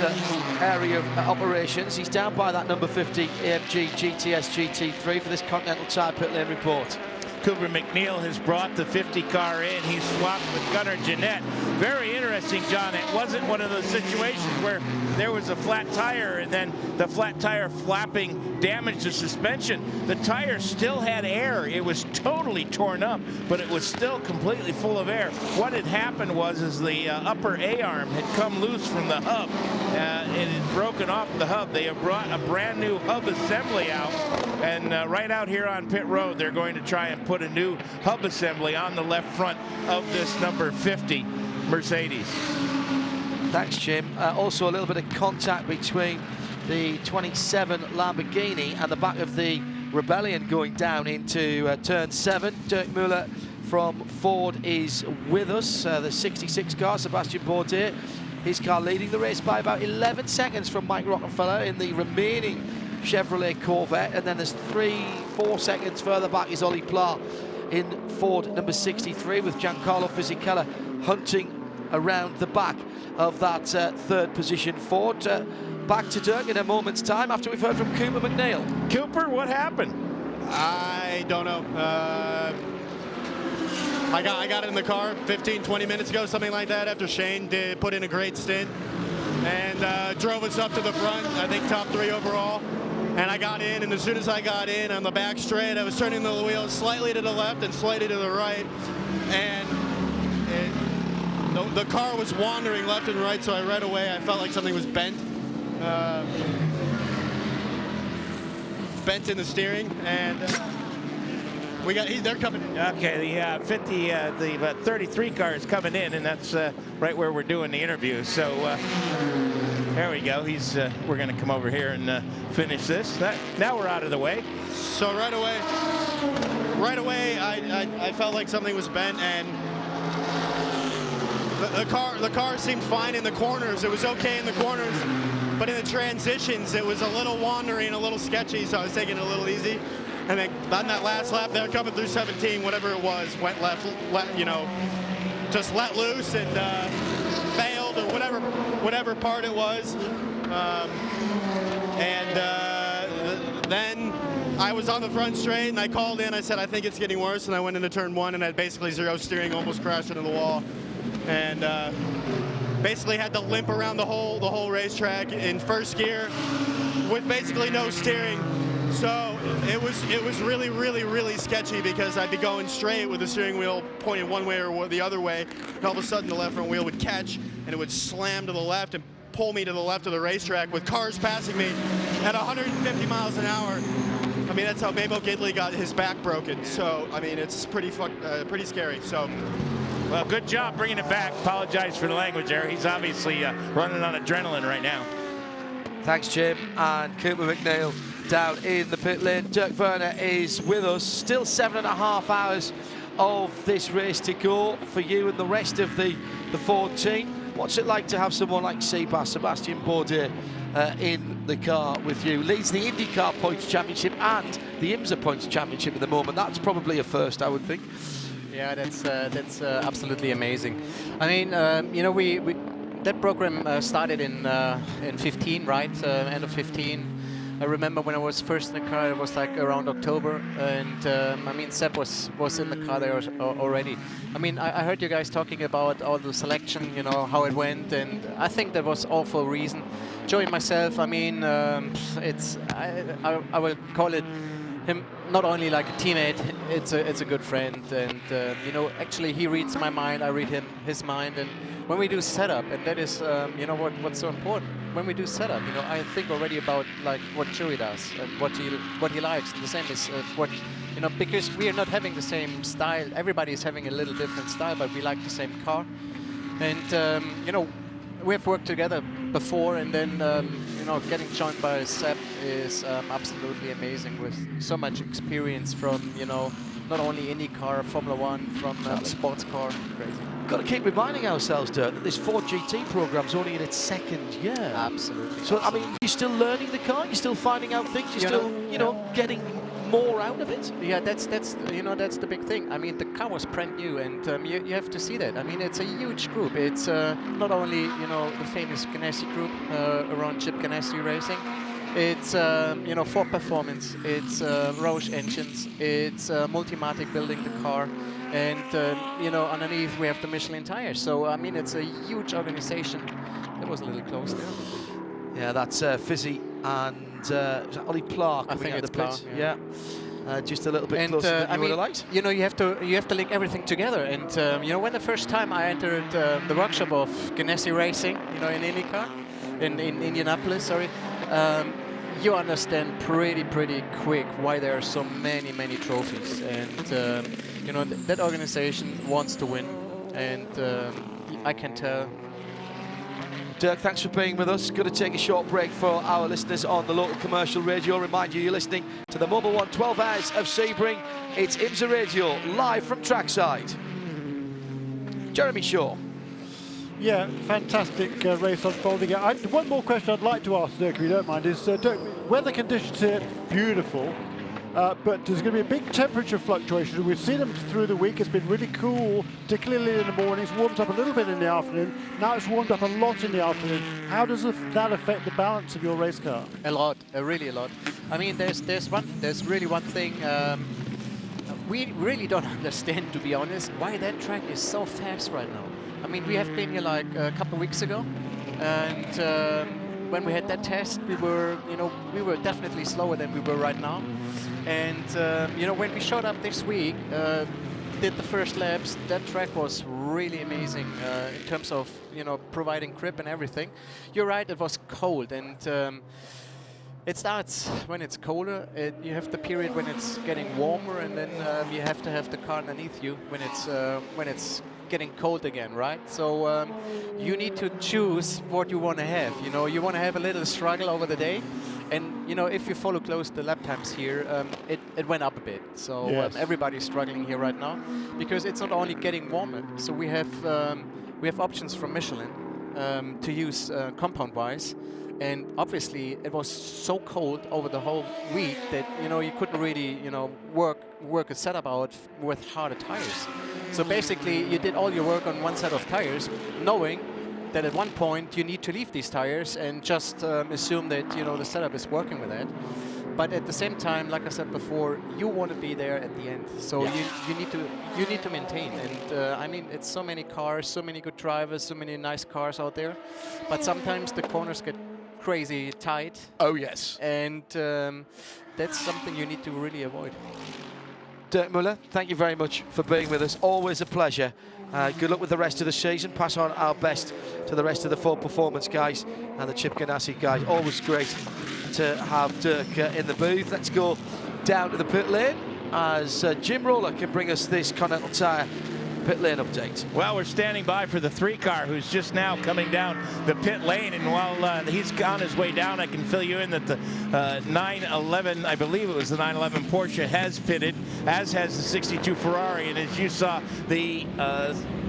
area of operations. He's down by that number 50 AMG GTS GT3 for this Continental Tire Pit Lane report. Cooper McNeil has brought the 50 car in. He's swapped with Gunnar Jeanette. Very interesting, John. It wasn't one of those situations where there was a flat tire and then the flat tire flapping damaged the suspension. The tire still had air. It was totally torn up, but it was still completely full of air. What had happened was the upper A-arm had come loose from the hub. It had broken off the hub. They have brought a brand new hub assembly out, and right out here on pit road, they're going to try and put a new hub assembly on the left front of this number 50 Mercedes. Thanks, Jim. Also a little bit of contact between the 27 Lamborghini and the back of the Rebellion going down into turn 7. Dirk Müller from Ford is with us. The 66 car, Sebastian Bourdais, his car leading the race by about 11 seconds from Mike Rockefeller in the remaining Chevrolet Corvette, and then there's 3-4 seconds further back is Ollie Pla in Ford number 63 with Giancarlo Fisichella hunting around the back of that third position Ford. Back to Dirk in a moment's time after we've heard from Cooper McNeil. Cooper, what happened? I don't know. I got in the car 15-20 minutes ago, something like that, after Shane put in a great stint and drove us up to the front, I think top 3 overall. And I got in, and as soon as I got in on the back straight, I was turning the wheels slightly to the left and slightly to the right, and the car was wandering left and right, so right away I felt like something was bent. Bent in the steering, and they're coming in. Okay, the 33 car is coming in, and that's right where we're doing the interview. So there we go. We're going to come over here and finish this. Now we're out of the way. So right away, I felt like something was bent, and the car seemed fine in the corners. It was okay in the corners, but in the transitions, it was a little wandering, a little sketchy, so I was taking it a little easy. And then on that last lap there, coming through 17, whatever it was, went left, you know, just let loose and failed, or whatever part it was. Then I was on the front straight, and I called in. I said, I think it's getting worse, and I went into turn 1, and I had basically zero steering, almost crashed into the wall, and basically had to limp around the whole racetrack in first gear with basically no steering. So it was really, really, really sketchy, because I'd be going straight with the steering wheel pointed one way or the other way, and all of a sudden the left front wheel would catch, and it would slam to the left and pull me to the left of the racetrack with cars passing me at 150 miles an hour. I mean, that's how Mabel Gidley got his back broken. So, I mean, it's pretty scary. So, well, good job bringing it back. Apologize for the language there. He's obviously running on adrenaline right now. Thanks, Jim. And Cooper McNeil down in the pit lane. Dirk Werner is with us. Still 7.5 hours of this race to go for you and the rest of the Ford team. What's it like to have someone like Sebastian Bourdais in the car with you? Leads the IndyCar Points Championship and the IMSA Points Championship at the moment. That's probably a first, I would think. Yeah, that's absolutely amazing. I mean, you know, we that program started in 15, right? End of 15. I remember when I was first in the car, it was like around October, and I mean, Seb was in the car there already. I mean, I heard you guys talking about all the selection, you know, how it went, and I think that was all for a reason. Joey myself, I mean, I will call it him not only like a teammate, it's a good friend, and you know, actually he reads my mind, I read his mind, and when we do setup, and that is you know what's so important. When we do setup, you know, I think already about like what Joey does and what he likes. And the same is what, you know, because we are not having the same style. Everybody is having a little different style, but we like the same car. And you know, we have worked together before, and then you know, getting joined by Seb is absolutely amazing, with so much experience from, you know, not only IndyCar, Formula One, from sports car. Crazy. Got to keep reminding ourselves, Dirk, that this Ford GT program's only in its second year. Absolutely. So, I mean, you're still learning the car, you're still finding out things, you're still, you know, getting more out of it. Yeah, that's you know, that's the big thing. I mean, the car was brand new, and you have to see that. I mean, it's a huge group. It's not only, you know, the famous Ganassi group around Chip Ganassi Racing. It's you know, Ford Performance. It's Roush Engines. It's Multimatic building the car. And you know, underneath we have the Michelin tires. So I mean, it's a huge organization. It was a little close there. Yeah, that's Fizzy and Ollie Clark. I think it's Clark. Yeah. Just a little bit closer than you would have liked. You know, you have to link everything together. And you know, when the first time I entered the workshop of Ganassi Racing, you know, in IndyCar, in Indianapolis, sorry. You understand pretty quick why there are so many trophies, and you know, that organization wants to win, and I can tell. Dirk, thanks for being with us. Going to take a short break for our listeners on the local commercial radio. Remind you, you're listening to the Mobil 1 12 Hours of Sebring. It's IMSA Radio, live from trackside. Jeremy Shaw. Yeah, fantastic race unfolding. One more question I'd like to ask Dirk, if you don't mind, is Dirk, weather conditions here, beautiful, but there's going to be a big temperature fluctuation. We've seen them through the week. It's been really cool, particularly in the mornings, warmed up a little bit in the afternoon. Now it's warmed up a lot in the afternoon. How does that affect the balance of your race car? A lot, really a lot. I mean, there's really one thing we really don't understand, to be honest, why that track is so fast right now. I mean, we have been here like a couple of weeks ago, and when we had that test, we were definitely slower than we were right now. And you know, when we showed up this week, did the first laps, that track was really amazing in terms of, you know, providing grip and everything. You're right, it was cold, and it starts when it's colder. You have the period when it's getting warmer, and then you have to have the car underneath you when it's getting cold again, right? So you need to choose what you want to have. You know, you want to have a little struggle over the day, and you know, if you follow close the lap times here, it went up a bit. So yes. Everybody's struggling here right now because it's not only getting warmer. So we have we have options from Michelin to use compound-wise. And obviously, it was so cold over the whole week that you couldn't really work a setup out with harder tires. So basically, you did all your work on one set of tires, knowing that at one point you need to leave these tires and just assume that the setup is working with that. But at the same time, like I said before, you want to be there at the end. So you need to maintain. And I mean, it's so many cars, so many good drivers, so many nice cars out there. But sometimes the corners get crazy tight. Oh yes. And that's something you need to really avoid. Dirk Muller, thank you very much for being with us. Always a pleasure. Good luck with the rest of the season. Pass on our best to the rest of the Full Performance guys and the Chip Ganassi guys. Always great to have Dirk in the booth. Let's go down to the pit lane as Jim Roller can bring us this Continental Tire pit lane update. Well, we're standing by for the 3-car who's just now coming down the pit lane, and while he's on his way down, I can fill you in that the 911, I believe it was the 911 Porsche, has pitted, as has the 62 Ferrari, and as you saw, the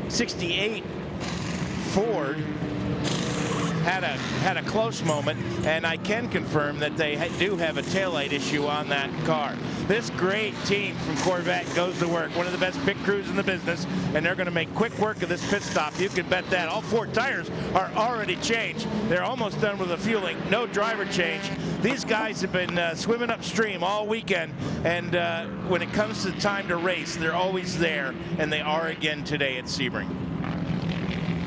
68 Ford had a close moment, and I can confirm that they do have a taillight issue on that car. This great team from Corvette goes to work, one of the best pit crews in the business, and they're going to make quick work of this pit stop. You can bet that. All 4 tires are already changed. They're almost done with the fueling. No driver change. These guys have been swimming upstream all weekend, and when it comes to time to race, they're always there, and they are again today at Sebring.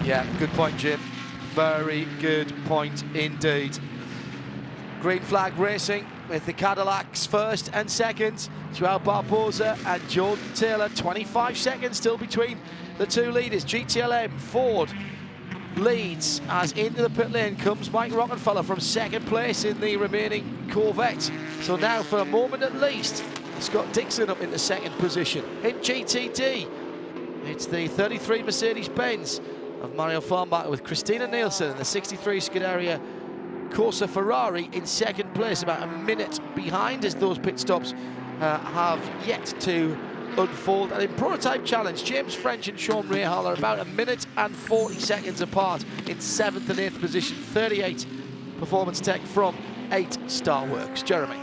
Yeah, good point, Jim. Very good point indeed. Green flag racing with the Cadillacs first and second. Joao Barbosa and Jordan Taylor. 25 seconds still between the 2 leaders. GTLM Ford leads as into the pit lane comes Mike Rockenfeller from 2nd place in the remaining Corvette. So now for a moment at least, Scott Dixon up into 2nd position. In GTD, it's the 33 Mercedes-Benz of Mario Farnbacher with Christina Nielsen and the 63 Scuderia Corsa Ferrari in 2nd place, about a minute behind as those pit stops have yet to unfold. And in Prototype Challenge, James French and Sean Rahal are about a minute and 40 seconds apart in 7th and 8th position. 38 Performance Tech from 8 Star Works. Jeremy.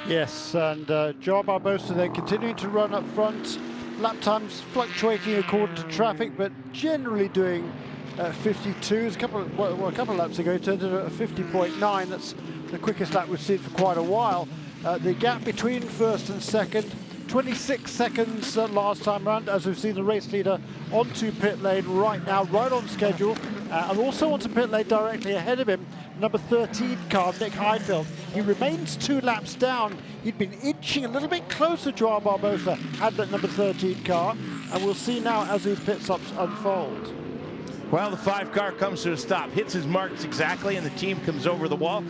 Yes, and Joao Barbosa then continuing to run up front. Lap times fluctuating according to traffic, but generally doing 52s. A couple of laps ago, he turned in a 50.9. That's the quickest lap we've seen for quite a while. The gap between 1st and 2nd, 26 seconds last time round, as we've seen the race leader onto pit lane right now, right on schedule, and also onto pit lane directly ahead of him, number 13 car, Nick Heidfeld. He remains 2 laps down. He'd been inching a little bit closer, Joao Barbosa had that number 13 car, and we'll see now as these pit stops unfold. Well, the 5-car comes to a stop, hits his marks exactly, and the team comes over the wall.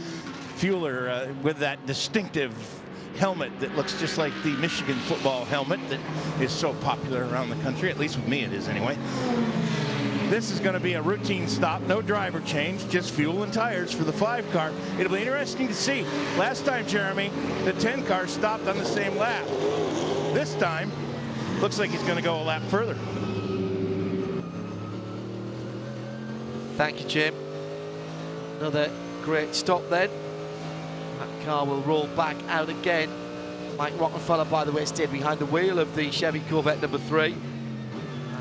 Fueler with that distinctive helmet that looks just like the Michigan football helmet that is so popular around the country, at least with me it is anyway. This is going to be a routine stop, no driver change, just fuel and tires for the 5-car. It'll be interesting to see. Last time, Jeremy, the 10-car stopped on the same lap. This time, looks like he's going to go a lap further. Thank you, Jim. Another great stop then. That car will roll back out again. Mike Rockenfeller, by the way, stayed behind the wheel of the Chevy Corvette number 3.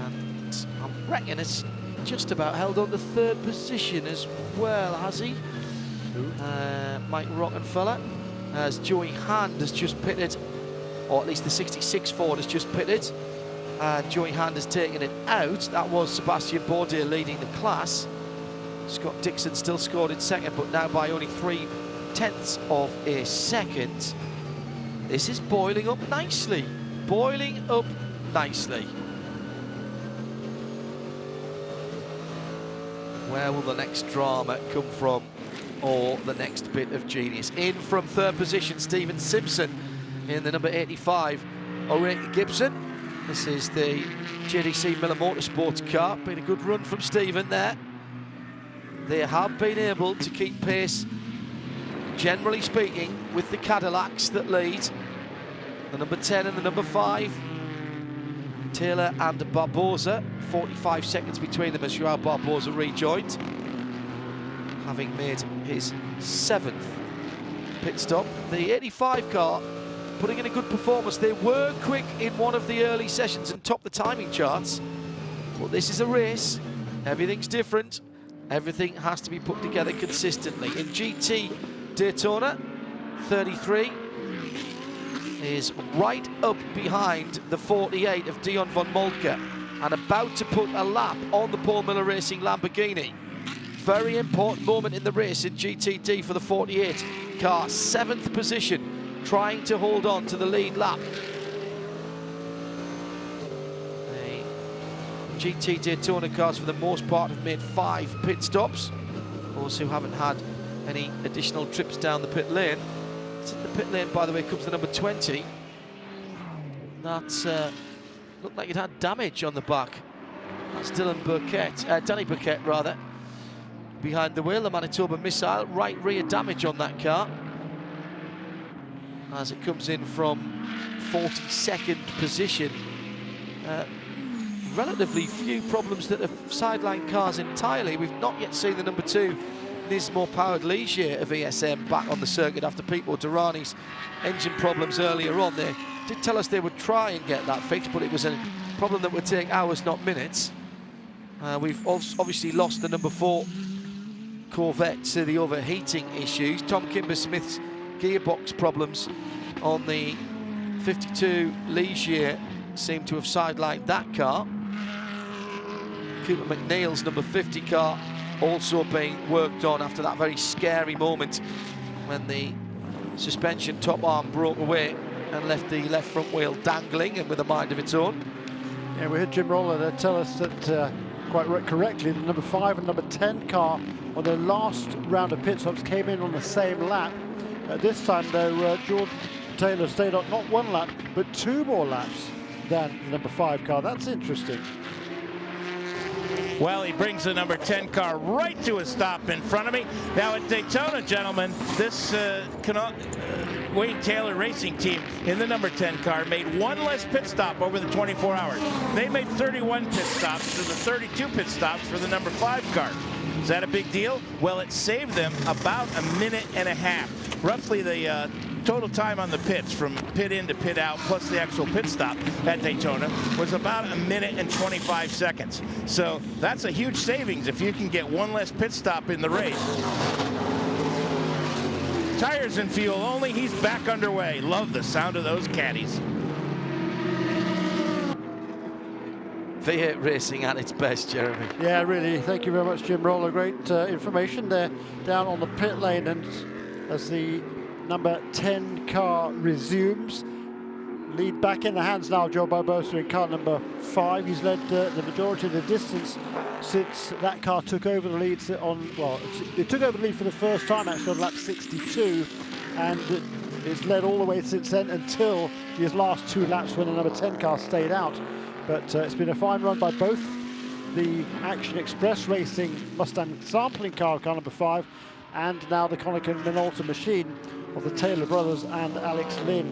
And I reckon it's just about held on to 3rd position as well, has he? Mike Rockenfeller, as Joey Hand has just pitted, or at least the 66 Ford has just pitted. And Joey Hand has taken it out. That was Sebastian Bourdais leading the class. Scott Dixon still scored in 2nd, but now by only 3/10 of a second. This is boiling up nicely. Boiling up nicely. Where will the next drama come from, or the next bit of genius? In from 3rd position, Stephen Simpson in the number 85, O'Reilly Gibson. This is the JDC Miller Motorsports car. Been a good run from Stephen there. They have been able to keep pace, generally speaking, with the Cadillacs that lead. The number 10 and the number 5. Taylor and Barbosa, 45 seconds between them as Joao Barbosa rejoined, having made his 7th pit stop. The 85 car putting in a good performance. They were quick in one of the early sessions and topped the timing charts, but this is a race. Everything's different. Everything has to be put together consistently. In GT Daytona, 33 is right up behind the 48 of Dion von Moltke and about to put a lap on the Paul Miller Racing Lamborghini. Very important moment in the race in GTD for the 48 car. 7th position, trying to hold on to the lead lap. The GT Daytona cars for the most part have made 5 pit stops. Those who haven't had any additional trips down the pit lane. It's in the pit lane, by the way, comes the number 20. That's looked like it had damage on the back. That's Dylan Burkett, Danny Burkett rather. Behind the wheel, the Manitoba Missile, right rear damage on that car. As it comes in from 42nd position. Relatively few problems that have sidelined cars entirely. We've not yet seen the number 2 Nismo powered Ligier of ESM back on the circuit after Pipo Durrani's engine problems earlier on. They did tell us they would try and get that fixed, but it was a problem that would take hours, not minutes. We've obviously lost the number 4 Corvette to the overheating issues. Tom Kimber-Smith's gearbox problems on the 52 Ligier seem to have sidelined that car. Cooper McNeil's number 50 car also being worked on after that very scary moment when the suspension top arm broke away and left the left front wheel dangling and with a mind of its own. Yeah, we heard Jim Roller there tell us that quite correctly the number 5 and number 10 car on their last round of pit stops came in on the same lap. This time though, Jordan Taylor stayed on not 1 lap but 2 more laps than the number 5 car. That's interesting. Well, he brings the number 10 car right to a stop in front of me. Now at Daytona, gentlemen, this Wayne Taylor racing team in the number 10 car made 1 less pit stop over the 24 hours. They made 31 pit stops to the 32 pit stops for the number 5 car. Is that a big deal? Well, it saved them about a minute and a half. Roughly the total time on the pits from pit in to pit out plus the actual pit stop at Daytona was about a minute and 25 seconds. So that's a huge savings if you can get 1 less pit stop in the race. Tires and fuel only, he's back underway. Love the sound of those caddies. V8 racing at its best, Jeremy. Yeah, really. Thank you very much, Jim Roller. Great information there down on the pit lane. And as the number 10 car resumes, lead back in the hands now, Joe Barbosa in car number 5. He's led the majority of the distance since that car took over the lead on, well, it took over the lead for the first time actually on lap 62, and it's led all the way since then until his last 2 laps when the number 10 car stayed out. But it's been a fine run by both the Action Express Racing Mustang sampling car number 5 and now the Konica Minolta machine of the Taylor brothers and Alex Lynn.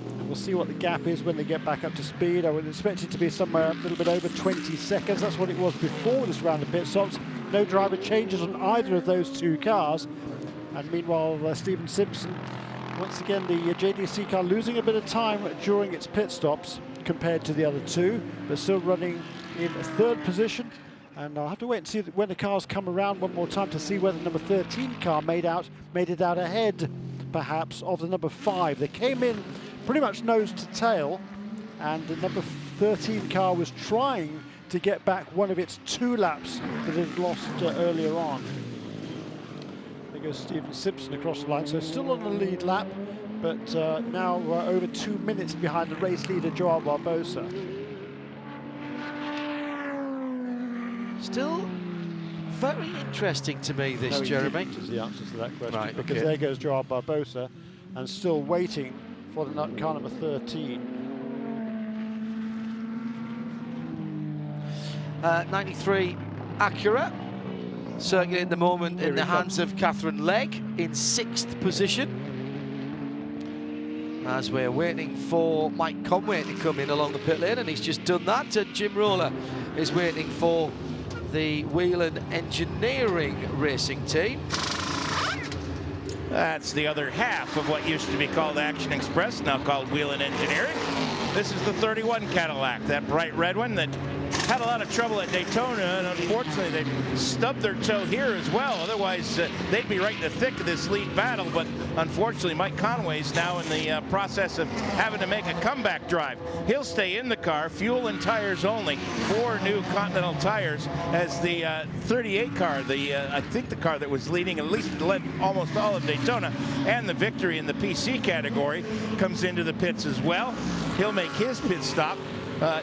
And we'll see what the gap is when they get back up to speed. I would expect it to be somewhere a little bit over 20 seconds. That's what it was before this round of pit stops. No driver changes on either of those 2 cars. And meanwhile, Stephen Simpson, once again, the JDC car losing a bit of time during its pit stops compared to the other 2, but still running in 3rd position. And I'll have to wait and see when the cars come around one more time to see whether the number 13 car made it out ahead, perhaps, of the number 5. They came in pretty much nose to tail, and the number 13 car was trying to get back one of its 2 laps that it lost earlier on. There goes Stephen Simpson across the line, so still on the lead lap, but now over 2 minutes behind the race leader, Joao Barbosa. Still very interesting to me, this, Jeremy. Is the answer to that question, right, because there goes Joao Barbosa, and still waiting for the car number 13. 93 Acura, circuit in the moment in the hands of Catherine Legg in 6th position. as we're waiting for Mike Conway to come in along the pit lane, and he's just done that. Jim Roller is waiting for the Whelan Engineering Racing team. That's the other half of what used to be called Action Express, now called Whelan Engineering. This is the 31 Cadillac, that bright red one that had a lot of trouble at Daytona, and unfortunately they stubbed their toe here as well. Otherwise, they'd be right in the thick of this lead battle, but unfortunately Mike Conway's now in the process of having to make a comeback drive. He'll stay in the car, fuel and tires only, 4 new Continental tires, as the 38 car, I think the car that was leading, at least led almost all of Daytona, and the victory in the PC category, comes into the pits as well. He'll make his pit stop.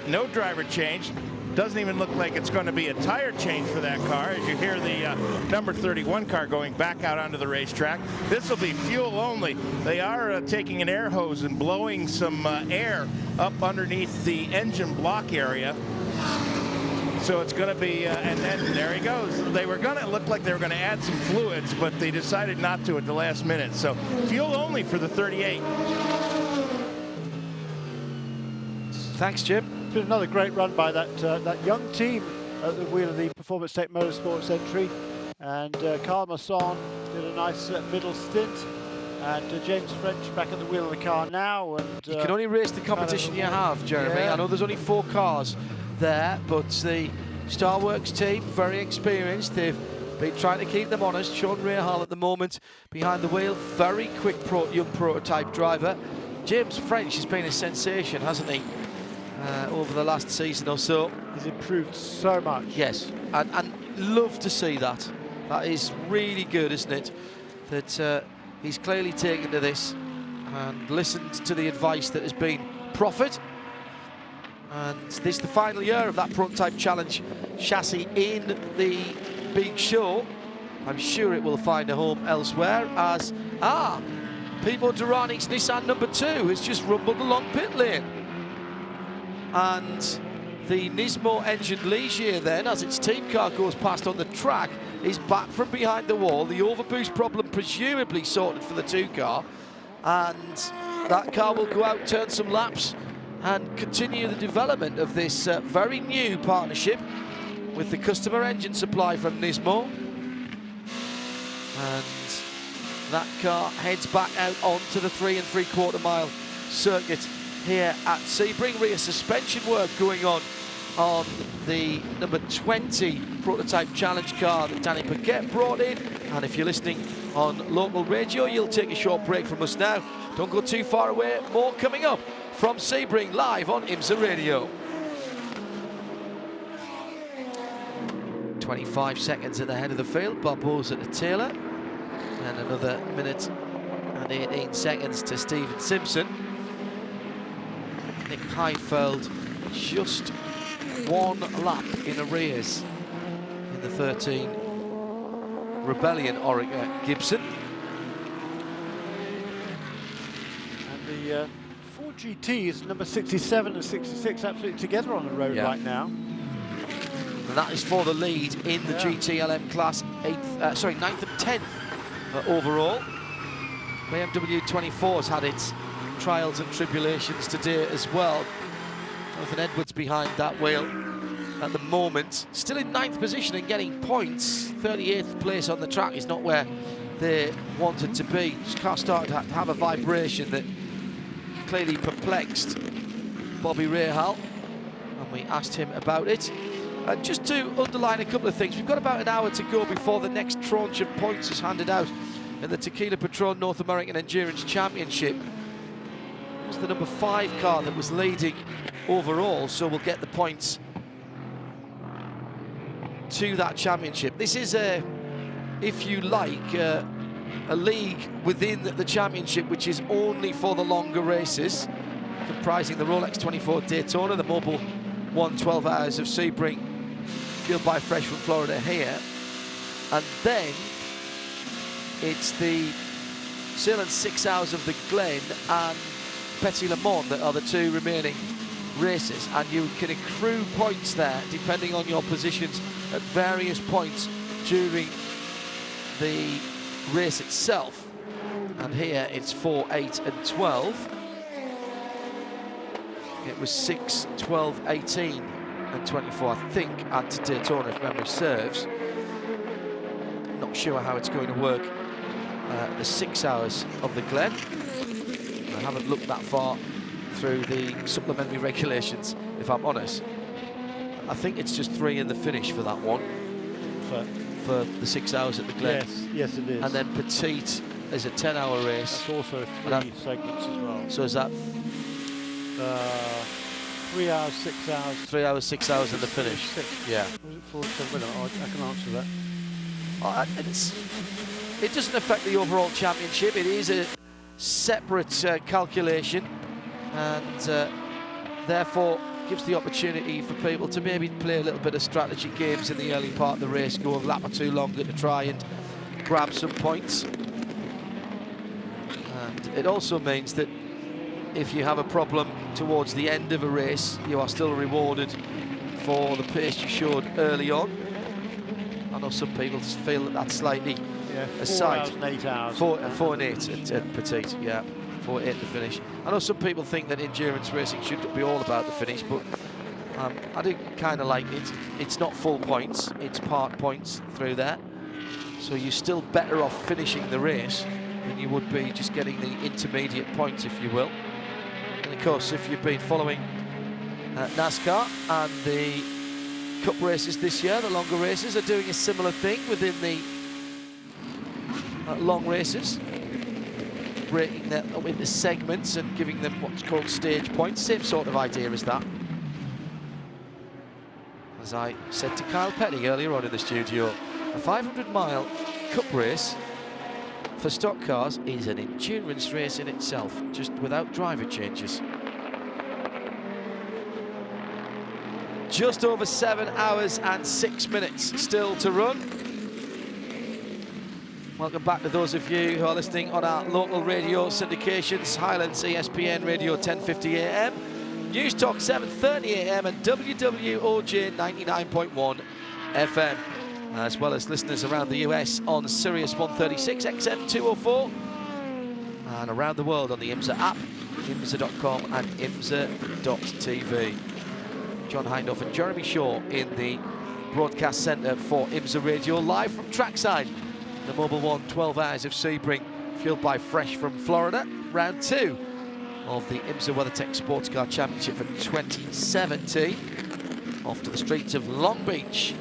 No driver change. Doesn't even look like it's going to be a tire change for that car, as you hear the number 31 car going back out onto the racetrack. This will be fuel only. They are taking an air hose and blowing some air up underneath the engine block area. So it's going to be, and there he goes. They were going to look like they were going to add some fluids, but they decided not to at the last minute. So fuel only for the 38. Thanks, Jim. It's been another great run by that young team at the wheel of the Performance Tech Motorsports entry. And Carl Masson did a nice middle stint. And James French back at the wheel of the car now. And you can only race the competition you have, Jeremy. Yeah. I know there's only 4 cars there, but the Starworks team, very experienced. They've been trying to keep them honest. Sean Rahal at the moment behind the wheel. Very quick young prototype driver. James French has been a sensation, hasn't he? Over the last season or so. He's improved so much. Yes, and love to see that. That is really good, isn't it? That he's clearly taken to this and listened to the advice that has been proffered. And this is the final year of that Prototype Challenge chassis in the big show. I'm sure it will find a home elsewhere, as Pipo Duranic's Nissan number 2 has just rumbled along pit lane. And the Nismo engined Ligier then, as its team car goes past on the track, is back from behind the wall. The overboost problem presumably sorted for the 2 car, and that car will go out, turn some laps, and continue the development of this very new partnership with the customer engine supply from Nismo. And that car heads back out onto the 3 3/4 mile circuit here at Sebring. Rear suspension work going on the number 20 Prototype Challenge car that Danny Paquette brought in. And if you're listening on local radio, you'll take a short break from us now. Don't go too far away. More coming up from Sebring live on IMSA Radio. 25 seconds at the head of the field. Bob Bowes at the Taylor. And another minute and 18 seconds to Stephen Simpson. Nick Heidfeld just 1 lap in arrears in the 13 Rebellion Orica Gibson. And the 4 GTs, number 67 and 66, absolutely together on the road right now. And that is for the lead in the GTLM class, 9th and 10th overall. BMW 24 has had its trials and tribulations today as well. Jonathan Edwards behind that wheel at the moment, still in 9th position and getting points. 38th place on the track is not where they wanted to be. This car started to have a vibration that clearly perplexed Bobby Rahal, and we asked him about it. Just to underline a couple of things, we've got about an hour to go before the next tranche of points is handed out in the Tequila Patrón North American Endurance Championship. It was the number 5 car that was leading overall, so we'll get the points to that championship. This is if you like, a league within the championship which is only for the longer races, comprising the Rolex 24 Daytona, the Mobil 112 Hours of Sebring, fueled by Freshman, Florida here, and then it's the Salem 6 Hours of the Glen and Petit Le Mans that are the 2 remaining races, and you can accrue points there depending on your positions at various points during the race itself. And here it's 4, 8 and 12. It was 6, 12, 18 and 24, I think, at Daytona, if memory serves. Not sure how it's going to work the 6 hours of the Glen. I haven't looked that far through the supplementary regulations, if I'm honest. I think it's just 3 in the finish for that one. For the 6 hours at the Glen. Yes, it is. And then Petite is a 10-hour race. That's also 3 segments as well. So is that 3 hours, 6 hours. 3 hours, 6 hours in the finish? Yeah. Was it 4 7 minutes? I can answer that. It doesn't affect the overall championship. It is a separate calculation, and therefore gives the opportunity for people to maybe play a little bit of strategy games in the early part of the race, go a lap or two longer to try and grab some points. And it also means that if you have a problem towards the end of a race, you are still rewarded for the pace you showed early on. I know some people feel that that's slightly aside. 4 hours and 8 hours. 4 and 8 at Petite, yeah. 4 and 8 the finish. I know some people think that endurance racing should be all about the finish, but I do kind of like it. It's not full points, it's part points through there. So you're still better off finishing the race than you would be just getting the intermediate points, if you will. And of course, if you've been following NASCAR and the Cup races this year, the longer races are doing a similar thing within the long races, breaking them up into segments and giving them what's called stage points. Same sort of idea as that. As I said to Kyle Petty earlier on in the studio, a 500-mile Cup race for stock cars is an endurance race in itself, just without driver changes. Just over 7 hours and 6 minutes still to run. Welcome back to those of you who are listening on our local radio syndications, Highlands ESPN Radio 1050 AM, News Talk 7:30 AM and WWOJ 99.1 FM, as well as listeners around the US on Sirius 136, XM 204, and around the world on the IMSA app, IMSA.com and IMSA.tv. John Hindhaugh and Jeremy Shaw in the broadcast centre for IMSA Radio, live from trackside. The Mobil 1 12 Hours of Sebring, fueled by Fresh from Florida. Round 2 of the IMSA WeatherTech SportsCar Championship for 2017. Off to the streets of Long Beach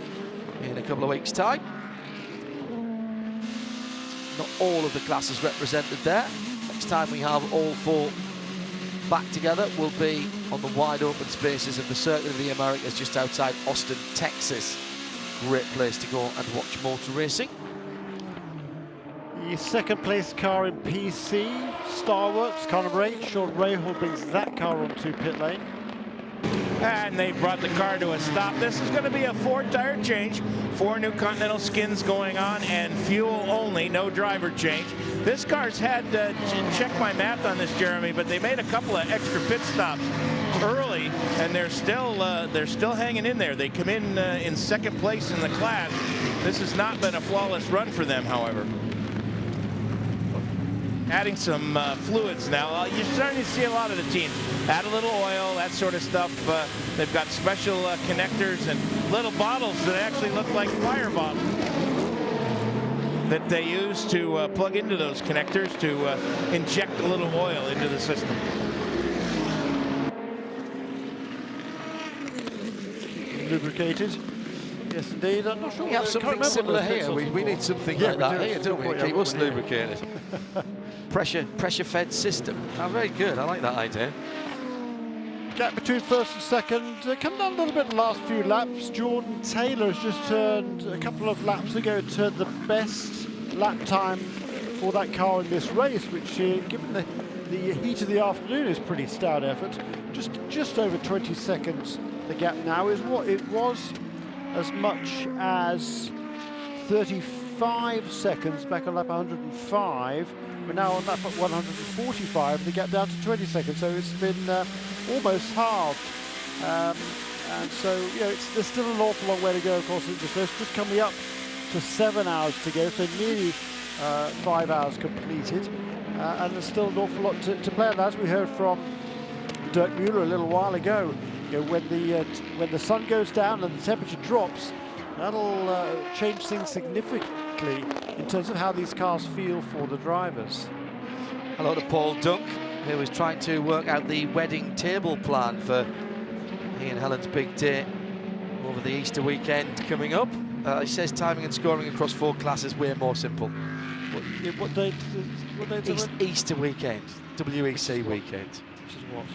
in a couple of weeks' time. Not all of the classes represented there. Next time we have all 4 back together will be on the wide open spaces of the Circuit of the Americas just outside Austin, Texas. Great place to go and watch motor racing. The second place car in PC, Starworks, car number 8, Sean Rahal brings that car onto pit lane. And they brought the car to a stop. This is going to be a 4-tire change, 4 new Continental skins going on, and fuel only, no driver change. This car's had, check my math on this, Jeremy, but they made a couple of extra pit stops early, and they're still hanging in there. They come in second place in the class. This has not been a flawless run for them, however. Adding some fluids now. You're starting to see a lot of the teams add a little oil, that sort of stuff. They've got special connectors and little bottles that actually look like fire bottles that they use to plug into those connectors to inject a little oil into the system. Lubricated. Yes, indeed. I'm not sure. We have something similar here. We need something like that here, don't we? Keep us lubricated. Pressure-fed system. Oh, very good. I like that idea. Gap between first and second. Come down a little bit in the last few laps. Jordan Taylor has just turned a couple of laps ago, turned the best lap time for that car in this race, which, given the heat of the afternoon, is pretty stout effort. Just over 20 seconds. The gap now is what it was as much as 35 seconds back on lap 105. We're now on lap 145, the gap down to 20 seconds, so it's been almost halved. And so, you know, there's still an awful long way to go, of course, in this race, just coming up to 7 hours to go, so nearly 5 hours completed. And there's still an awful lot to play on. As we heard from Dirk Mueller a little while ago. You know, when the sun goes down and the temperature drops, that'll change things significantly in terms of how these cars feel for the drivers. Hello to Paul Dunk, who is trying to work out the wedding table plan for he and Helen's big day over the Easter weekend coming up. He says timing and scoring across 4 classes way more simple. What date? Easter weekend, WEC weekend. Which is what?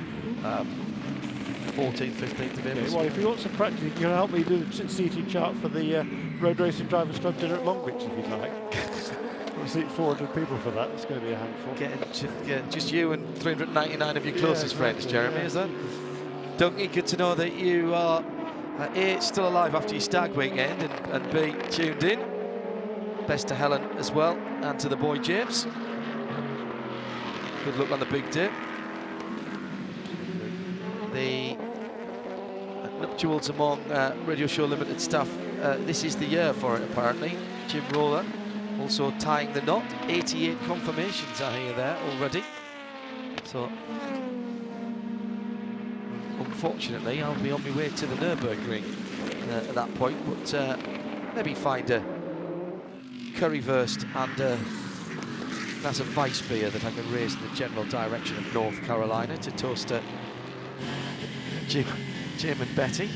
14th, 15th of April. Okay, well, if you want some practice, you can help me do the seating chart for the Road Racing Drivers Club dinner at Longwich, if you'd like. We'll seat 400 people for that. It's going to be a handful. Just you and 399 of your closest friends, Jeremy, is that? Duncan, good to know that you are A, still alive after your stag weekend, and B, tuned in. Best to Helen as well, and to the boy James. Good luck on the big day. The nuptials among Radio Show Limited staff, this is the year for it apparently. Jim Roller also tying the knot. 88 confirmations I hear there already. So unfortunately I'll be on my way to the Nürburgring at that point, but maybe find a currywurst and a glass of Weiss beer that I can raise in the general direction of North Carolina to toast Jim and Betty.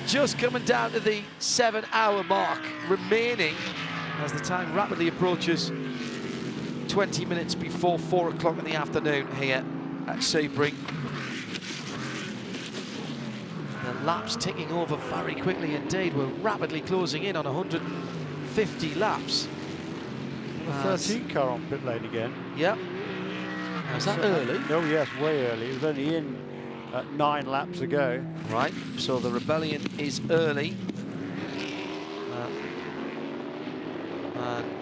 Just coming down to the 7-hour mark remaining as the time rapidly approaches 20 minutes before 4 o'clock in the afternoon here at Sebring. The laps ticking over very quickly indeed. We're rapidly closing in on 150 laps. The 13th car on pit lane again. Yep. Is that early? Oh yes, way early. It was only in 9 laps ago. Right, so the rebellion is early.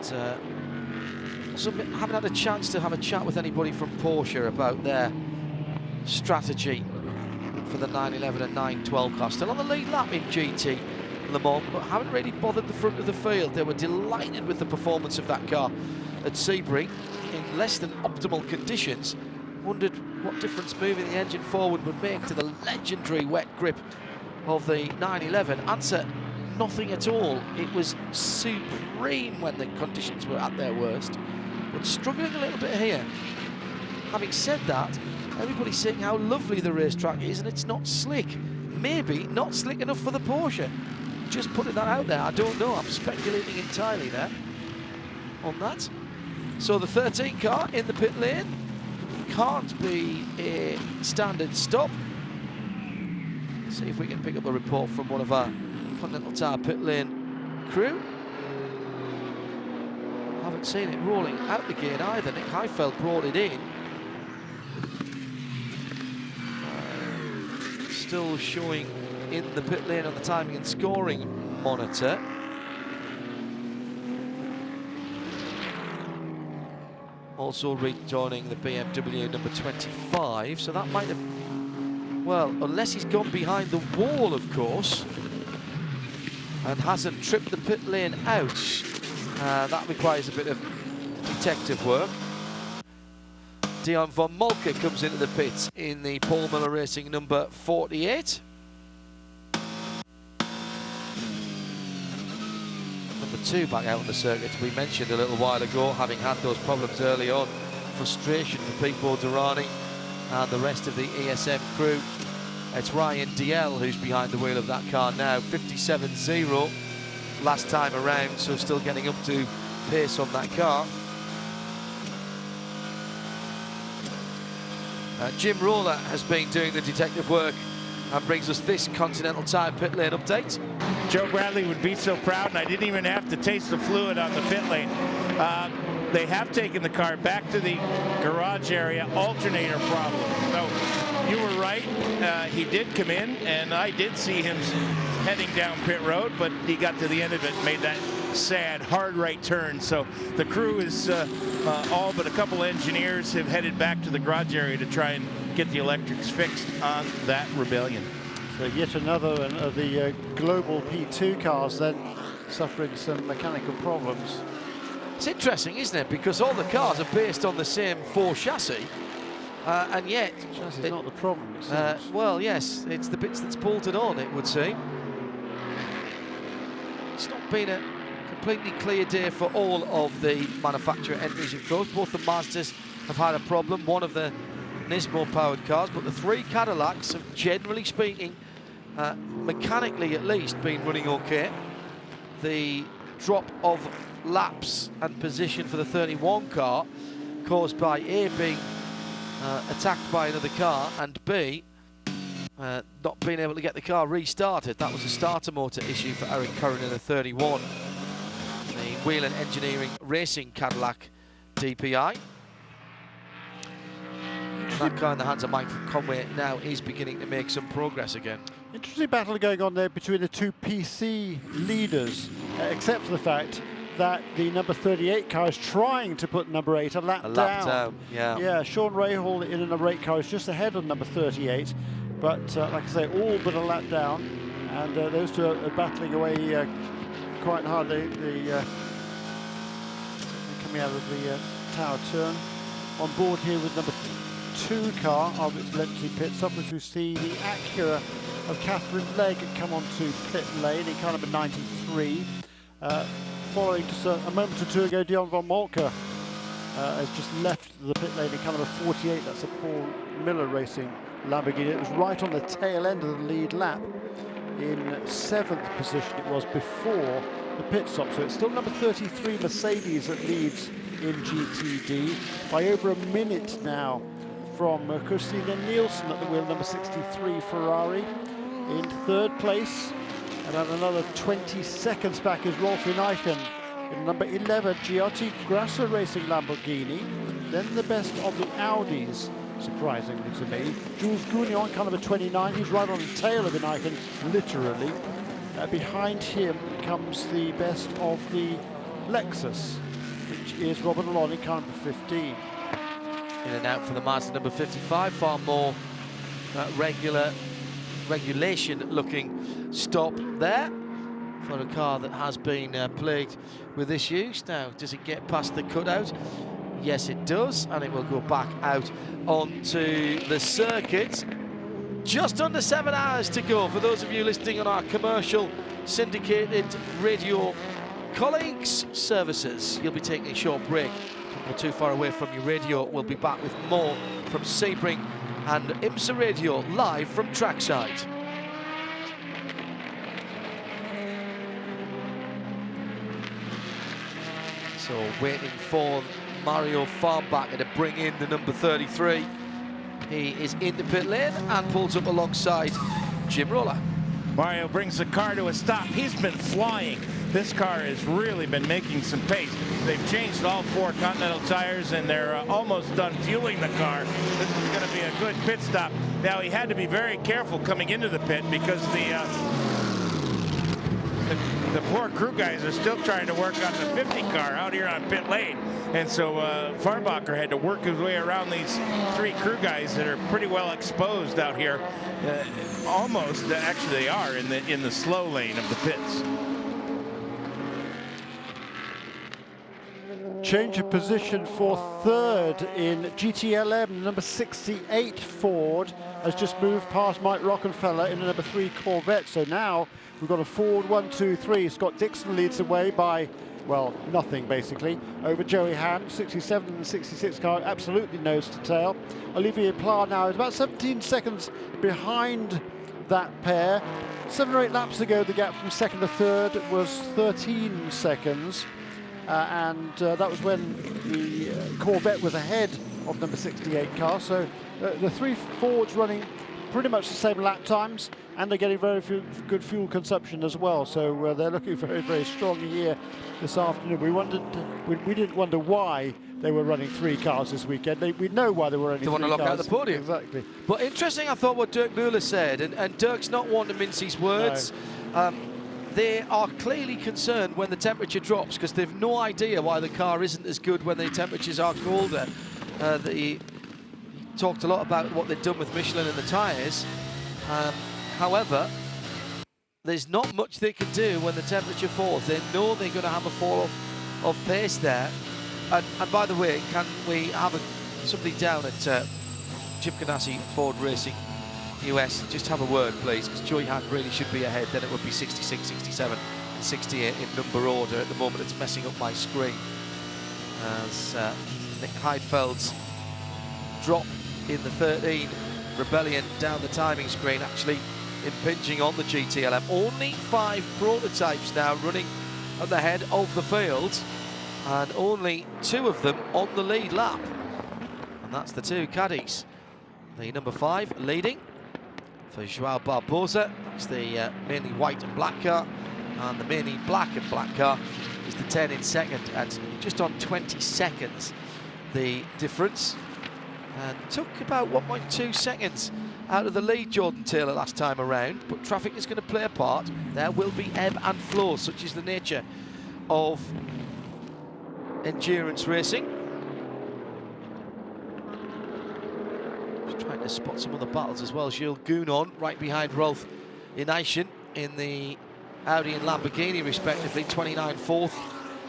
So haven't had a chance to have a chat with anybody from Porsche about their strategy for the 911 and 912 car. Still on the lead lap in GT Le Mans, but haven't really bothered the front of the field. They were delighted with the performance of that car at Sebring in less than optimal conditions. Wondered what difference moving the engine forward would make to the legendary wet grip of the 911. Answer, nothing at all. It was supreme when the conditions were at their worst, but struggling a little bit here. Having said that, everybody's saying how lovely the racetrack is and it's not slick. Maybe not slick enough for the Porsche. Just putting that out there, I don't know. I'm speculating entirely there on that. So the 13 car in the pit lane. Can't be a standard stop. See if we can pick up a report from one of our Continental Tire pit lane crew. Haven't seen it rolling out the gate either. Nick Heifeld brought it in. Still showing in the pit lane on the timing and scoring monitor. Also rejoining the BMW number 25, so that might have, well, unless he's gone behind the wall, of course, and hasn't tripped the pit lane out. That requires a bit of detective work. Dion von Molke comes into the pits in the Paul Miller Racing number 48. Number 2 back out on the circuit. We mentioned a little while ago, having had those problems early on, frustration for Pipo Durrani and the rest of the ESM crew. It's Ryan DL who's behind the wheel of that car now. 57.0 last time around, so still getting up to pace on that car. Jim Roller has been doing the detective work and brings us this Continental Tire pit lane update. Joe Bradley would be so proud, and I didn't even have to taste the fluid on the pit lane. They have taken the car back to the garage area, alternator problem. So you were right, he did come in, and I did see him heading down pit road, but he got to the end of it, made that sad, hard right turn. So the crew is, all but a couple engineers have headed back to the garage area to try and get the electrics fixed on that Rebellion. So yet another of the global P2 cars then suffering some mechanical problems. It's interesting, isn't it? Because all the cars are based on the same 4 chassis, and yet... Chassis is not the problem, it seems. Well, yes, it's the bits that's bolted on, it would seem. It's not been a completely clear day for all of the manufacturer entries, of course. Both the Mazdas have had a problem, one of the Nismo-powered cars, but the 3 Cadillacs have, generally speaking, mechanically at least, been running okay. The drop of laps and position for the 31 car caused by A, being attacked by another car, and B, not being able to get the car restarted. That was a starter motor issue for Eric Curran in the 31. The Whelen Engineering Racing Cadillac DPI. That car in the hands of Mike Conway now is beginning to make some progress again. Interesting battle going on there between the 2 PC leaders, except for the fact that the number 38 car is trying to put number 8 a lap down. Yeah. Yeah, Sean Rahal in a number 8 car is just ahead of number 38, but like I say, all but a lap down, and those two are battling away quite hard. They coming out of the tower turn. On board here with number 2 car of its lengthy pit stop, as we see the Acura of Catherine Legg come onto pit lane in car number 93. Following just a moment or two ago, Dion von Moltke has just left the pit lane in car number 48. That's a Paul Miller Racing Lamborghini. It was right on the tail end of the lead lap. In 7th position it was before the pit stop. So it's still number 33 Mercedes that leads in GTD by over a minute now from Christina Nielsen at the wheel, number 63 Ferrari. In 3rd place, and at another 20 seconds back is Rolf Eichen in number 11 Giotti Grasser Racing Lamborghini. Then the best of the Audis, surprisingly to me. Jules Gounon, car number 29, he's right on the tail of Eichen, literally. Behind him comes the best of the Lexus, which is Robert Alon, car number 15. In and out for the Mazda number 55, far more regulation-looking stop there for a car that has been plagued with issues. Now, does it get past the cutout? Yes, it does, and it will go back out onto the circuit. Just under 7 hours to go for those of you listening on our commercial syndicated radio colleagues services. You'll be taking a short break. Don't go too far away from your radio. We'll be back with more from Sebring and IMSA Radio live from trackside. So waiting for Mario Farnbacher to bring in the number 33. He is in the pit lane and pulls up alongside Jim Roller. Mario brings the car to a stop. He's been flying. This car has really been making some pace. They've changed all 4 Continental tires, and they're almost done fueling the car. This is going to be a good pit stop. Now, he had to be very careful coming into the pit because the poor crew guys are still trying to work on the 50 car out here on pit lane. And so Farnbacher had to work his way around these 3 crew guys that are pretty well exposed out here. Almost, actually they are in the slow lane of the pits. Change of position for 3rd in GTLM. Number 68 Ford has just moved past Mike Rockenfeller in the number 3 Corvette. So now we've got a Ford 1, 2, 3. Scott Dixon leads the way by, well, nothing basically, over Joey Hand. 67 and 66 car, absolutely nose to tail. Olivier Pla now is about 17 seconds behind that pair. 7 or 8 laps ago, the gap from 2nd to 3rd was 13 seconds. And that was when the Corvette was ahead of number 68 car. So the 3 Fords running pretty much the same lap times, and they're getting very good fuel consumption as well. So they're looking very, very strong here this afternoon. We didn't wonder why they were running 3 cars this weekend. We know why they were running 3 cars. They want to lock out the podium. Exactly. But interesting, I thought, what Dirk Mueller said, and Dirk's not one to mince his words. No. They are clearly concerned when the temperature drops because they've no idea why the car isn't as good when the temperatures are colder. He talked a lot about what they've done with Michelin and the tyres. However, there's not much they can do when the temperature falls. They know they're going to have a fall of pace there. And by the way, can we have somebody down at Chip Ganassi, Ford Racing US, just have a word, please, because Joy Hunt really should be ahead. Then it would be 66, 67, and 68 in number order. At the moment, it's messing up my screen. As Nick Heidfeld's drop in the 13 Rebellion down the timing screen, actually impinging on the GTLM. Only 5 prototypes now running at the head of the field, and only 2 of them on the lead lap. And that's the 2 caddies. The number 5 leading for Joao Barbosa. That's the mainly white and black car, and the mainly black and black car is the 10 in second at just on 20 seconds the difference, and took about 1.2 seconds out of the lead, Jordan Taylor, last time around. But traffic is going to play a part. There will be ebb and flow, such is the nature of endurance racing. Just trying to spot some other battles as well. Gilles Gounon right behind Rolf Inaishin in the Audi and Lamborghini respectively. 29 fourth,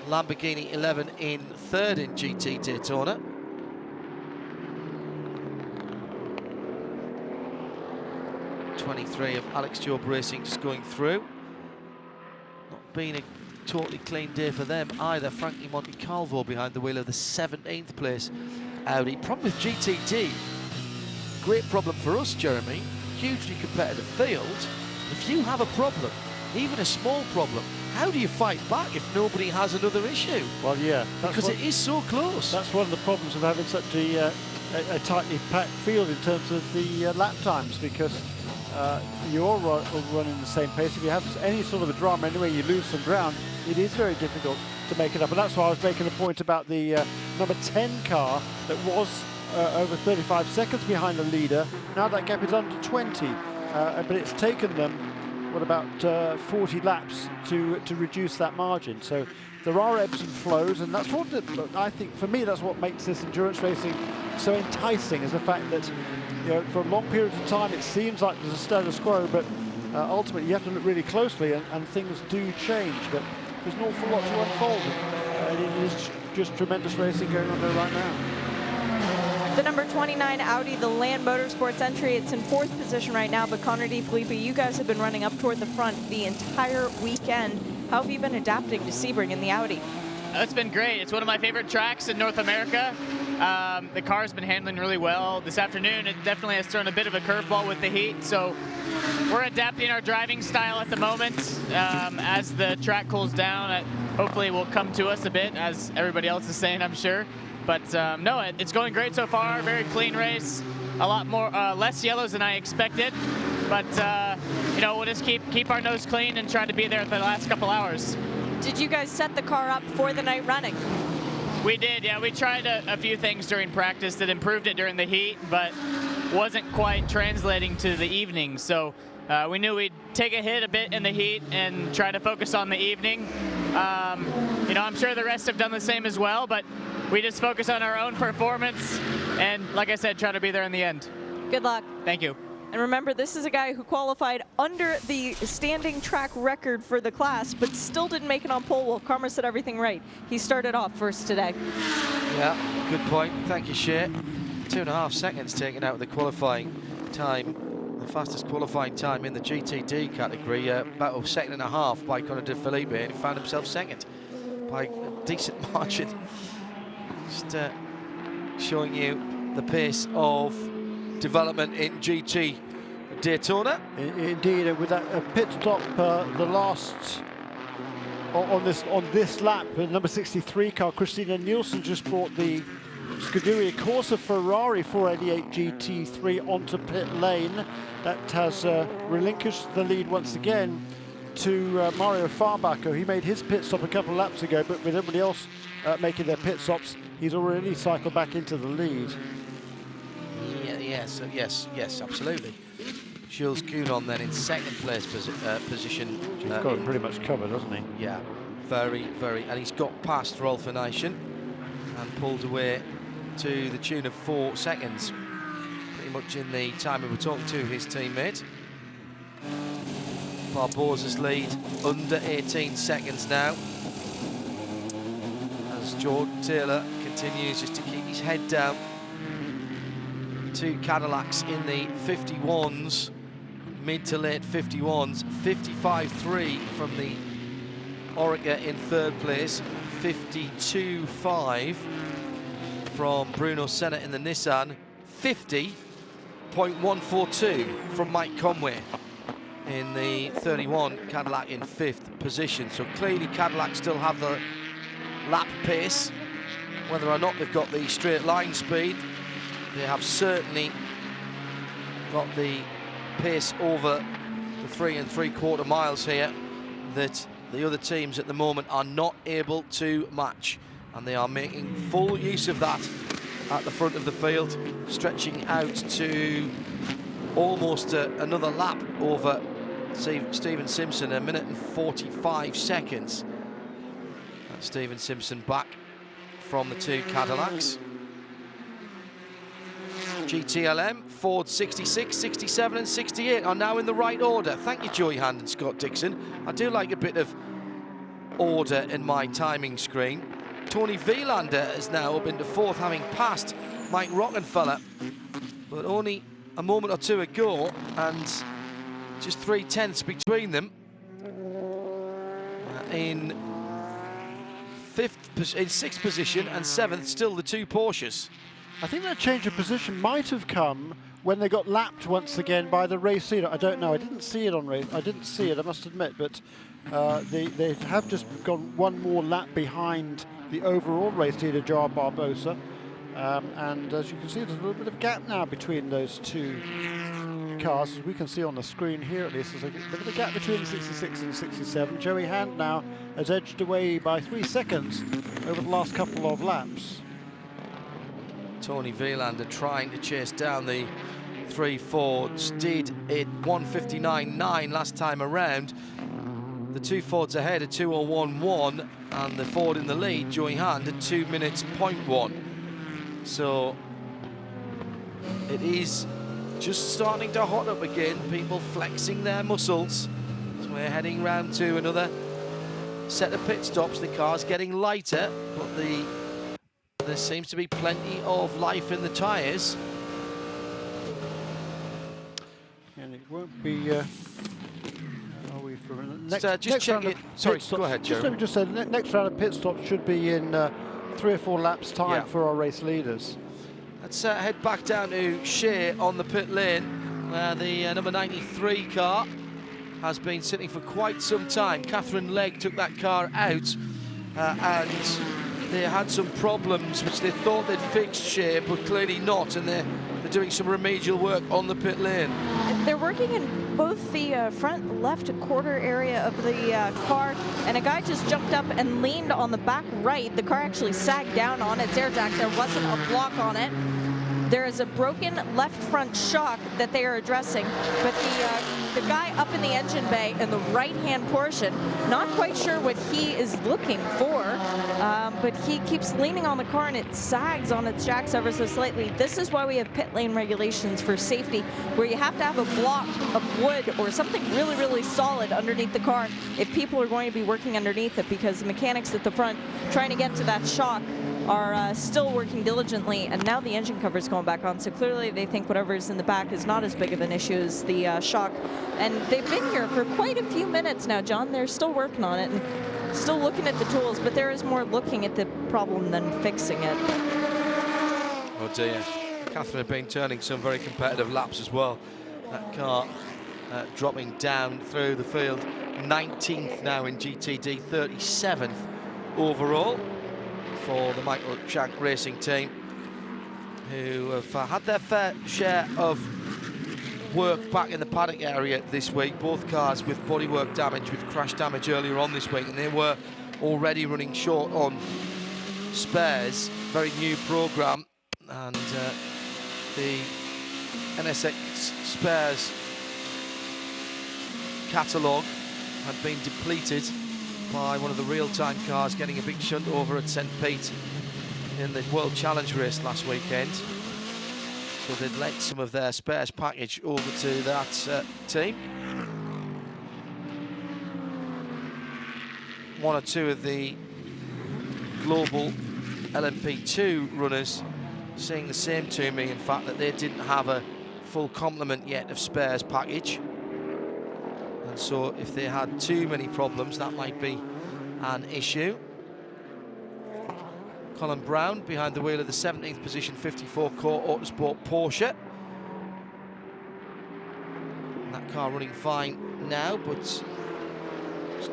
Lamborghini 11 in third in GT Daytona. '23 of Alex Job Racing just going through. Not been a totally clean day for them either. Frankie Montecalvo behind the wheel of the 17th place Audi. Problem with GTD, great problem for us, Jeremy, hugely competitive field. If you have a problem, even a small problem, how do you fight back if nobody has another issue? Well, yeah. Because it is so close. That's one of the problems of having such a tightly packed field in terms of the lap times, because you're all running the same pace. If you have any sort of a drama anyway, you lose some ground, it is very difficult to make it up. And that's why I was making the point about the number 10 car that was over 35 seconds behind the leader. Now that gap is under 20, but it's taken them, what, about 40 laps to reduce that margin. So there are ebbs and flows, and that's what I think, for me, that's what makes this endurance racing so enticing, is the fact that, you know, for long periods of time it seems like there's a status quo, but ultimately you have to look really closely, and things do change. But there's an awful lot to unfold, and it is just tremendous racing going on there right now. The number 29 Audi, the Land Motorsports entry, it's in 4th position right now, but Connor DeFilippe, you guys have been running up toward the front the entire weekend. How have you been adapting to Sebring in the Audi? It's been great. It's one of my favorite tracks in North America. The car's been handling really well. This afternoon, it definitely has thrown a bit of a curveball with the heat, so we're adapting our driving style at the moment. As the track cools down, hopefully it will come to us a bit, as everybody else is saying, I'm sure. But no, it's going great so far. Very clean race. A lot more, less yellows than I expected. But you know, we'll just keep our nose clean and try to be there for the last couple hours. Did you guys set the car up for the night running? We did, yeah. We tried a few things during practice that improved it during the heat, but wasn't quite translating to the evening. So we knew we'd take a hit a bit in the heat and try to focus on the evening. You know, I'm sure the rest have done the same as well, but we just focus on our own performance and, like I said, try to be there in the end. Good luck. Thank you. And remember, this is a guy who qualified under the standing track record for the class, but still didn't make it on pole. Well, Karma said everything right. He started off first today. Yeah, good point. Thank you, Shea. 2.5 seconds taken out of the qualifying time. The fastest qualifying time in the GTD category, about a second and a half by Connor DeFilippe, and he found himself second by a decent margin. Just showing you the pace of development in GT Daytona. Indeed, with that pit stop, the last on this lap, number 63 car, Christina Nielsen, just brought the Scuderia Corsa Ferrari 488 GT3 onto pit lane. That has relinquished the lead once again to Mario Farbacher. He made his pit stop a couple of laps ago, but with everybody else making their pit stops, he's already cycled back into the lead. Yes, absolutely. Gilles Gounon then in second place position. He's got it pretty much covered, hasn't he? Yeah, very, and he's got past Rolf Inaishin and pulled away to the tune of 4 seconds, pretty much in the time we were talking to his teammate. Barbosa's lead under 18 seconds now, as Jordan Taylor continues just to keep his head down. two Cadillacs in the 51s, mid to late 51s. 55.3 from the Orica in third place. 52.5 from Bruno Senna in the Nissan. 50.142 from Mike Conway in the 31 Cadillac in 5th position. So clearly Cadillac still have the lap pace. Whether or not they've got the straight line speed, they have certainly got the pace over the 3 3/4 miles here that the other teams at the moment are not able to match, and they are making full use of that at the front of the field, stretching out to almost another lap over Stephen Simpson, 1 minute and 45 seconds. That's Stephen Simpson back from the two Cadillacs. GTLM, Ford 66, 67 and 68 are now in the right order. Thank you, Joey Hand and Scott Dixon. I do like a bit of order in my timing screen. Tony Vielander is now up into 4th, having passed Mike Rockenfeller, but only a moment or two ago, and just 3/10 between them. In 6th position and 7th, still the two Porsches. I think that change of position might have come when they got lapped once again by the race leader. I don't know. I didn't see it on race. I didn't see it, I must admit. But they have just gone one more lap behind the overall race leader, Joao Barbosa. And as you can see, there's a little bit of gap now between those two cars. As we can see on the screen here, at least, there's a bit of a gap between 66 and 67. Joey Hand now has edged away by 3 seconds over the last couple of laps. Tony Vielander trying to chase down the 3 Fords, did it 1:59.9 last time around. The 2 Fords ahead at 2:01.1, and the Ford in the lead, Joey Hand, at 2 minutes 0.1. So it is just starting to hot up again, people flexing their muscles. So we're heading round to another set of pit stops. The car's getting lighter, but there seems to be plenty of life in the tyres. And it won't be... are we for next, just check it. Sorry, go ahead, Joe. Just let me just say, the next round of pit stops should be in 3 or 4 laps time for our race leaders. Let's head back down to Shea on the pit lane, where the number 93 car has been sitting for quite some time. Catherine Legg took that car out, and they had some problems which they thought they'd fixed, Shea, but clearly not, and they're doing some remedial work on the pit lane. They're working in both the front left quarter area of the car, and a guy just jumped up and leaned on the back right. The car actually sagged down on its air jack. There wasn't a block on it. There is a broken left front shock that they are addressing, but the guy up in the engine bay in the right-hand portion, not quite sure what he is looking for, but he keeps leaning on the car and it sags on its jacks ever so slightly. This is why we have pit lane regulations for safety, where you have to have a block of wood or something really, really solid underneath the car if people are going to be working underneath it, because the mechanics at the front trying to get to that shock are still working diligently, and now the engine cover is going back on, so clearly they think whatever is in the back is not as big of an issue as the shock. And they've been here for quite a few minutes now, John. They're still working on it and still looking at the tools, but there is more looking at the problem than fixing it. Oh dear. Catherine had been turning some very competitive laps as well. That car dropping down through the field. 19th now in GTD, 37th overall for the Michael Shank Racing team, who have had their fair share of work back in the paddock area this week. Both cars with bodywork damage, with crash damage earlier on this week, and they were already running short on spares. Very new program, and the NSX spares catalogue had been depleted by one of the real-time cars getting a big shunt over at St. Pete in the World Challenge race last weekend. So they'd lent some of their spares package over to that team. One or two of the global LMP2 runners saying the same to me, in fact, that they didn't have a full complement yet of spares package. And so if they had too many problems, that might be an issue. Colin Brown behind the wheel of the 17th position 54 Core Autosport Porsche. And that car running fine now, but it's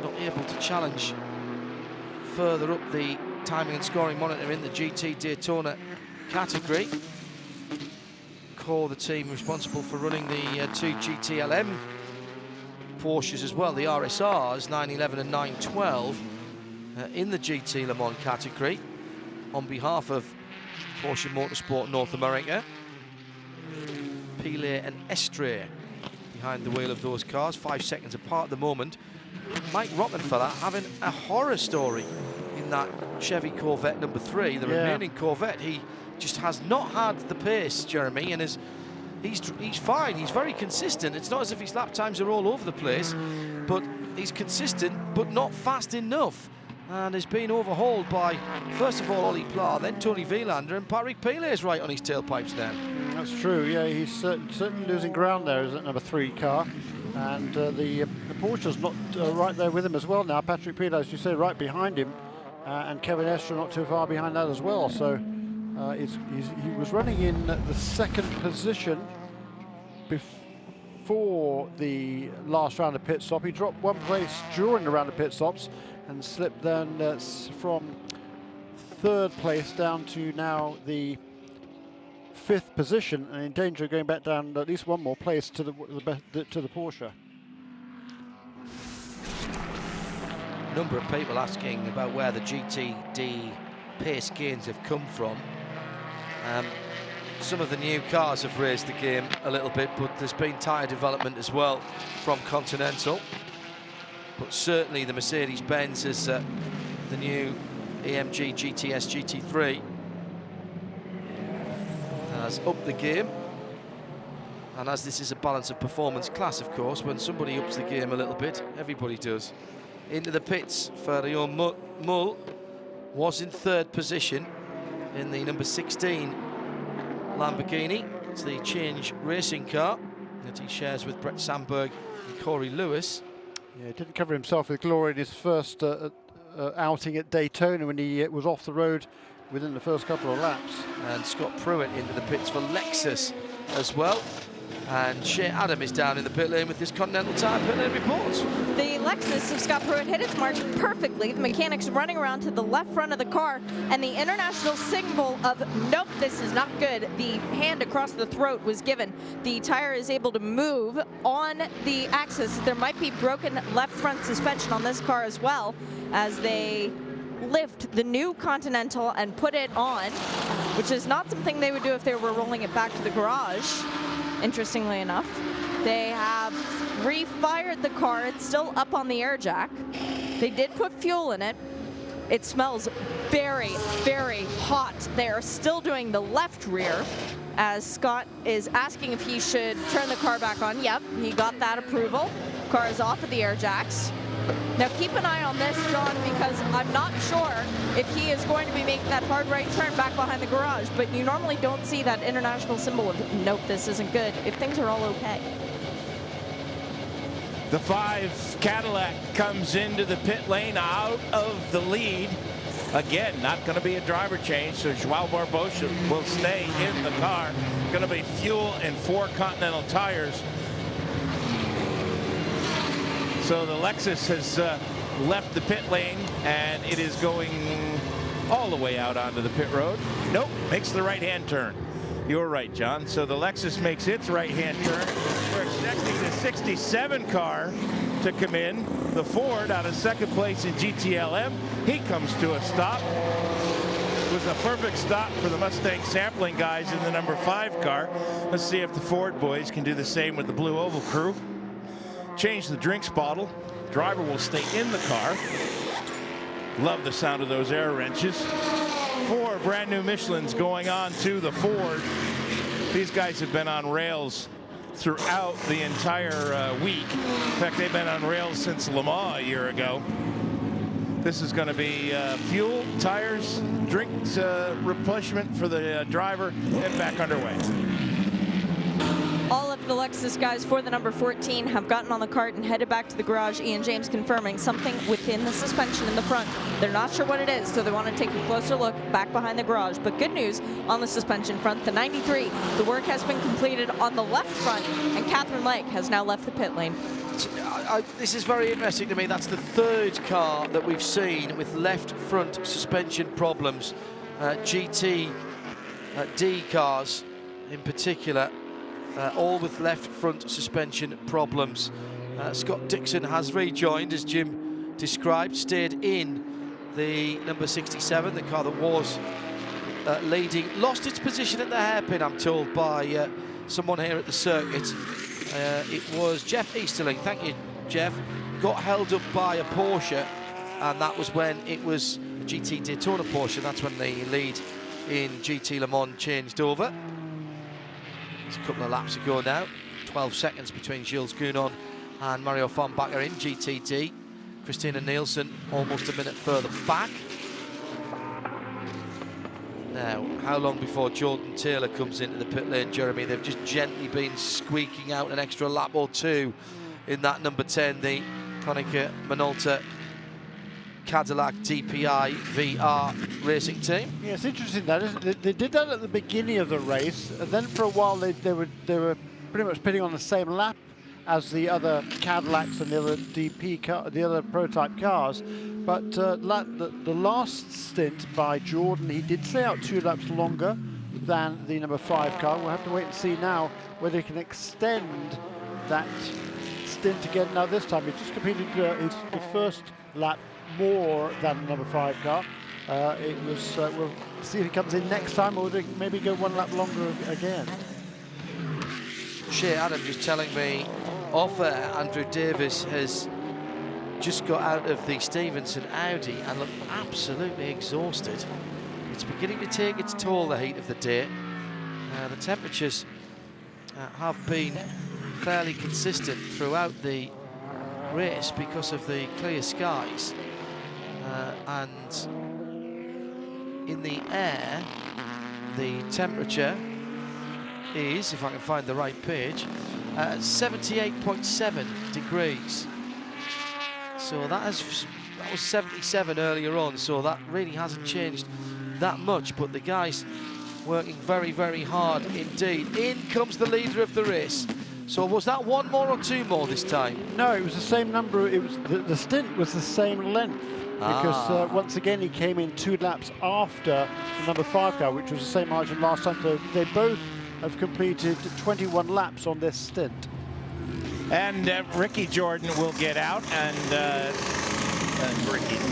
not able to challenge further up the timing and scoring monitor in the GT Daytona category. Core, the team responsible for running the two GTLM Porsches as well, the RSRs 911 and 912 in the GT Le Mans category on behalf of Porsche Motorsport North America. Pilet and Estre behind the wheel of those cars, 5 seconds apart at the moment. Mike Rottenfeller having a horror story in that Chevy Corvette number 3, the remaining Corvette. He just has not had the pace, Jeremy, and he's fine. He's very consistent. It's not as if his lap times are all over the place, but he's consistent, but not fast enough. And has been overhauled by, first of all, Ollie Pla, then Tony Vielander, and Patrick Pilet's right on his tailpipes now. That's true, yeah, he's certainly losing ground there as that number 3 car. And the Porsche's not right there with him as well now. Patrick Pilet, as you say, right behind him. And Kevin Estre not too far behind that as well. So he was running in the 2nd position before the last round of pit stop. He dropped 1 place during the round of pit stops and slipped then from 3rd place down to now the 5th position, and in danger of going back down at least 1 more place to the Porsche. A number of people asking about where the GTD pace gains have come from. Some of the new cars have raised the game a little bit, but there's been tyre development as well from Continental. But certainly the Mercedes-Benz is the new AMG GTS GT3 has upped the game. And as this is a balance of performance class, of course, when somebody ups the game a little bit, everybody does. Into the pits for Rion Mull, was in 3rd position in the number 16 Lamborghini. It's the Change racing car that he shares with Brett Sandberg and Corey Lewis. Yeah, he didn't cover himself with glory in his first outing at Daytona when he was off the road within the first couple of laps. And Scott Pruitt into the pits for Lexus as well. And Shea Adam is down in the pit lane with his Continental Tire pit lane report. The Lexus of Scott Pruitt hit its marks perfectly. The mechanics running around to the left front of the car, and the international symbol of nope, this is not good. The hand across the throat was given. The tire is able to move on the axis. There might be broken left front suspension on this car as well, as they lift the new Continental and put it on, which is not something they would do if they were rolling it back to the garage. Interestingly enough, they have refired the car. It's still up on the air jack. They did put fuel in it. It smells very, very hot. They are still doing the left rear, as Scott is asking if he should turn the car back on. Yep, he got that approval. Car is off of the air jacks. Now keep an eye on this, John, because I'm not sure if he is going to be making that hard right turn back behind the garage, but you normally don't see that international symbol of nope, this isn't good, if things are all okay. The 5 Cadillac comes into the pit lane out of the lead. Again, not going to be a driver change, so Joao Barbosa will stay in the car. Going to be fuel and 4 Continental tires. So the Lexus has left the pit lane, and it is going all the way out onto the pit road. Nope, makes the right-hand turn. You're right, John. So the Lexus makes its right-hand turn. We're expecting the 67 car to come in. The Ford out of 2nd place in GTLM. He comes to a stop. It was a perfect stop for the Mustang sampling guys in the number 5 car. Let's see if the Ford boys can do the same with the Blue Oval crew. Change the drinks bottle. Driver will stay in the car. Love the sound of those air wrenches. 4 brand new Michelins going on to the Ford. These guys have been on rails throughout the entire week. In fact, they've been on rails since Le Mans a year ago. This is going to be fuel, tires, drinks, replenishment for the driver, and back underway. All of the Lexus guys for the number 14 have gotten on the cart and headed back to the garage. Ian James confirming something within the suspension in the front. They're not sure what it is, so they want to take a closer look back behind the garage. But good news on the suspension front, the 93, the work has been completed on the left front, and Catherine Lake has now left the pit lane. This is very interesting to me. That's the third car that we've seen with left front suspension problems. GT D cars in particular, all with left front suspension problems. Scott Dixon has rejoined, as Jim described, stayed in the number 67, the car that was leading. Lost its position at the hairpin, I'm told, by someone here at the circuit. It was Jeff Easterling, thank you, Jeff, got held up by a Porsche, and that was when it was a GT Daytona Porsche. That's when the lead in GT Le Mans changed over. It's a couple of laps ago now. 12 seconds between Gilles Gounon and Mario Formbacher in GTD. Christina Nielsen almost a minute further back. Now, how long before Jordan Taylor comes into the pit lane, Jeremy? They've just gently been squeaking out an extra lap or two in that number 10, the Konica Minolta Cadillac DPI VR racing team. Yeah, it's interesting that, isn't it? They did that at the beginning of the race, and then for a while they were pretty much pitting on the same lap as the other Cadillacs and the other the other prototype cars. But the last stint by Jordan, he did stay out 2 laps longer than the number 5 car. We'll have to wait and see now whether he can extend that stint again. Now this time he just completed the first lap more than the number 5 car. We'll see if he comes in next time, or maybe go 1 lap longer again. Shea Adam just telling me off air, Andrew Davis has just got out of the Stevenson Audi and looked absolutely exhausted. It's beginning to take its toll, the heat of the day. The temperatures have been fairly consistent throughout the race because of the clear skies. And in the air, the temperature is, if I can find the right page, 78.7 degrees. So that was 77 earlier on, so that really hasn't changed that much, but the guys working very, very hard indeed. In comes the leader of the race. So was that 1 more or 2 more this time? No, it was the same number. It was the stint was the same length, because once again he came in 2 laps after the number 5 car, which was the same margin last time. So they both have completed 21 laps on this stint. And Ricky Jordan will get out, and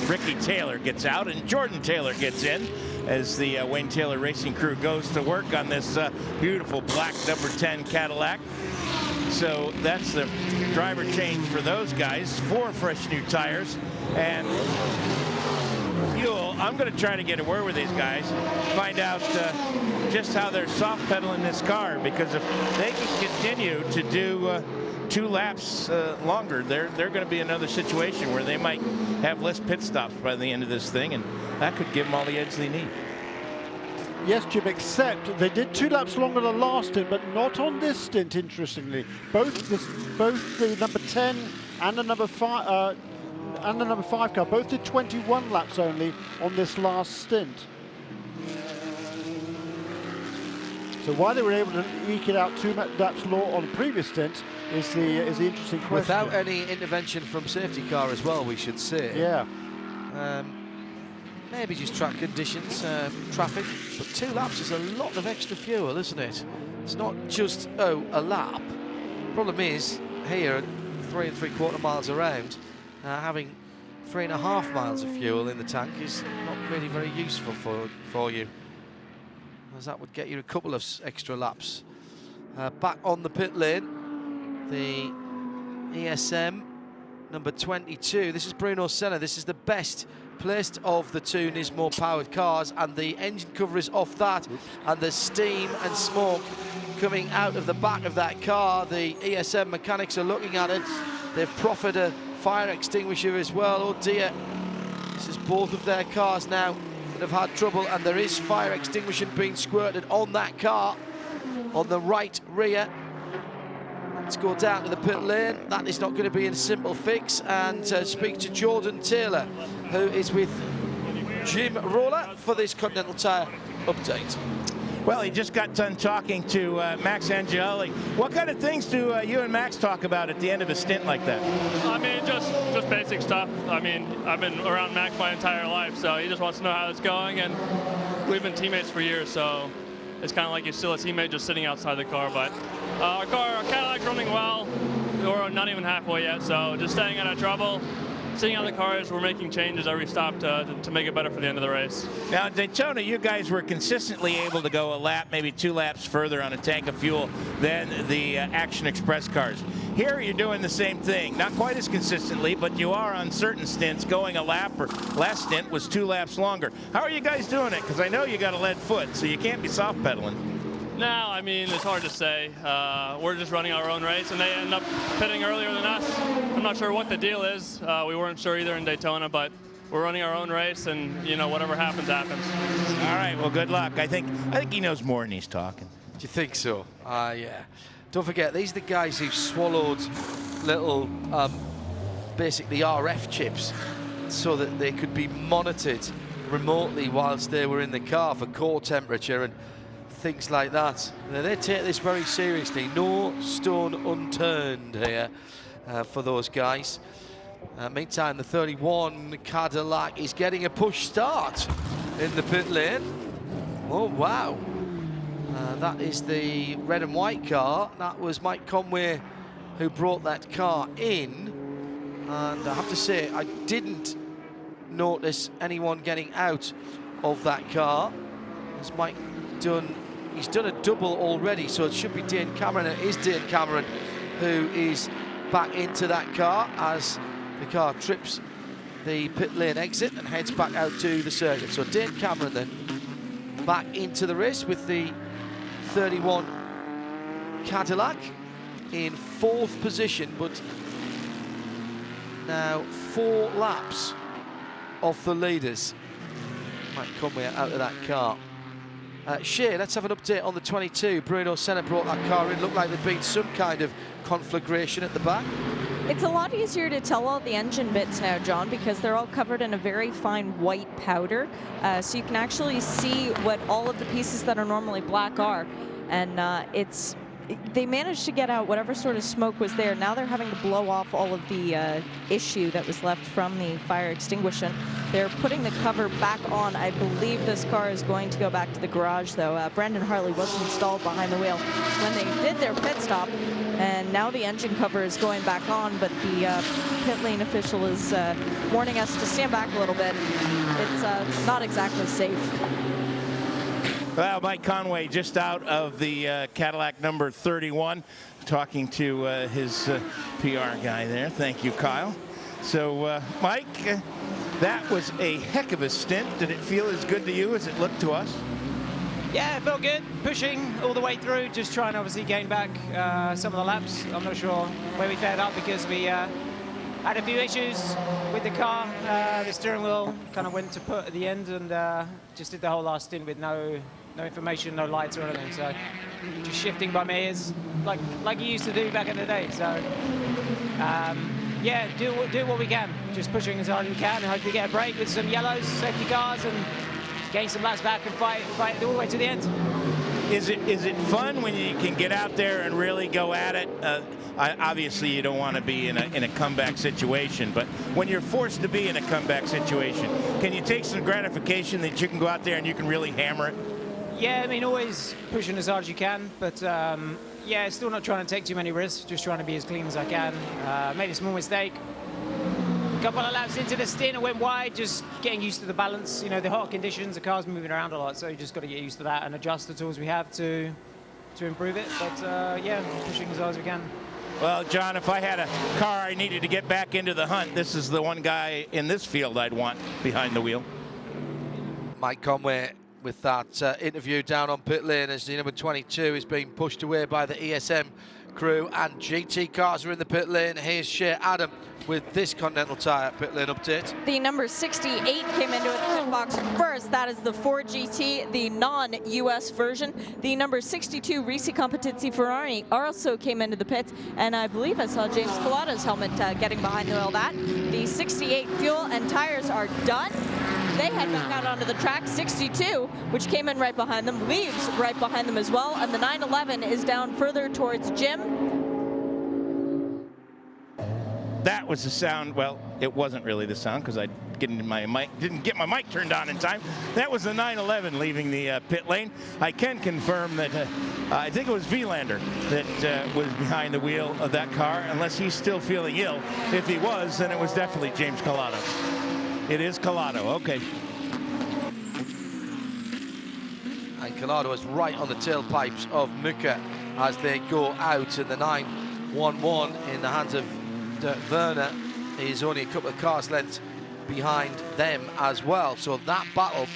Ricky Taylor gets out, and Jordan Taylor gets in as the Wayne Taylor Racing crew goes to work on this beautiful black number 10 Cadillac. So that's the driver change for those guys. 4 fresh new tires and fuel. I'm going to try to get a word with these guys, find out just how they're soft pedaling this car, because if they can continue to do 2 laps longer, they're going to be another situation where they might have less pit stops by the end of this thing, and that could give them all the edge they need. Yes, Jim, except they did 2 laps longer than last stint, but not on this stint, interestingly. Both the number 10 and the number 5 car both did 21 laps only on this last stint. So why they were able to eke it out 2 laps more on the previous stint is the interesting question. Without any intervention from safety car as well, we should say. Yeah. Maybe just track conditions, traffic, but 2 laps is a lot of extra fuel, isn't it? It's not just, a lap. Problem is, here at 3 3/4 miles around, having 3.5 miles of fuel in the tank is not really very useful for you, as that would get you a couple of extra laps. Back on the pit lane, the ESM number 22. This is Bruno Senna. This is the best placed of the 2 Nismo powered cars, and the engine cover is off that, and there's steam and smoke coming out of the back of that car. The ESM mechanics are looking at it. They've proffered a fire extinguisher as well. Oh dear, This is both of their cars now that have had trouble, and there is fire extinguishing being squirted on that car on the right rear. Let's go down to the pit lane. That is not going to be a simple fix, and speak to Jordan Taylor, who is with Jim Roller for this Continental Tire update. Well, he just got done talking to Max Angelelli. What kind of things do you and Max talk about at the end of a stint like that? I mean, just basic stuff. I mean, I've been around Max my entire life, so he just wants to know how it's going, and we've been teammates for years, so it's kind of like you're still a teammate just sitting outside the car. But our Cadillac's running well. We're not even halfway yet, so just staying out of trouble. Sitting on the cars, we're making changes every stop to make it better for the end of the race. Now, at Daytona, you guys were consistently able to go a lap, maybe 2 laps further on a tank of fuel than the Action Express cars. Here, you're doing the same thing. Not quite as consistently, but you are on certain stints going a lap, or last stint was 2 laps longer. How are you guys doing it? Because I know you got a lead foot, so you can't be soft pedaling. No, I mean, it's hard to say. We're just running our own race, and they end up pitting earlier than us. I'm not sure what the deal is. We weren't sure either in Daytona, but we're running our own race, and, you know, whatever happens, happens. All right, well, good luck. I think he knows more than he's talking. Do you think so? Yeah. Don't forget, these are the guys who swallowed little, basically RF chips so that they could be monitored remotely whilst they were in the car for core temperature and things like that. They take this very seriously. No stone unturned here for those guys. Meantime, the 31 Cadillac is getting a push start in the pit lane. Oh, wow. That is the red and white car. That was Mike Conway who brought that car in. And I have to say, I didn't notice anyone getting out of that car. As Mike he's done a double already, so it should be Dane Cameron. It is Dane Cameron who is back into that car as the car trips the pit lane exit and heads back out to the circuit. So Dane Cameron then back into the race with the 31 Cadillac in 4th position, but now 4 laps off the leaders. Mike Conway out of that car. Shea, let's have an update on the 22. Bruno Senna brought that car in. Looked like there'd been some kind of conflagration at the back. It's a lot easier to tell all the engine bits now, John, because they're all covered in a very fine white powder. So you can actually see what all of the pieces that are normally black are. And they managed to get out whatever sort of smoke was there. Now they're having to blow off all of the issue that was left from the fire extinguishing. They're putting the cover back on. I believe this car is going to go back to the garage, though. Brandon Hartley was installed behind the wheel when they did their pit stop, and now the engine cover is going back on, but the pit lane official is warning us to stand back a little bit. It's not exactly safe. Well, Mike Conway just out of the Cadillac number 31, talking to his PR guy there. Thank you, Kyle. So, Mike, that was a heck of a stint. Did it feel as good to you as it looked to us? Yeah, it felt good. Pushing all the way through, just trying to obviously gain back some of the laps. I'm not sure where we fared up because we had a few issues with the car. The steering wheel kind of went to put at the end and just did the whole last stint with no information, no lights or anything. So just shifting by my ears like you used to do back in the day. So yeah, do what we can. Just pushing as hard as we can and hope we get a break with some yellows, safety cars, and gain some laps back and fight all the way to the end. Is it fun when you can get out there and really go at it? Obviously, you don't want to be in a comeback situation, but when you're forced to be in a comeback situation, can you take some gratification that you can go out there and you can really hammer it? Yeah, I mean, always pushing as hard as you can, but yeah, still not trying to take too many risks, just trying to be as clean as I can. Made a small mistake. A couple of laps into the stint, I went wide, just getting used to the balance. You know, the hot conditions, the car's moving around a lot, so you just got to get used to that and adjust the tools we have to improve it. But yeah, pushing as hard as we can. Well, John, if I had a car I needed to get back into the hunt, this is the one guy in this field I'd want behind the wheel. Mike Conway with that interview down on pit lane as the number 22 is being pushed away by the ESM crew, and GT cars are in the pit lane. Here's Shea Adam with this Continental Tire pit lane update. The number 68 came into its pit box first. That is the Ford GT, the non-US version. The number 62 Risi Competency Ferrari also came into the pits, and I believe I saw James Collato's helmet getting behind the wheel of that. The 68 fuel and tires are done. They head back out onto the track. 62, which came in right behind them, leaves right behind them as well, and the 911 is down further towards Jim. That was the sound. Well, it wasn't really the sound because I didn't get my mic turned on in time. That was the 911 leaving the pit lane. I can confirm that I think it was Vilander that was behind the wheel of that car, unless he's still feeling ill. If he was, then it was definitely James Collato. It is Collato. Okay. And Collato is right on the tailpipes of Muka as they go out, and the 911 in the hands of Werner is only a couple of cars lengths behind them as well. So that battle,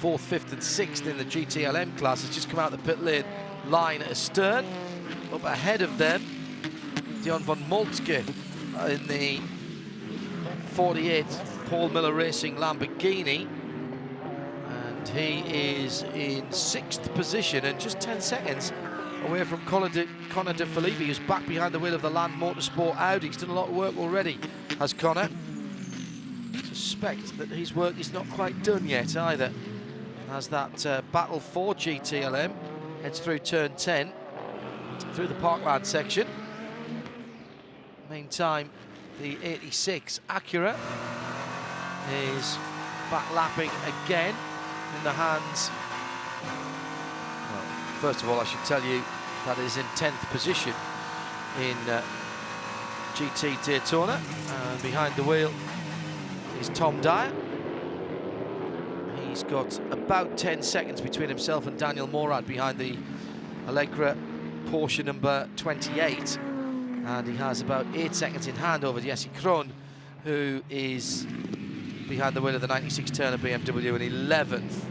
4th, 5th and 6th in the GTLM class, has just come out the pit lane line astern. Up ahead of them, Dion von Moltke in the 48 Paul Miller Racing Lamborghini, and he is in 6th position and just 10 seconds away from Connor de Filippi, who's back behind the wheel of the Land Motorsport Audi. He's done a lot of work already, has Connor. Suspect that his work is not quite done yet either, as that battle for GTLM heads through turn 10, through the parkland section. Meantime, the 86 Acura is back lapping again in the hands. First of all, I should tell you that it is in 10th position in GT Daytona. And behind the wheel is Tom Dyer. He's got about 10 seconds between himself and Daniel Morad behind the Allegra Porsche number 28. And he has about 8 seconds in hand over Jesse Krohn, who is behind the wheel of the 96 Turner BMW in 11th.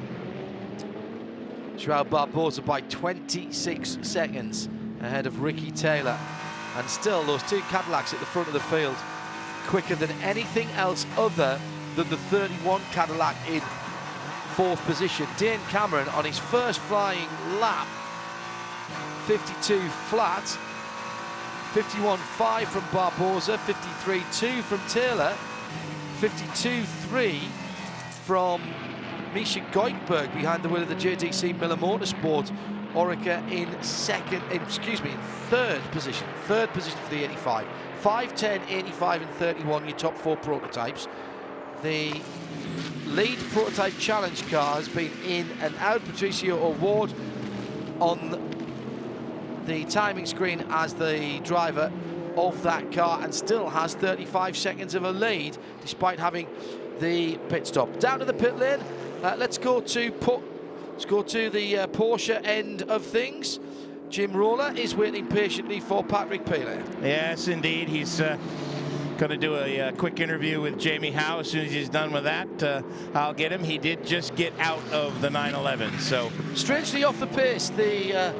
Joao Barbosa by 26 seconds ahead of Ricky Taylor. And still, those two Cadillacs at the front of the field, quicker than anything else other than the 31 Cadillac in 4th position. Dane Cameron on his first flying lap, 52 flat, 51.5 from Barbosa, 53.2 from Taylor, 52.3 from Misha Goikberg behind the wheel of the JDC Miller Motorsport. Orica in third position for the 85. 5, 10, 85 and 31, your top 4 prototypes. The lead prototype challenge car has been in and out. Patricio O'Ward on the timing screen as the driver of that car, and still has 35 seconds of a lead despite having the pit stop. Down to the pit lane. Let's go to the Porsche end of things. Jim Roller is waiting patiently for Patrick Peeler. Yes, indeed. He's going to do a quick interview with Jamie Howe. As soon as he's done with that, I'll get him. He did just get out of the 911. So strangely off the pace, the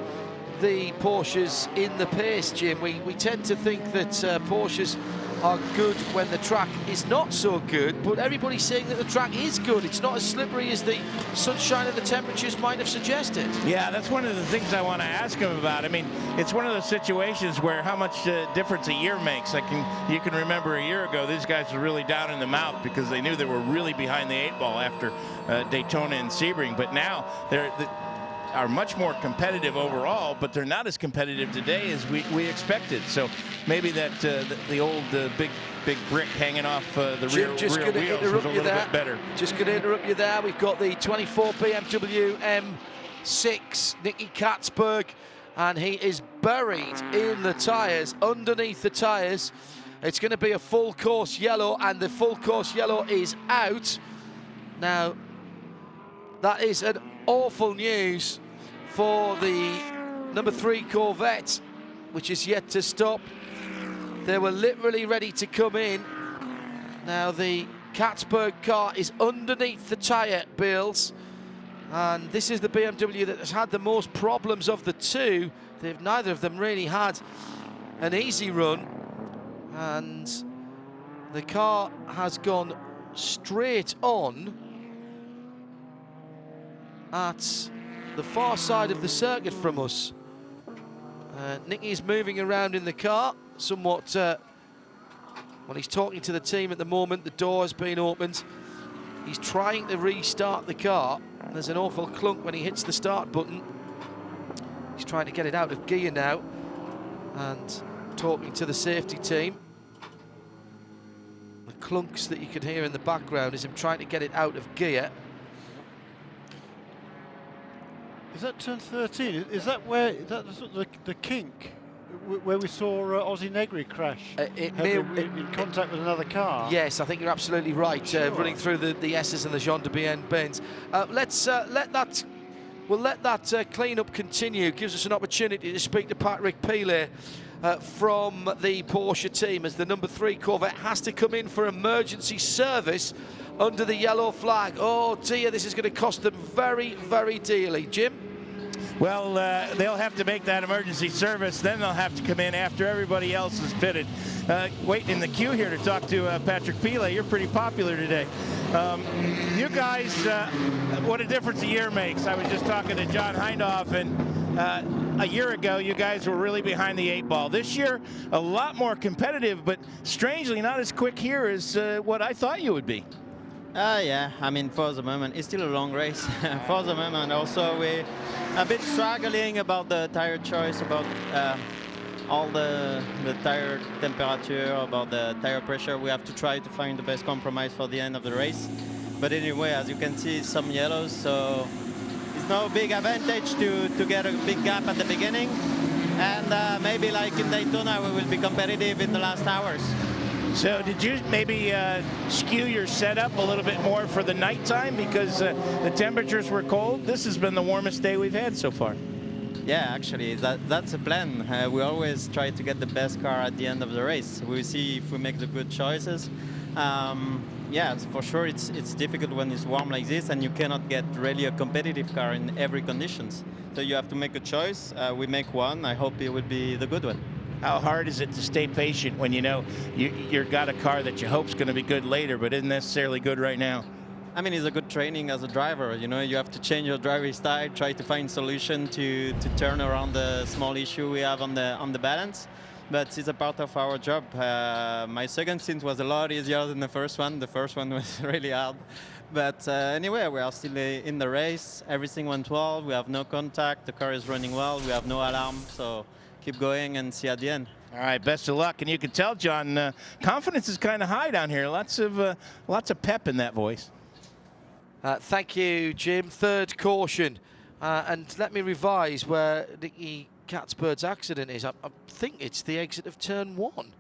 Porsches in the pace, Jim. We tend to think that Porsches are good when the track is not so good, but everybody's saying that the track is good. It's not as slippery as the sunshine and the temperatures might have suggested. Yeah, that's one of the things I want to ask him about. I mean, it's one of those situations where how much difference a year makes. You can remember a year ago, these guys were really down in the mouth because they knew they were really behind the 8 ball after Daytona and Sebring, but now they're are much more competitive overall, but they're not as competitive today as we expected. So maybe that the old big brick hanging off the rear wheels was a little bit better. Just going to interrupt you there. We've got the 24 BMW M6 Nicky Katzberg, and he is buried in the tyres, underneath the tyres. It's going to be a full course yellow, and the full course yellow is out. Now, that is an awful news for the number 3 Corvette, which is yet to stop. They were literally ready to come in. Now the Katzberg car is underneath the tyre bales, And this is the BMW that has had the most problems of the two. Neither of them really had an easy run. And the car has gone straight on at the far side of the circuit from us. Nicky's moving around in the car somewhat. Well, he's talking to the team at the moment. The door has been opened. He's trying to restart the car. There's an awful clunk when he hits the start button. He's trying to get it out of gear now and talking to the safety team. The clunks that you can hear in the background is him trying to get it out of gear. Is that turn 13? Is that where the kink where we saw Ozzy Negri crash? In contact with another car. Yes, I think you're absolutely right. Sure. Running through the S's and the Jean de Bienne bends. We'll let that clean-up continue. Gives us an opportunity to speak to Patrick Pilet from the Porsche team, as the number 3 Corvette has to come in for emergency service under the yellow flag. Oh dear, this is going to cost them very, very dearly. Jim? Well, they'll have to make that emergency service, then they'll have to come in after everybody else is pitted. Waiting in the queue here to talk to Patrick Pilet. You're pretty popular today. You guys, what a difference a year makes. I was just talking to John Hindhoff, and a year ago, you guys were really behind the 8 ball. This year, a lot more competitive, but strangely not as quick here as what I thought you would be. Yeah, I mean, for the moment, it's still a long race. For the moment, also, we're a bit struggling about the tire choice, about all the tire temperature, about the tire pressure. We have to try to find the best compromise for the end of the race. But anyway, as you can see, some yellows, so it's no big advantage to get a big gap at the beginning. And maybe like in Daytona, we will be competitive in the last hours. So did you maybe skew your setup a little bit more for the nighttime because the temperatures were cold? This has been the warmest day we've had so far. Yeah, actually, that's the plan. We always try to get the best car at the end of the race. We see if we make the good choices. Yeah, for sure, it's difficult when it's warm like this, and you cannot get really a competitive car in every conditions. So you have to make a choice. We make one. I hope it will be the good one. How hard is it to stay patient when you know you've got a car that you hope's going to be good later, but isn't necessarily good right now? I mean, it's a good training as a driver. You know, you have to change your driving style, try to find solution to turn around the small issue we have on the balance. But it's a part of our job. My second stint was a lot easier than the first one. The first one was really hard. But anyway, we are still in the race. Everything went well. We have no contact. The car is running well. We have no alarm. So keep going and see at the end. All right, best of luck. And you can tell, John, confidence is kind of high down here. Lots of pep in that voice. Thank you, Jim. Third caution. And let me revise where Nicky Catsbird's accident is. I think it's the exit of turn 1.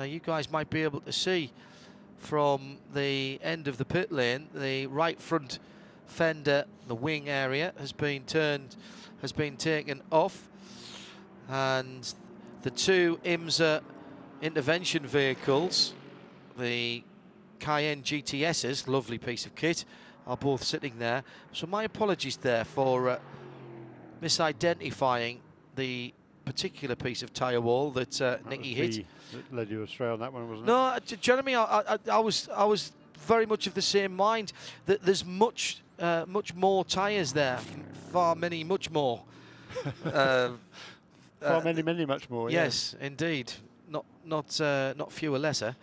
You guys might be able to see from the end of the pit lane, the right front fender, the wing area, has been taken off. And the two IMSA intervention vehicles, the Cayenne GTSs, lovely piece of kit, are both sitting there. So my apologies there for misidentifying the particular piece of tyre wall that Nicky hit. That led you astray on that one, wasn't it? No, Jeremy, I was very much of the same mind that there's much more tyres there, much more. Much more. Yes, indeed. Not fewer, lesser.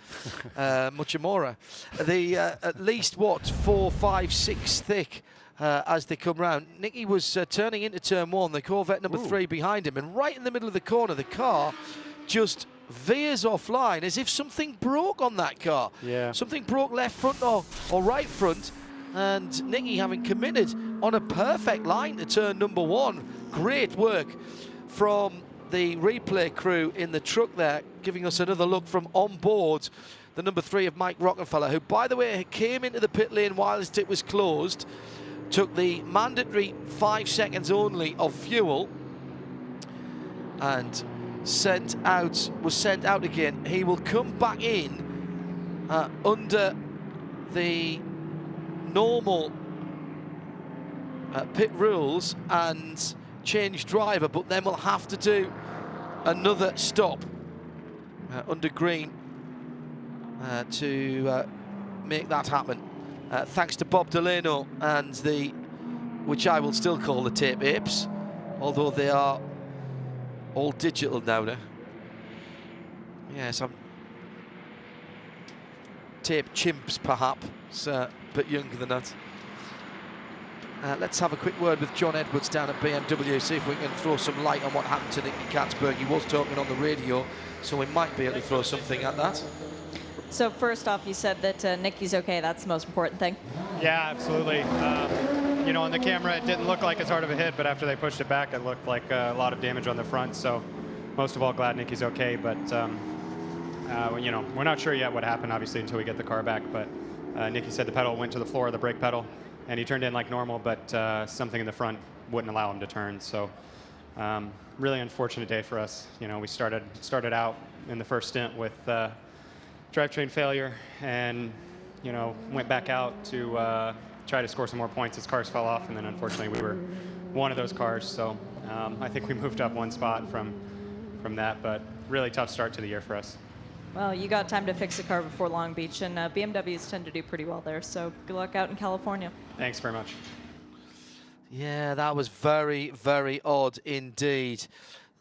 Much more. At least 4, 5, 6 thick as they come round. Nicky was turning into turn 1. The Corvette number 3 behind him, and right in the middle of the corner, the car just veers offline as if something broke on that car. Yeah. Something broke left front or right front, and Nicky, having committed on a perfect line to turn number 1, great work from the replay crew in the truck there, giving us another look from on board the number 3 of Mike Rockefeller, who, by the way, came into the pit lane whilst it was closed, took the mandatory 5 seconds only of fuel, and was sent out again. He will come back in under the normal pit rules and change driver, but then we'll have to do another stop under green to make that happen. Thanks to Bob Delano and the, which I will still call the tape apes, although they are all digital now. Yes, I'm tape chimps perhaps, but younger than that. Let's have a quick word with John Edwards down at BMW, see if we can throw some light on what happened to Nicky Katzberg. He was talking on the radio, so we might be able to throw something at that. So first off, you said that Nicky's okay. That's the most important thing. Yeah, absolutely. You know, on the camera, it didn't look like as hard of a hit, but after they pushed it back, it looked like a lot of damage on the front. So most of all, glad Nicky's okay. But, you know, we're not sure yet what happened, obviously, until we get the car back. But Nicky said the pedal went to the floor of the brake pedal, and he turned in like normal, but something in the front wouldn't allow him to turn. So really unfortunate day for us. You know, we started out in the first stint with drivetrain failure, and, you know, went back out to try to score some more points as cars fell off, and then unfortunately we were one of those cars. So I think we moved up one spot from that, but really tough start to the year for us. Well, you got time to fix the car before Long Beach, and BMWs tend to do pretty well there, so good luck out in California. Thanks very much. Yeah, that was very, very odd indeed,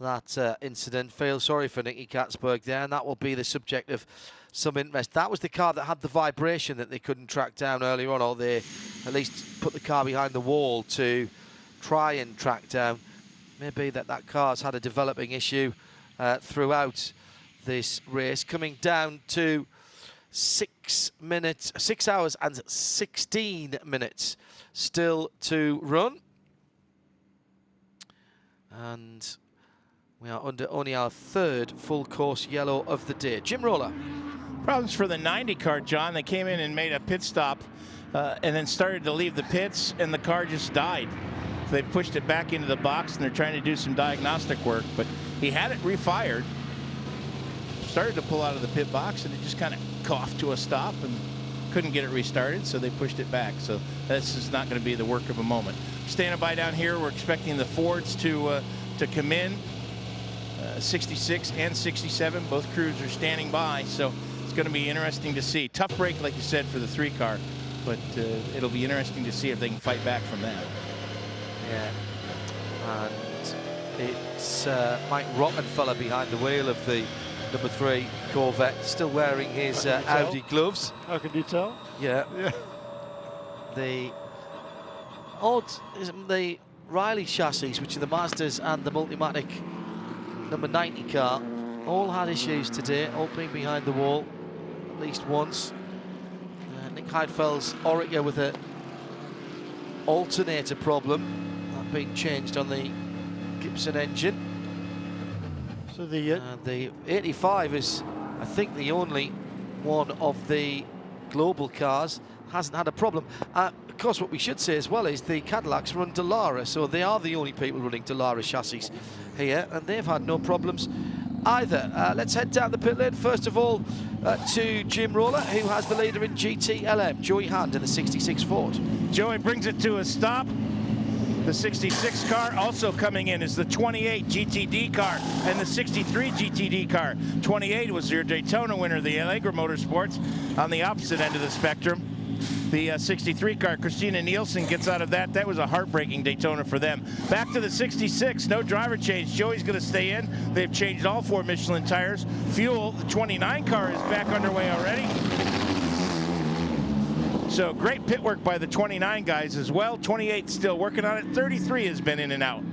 that incident. Feel sorry for Nicky Katzberg there, and that will be the subject of some interest. That was the car that had the vibration that they couldn't track down earlier on, or they at least put the car behind the wall to try and track down. Maybe that car's had a developing issue throughout this race, coming down to 6 hours and 16 minutes still to run. And we are under only our third full course yellow of the day. Jim Roller. Problems for the 90 car, John. They came in and made a pit stop and then started to leave the pits, and the car just died. So they pushed it back into the box, and they're trying to do some diagnostic work, but he had it refired. Started to pull out of the pit box, and it just kind of coughed to a stop and couldn't get it restarted, so they pushed it back. So this is not going to be the work of a moment. Standing by down here, we're expecting the Fords to come in. 66 and 67, both crews are standing by, so it's going to be interesting to see. Tough break, like you said, for the 3 car, but it'll be interesting to see if they can fight back from that. Yeah, and it's Mike Rockenfeller behind the wheel of the number 3 Corvette, still wearing his Audi gloves. How can you tell? Yeah. The the Riley chassis, which are the Mazdas and the Multimatic number 90 car, all had issues today, all being behind the wall at least once. Nick Heidfeld's Oreca with a alternator problem being changed on the Gibson engine. So the 85 is, I think, the only one of the global cars hasn't had a problem. Of course, what we should say as well is the Cadillacs run Dallara, so they are the only people running Dallara chassis here, and they've had no problems either. Let's head down the pit lane first of all to Jim Roller, who has the leader in GTLM, Joey Hand in the 66 Ford. Joey brings it to a stop. The 66 car also coming in is the 28 GTD car and the 63 GTD car. 28 was your Daytona winner, the Allegra Motorsports, on the opposite end of the spectrum. The 63 car, Christina Nielsen, gets out of that. That was a heartbreaking Daytona for them. Back to the 66, no driver change. Joey's going to stay in. They've changed all 4 Michelin tires. Fuel, the 29 car is back underway already. So great pit work by the 29 guys as well. 28 still working on it. 33 has been in and out.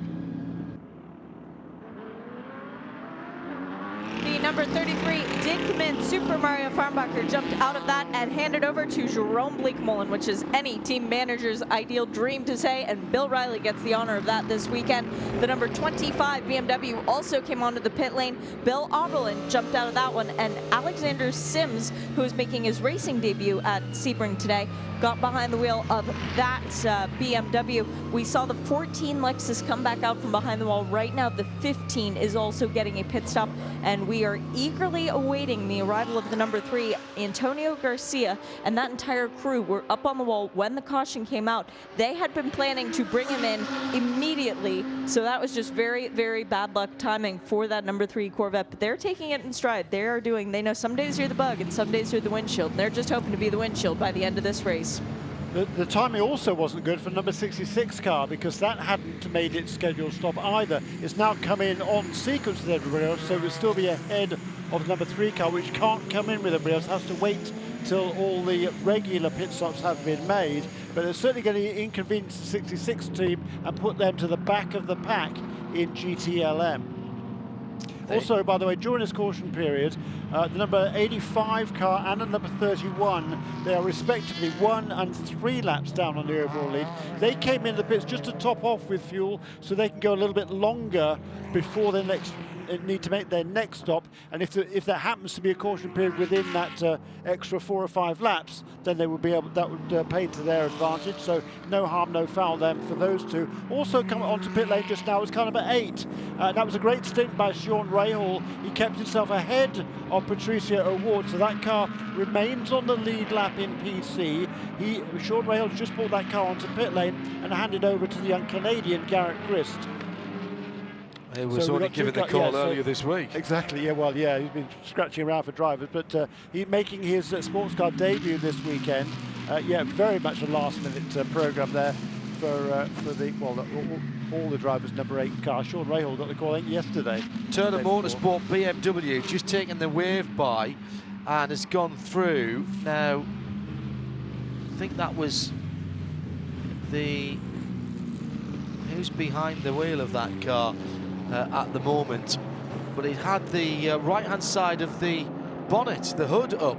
The number 33 did come in. Super Mario Farnbacher jumped out of that and handed over to Jerome Bleekmolen, which is any team manager's ideal dream to say, and Bill Riley gets the honor of that this weekend. The number 25 BMW also came onto the pit lane. Bill Oberlin jumped out of that one, and Alexander Sims, who is making his racing debut at Sebring today, got behind the wheel of that BMW. We saw the 14 Lexus come back out from behind the wall. Right now, the 15 is also getting a pit stop, and we are eagerly awaiting awaiting the arrival of the number 3, Antonio Garcia, and that entire crew were up on the wall when the caution came out. They had been planning to bring him in immediately, so that was just very, very bad luck timing for that number 3 Corvette, but they're taking it in stride. They know some days you're the bug and some days you're the windshield. They're just hoping to be the windshield by the end of this race. The timing also wasn't good for number 66 car because that hadn't made its scheduled stop either. It's now come in on sequence with everybody else, so it will still be ahead of number 3 car, which can't come in with everybody else, has to wait till all the regular pit stops have been made. But it's certainly going to inconvenience the 66 team and put them to the back of the pack in GTLM. Also, by the way, during this caution period, the number 85 car and the number 31, they are respectively 1 and 3 laps down on the overall lead. They came in the pits just to top off with fuel so they can go a little bit longer before their next need to make their next stop, and if that happens to be a caution period within that extra 4 or 5 laps, then they would be able, that would pay to their advantage. So no harm, no foul then for those two. Also coming onto pit lane just now was car number 8. That was a great stint by Sean Rahal. He kept himself ahead of Patricia O'Ward, so that car remains on the lead lap in PC. Sean Rahal just brought that car onto pit lane and handed over to the young Canadian Garrett Grist. He was only given the call earlier this week. Exactly, yeah, well, yeah, he's been scratching around for drivers, but he's making his sports car debut this weekend. Yeah, very much a last-minute programme there for the, well, all the drivers' number 8 car. Sean Rahal got the call yesterday. Turner Motorsport BMW just taking the wave by and has gone through. Now, I think that was who's behind the wheel of that car at the moment, but it had the right-hand side of the bonnet, the hood up,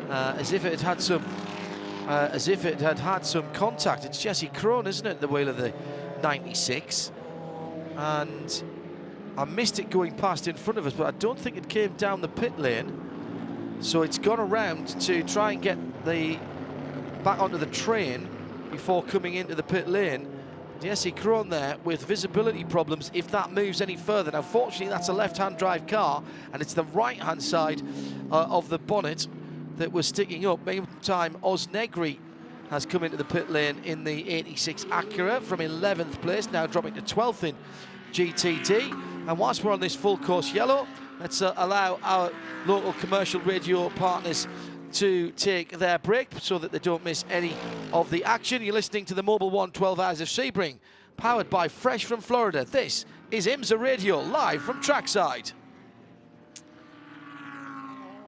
as if it had had some contact. It's Jesse Krohn, isn't it, the wheel of the 96, and I missed it going past in front of us, but I don't think it came down the pit lane, so it's gone around to try and get back onto the train before coming into the pit lane. Jesse Krohn there with visibility problems if that moves any further. Now, fortunately, that's a left-hand drive car, and it's the right-hand side of the bonnet that was sticking up. Meantime, Oz Negri has come into the pit lane in the 86 Acura from 11th place, now dropping to 12th in GTD. And whilst we're on this full course yellow, let's allow our local commercial radio partners to take their break so that they don't miss any of the action. You're listening to the Mobil 1 12 Hours of Sebring, powered by Fresh from Florida. This is IMSA Radio, live from trackside.